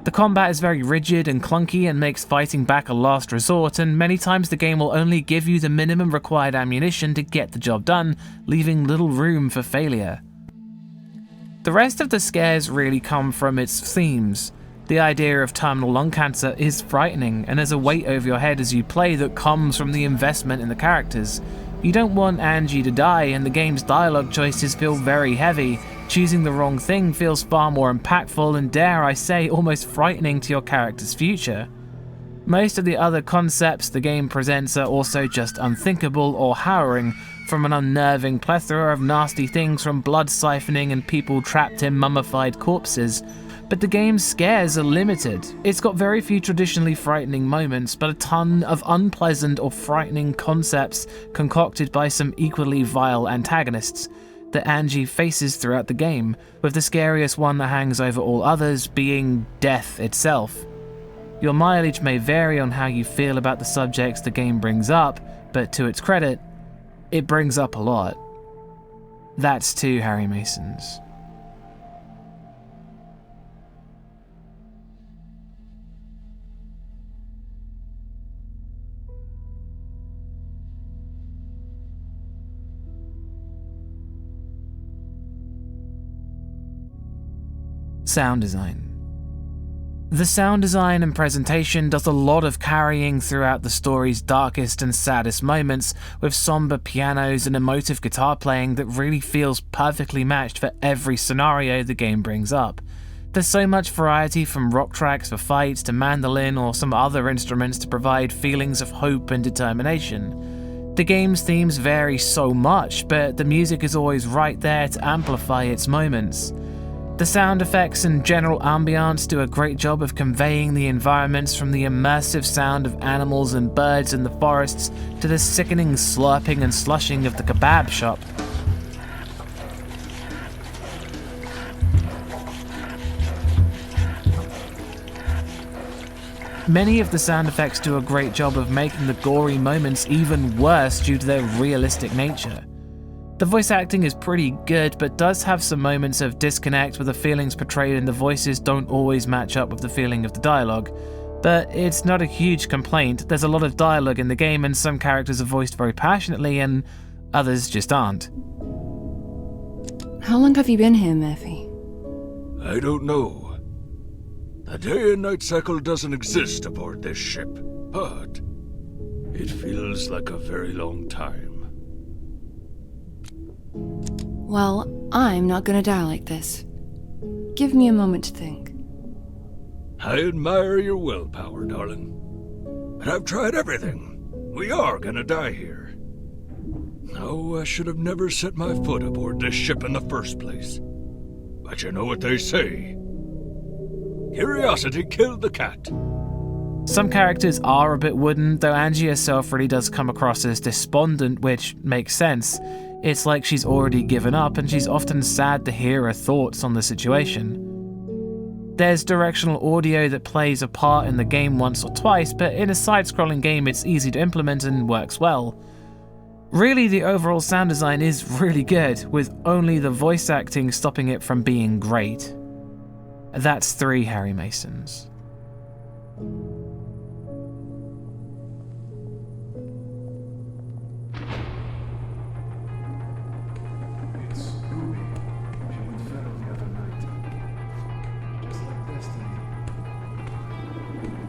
The combat is very rigid and clunky and makes fighting back a last resort, and many times the game will only give you the minimum required ammunition to get the job done, leaving little room for failure. The rest of the scares really come from its themes. The idea of terminal lung cancer is frightening, and there's a weight over your head as you play that comes from the investment in the characters. You don't want Angie to die, and the game's dialogue choices feel very heavy. Choosing the wrong thing feels far more impactful and, dare I say, almost frightening to your character's future. Most of the other concepts the game presents are also just unthinkable or harrowing, from an unnerving plethora of nasty things from blood siphoning and people trapped in mummified corpses. But the game's scares are limited. It's got very few traditionally frightening moments, but a ton of unpleasant or frightening concepts concocted by some equally vile antagonists that Angie faces throughout the game, with the scariest one that hangs over all others being death itself. Your mileage may vary on how you feel about the subjects the game brings up, but to its credit, it brings up a lot. That's 2 Harry Masons. Sound design. The sound design and presentation does a lot of carrying throughout the story's darkest and saddest moments, with somber pianos and emotive guitar playing that really feels perfectly matched for every scenario the game brings up. There's so much variety, from rock tracks for fights to mandolin or some other instruments to provide feelings of hope and determination. The game's themes vary so much, but the music is always right there to amplify its moments. The sound effects and general ambience do a great job of conveying the environments, from the immersive sound of animals and birds in the forests to the sickening slurping and slushing of the kebab shop. Many of the sound effects do a great job of making the gory moments even worse due to their realistic nature. The voice acting is pretty good, but does have some moments of disconnect where the feelings portrayed in the voices don't always match up with the feeling of the dialogue. But it's not a huge complaint. There's a lot of dialogue in the game, and some characters are voiced very passionately and others just aren't. How long have you been here, Murphy? I don't know. The day and night cycle doesn't exist aboard this ship, but it feels like a very long time. Well, I'm not gonna die like this. Give me a moment to think. I admire your willpower, darling. But I've tried everything. We are gonna die here. No, I should have never set my foot aboard this ship in the first place. But you know what they say. Curiosity killed the cat. Some characters are a bit wooden, though Angie herself really does come across as despondent, which makes sense. It's like she's already given up, and she's often sad to hear her thoughts on the situation. There's directional audio that plays a part in the game once or twice, but in a side-scrolling game it's easy to implement and works well. Really, the overall sound design is really good, with only the voice acting stopping it from being great. That's 3 Harry Masons.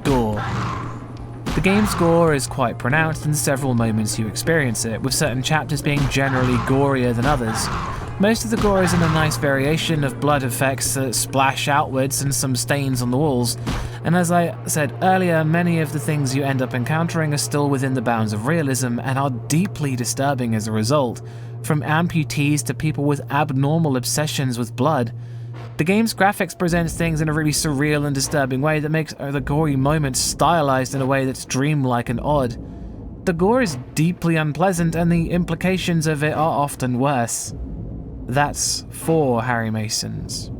Gore. The game's gore is quite pronounced in several moments you experience it, with certain chapters being generally gorier than others. Most of the gore is in a nice variation of blood effects that splash outwards and some stains on the walls, and as I said earlier, many of the things you end up encountering are still within the bounds of realism and are deeply disturbing as a result, from amputees to people with abnormal obsessions with blood. The game's graphics presents things in a really surreal and disturbing way that makes the gory moments stylized in a way that's dreamlike and odd. The gore is deeply unpleasant, and the implications of it are often worse. That's 4 Harry Masons.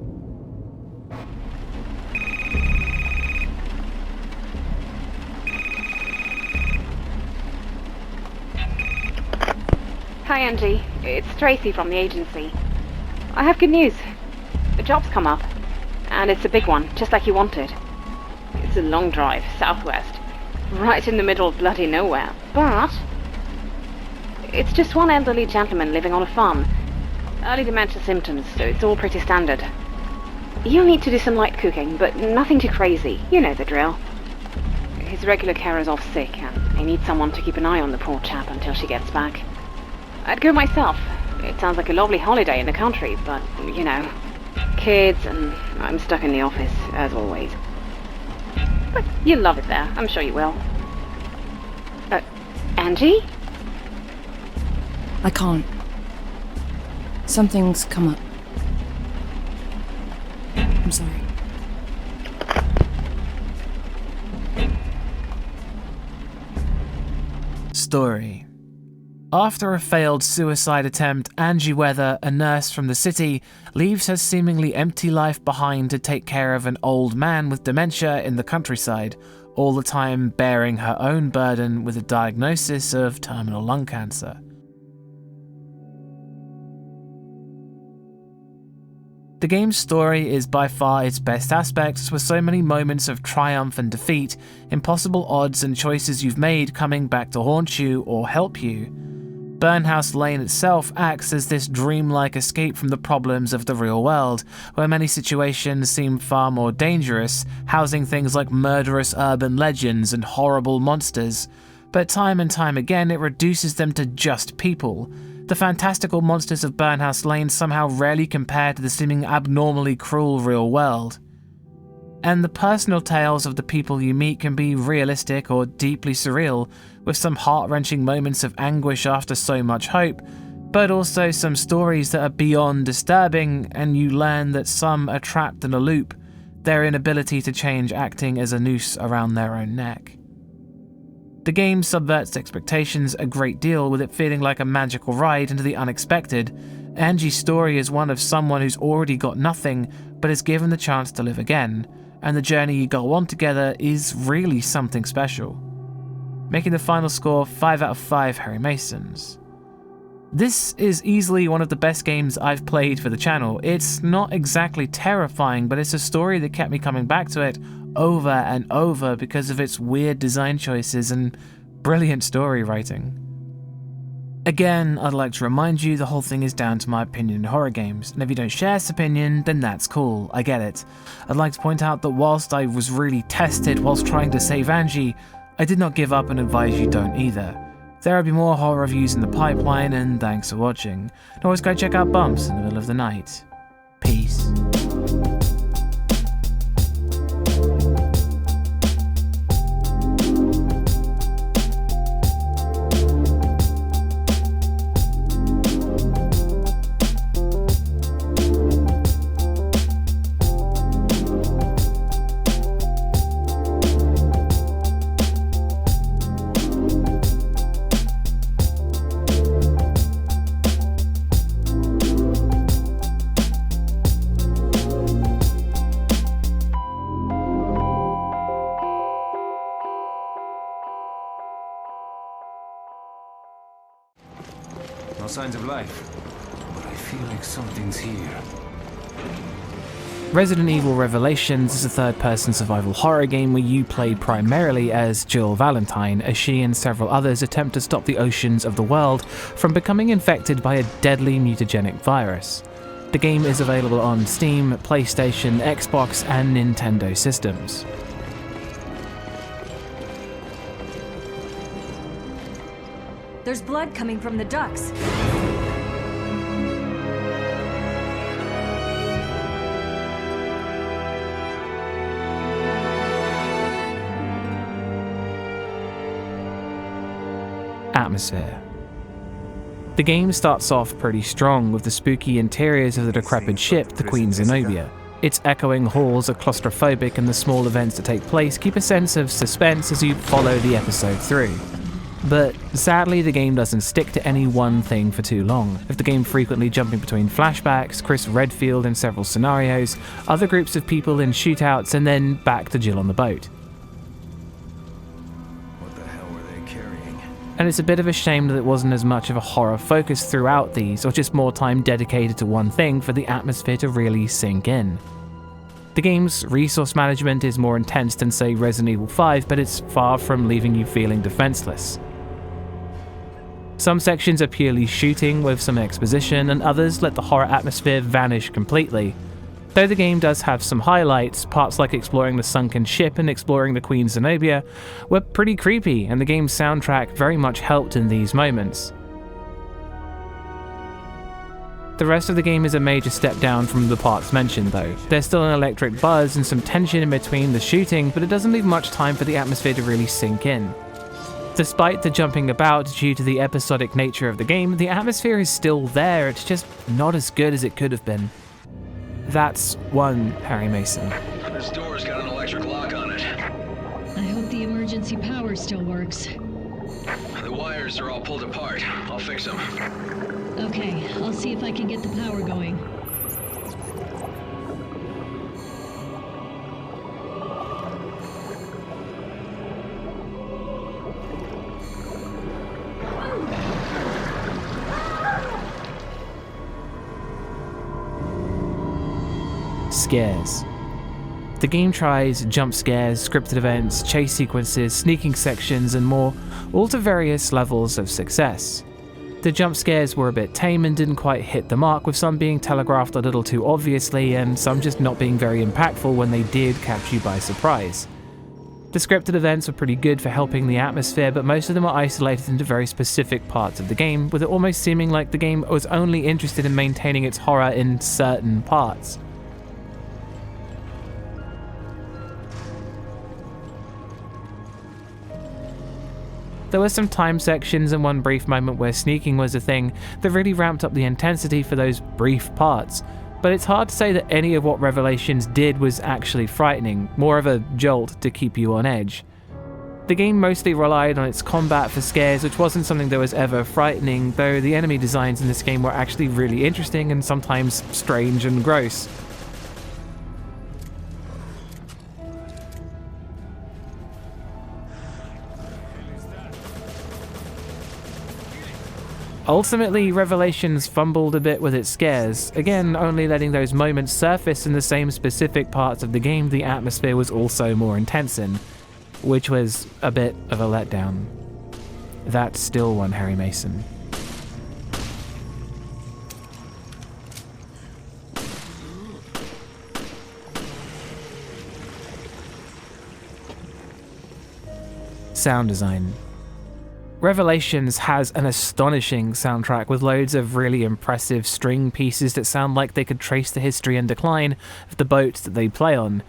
Hi Angie, it's Tracy from the agency. I have good news. The job's come up, and it's a big one, just like you wanted. It's a long drive, southwest, right in the middle of bloody nowhere, but it's just one elderly gentleman living on a farm. Early dementia symptoms, so it's all pretty standard. You'll need to do some light cooking, but nothing too crazy. You know the drill. His regular carer's off sick, and I need someone to keep an eye on the poor chap until she gets back. I'd go myself. It sounds like a lovely holiday in the country, but, you know, kids, and I'm stuck in the office, as always. But you'll love it there, I'm sure you will. Angie? I can't. Something's come up. I'm sorry. Story. After a failed suicide attempt, Angie Weather, a nurse from the city, leaves her seemingly empty life behind to take care of an old man with dementia in the countryside, all the time bearing her own burden with a diagnosis of terminal lung cancer. The game's story is by far its best aspect, with so many moments of triumph and defeat, impossible odds and choices you've made coming back to haunt you or help you. Burnhouse Lane itself acts as this dreamlike escape from the problems of the real world, where many situations seem far more dangerous, housing things like murderous urban legends and horrible monsters. But time and time again it reduces them to just people. The fantastical monsters of Burnhouse Lane somehow rarely compare to the seeming abnormally cruel real world. And the personal tales of the people you meet can be realistic or deeply surreal, with some heart-wrenching moments of anguish after so much hope, but also some stories that are beyond disturbing, and you learn that some are trapped in a loop, their inability to change acting as a noose around their own neck. The game subverts expectations a great deal, with it feeling like a magical ride into the unexpected. Angie's story is one of someone who's already got nothing, but is given the chance to live again, and the journey you go on together is really something special. Making the final score 5 out of 5 Harry Masons. This is easily one of the best games I've played for the channel. It's not exactly terrifying, but it's a story that kept me coming back to it over and over because of its weird design choices and brilliant story writing. Again, I'd like to remind you the whole thing is down to my opinion in horror games, and if you don't share this opinion, then that's cool, I get it. I'd like to point out that whilst I was really tested whilst trying to save Angie, I did not give up and advise you don't either. There will be more horror reviews in the pipeline, and thanks for watching. And always go check out Bumps in the middle of the night. Peace. No signs of life, but I feel like something's here. Resident Evil Revelations is a third-person survival horror game where you play primarily as Jill Valentine, as she and several others attempt to stop the oceans of the world from becoming infected by a deadly mutagenic virus. The game is available on Steam, PlayStation, Xbox, and Nintendo systems. There's blood coming from the ducts. Atmosphere. The game starts off pretty strong with the spooky interiors of the decrepit ship, the Queen Zenobia. Its echoing halls are claustrophobic, and the small events that take place keep a sense of suspense as you follow the episode through. But sadly, the game doesn't stick to any one thing for too long, with the game frequently jumping between flashbacks, Chris Redfield in several scenarios, other groups of people in shootouts, and then back to Jill on the boat. What the hell were they carrying? And it's a bit of a shame that it wasn't as much of a horror focus throughout these, or just more time dedicated to one thing for the atmosphere to really sink in. The game's resource management is more intense than, say, Resident Evil 5, but it's far from leaving you feeling defenseless. Some sections are purely shooting with some exposition, and others let the horror atmosphere vanish completely. Though the game does have some highlights, parts like exploring the sunken ship and exploring the Queen Zenobia were pretty creepy, and the game's soundtrack very much helped in these moments. The rest of the game is a major step down from the parts mentioned though. There's still an electric buzz and some tension in between the shooting, but it doesn't leave much time for the atmosphere to really sink in. Despite the jumping about due to the episodic nature of the game, the atmosphere is still there, it's just not as good as it could have been. That's one Harry Mason. This door's got an electric lock on it. I hope the emergency power still works. The wires are all pulled apart. I'll fix them. Okay, I'll see if I can get the power going. scares. The game tries jump scares, scripted events, chase sequences, sneaking sections, and more, all to various levels of success. The jump scares were a bit tame and didn't quite hit the mark, with some being telegraphed a little too obviously and some just not being very impactful when they did catch you by surprise. The scripted events were pretty good for helping the atmosphere, but most of them were isolated into very specific parts of the game, with it almost seeming like the game was only interested in maintaining its horror in certain parts. There were some time sections and one brief moment where sneaking was a thing that really ramped up the intensity for those brief parts, but it's hard to say that any of what Revelations did was actually frightening, more of a jolt to keep you on edge. The game mostly relied on its combat for scares, which wasn't something that was ever frightening, though the enemy designs in this game were actually really interesting and sometimes strange and gross. Ultimately, Revelations fumbled a bit with its scares, again only letting those moments surface in the same specific parts of the game the atmosphere was also more intense in, which was a bit of a letdown. That's still one Harry Mason. Sound design. Revelations has an astonishing soundtrack with loads of really impressive string pieces that sound like they could trace the history and decline of the boats that they play on.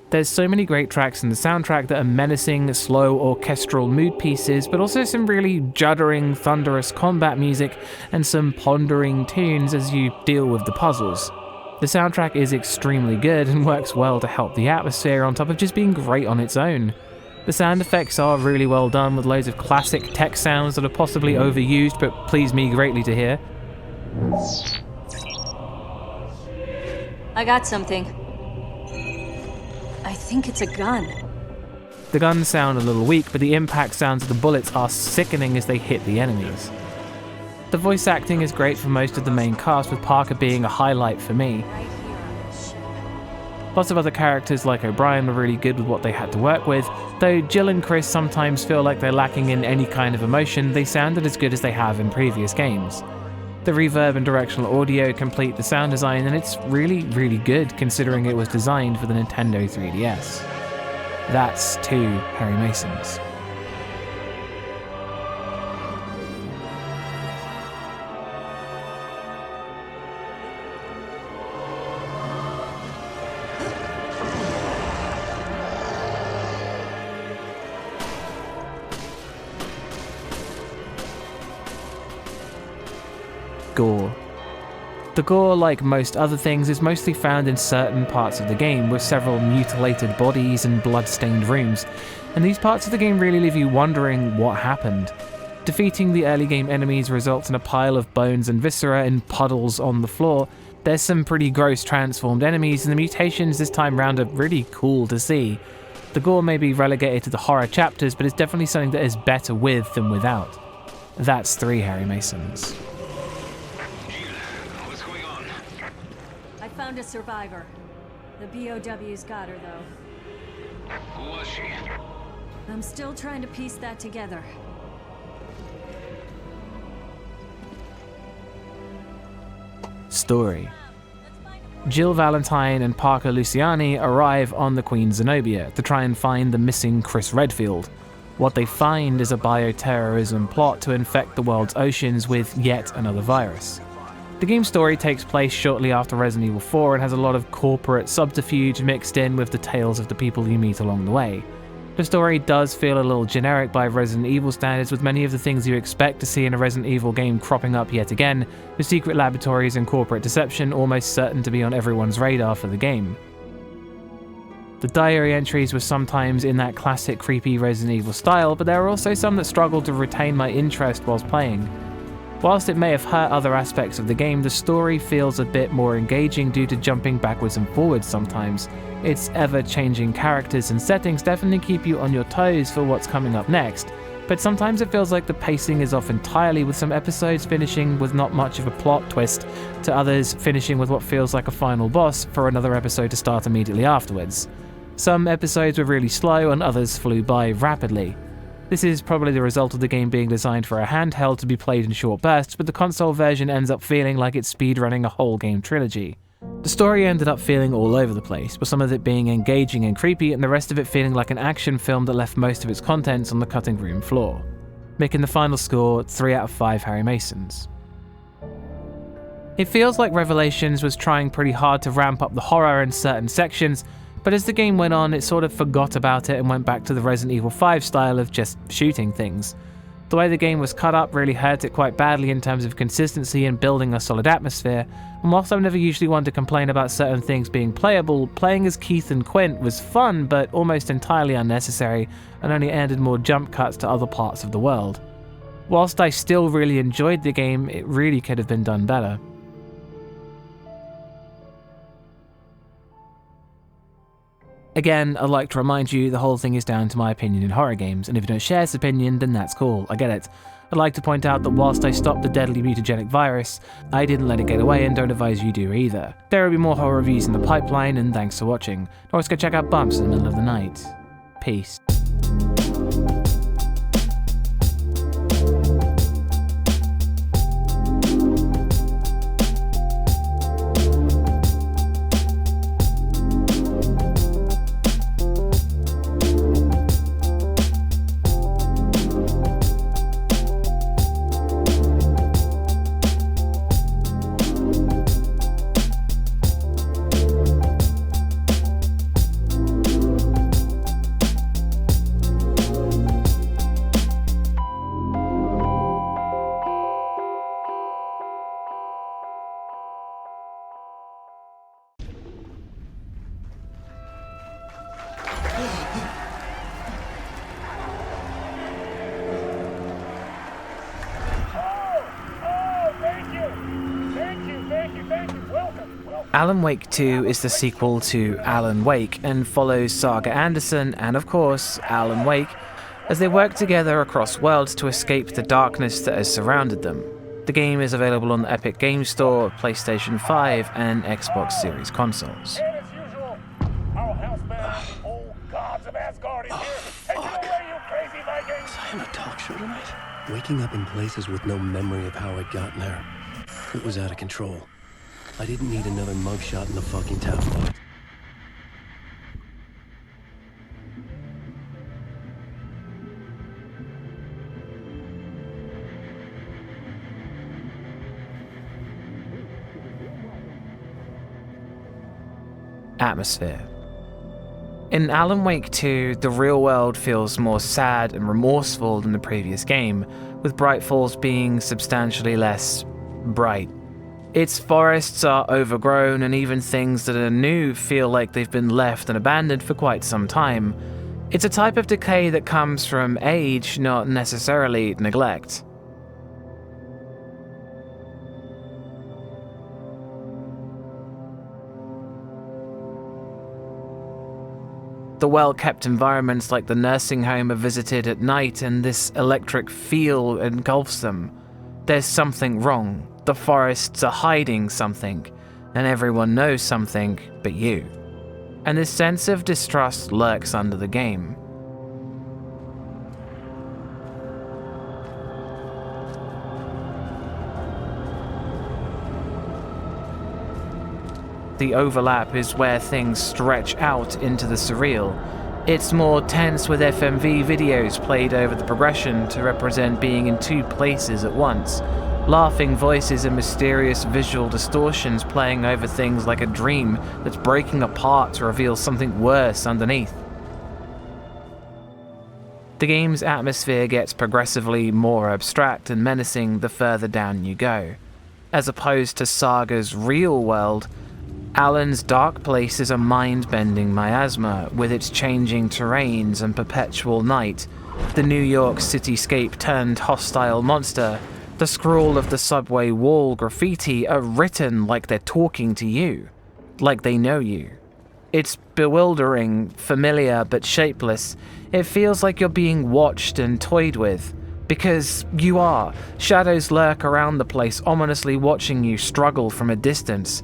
There's so many great tracks in the soundtrack that are menacing, slow, orchestral mood pieces, but also some really juddering, thunderous combat music and some pondering tunes as you deal with the puzzles. The soundtrack is extremely good and works well to help the atmosphere on top of just being great on its own. The sound effects are really well done, with loads of classic tech sounds that are possibly overused but please me greatly to hear. I got something. I think it's a gun. The guns sound a little weak, but the impact sounds of the bullets are sickening as they hit the enemies. The voice acting is great for most of the main cast, with Parker being a highlight for me. Lots of other characters like O'Brien were really good with what they had to work with, though Jill and Chris sometimes feel like they're lacking in any kind of emotion. They sounded as good as they have in previous games. The reverb and directional audio complete the sound design, and it's really, really good considering it was designed for the Nintendo 3DS. That's 2 Harry Masons. Gore. The gore, like most other things, is mostly found in certain parts of the game, with several mutilated bodies and blood-stained rooms, and these parts of the game really leave you wondering what happened. Defeating the early game enemies results in a pile of bones and viscera in puddles on the floor. There's some pretty gross transformed enemies, and the mutations this time round are really cool to see. The gore may be relegated to the horror chapters, but it's definitely something that is better with than without. That's 3 Harry Masons. Found a survivor. The BOW's got her, though. Who was she? I'm still trying to piece that together. Story. Jill Valentine and Parker Luciani arrive on the Queen Zenobia to try and find the missing Chris Redfield. What they find is a bioterrorism plot to infect the world's oceans with yet another virus. The game's story takes place shortly after Resident Evil 4 and has a lot of corporate subterfuge mixed in with the tales of the people you meet along the way. The story does feel a little generic by Resident Evil standards, with many of the things you expect to see in a Resident Evil game cropping up yet again, with secret laboratories and corporate deception almost certain to be on everyone's radar for the game. The diary entries were sometimes in that classic creepy Resident Evil style, but there are also some that struggled to retain my interest whilst playing. Whilst it may have hurt other aspects of the game, the story feels a bit more engaging due to jumping backwards and forwards sometimes. Its ever-changing characters and settings definitely keep you on your toes for what's coming up next, but sometimes it feels like the pacing is off entirely, with some episodes finishing with not much of a plot twist, to others finishing with what feels like a final boss for another episode to start immediately afterwards. Some episodes were really slow and others flew by rapidly. This is probably the result of the game being designed for a handheld to be played in short bursts, but the console version ends up feeling like it's speedrunning a whole game trilogy. The story ended up feeling all over the place, with some of it being engaging and creepy and the rest of it feeling like an action film that left most of its contents on the cutting room floor, making the final score 3 out of 5 Harry Masons. It feels like Revelations was trying pretty hard to ramp up the horror in certain sections, but as the game went on, it sort of forgot about it and went back to the Resident Evil 5 style of just shooting things. The way the game was cut up really hurt it quite badly in terms of consistency and building a solid atmosphere, and whilst I've never usually one to complain about certain things being playable, playing as Keith and Quint was fun but almost entirely unnecessary and only added more jump cuts to other parts of the world. Whilst I still really enjoyed the game, it really could have been done better. Again, I'd like to remind you the whole thing is down to my opinion in horror games, and if you don't share this opinion, then that's cool, I get it. I'd like to point out that whilst I stopped the deadly mutagenic virus, I didn't let it get away and don't advise you do either. There will be more horror reviews in the pipeline, and thanks for watching. Always go check out Bumps in the middle of the night. Peace. Alan Wake 2 is the sequel to Alan Wake and follows Saga Anderson and, of course, Alan Wake as they work together across worlds to escape the darkness that has surrounded them. The game is available on the Epic Games Store, PlayStation 5, and Xbox Series consoles. I'm a talk show tonight. Waking up in places with no memory of how I'd gotten there. It was out of control. I didn't need another mugshot in the fucking tabloid. Atmosphere. In Alan Wake 2, the real world feels more sad and remorseful than the previous game, with Bright Falls being substantially less bright. Its forests are overgrown, and even things that are new feel like they've been left and abandoned for quite some time. It's a type of decay that comes from age, not necessarily neglect. The well-kept environments like the nursing home are visited at night, and this electric feel engulfs them. There's something wrong. The forests are hiding something, and everyone knows something but you. And this sense of distrust lurks under the game. The overlap is where things stretch out into the surreal. It's more tense with FMV videos played over the progression to represent being in two places at once. Laughing voices and mysterious visual distortions playing over things like a dream that's breaking apart to reveal something worse underneath. The game's atmosphere gets progressively more abstract and menacing the further down you go. As opposed to Saga's real world, Alan's dark place is a mind-bending miasma with its changing terrains and perpetual night. The New York cityscape turned hostile monster. The scroll of the subway wall graffiti are written like they're talking to you, like they know you. It's bewildering, familiar, but shapeless. It feels like you're being watched and toyed with. Because you are. Shadows lurk around the place, ominously watching you struggle from a distance.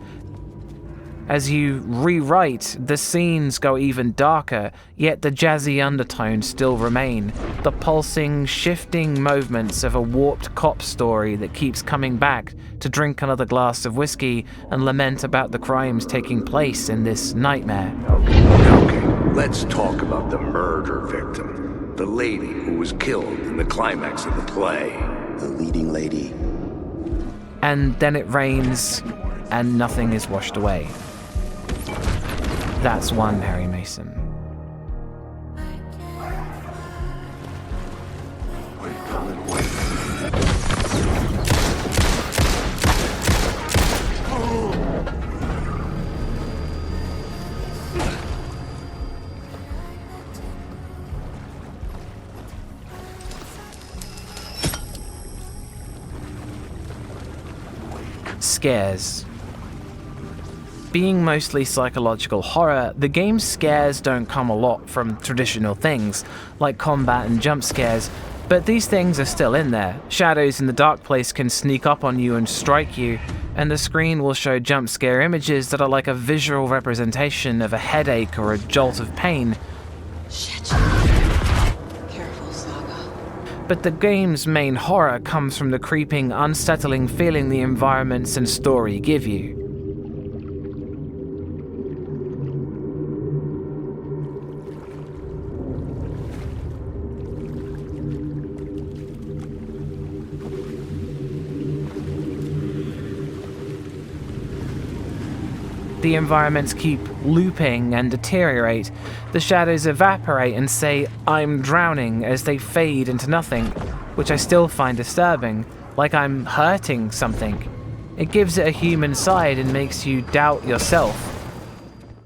As you rewrite, the scenes go even darker, yet the jazzy undertones still remain. The pulsing, shifting movements of a warped cop story that keeps coming back to drink another glass of whiskey and lament about the crimes taking place in this nightmare. Okay, let's talk about the murder victim. The lady who was killed in the climax of the play. The leading lady. And then it rains, and nothing is washed away. That's one Harry Mason. Scares. Being mostly psychological horror, the game's scares don't come a lot from traditional things, like combat and jump scares, but these things are still in there. Shadows in the dark place can sneak up on you and strike you, and the screen will show jump scare images that are like a visual representation of a headache or a jolt of pain. Shit. Careful, Saga. But the game's main horror comes from the creeping, unsettling feeling the environments and story give you. The environments keep looping and deteriorate. The shadows evaporate and say, "I'm drowning," as they fade into nothing, which I still find disturbing, like I'm hurting something. It gives it a human side and makes you doubt yourself.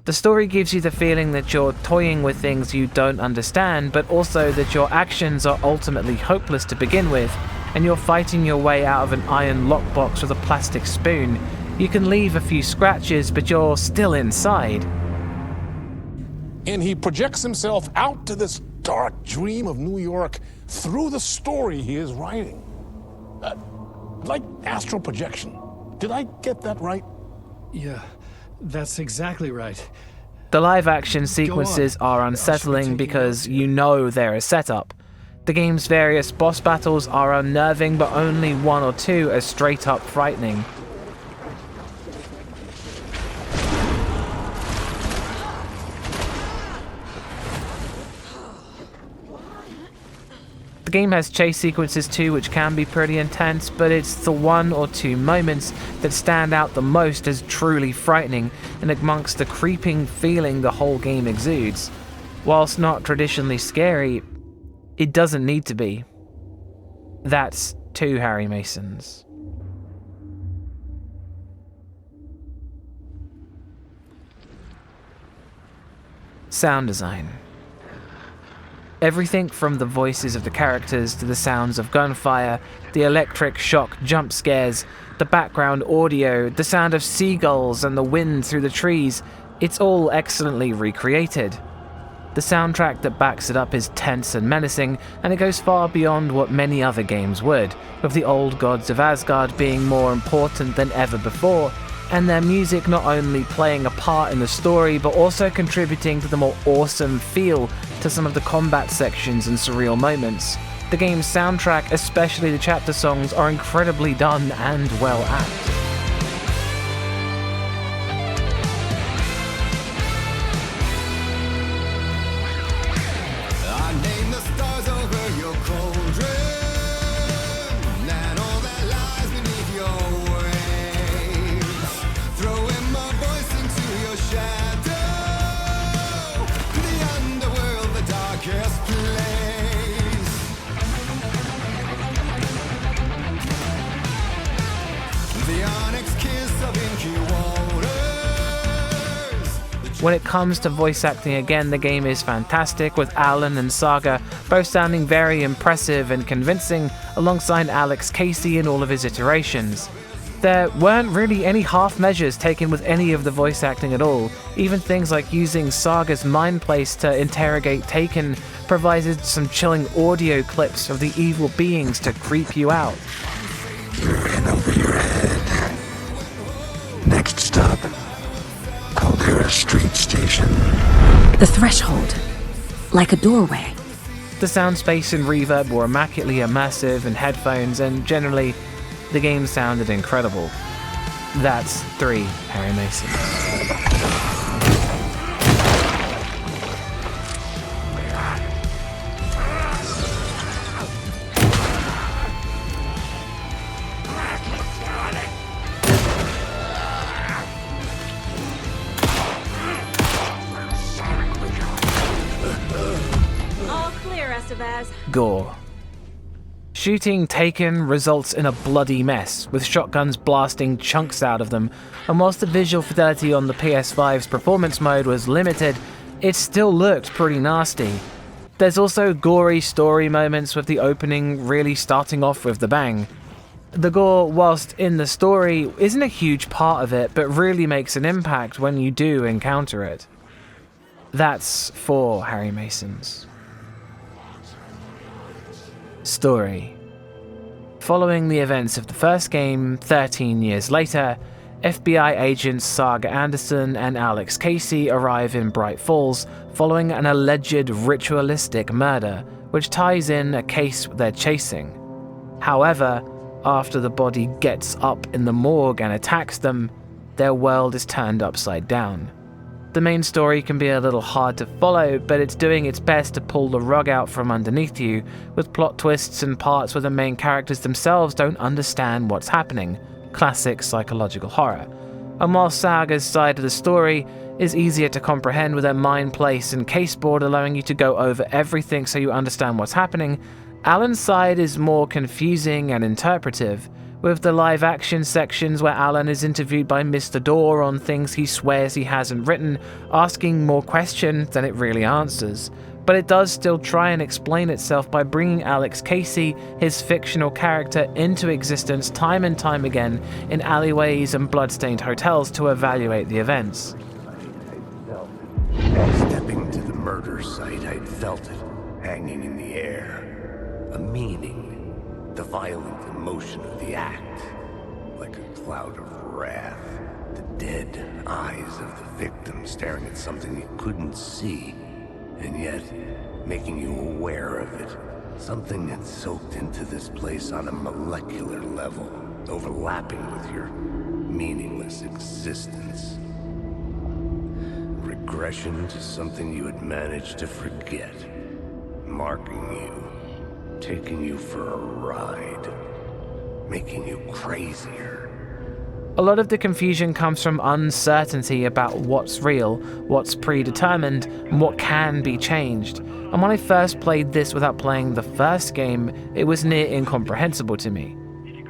The story gives you the feeling that you're toying with things you don't understand, but also that your actions are ultimately hopeless to begin with, and you're fighting your way out of an iron lockbox with a plastic spoon. You can leave a few scratches, but you're still inside. And he projects himself out to this dark dream of New York through the story he is writing. Like astral projection. Did I get that right? Yeah, that's exactly right. The live-action sequences are unsettling because you know they're a setup. The game's various boss battles are unnerving, but only one or two are straight-up frightening. The game has chase sequences too, which can be pretty intense, but it's the one or two moments that stand out the most as truly frightening and amongst the creeping feeling the whole game exudes. Whilst not traditionally scary, it doesn't need to be. That's two Harry Masons. Sound design. Everything from the voices of the characters to the sounds of gunfire, the electric shock jump scares, the background audio, the sound of seagulls and the wind through the trees, it's all excellently recreated. The soundtrack that backs it up is tense and menacing, and it goes far beyond what many other games would, with the old gods of Asgard being more important than ever before, and their music not only playing a part in the story, but also contributing to the more awesome feel to some of the combat sections and surreal moments. The game's soundtrack, especially the chapter songs, are incredibly done and well acted. When it comes to voice acting again, the game is fantastic, with Alan and Saga both sounding very impressive and convincing, alongside Alex Casey in all of his iterations. There weren't really any half measures taken with any of the voice acting at all. Even things like using Saga's mind place to interrogate Taken provided some chilling audio clips of the evil beings to creep you out. You're in over your head. Next stop, Caldera Street Station. The threshold, like a doorway. The sound space and reverb were immaculately immersive in headphones, and generally, the game sounded incredible. That's 3 Harry Masons. All clear, Estevez. Gore. Shooting Taken results in a bloody mess, with shotguns blasting chunks out of them, and whilst the visual fidelity on the PS5's performance mode was limited, it still looked pretty nasty. There's also gory story moments, with the opening really starting off with the bang. The gore, whilst in the story, isn't a huge part of it, but really makes an impact when you do encounter it. That's 4 Harry Masons. Story. Following the events of the first game, 13 years later, FBI agents Saga Anderson and Alex Casey arrive in Bright Falls following an alleged ritualistic murder, which ties in a case they're chasing. However, after the body gets up in the morgue and attacks them, their world is turned upside down. The main story can be a little hard to follow, but it's doing its best to pull the rug out from underneath you, with plot twists and parts where the main characters themselves don't understand what's happening. Classic psychological horror. And while Saga's side of the story is easier to comprehend with their mind place and caseboard allowing you to go over everything so you understand what's happening, Alan's side is more confusing and interpretive, with the live action sections where Alan is interviewed by Mr. Door on things he swears he hasn't written, asking more questions than it really answers. But it does still try and explain itself by bringing Alex Casey, his fictional character, into existence time and time again in alleyways and bloodstained hotels to evaluate the events. Stepping to the murder site, I'd felt it, hanging in the air. A meaning, the violent emotion of the act, like a cloud of wrath. The dead eyes of the victim staring at something you couldn't see, and yet making you aware of it. Something had soaked into this place on a molecular level, overlapping with your meaningless existence. Regression to something you had managed to forget, marking you, taking you for a ride, making you crazier. A lot of the confusion comes from uncertainty about what's real, what's predetermined, and what can be changed. And when I first played this without playing the first game, it was near incomprehensible to me.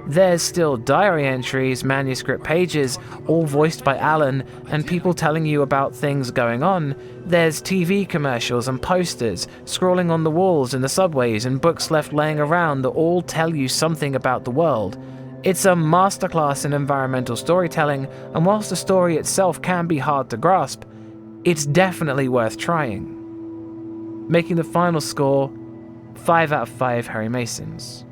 There's still diary entries, manuscript pages, all voiced by Alan, and people telling you about things going on. There's TV commercials and posters, scrolling on the walls in the subways, and books left laying around that all tell you something about the world. It's a masterclass in environmental storytelling, and whilst the story itself can be hard to grasp, it's definitely worth trying. Making the final score 5 out of 5 Harry Masons.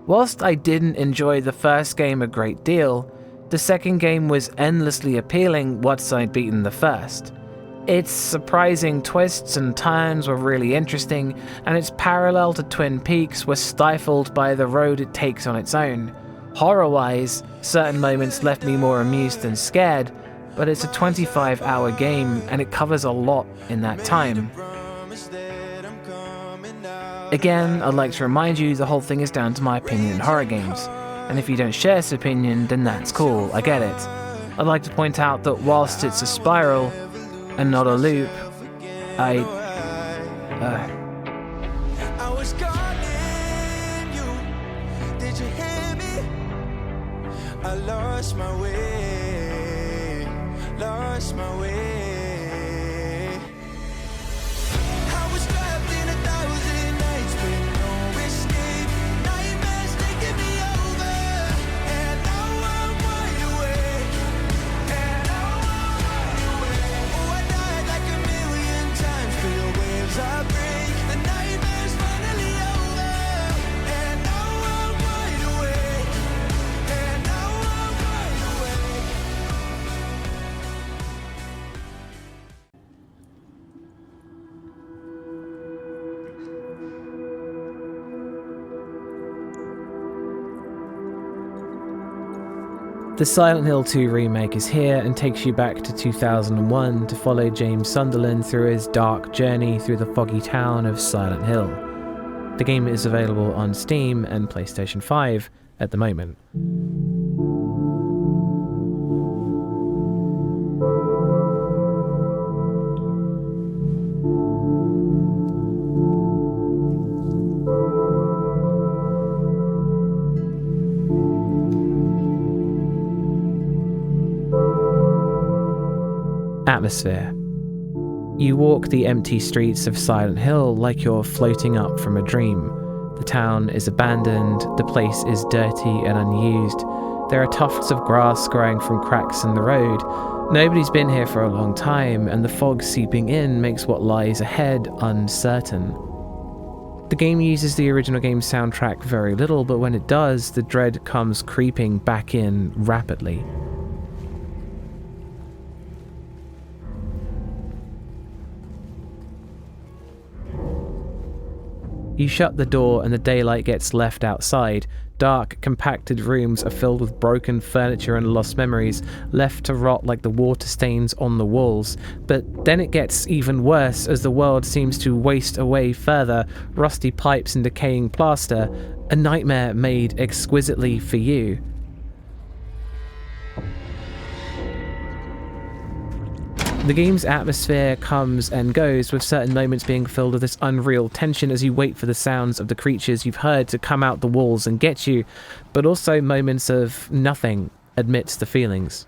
Whilst I didn't enjoy the first game a great deal, the second game was endlessly appealing once I'd beaten the first. Its surprising twists and turns were really interesting, and its parallel to Twin Peaks was stifled by the road it takes on its own. Horror-wise, certain moments left me more amused than scared, but it's a 25-hour game and it covers a lot in that time. Again, I'd like to remind you the whole thing is down to my opinion in horror games, and if you don't share this opinion, then that's cool, I get it. I'd like to point out that whilst it's a spiral and not a loop, I was calling you. Did you hear me? I lost my way, lost my way. I was trapped in 1,000 nights with no escape. Nightmares taking me over. The Silent Hill 2 remake is here and takes you back to 2001 to follow James Sunderland through his dark journey through the foggy town of Silent Hill. The game is available on Steam and PlayStation 5 at the moment. Atmosphere. You walk the empty streets of Silent Hill like you're floating up from a dream. The town is abandoned, the place is dirty and unused. There are tufts of grass growing from cracks in the road. Nobody's been here for a long time, and the fog seeping in makes what lies ahead uncertain. The game uses the original game's soundtrack very little, but when it does, the dread comes creeping back in rapidly. You shut the door and the daylight gets left outside. Dark, compacted rooms are filled with broken furniture and lost memories, left to rot like the water stains on the walls. But then it gets even worse as the world seems to waste away further, rusty pipes and decaying plaster, a nightmare made exquisitely for you. The game's atmosphere comes and goes, with certain moments being filled with this unreal tension as you wait for the sounds of the creatures you've heard to come out the walls and get you, but also moments of nothing amidst the feelings.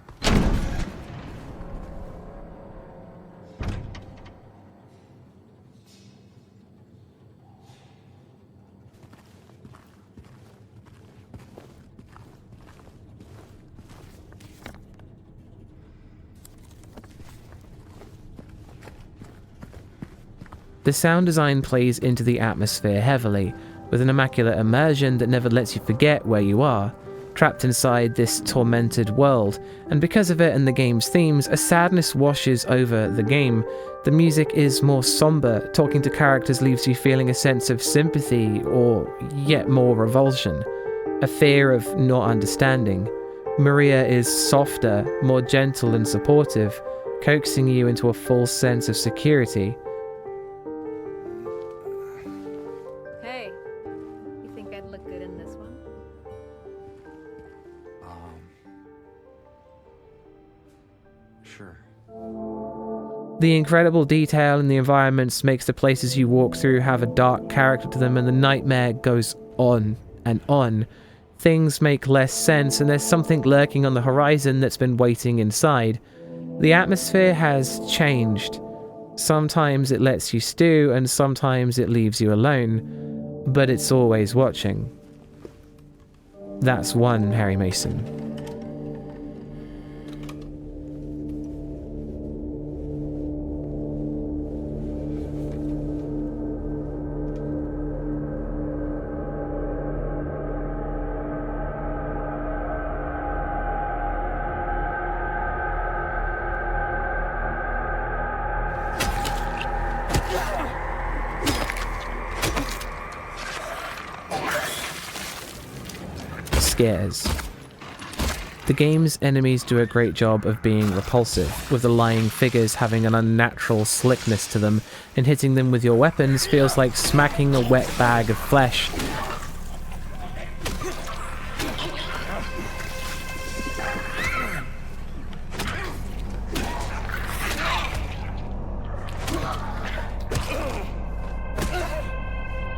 The sound design plays into the atmosphere heavily, with an immaculate immersion that never lets you forget where you are, trapped inside this tormented world, and because of it and the game's themes, a sadness washes over the game. The music is more somber, talking to characters leaves you feeling a sense of sympathy or yet more revulsion, a fear of not understanding. Maria is softer, more gentle and supportive, coaxing you into a false sense of security. The incredible detail in the environments makes the places you walk through have a dark character to them, and the nightmare goes on and on. Things make less sense, and there's something lurking on the horizon that's been waiting inside. The atmosphere has changed. Sometimes it lets you stew, and sometimes it leaves you alone, but it's always watching. That's one Harry Mason. Scares. The game's enemies do a great job of being repulsive, with the lying figures having an unnatural slickness to them, and hitting them with your weapons feels like smacking a wet bag of flesh.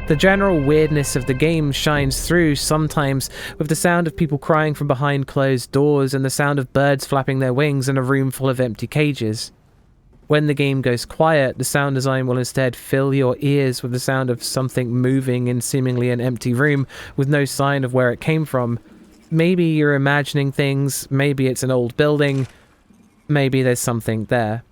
The general weirdness of the game shines through sometimes, with the sound of people crying from behind closed doors and the sound of birds flapping their wings in a room full of empty cages. When the game goes quiet, the sound design will instead fill your ears with the sound of something moving in seemingly an empty room with no sign of where it came from. Maybe you're imagining things, maybe it's an old building, maybe there's something there.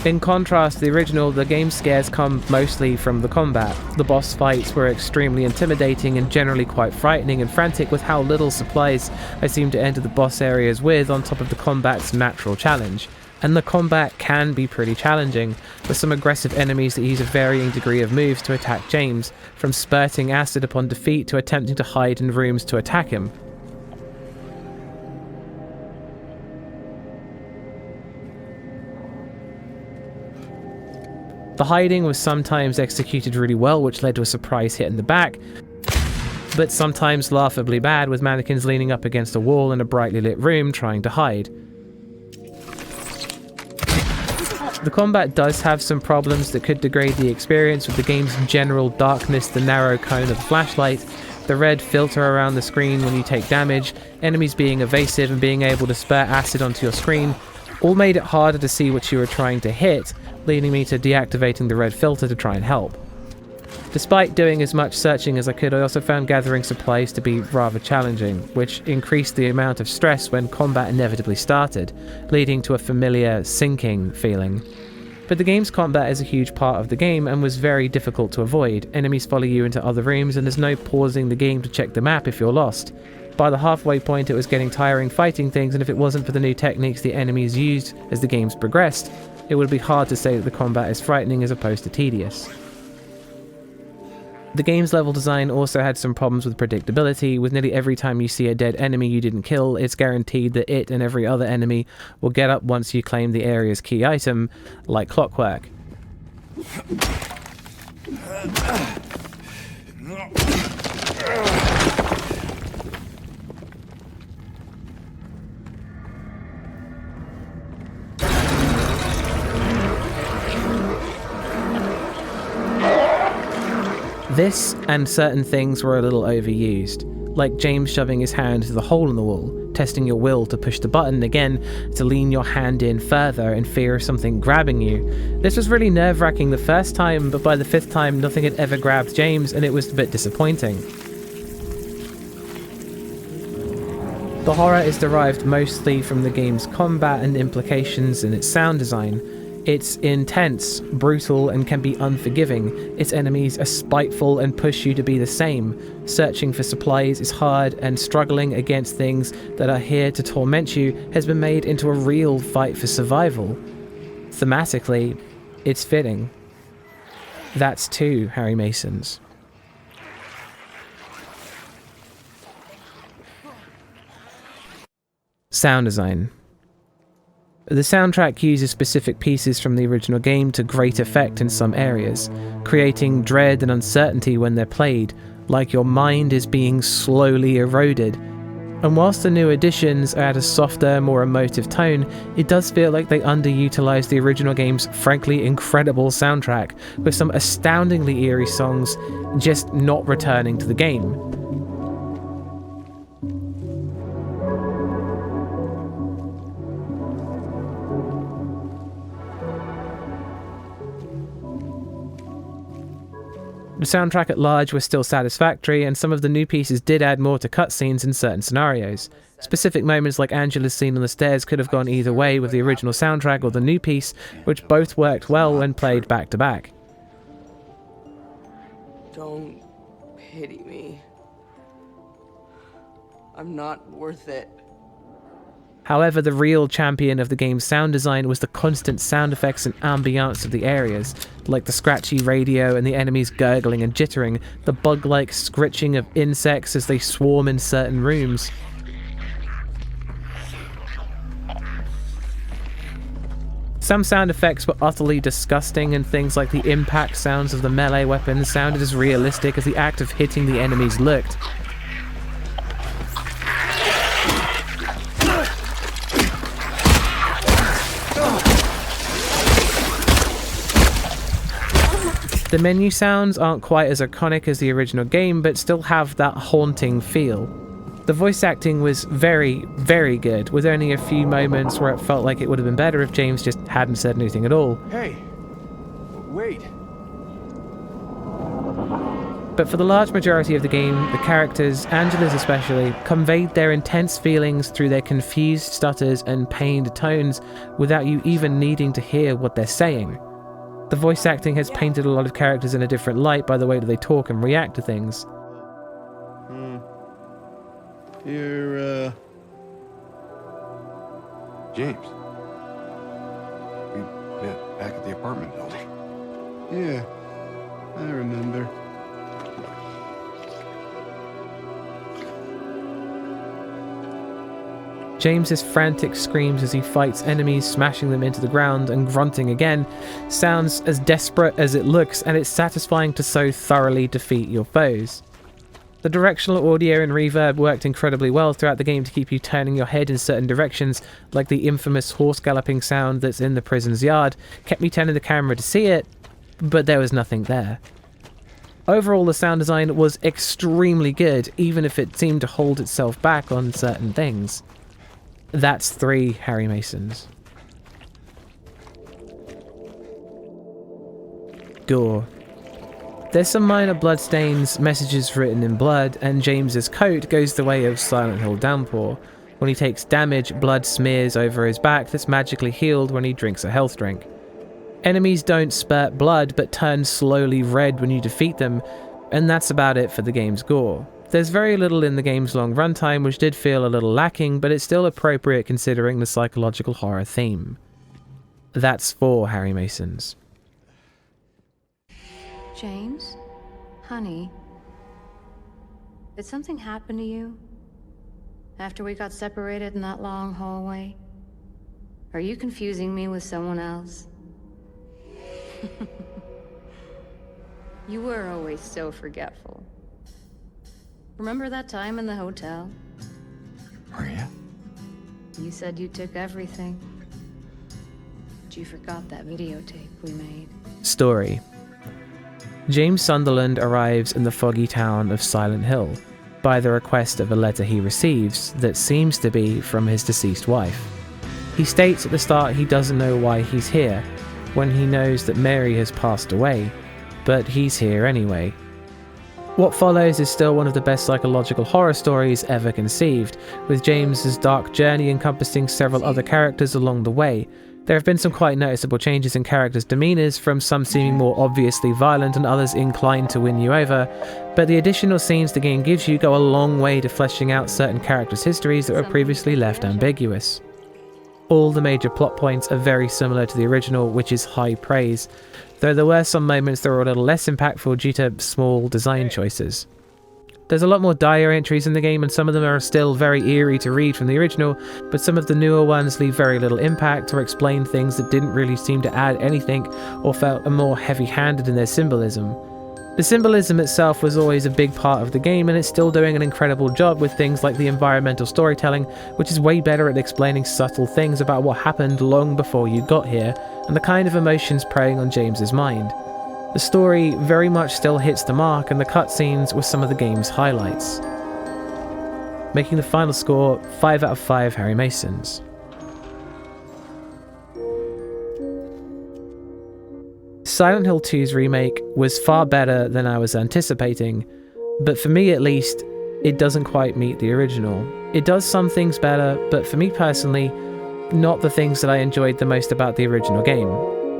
In contrast to the original, the game's scares come mostly from the combat. The boss fights were extremely intimidating and generally quite frightening and frantic with how little supplies I seem to enter the boss areas with, on top of the combat's natural challenge. and the combat can be pretty challenging, with some aggressive enemies that use a varying degree of moves to attack James, from spurting acid upon defeat to attempting to hide in rooms to attack him. The hiding was sometimes executed really well, which led to a surprise hit in the back, but sometimes laughably bad, with mannequins leaning up against a wall in a brightly lit room trying to hide. The combat does have some problems that could degrade the experience, with the game's general darkness, the narrow cone of the flashlight, the red filter around the screen when you take damage, enemies being evasive and being able to spurt acid onto your screen, all made it harder to see what you were trying to hit, leading me to deactivating the red filter to try and help. Despite doing as much searching as I could, I also found gathering supplies to be rather challenging, which increased the amount of stress when combat inevitably started, leading to a familiar sinking feeling. But the game's combat is a huge part of the game and was very difficult to avoid. Enemies follow you into other rooms and there's no pausing the game to check the map if you're lost. By the halfway point it was getting tiring fighting things, and if it wasn't for the new techniques the enemies used as the games progressed, it would be hard to say that the combat is frightening as opposed to tedious. The game's level design also had some problems with predictability, with nearly every time you see a dead enemy you didn't kill, it's guaranteed that it and every other enemy will get up once you claim the area's key item, like clockwork. This and certain things were a little overused, like James shoving his hand through the hole in the wall, testing your will to push the button again to lean your hand in further in fear of something grabbing you. This was really nerve-wracking the first time, but by the fifth time nothing had ever grabbed James and it was a bit disappointing. The horror is derived mostly from the game's combat and implications in its sound design. It's intense, brutal, and can be unforgiving. Its enemies are spiteful and push you to be the same. Searching for supplies is hard, and struggling against things that are here to torment you has been made into a real fight for survival. Thematically, it's fitting. That's two Harry Masons. Sound design. The soundtrack uses specific pieces from the original game to great effect in some areas, creating dread and uncertainty when they're played, like your mind is being slowly eroded. And whilst the new additions add a softer, more emotive tone, it does feel like they underutilized the original game's frankly incredible soundtrack, with some astoundingly eerie songs just not returning to the game. The soundtrack at large was still satisfactory, and some of the new pieces did add more to cutscenes in certain scenarios. Specific moments like Angela's scene on the stairs could have gone either way with the original soundtrack or the new piece, which both worked well when played back to back. Don't pity me. I'm not worth it. However, the real champion of the game's sound design was the constant sound effects and ambiance of the areas, like the scratchy radio and the enemies gurgling and jittering, the bug-like scritching of insects as they swarm in certain rooms. Some sound effects were utterly disgusting, and things like the impact sounds of the melee weapons sounded as realistic as the act of hitting the enemies looked. The menu sounds aren't quite as iconic as the original game, but still have that haunting feel. The voice acting was very, very good, with only a few moments where it felt like it would have been better if James just hadn't said anything at all. Hey, wait. But for the large majority of the game, the characters, Angela's especially, conveyed their intense feelings through their confused stutters and pained tones without you even needing to hear what they're saying. The voice acting has painted a lot of characters in a different light by the way that they talk and react to things. You're, James. Met back at the apartment building. Yeah, I remember. James's frantic screams as he fights enemies, smashing them into the ground and grunting again, sounds as desperate as it looks, and it's satisfying to so thoroughly defeat your foes. The directional audio and reverb worked incredibly well throughout the game to keep you turning your head in certain directions, like the infamous horse galloping sound that's in the prison's yard kept me turning the camera to see it, but there was nothing there. Overall, the sound design was extremely good, even if it seemed to hold itself back on certain things. That's 3 Harry Masons. Gore. There's some minor bloodstains, messages written in blood, and James's coat goes the way of Silent Hill Downpour. When he takes damage, blood smears over his back that's magically healed when he drinks a health drink. Enemies don't spurt blood, but turn slowly red when you defeat them, and that's about it for the game's gore. There's very little in the game's long runtime, which did feel a little lacking, but it's still appropriate considering the psychological horror theme. That's 4 Harry Masons. James? Honey? Did something happen to you? After we got separated in that long hallway? Are you confusing me with someone else? You were always so forgetful. Remember that time in the hotel? Were ya? You said you took everything. But you forgot that videotape we made. Story. James Sunderland arrives in the foggy town of Silent Hill by the request of a letter he receives that seems to be from his deceased wife. He states at the start he doesn't know why he's here, when he knows that Mary has passed away, but he's here anyway. What follows is still one of the best psychological horror stories ever conceived, with James's dark journey encompassing several other characters along the way. There have been some quite noticeable changes in characters' demeanours, from some seeming more obviously violent and others inclined to win you over, but the additional scenes the game gives you go a long way to fleshing out certain characters' histories that were previously left ambiguous. All the major plot points are very similar to the original, which is high praise, though there were some moments that were a little less impactful due to small design choices. There's a lot more diary entries in the game, and some of them are still very eerie to read from the original, but some of the newer ones leave very little impact or explain things that didn't really seem to add anything or felt more heavy-handed in their symbolism. The symbolism itself was always a big part of the game, and it's still doing an incredible job with things like the environmental storytelling, which is way better at explaining subtle things about what happened long before you got here, and the kind of emotions preying on James's mind. The story very much still hits the mark, and the cutscenes were some of the game's highlights. Making the final score 5 out of 5 Harry Masons. Silent Hill 2's remake was far better than I was anticipating, but for me at least, it doesn't quite meet the original. It does some things better, but for me personally, not the things that I enjoyed the most about the original game.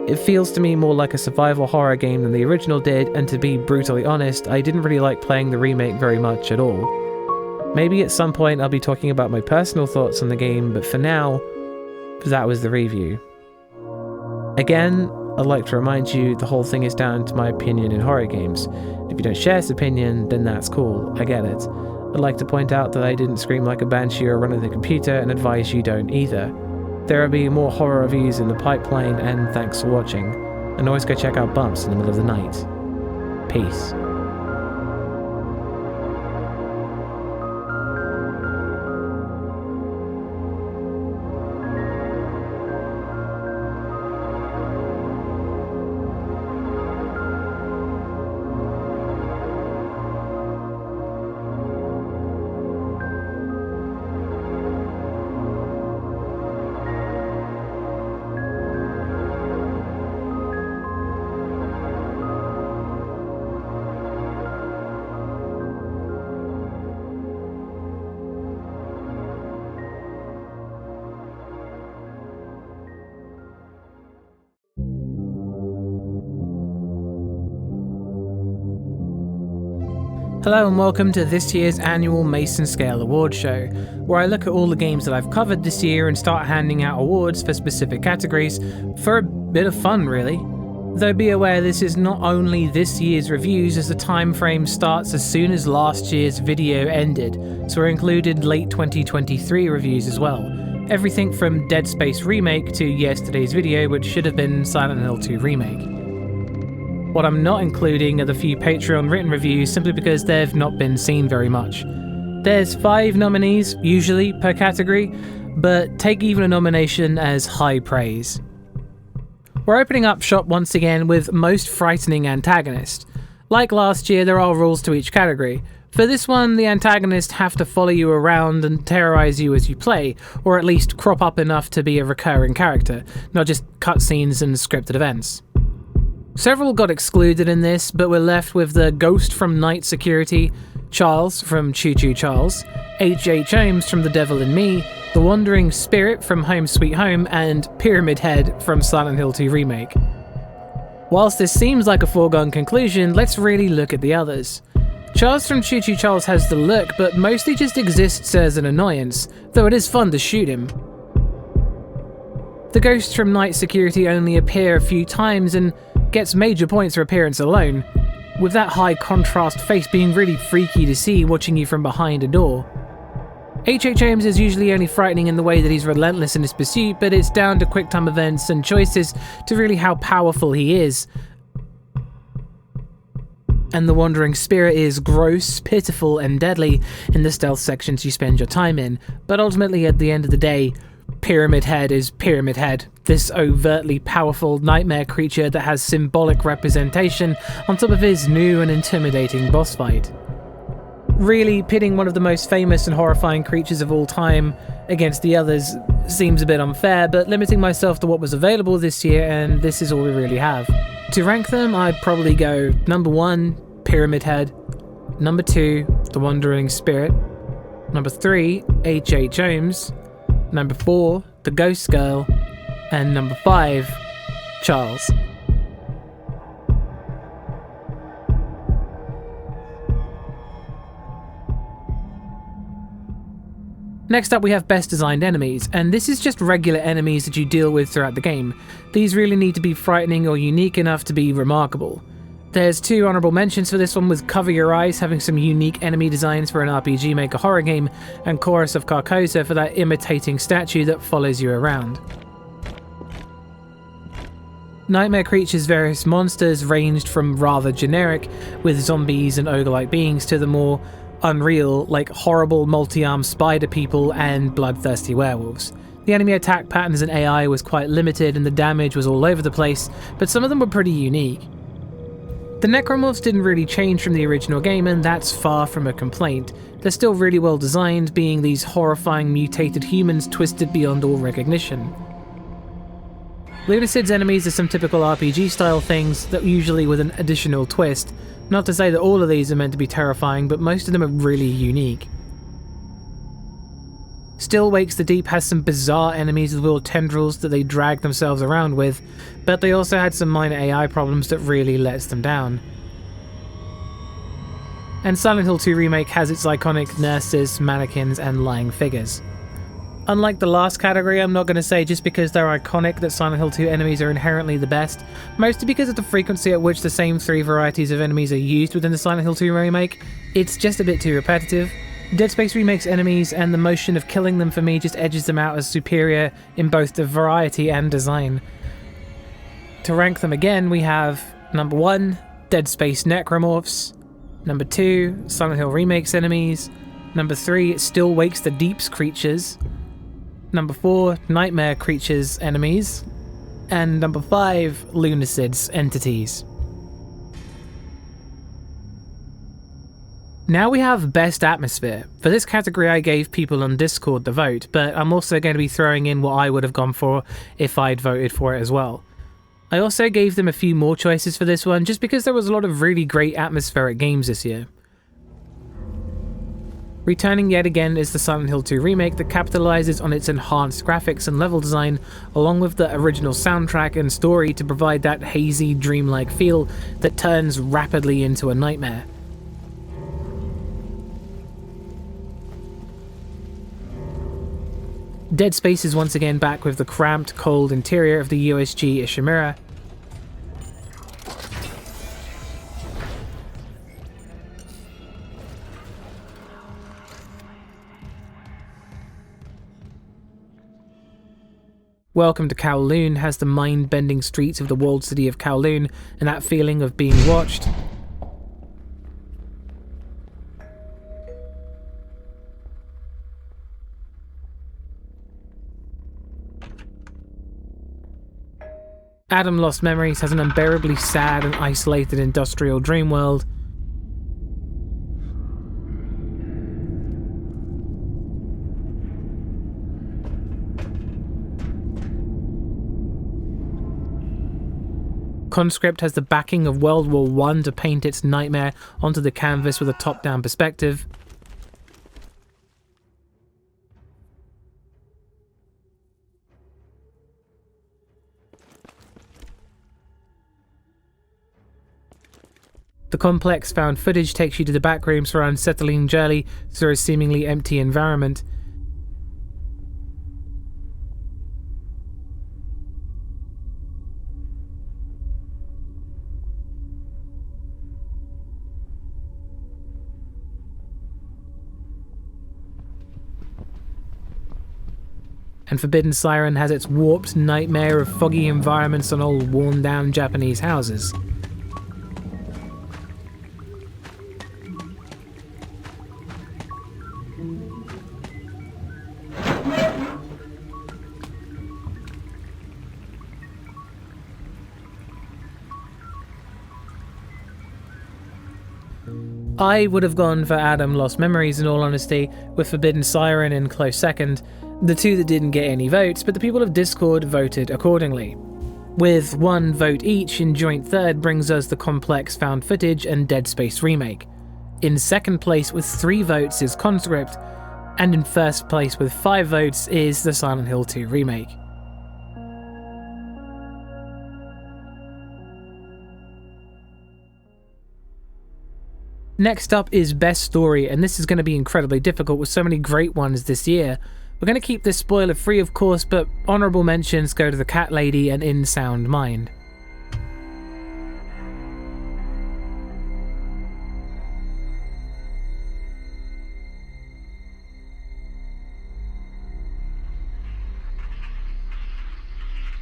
It feels to me more like a survival horror game than the original did, and to be brutally honest, I didn't really like playing the remake very much at all. Maybe at some point I'll be talking about my personal thoughts on the game, but for now, that was the review. Again, I'd like to remind you the whole thing is down to my opinion in horror games. If you don't share this opinion, then that's cool, I get it. I'd like to point out that I didn't scream like a banshee or run on the computer, and advise you don't either. There will be more horror reviews in the pipeline, and thanks for watching. And always go check out Bumps in the middle of the night. Peace. Hello and welcome to this year's annual Mason Scale Award Show, where I look at all the games that I've covered this year and start handing out awards for specific categories for a bit of fun really. Though be aware this is not only this year's reviews, as the time frame starts as soon as last year's video ended, so we're included late 2023 reviews as well. Everything from Dead Space Remake to yesterday's video, which should have been Silent Hill 2 Remake. What I'm not including are the few Patreon written reviews, simply because they've not been seen very much. There's 5 nominees, usually, per category, but take even a nomination as high praise. We're opening up shop once again with Most Frightening Antagonist. Like last year, there are rules to each category. For this one, the antagonists have to follow you around and terrorize you as you play, or at least crop up enough to be a recurring character, not just cutscenes and scripted events. Several got excluded in this, but we're left with the Ghost from Night Security, Charles from Choo Choo Charles, H.H. Holmes from The Devil in Me, The Wandering Spirit from Home Sweet Home, and Pyramid Head from Silent Hill 2 Remake. Whilst this seems like a foregone conclusion, let's really look at the others. Charles from Choo Choo Charles has the look, but mostly just exists as an annoyance, though it is fun to shoot him. The Ghosts from Night Security only appear a few times and gets major points for appearance alone, with that high contrast face being really freaky to see watching you from behind a door. H.H. Holmes is usually only frightening in the way that he's relentless in his pursuit, but it's down to quick time events and choices to really how powerful he is. And the Wandering Spirit is gross, pitiful, and deadly in the stealth sections you spend your time in, but ultimately at the end of the day, Pyramid Head is Pyramid Head, this overtly powerful nightmare creature that has symbolic representation on top of his new and intimidating boss fight. Really, pitting one of the most famous and horrifying creatures of all time against the others seems a bit unfair, but limiting myself to what was available this year, and this is all we really have. To rank them, I'd probably go number 1, Pyramid Head, number 2, The Wandering Spirit, number 3, H.H. Holmes, number 4, The Ghost Girl, and number 5, Charles. Next up we have Best Designed Enemies, and this is just regular enemies that you deal with throughout the game. These really need to be frightening or unique enough to be remarkable. There's 2 honourable mentions for this one, with Cover Your Eyes having some unique enemy designs for an RPG Maker horror game, and Chorus of Carcosa for that imitating statue that follows you around. Nightmare Creature's various monsters ranged from rather generic, with zombies and ogre-like beings, to the more unreal, like horrible multi-armed spider people and bloodthirsty werewolves. The enemy attack patterns and AI was quite limited and the damage was all over the place, but some of them were pretty unique. The necromorphs didn't really change from the original game, and that's far from a complaint. They're still really well designed, being these horrifying mutated humans twisted beyond all recognition. Lunacid's enemies are some typical RPG style things, that usually with an additional twist. Not to say that all of these are meant to be terrifying, but most of them are really unique. Still Wakes the Deep has some bizarre enemies with little tendrils that they drag themselves around with, but they also had some minor AI problems that really lets them down. And Silent Hill 2 Remake has its iconic nurses, mannequins, and lying figures. Unlike the last category, I'm not going to say just because they're iconic that Silent Hill 2 enemies are inherently the best, mostly because of the frequency at which the same 3 varieties of enemies are used within the Silent Hill 2 remake. It's just a bit too repetitive. Dead Space Remake's enemies and the motion of killing them for me just edges them out as superior in both the variety and design. To rank them again, we have number 1, Dead Space Necromorphs, number 2, Silent Hill Remake's enemies, number 3, Still Wakes the Deep's creatures, number 4, Nightmare Creatures enemies, and number 5, Lunacid's entities. Now we have Best Atmosphere. For this category I gave people on Discord the vote, but I'm also going to be throwing in what I would have gone for if I'd voted for it as well. I also gave them a few more choices for this one, just because there was a lot of really great atmospheric games this year. Returning yet again is the Silent Hill 2 remake that capitalizes on its enhanced graphics and level design, along with the original soundtrack and story to provide that hazy, dreamlike feel that turns rapidly into a nightmare. Dead Space is once again back with the cramped, cold interior of the USG Ishimura. Welcome to Kowloon has the mind-bending streets of the walled city of Kowloon and that feeling of being watched. Adam Lost Memories has an unbearably sad and isolated industrial dream world. Conscript has the backing of World War I to paint its nightmare onto the canvas with a top-down perspective. The complex found footage takes you to the back rooms for an unsettling journey through a seemingly empty environment. And Forbidden Siren has its warped nightmare of foggy environments on old worn-down Japanese houses. I would have gone for Adam Lost Memories in all honesty, with Forbidden Siren in close second, the two that didn't get any votes, but the people of Discord voted accordingly. With one vote each, in joint third brings us the complex found footage and Dead Space Remake. In second place with 3 votes is Conscript, and in first place with 5 votes is the Silent Hill 2 Remake. Next up is Best Story, and this is going to be incredibly difficult with so many great ones this year. We're going to keep this spoiler free of course, but honourable mentions go to The Cat Lady and In Sound Mind.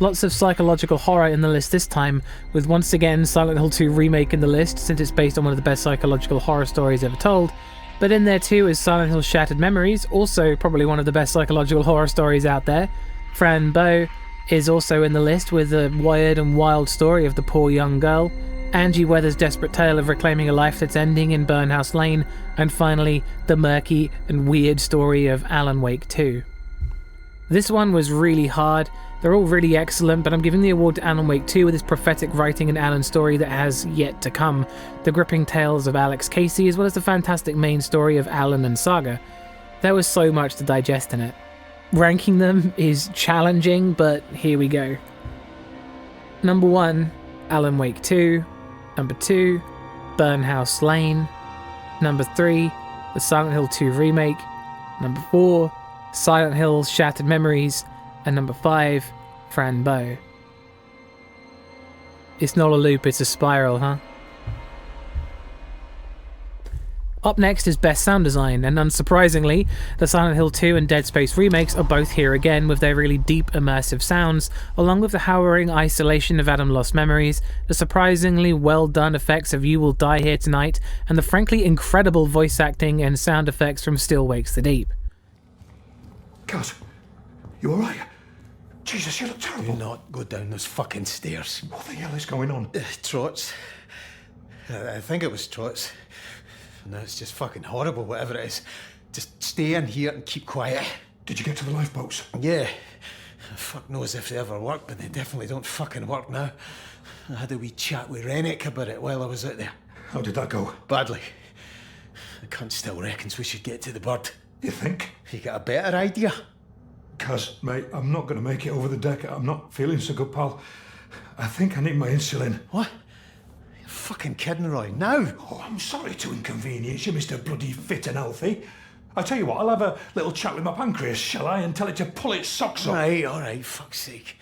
Lots of psychological horror in the list this time, with once again Silent Hill 2 Remake in the list since it's based on one of the best psychological horror stories ever told, but in there too is Silent Hill Shattered Memories, also probably one of the best psychological horror stories out there. Fran Bow is also in the list with a wired and wild story of the poor young girl, Angie Weather's desperate tale of reclaiming a life that's ending in Burnhouse Lane, and finally the murky and weird story of Alan Wake 2. This one was really hard. They're all really excellent, but I'm giving the award to Alan Wake 2 with its prophetic writing and Alan's story that has yet to come, the gripping tales of Alex Casey, as well as the fantastic main story of Alan and Saga. There was so much to digest in it. Ranking them is challenging, but here we go. Number 1, Alan Wake 2. Number 2, Burnhouse Lane. Number 3, the Silent Hill 2 Remake. Number 4, Silent Hill Shattered Memories. And number 5, Fran Bow. It's not a loop, it's a spiral, huh? Up next is Best Sound Design, and unsurprisingly, the Silent Hill 2 and Dead Space remakes are both here again with their really deep, immersive sounds, along with the harrowing isolation of Adam Lost Memories, the surprisingly well-done effects of You Will Die Here Tonight, and the frankly incredible voice acting and sound effects from Still Wakes the Deep. Cuz, you alright? Jesus, you look terrible. Do not go down those fucking stairs. What the hell is going on? Trots. I think it was Trots. No, it's just fucking horrible, whatever it is. Just stay in here and keep quiet. Did you get to the lifeboats? Yeah. Fuck knows if they ever work, but they definitely don't fucking work now. I had a wee chat with Remake about it while I was out there. How did that go? Badly. The cunt still reckons we should get to the bird. You think? You got a better idea? Cuz, mate, I'm not going to make it over the deck. I'm not feeling so good, pal. I think I need my insulin. What? You're fucking kidding, Roy. Now? Oh, I'm sorry to inconvenience you, Mr. Bloody Fit and Healthy. I tell you what, I'll have a little chat with my pancreas, shall I, and tell it to pull its socks up. All right, fuck's sake.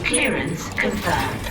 Clearance confirmed.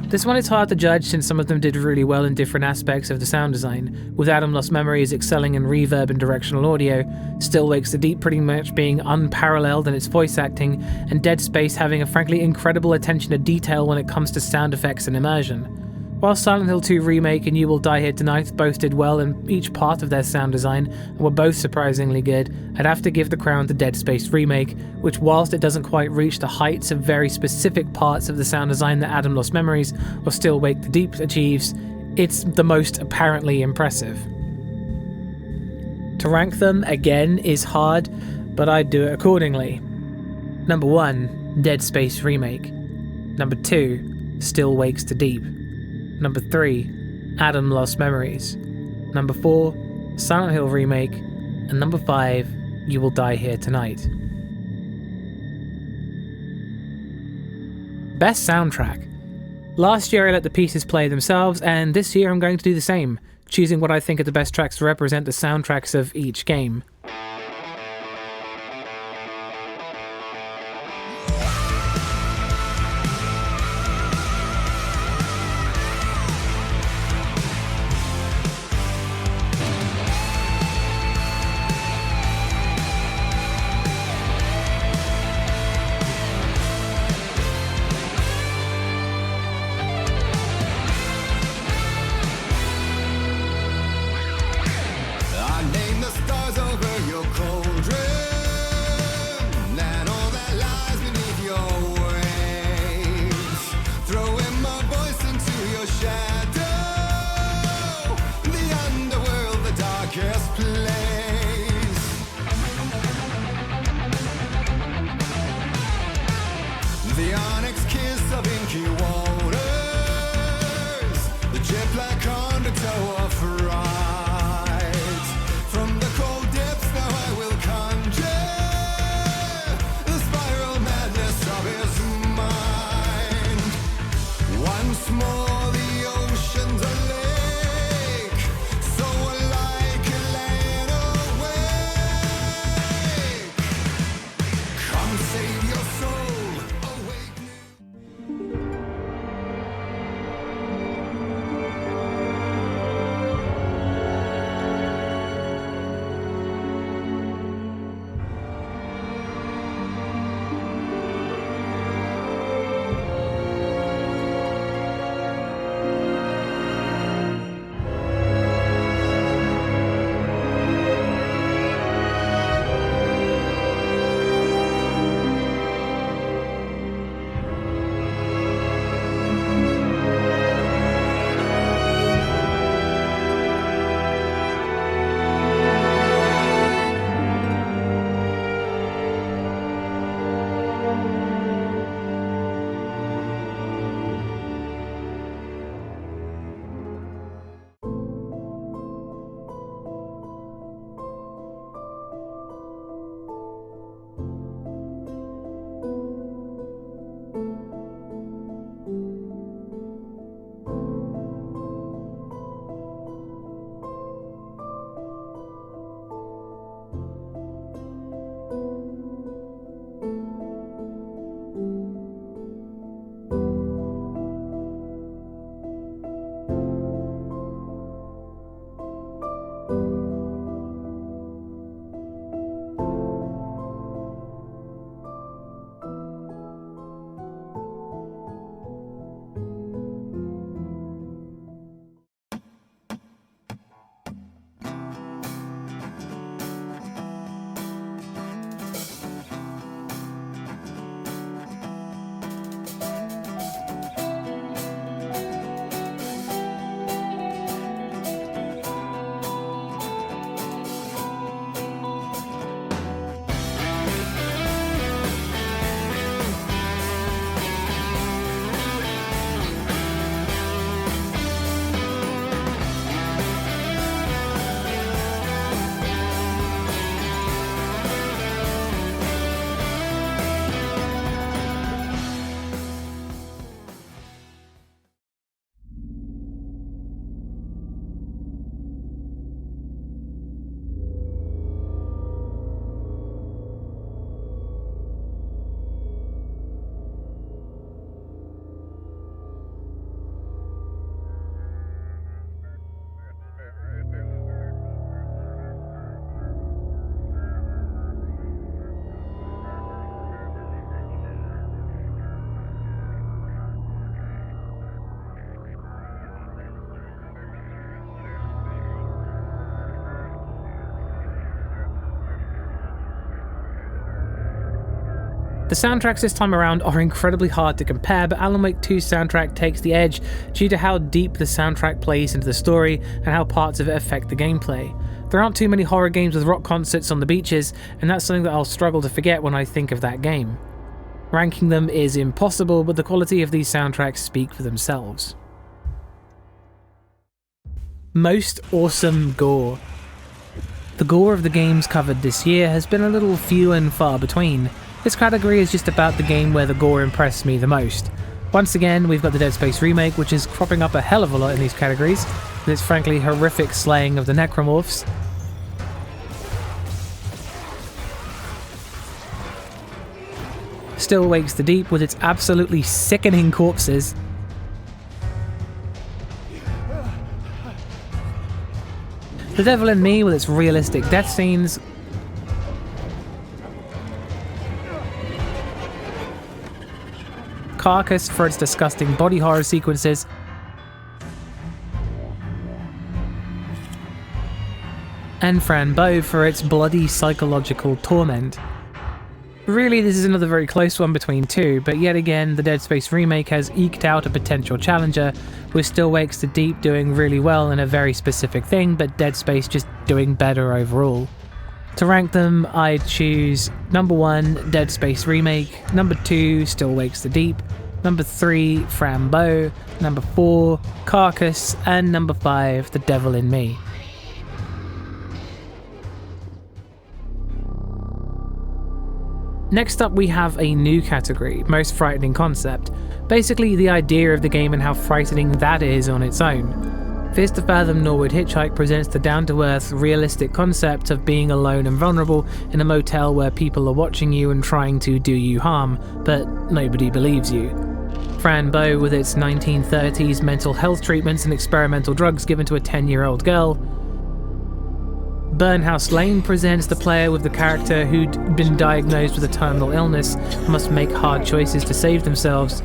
This one is hard to judge since some of them did really well in different aspects of the sound design, with Adam Lost Memories excelling in reverb and directional audio, Still Wakes the Deep pretty much being unparalleled in its voice acting, and Dead Space having a frankly incredible attention to detail when it comes to sound effects and immersion. While Silent Hill 2 Remake and You Will Die Here Tonight both did well in each part of their sound design and were both surprisingly good, I'd have to give the crown to Dead Space Remake, which whilst it doesn't quite reach the heights of very specific parts of the sound design that Adam Lost Memories or Still Wake the Deep achieves, it's the most apparently impressive. To rank them, again, is hard, but I'd do it accordingly. Number 1, Dead Space Remake. Number 2, Still Wakes the Deep. Number 3, Adam Lost Memories. Number 4, Silent Hill Remake. And number 5, You Will Die Here Tonight. Best soundtrack. Last year I let the pieces play themselves, and this year I'm going to do the same, choosing what I think are the best tracks to represent the soundtracks of each game. Jet black undertow of fright from the cold The soundtracks this time around are incredibly hard to compare, but Alan Wake 2's soundtrack takes the edge due to how deep the soundtrack plays into the story and how parts of it affect the gameplay. There aren't too many horror games with rock concerts on the beaches, and that's something that I'll struggle to forget when I think of that game. Ranking them is impossible, but the quality of these soundtracks speak for themselves. Most awesome gore. The gore of the games covered this year has been a little few and far between. This category is just about the game where the gore impressed me the most. Once again, we've got the Dead Space remake, which is cropping up a hell of a lot in these categories, with its frankly horrific slaying of the necromorphs. Still Wakes the Deep with its absolutely sickening corpses. The Devil in Me with its realistic death scenes. Carcass for its disgusting body horror sequences. And Fran Bow for its bloody psychological torment. Really, this is another very close one between two, but yet again, the Dead Space remake has eked out a potential challenger, with Still Wakes the Deep doing really well in a very specific thing, but Dead Space just doing better overall. To rank them, I'd choose number 1, Dead Space Remake, number 2, Still Wakes the Deep, number 3, Fran Bow, number 4, Carcass, and number 5, The Devil in Me. Next up we have a new category, Most Frightening Concept. Basically the idea of the game and how frightening that is on its own. Fears to Fathom Nor Would Hitchhike presents the down-to-earth, realistic concept of being alone and vulnerable in a motel where people are watching you and trying to do you harm, but nobody believes you. Fran Bow with its 1930s mental health treatments and experimental drugs given to a 10-year-old girl. Burnhouse Lane presents the player with the character who'd been diagnosed with a terminal illness and must make hard choices to save themselves.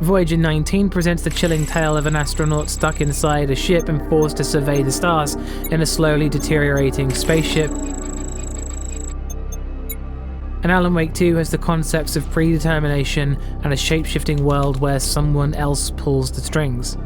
Voyager 19 presents the chilling tale of an astronaut stuck inside a ship and forced to survey the stars in a slowly deteriorating spaceship. And Alan Wake 2 has the concepts of predetermination and a shape-shifting world where someone else pulls the strings.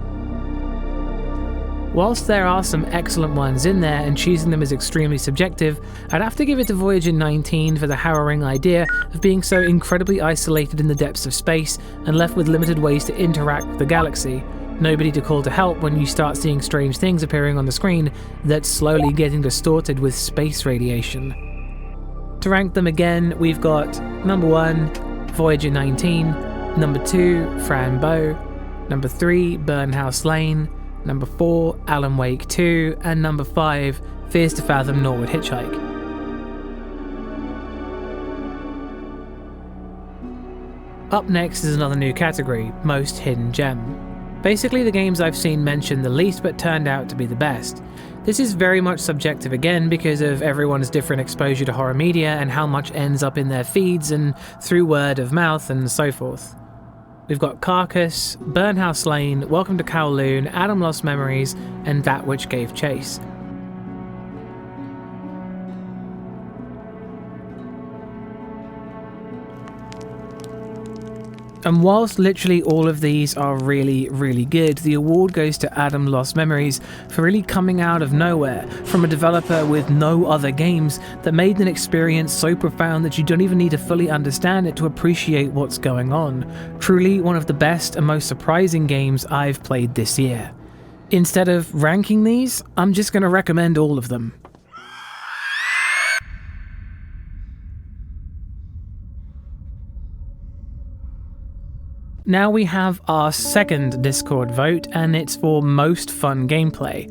Whilst there are some excellent ones in there and choosing them is extremely subjective, I'd have to give it to Voyager 19 for the harrowing idea of being so incredibly isolated in the depths of space and left with limited ways to interact with the galaxy. Nobody to call to help when you start seeing strange things appearing on the screen that's slowly getting distorted with space radiation. To rank them again, we've got number 1, Voyager 19, number 2, Fran Bow, number 3, Burnhouse Lane, number 4, Alan Wake 2, and number 5, Fears to Fathom Nor Would Hitchhike. Up next is another new category, Most Hidden Gem. Basically the games I've seen mentioned the least but turned out to be the best. This is very much subjective again because of everyone's different exposure to horror media and how much ends up in their feeds and through word of mouth and so forth. We've got Carcass, Burnhouse Lane, Welcome to Kowloon, Adam Lost Memories, and That Which Gave Chase. And whilst literally all of these are really, really good, the award goes to Adam Lost Memories for really coming out of nowhere from a developer with no other games that made an experience so profound that you don't even need to fully understand it to appreciate what's going on. Truly one of the best and most surprising games I've played this year. Instead of ranking these, I'm just going to recommend all of them. Now we have our second Discord vote, and it's for most fun gameplay.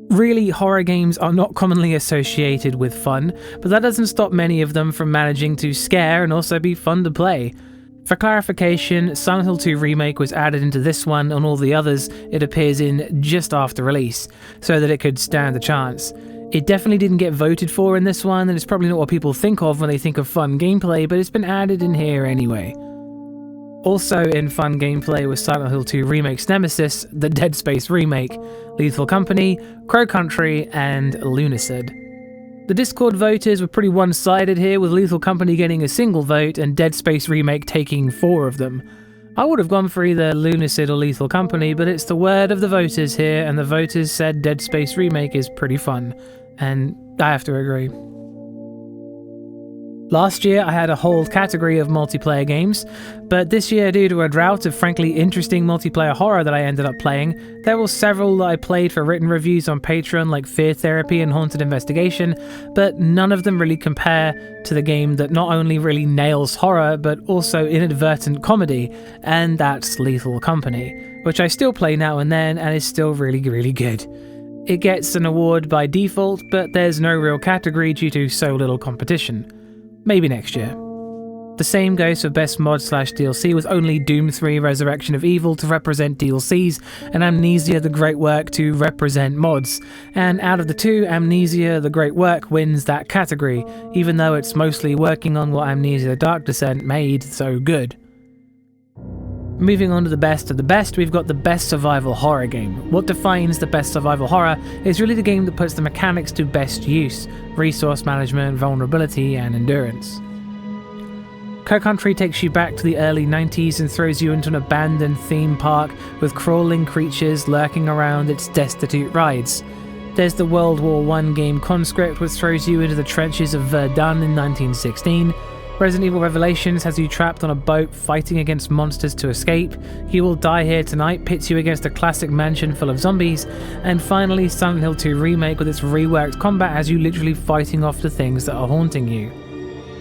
Really, horror games are not commonly associated with fun, but that doesn't stop many of them from managing to scare and also be fun to play. For clarification, Silent Hill 2 Remake was added into this one, and all the others it appears in just after release, so that it could stand a chance. It definitely didn't get voted for in this one, and it's probably not what people think of when they think of fun gameplay, but it's been added in here anyway. Also in fun gameplay was Silent Hill 2 Remake's Nemesis, the Dead Space Remake, Lethal Company, Crow Country, and Lunacid. The Discord voters were pretty one-sided here, with Lethal Company getting a single vote and Dead Space Remake taking 4 of them. I would have gone for either Lunacid or Lethal Company, but it's the word of the voters here, and the voters said Dead Space Remake is pretty fun, and I have to agree. Last year I had a whole category of multiplayer games, but this year, due to a drought of frankly interesting multiplayer horror that I ended up playing, there were several that I played for written reviews on Patreon like Fear Therapy and Haunted Investigation, but none of them really compare to the game that not only really nails horror, but also inadvertent comedy, and that's Lethal Company, which I still play now and then and is still really, really good. It gets an award by default, but there's no real category due to so little competition. Maybe next year. The same goes for Best Mod/DLC, with only Doom 3 Resurrection of Evil to represent DLCs, and Amnesia the Great Work to represent mods. And out of the two, Amnesia the Great Work wins that category, even though it's mostly working on what Amnesia the Dark Descent made so good. Moving on to the best of the best, we've got the best survival horror game. What defines the best survival horror is really the game that puts the mechanics to best use: resource management, vulnerability, and endurance. Country takes you back to the early 90s and throws you into an abandoned theme park with crawling creatures lurking around its destitute rides. There's the World War I game Conscript, which throws you into the trenches of Verdun in 1916. Resident Evil Revelations has you trapped on a boat fighting against monsters to escape. You Will Die Here Tonight pits you against a classic mansion full of zombies. And finally, Silent Hill 2 Remake with its reworked combat has you literally fighting off the things that are haunting you.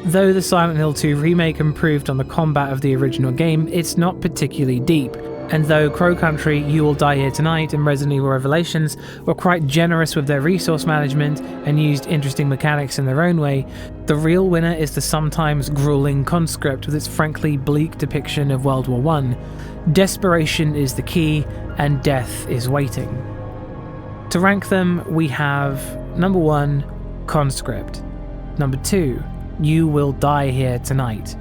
Though the Silent Hill 2 Remake improved on the combat of the original game, it's not particularly deep. And though Crow Country, You Will Die Here Tonight, and Resident Evil Revelations were quite generous with their resource management and used interesting mechanics in their own way, the real winner is the sometimes grueling Conscript with its frankly bleak depiction of World War I. Desperation is the key, and death is waiting. To rank them, we have number 1, Conscript. Number 2, You Will Die Here Tonight.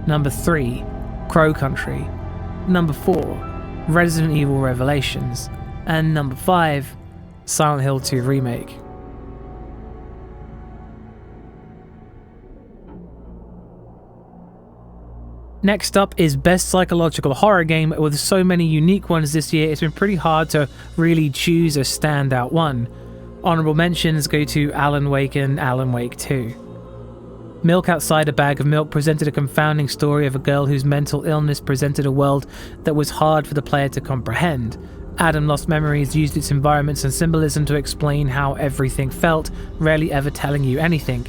Number 3, Crow Country. Number 4, Resident Evil Revelations. And number 5, Silent Hill 2 Remake. Next up is Best Psychological Horror Game. With so many unique ones this year, it's been pretty hard to really choose a standout one. Honorable mentions go to Alan Wake and Alan Wake 2. Milk Outside a Bag of Milk presented a confounding story of a girl whose mental illness presented a world that was hard for the player to comprehend. Adam Lost Memories used its environments and symbolism to explain how everything felt, rarely ever telling you anything.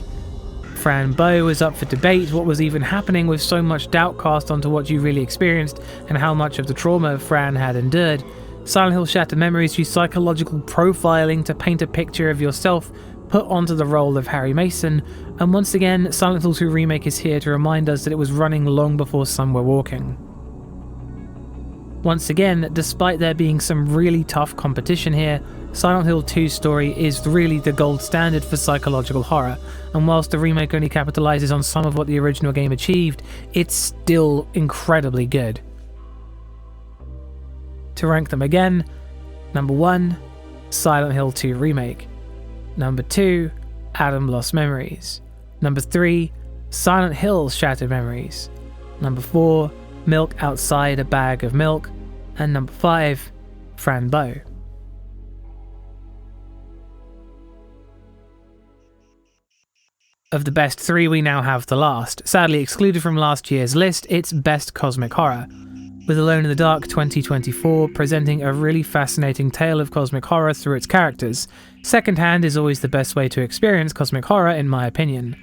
Fran Bow was up for debate: what was even happening, with so much doubt cast onto what you really experienced and how much of the trauma Fran had endured. Silent Hill Shattered Memories used psychological profiling to paint a picture of yourself put onto the role of Harry Mason, and once again, Silent Hill 2 Remake is here to remind us that it was running long before some were walking. Once again, despite there being some really tough competition here, Silent Hill 2's story is really the gold standard for psychological horror, and whilst the remake only capitalizes on some of what the original game achieved, it's still incredibly good. To rank them again, number 1, Silent Hill 2 Remake. Number 2, Adam Lost Memories. Number 3, Silent Hill Shattered Memories. Number 4, Milk Outside a Bag of Milk. And number 5, Fran Bow. Of the best 3, we now have the last. Sadly excluded from last year's list, it's Best Cosmic Horror, with Alone in the Dark 2024 presenting a really fascinating tale of cosmic horror through its characters. Secondhand is always the best way to experience cosmic horror, in my opinion.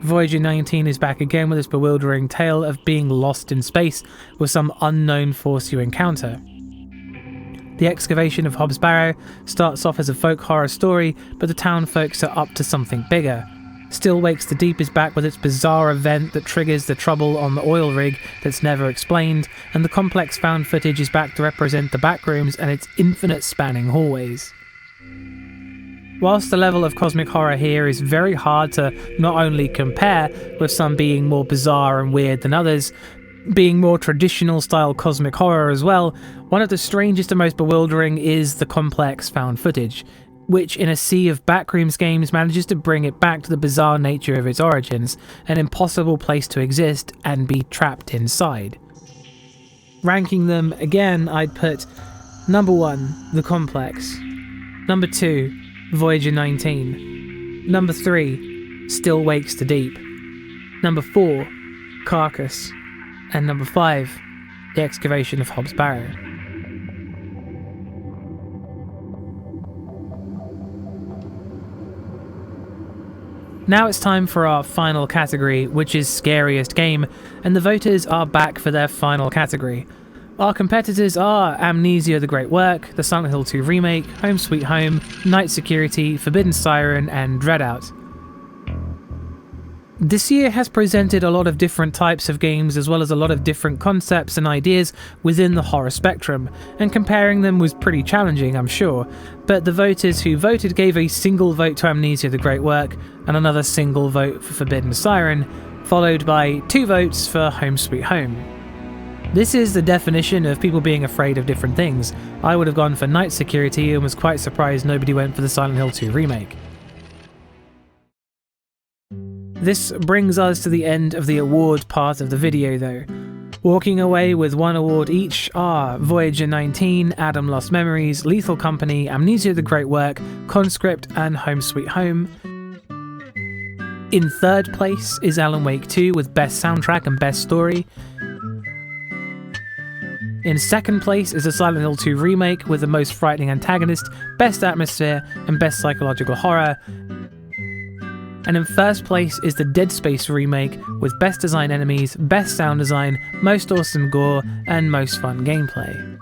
Voyager 19 is back again with its bewildering tale of being lost in space with some unknown force you encounter. The Excavation of Hobbs Barrow starts off as a folk horror story, but the town folks are up to something bigger. Still Wakes the Deep is back with its bizarre event that triggers the trouble on the oil rig that's never explained, and the complex found footage is back to represent the backrooms and its infinite spanning hallways. Whilst the level of cosmic horror here is very hard to not only compare, with some being more bizarre and weird than others, being more traditional style cosmic horror as well, one of the strangest and most bewildering is the complex found footage. which in a sea of backrooms games manages to bring it back to the bizarre nature of its origins, an impossible place to exist and be trapped inside. Ranking them again, I'd put number 1, The Complex, number 2, Voyager 19, number 3, Still Wakes the Deep, number 4, Carcass, and number 5, The Excavation of Hobbs Barrow. Now it's time for our final category, which is Scariest Game, and the voters are back for their final category. Our competitors are Amnesia: The Great Work, The Silent Hill 2 Remake, Home Sweet Home, Night Security, Forbidden Siren, and Dreadout. This year has presented a lot of different types of games as well as a lot of different concepts and ideas within the horror spectrum, and comparing them was pretty challenging, I'm sure, but the voters who voted gave a single vote to Amnesia: The Great Work and another single vote for Forbidden Siren, followed by 2 votes for Home Sweet Home. This is the definition of people being afraid of different things. I would have gone for Night Security and was quite surprised nobody went for the Silent Hill 2 Remake. This brings us to the end of the award part of the video though. Walking away with 1 award each are Voyager 19, Adam Lost Memories, Lethal Company, Amnesia: The Great Work, Conscript, and Home Sweet Home. In 3rd place is Alan Wake 2 with Best Soundtrack and Best Story. In 2nd place is the Silent Hill 2 Remake with the Most Frightening Antagonist, Best Atmosphere, and Best Psychological Horror. And in 1st place is the Dead Space Remake with Best Design Enemies, Best Sound Design, Most Awesome Gore, and Most Fun Gameplay.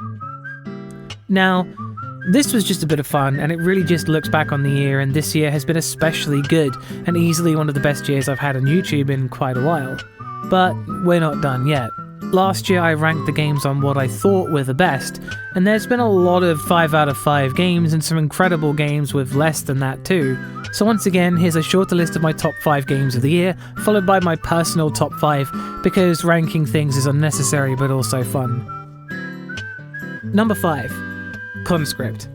Now, this was just a bit of fun, and it really just looks back on the year, and this year has been especially good, and easily one of the best years I've had on YouTube in quite a while. But we're not done yet. Last year I ranked the games on what I thought were the best, and there's been a lot of 5 out of 5 games and some incredible games with less than that too. So once again, here's a shorter list of my top 5 games of the year, followed by my personal top 5, because ranking things is unnecessary but also fun. Number 5. Conscript.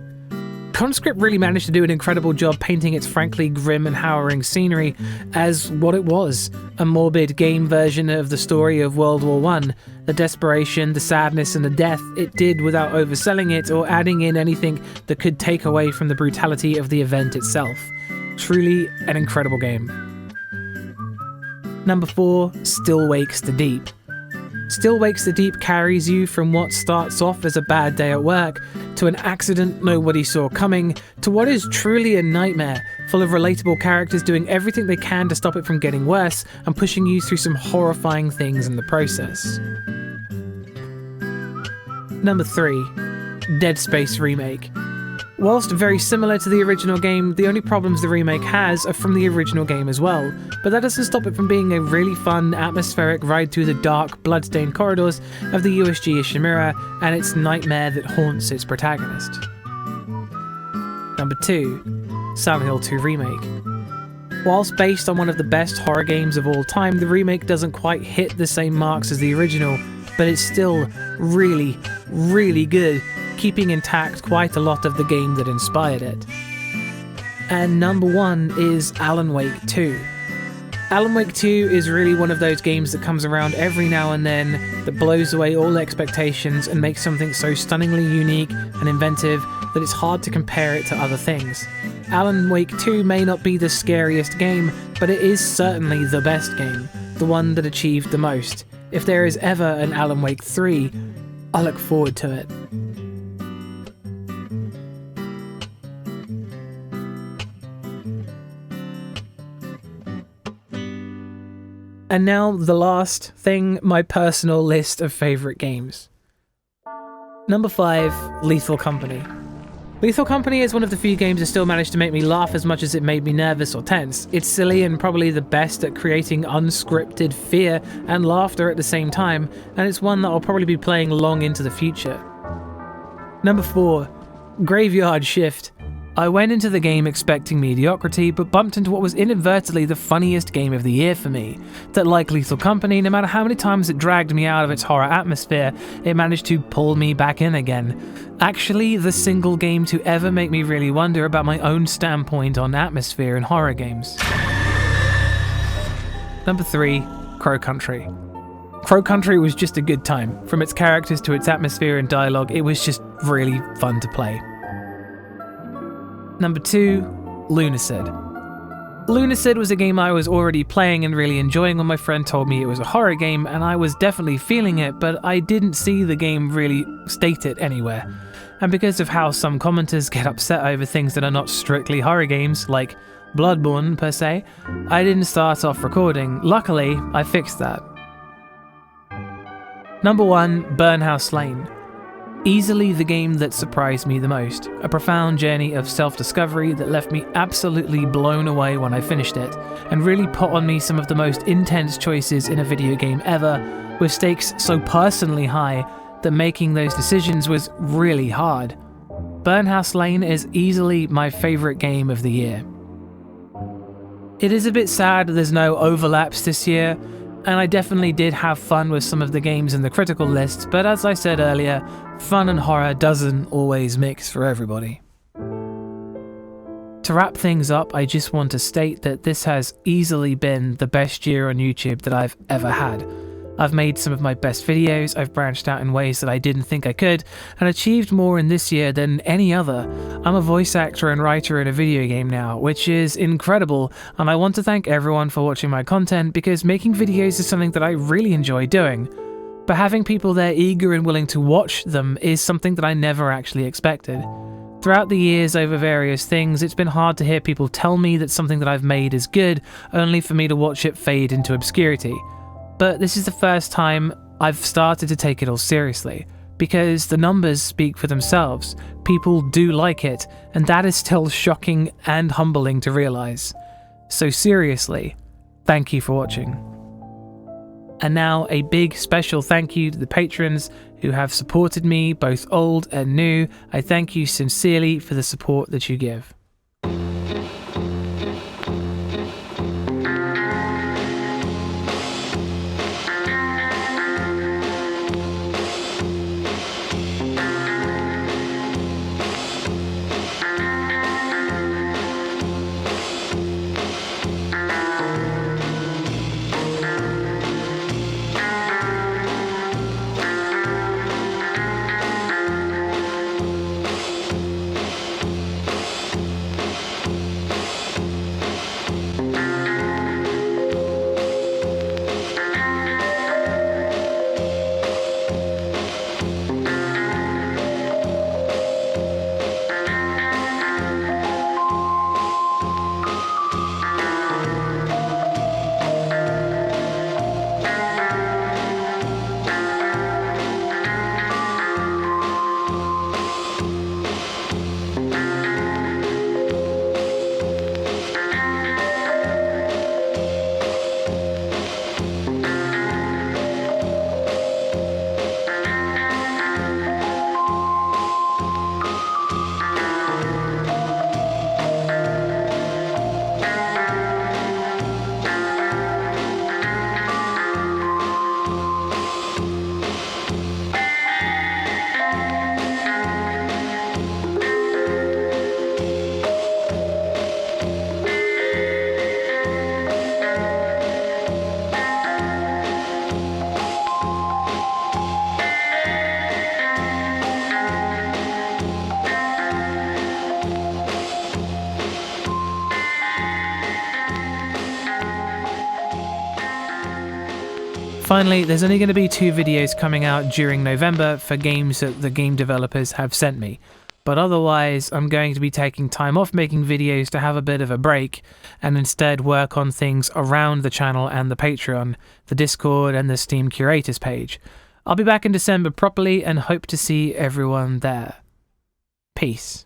Conscript really managed to do an incredible job painting its frankly grim and harrowing scenery as what it was, a morbid game version of the story of World War I. The desperation, the sadness and the death it did without overselling it or adding in anything that could take away from the brutality of the event itself. Truly an incredible game. Number 4, Still Wakes the Deep. Still Wakes the Deep carries you from what starts off as a bad day at work, to an accident nobody saw coming, to what is truly a nightmare, full of relatable characters doing everything they can to stop it from getting worse, and pushing you through some horrifying things in the process. Number 3. Dead Space Remake. Whilst very similar to the original game, the only problems the remake has are from the original game as well, but that doesn't stop it from being a really fun, atmospheric ride through the dark, blood-stained corridors of the USG Ishimura and its nightmare that haunts its protagonist. Number 2. Silent Hill 2 Remake. Whilst based on one of the best horror games of all time, the remake doesn't quite hit the same marks as the original, but it's still really, really good, keeping intact quite a lot of the game that inspired it. And number 1 is Alan Wake 2. Alan Wake 2 is really one of those games that comes around every now and then, that blows away all expectations and makes something so stunningly unique and inventive that it's hard to compare it to other things. Alan Wake 2 may not be the scariest game, but it is certainly the best game, the one that achieved the most. If there is ever an Alan Wake 3, I look forward to it. And now the last thing, my personal list of favourite games. Number 5, Lethal Company. Lethal Company is one of the few games that still managed to make me laugh as much as it made me nervous or tense. It's silly and probably the best at creating unscripted fear and laughter at the same time, and it's one that I'll probably be playing long into the future. Number 4, Graveyard Shift. I went into the game expecting mediocrity, but bumped into what was inadvertently the funniest game of the year for me. That, like Lethal Company, no matter how many times it dragged me out of its horror atmosphere, it managed to pull me back in again. Actually, the single game to ever make me really wonder about my own standpoint on atmosphere in horror games. Number 3, Crow Country. Crow Country was just a good time. From its characters to its atmosphere and dialogue, it was just really fun to play. Number 2, Lunacid. Lunacid was a game I was already playing and really enjoying when my friend told me it was a horror game, and I was definitely feeling it, but I didn't see the game really state it anywhere. And because of how some commenters get upset over things that are not strictly horror games, like Bloodborne per se, I didn't start off recording. Luckily, I fixed that. Number 1, Burnhouse Lane. Easily the game that surprised me the most. A profound journey of self-discovery that left me absolutely blown away when I finished it, and really put on me some of the most intense choices in a video game ever, with stakes so personally high that making those decisions was really hard. Burnhouse Lane is easily my favourite game of the year. It is a bit sad there's no overlaps this year, and I definitely did have fun with some of the games in the critical list, but as I said earlier, fun and horror doesn't always mix for everybody. To wrap things up, I just want to state that this has easily been the best year on YouTube that I've ever had. I've made some of my best videos, I've branched out in ways that I didn't think I could, and achieved more in this year than any other. I'm a voice actor and writer in a video game now, which is incredible, and I want to thank everyone for watching my content because making videos is something that I really enjoy doing. But having people there eager and willing to watch them is something that I never actually expected. Throughout the years over various things, it's been hard to hear people tell me that something that I've made is good, only for me to watch it fade into obscurity. But this is the first time I've started to take it all seriously, because the numbers speak for themselves. People do like it, and that is still shocking and humbling to realise. So seriously, thank you for watching. And now a big special thank you to the patrons who have supported me, both old and new. I thank you sincerely for the support that you give. Finally, there's only going to be 2 videos coming out during November for games that the game developers have sent me. But otherwise, I'm going to be taking time off making videos to have a bit of a break, and instead work on things around the channel and the Patreon, the Discord and the Steam Curators page. I'll be back in December properly and hope to see everyone there. Peace.